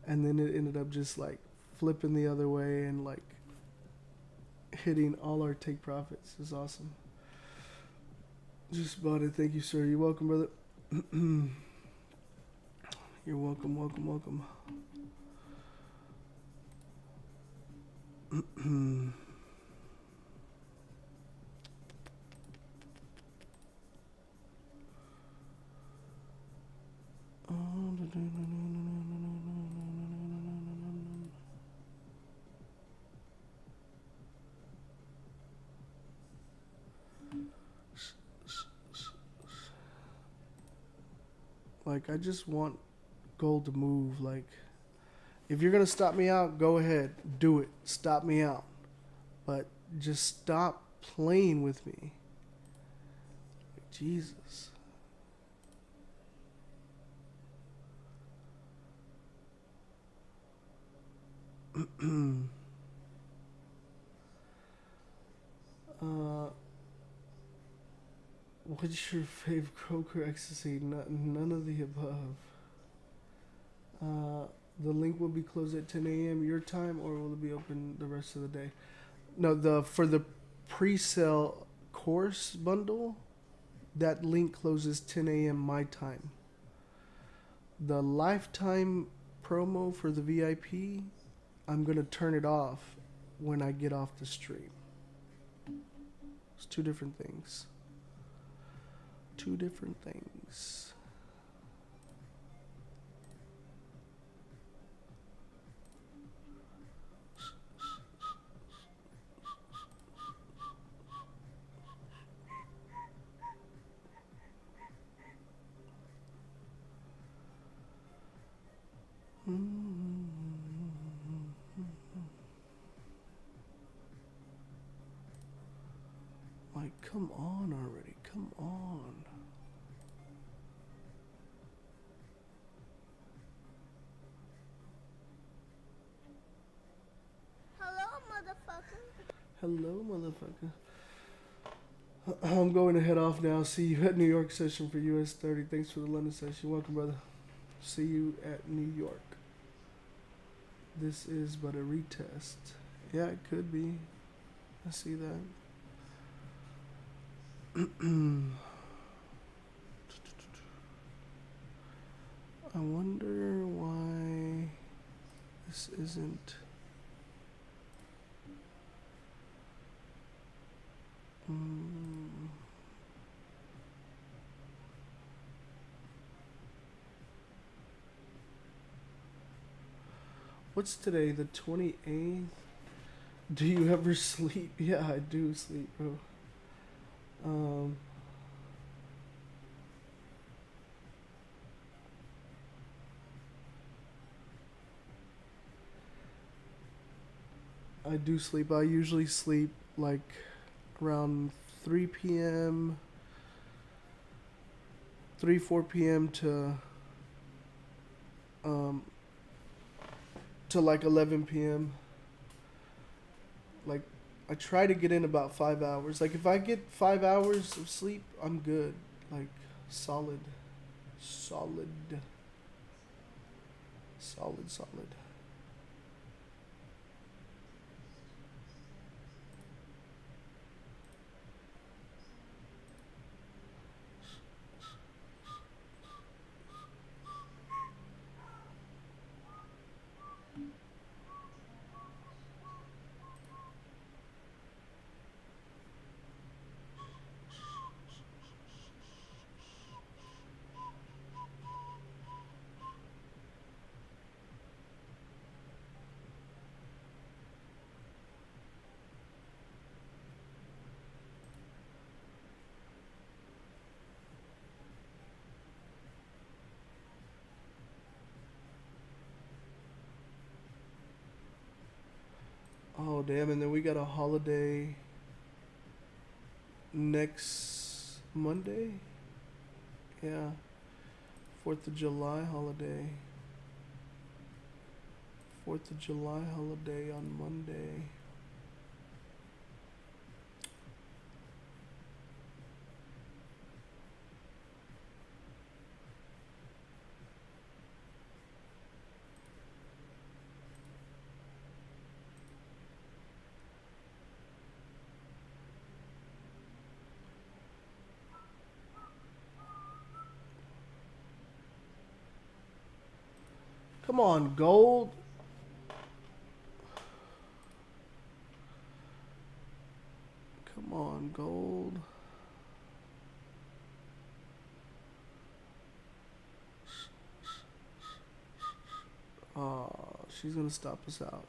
Speaker 5: and then it ended up just like flipping the other way and like hitting all our take profits. It's awesome. Just bought it. Thank you, sir. You're welcome, brother. You're welcome, welcome, welcome. Like, I just want gold to move. Like, if you're gonna stop me out, go ahead, do it. Stop me out, but just stop playing with me. Like, Jesus. What's your favorite croaker ecstasy? None of the above. The link will be closed at 10 a.m. your time, or will it be open the rest of the day? No, for the pre-sale course bundle, that link closes 10 a.m. my time. The lifetime promo for the VIP, I'm gonna turn it off when I get off the stream. It's two different things. Two different things. Like, come on already. Come on.
Speaker 6: Hello, motherfucker.
Speaker 5: Hello, motherfucker. I'm going to head off now. See you at New York session for US 30. Thanks for the London session. Welcome, brother. See you at New York. This is but a retest. Yeah, it could be. I see that. I wonder why this isn't. What's today? The 28th? Do you ever sleep? Yeah, I do sleep, bro. I do sleep. I usually sleep like around 3 p.m. 4 p.m. to like 11 p.m. Like, I try to get in about 5 hours. Like, if I get 5 hours of sleep, I'm good. Like, solid. Oh, damn, and then we got a holiday next Monday? Yeah. 4th of July holiday. 4th of July holiday on Monday. Come on, gold. Come on, gold. Oh, she's gonna stop us out.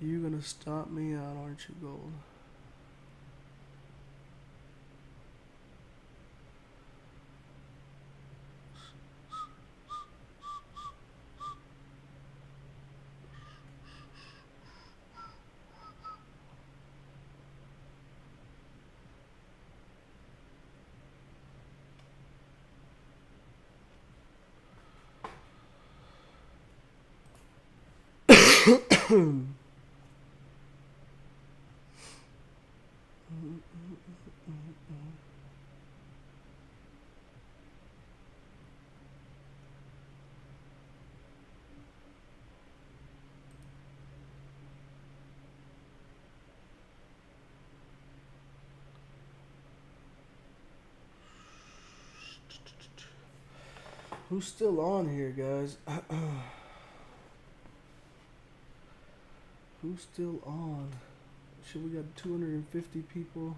Speaker 5: You're gonna stop me out, aren't you, gold? Who's still on here, guys? Who's still on? Should we got 250 people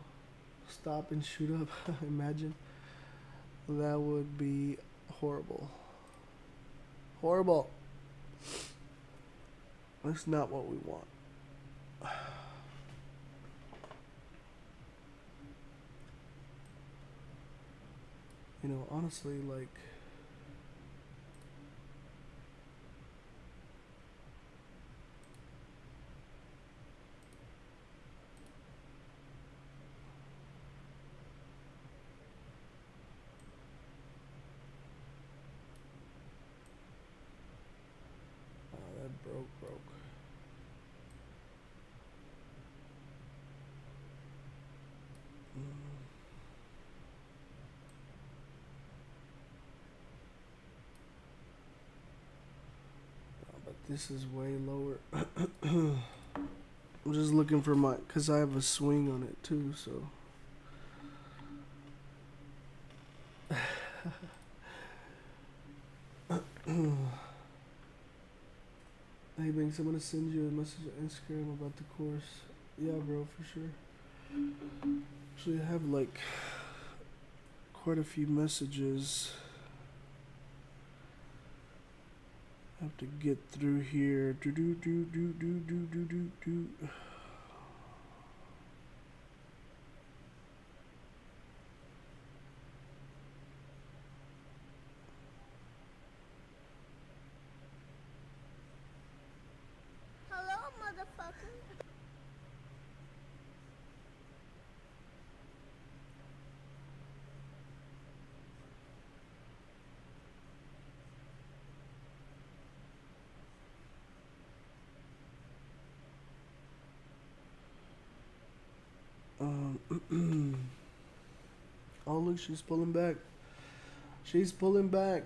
Speaker 5: stop and shoot up? Imagine. That would be horrible. Horrible. That's not what we want. You know, honestly, like, that broke. But this is way lower. I'm just looking for my, cause I have a swing on it too, so. Hey Banks, I'm gonna send you a message on Instagram about the course. Yeah, bro, for sure. Actually, I have like quite a few messages. I have to get through here.
Speaker 6: Hello, motherfucker.
Speaker 5: Oh, look, she's pulling back. She's pulling back.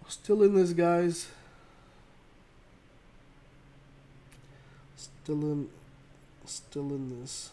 Speaker 5: Still in this, guys. Still in this.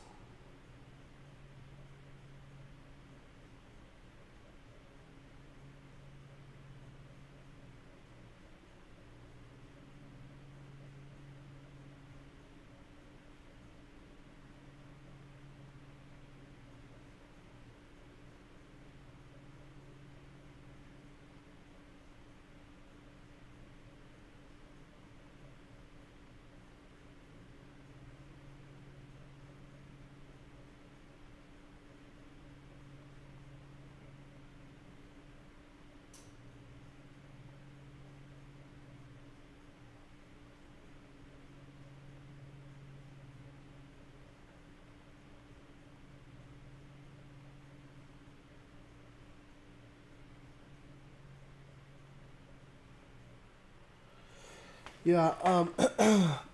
Speaker 5: Yeah,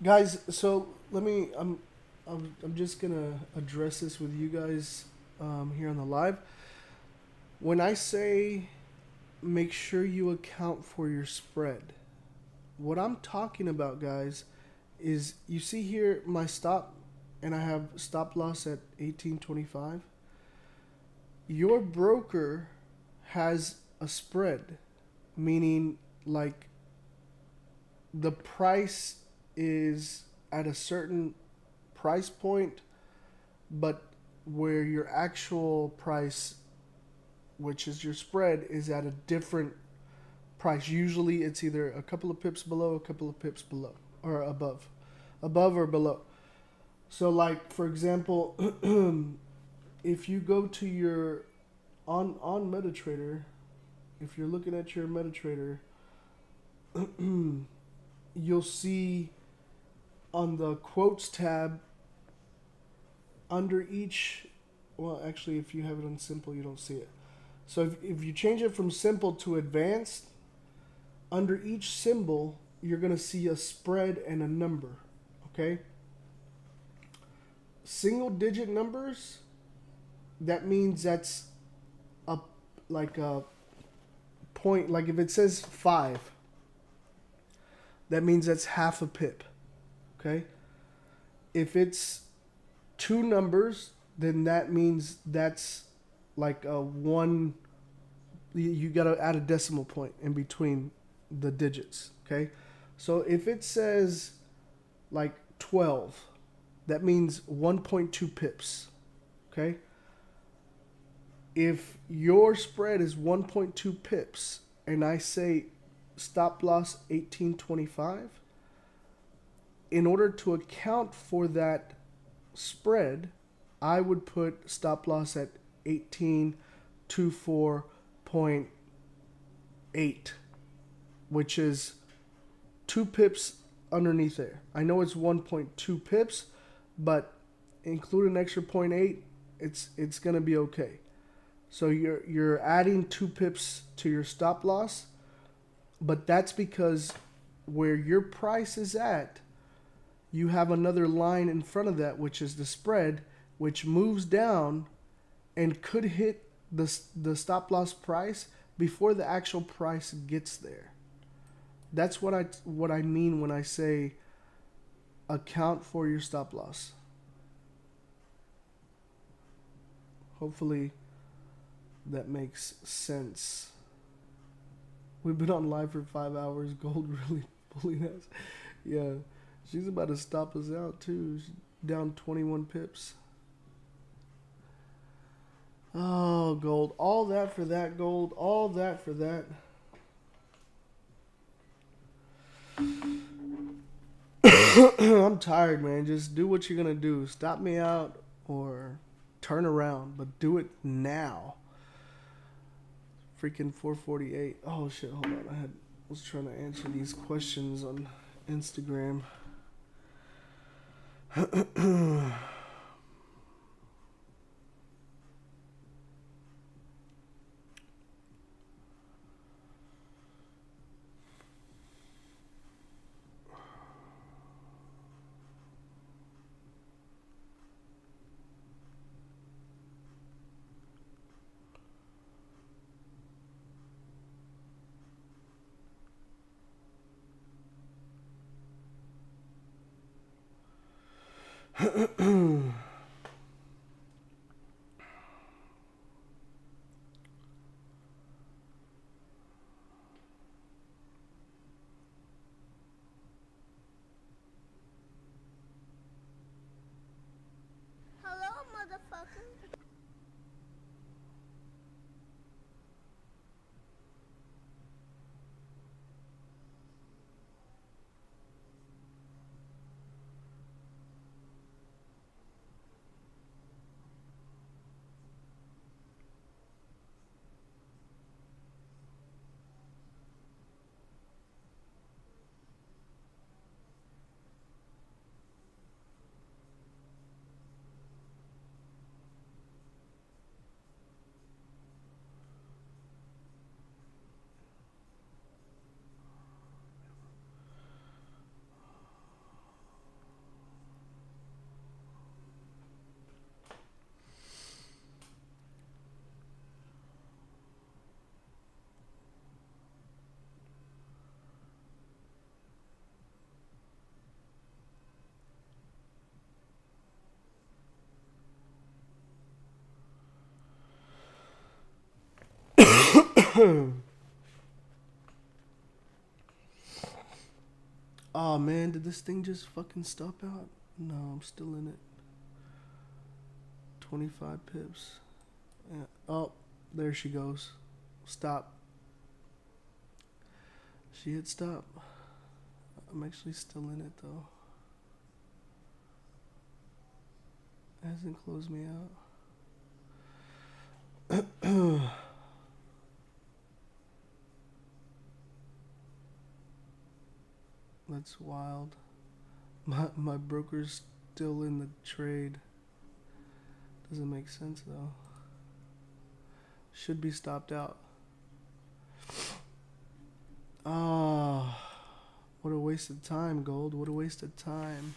Speaker 5: guys. So let me. I'm just gonna address this with you guys here on the live. When I say make sure you account for your spread, what I'm talking about, guys, is you see here my stop, and I have stop loss at 18.25. Your broker has a spread, meaning like the price is at a certain price point, but where your actual price, which is your spread, is at a different price. Usually it's either a couple of pips below, a couple of pips below, or above or below. So like, for example, if you go to your on MetaTrader, if you're looking at your MetaTrader, you'll see on the quotes tab under each, well, actually, if you have it on simple, you don't see it. So if you change it from simple to advanced, under each symbol, you're going to see a spread and a number, okay? Single digit numbers, that means that's like a point, like if it says 5, that means that's half a pip, okay? If it's 2 numbers, then that means that's like a 1, you got to add a decimal point in between the digits, okay? So if it says like 12, that means 1.2 pips, okay? If your spread is 1.2 pips and I say stop loss 18.25, in order to account for that spread, I would put stop loss at 18.24.8, which is 2 pips underneath there. I know it's 1.2 pips, but include an extra 0.8, it's gonna be okay. So you're adding 2 pips to your stop loss, but that's because where your price is at, you have another line in front of that, which is the spread, which moves down and could hit the stop loss price before the actual price gets there. That's what I mean when I say account for your stop loss. that makes sense. We've been on live for 5 hours. Gold really bullying us. Yeah, she's about to stop us out too. She's down 21 pips. Oh, gold. All that for that, gold. All that for that. I'm tired, man. Just do what you're going to do. Stop me out or turn around, but do it now. Freaking 448. Oh, shit. Hold on. I was trying to answer these questions on Instagram.
Speaker 6: Hello, motherfucker. Oh man, did this thing just fucking stop out? No, I'm still in it. 25 pips. Yeah. Oh, there she goes. Stop. She hit stop. I'm actually still in it though. It hasn't closed me out. That's wild. My broker's still in the trade. Doesn't make sense though. Should be stopped out. Ah, what a waste of time, gold. What a waste of time.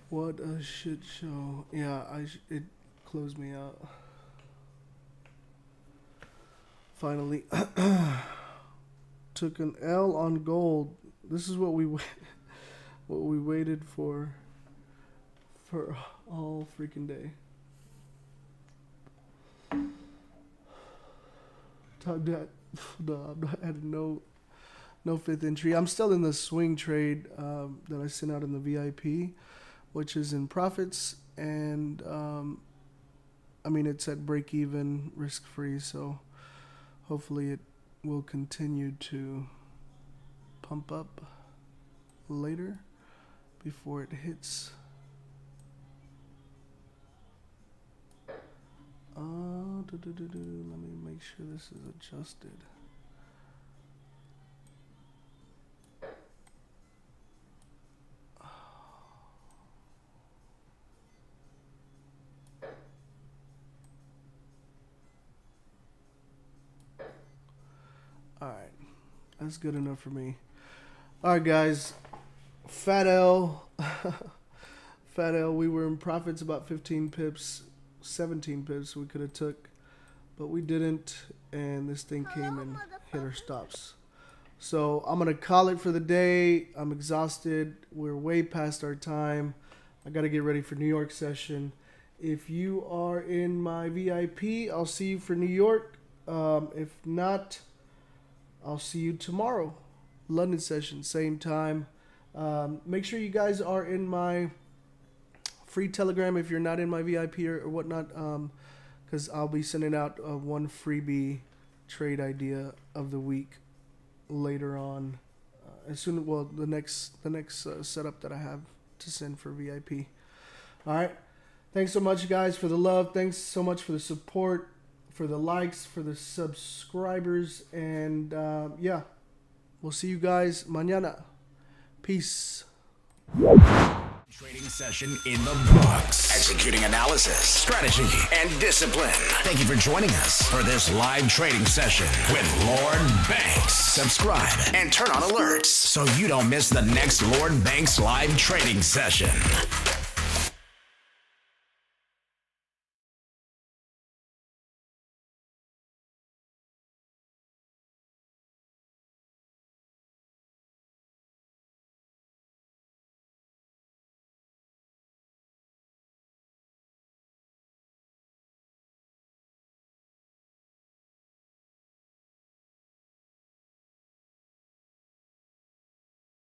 Speaker 6: What a shit show. Yeah, it closed me out. Finally. Took an L on gold. This is what we waited for all freaking day. Time that I had no No fifth entry. I'm still in the swing trade that I sent out in the VIP, which is in profits. And, I mean, it's at break even, risk free. So hopefully it will continue to pump up later before it hits. Let me make sure this is adjusted. Alright, that's good enough for me. Alright guys, Fat L, Fat L, we were in profits about 15 pips, 17 pips we could have took, but we didn't, and this thing came and hit our stops. So I'm going to call it for the day. I'm exhausted. We're way past our time. I got to get ready for New York session. If you are in my VIP, I'll see you for New York. If not, I'll see you tomorrow. London session, same time. Make sure you guys are in my free Telegram if you're not in my VIP or whatnot, because I'll be sending out one freebie trade idea of the week later on. As soon, well, the next setup that I have to send for VIP. All right. Thanks so much, guys, for the love. Thanks so much for the support, for the likes, for the subscribers, and yeah, we'll see you guys mañana. Peace.
Speaker 1: Trading session in the books. Executing analysis, strategy, and discipline. Thank you for joining us for this live trading session with Lord Banks. Subscribe and turn on alerts so you don't miss the next Lord Banks live trading session.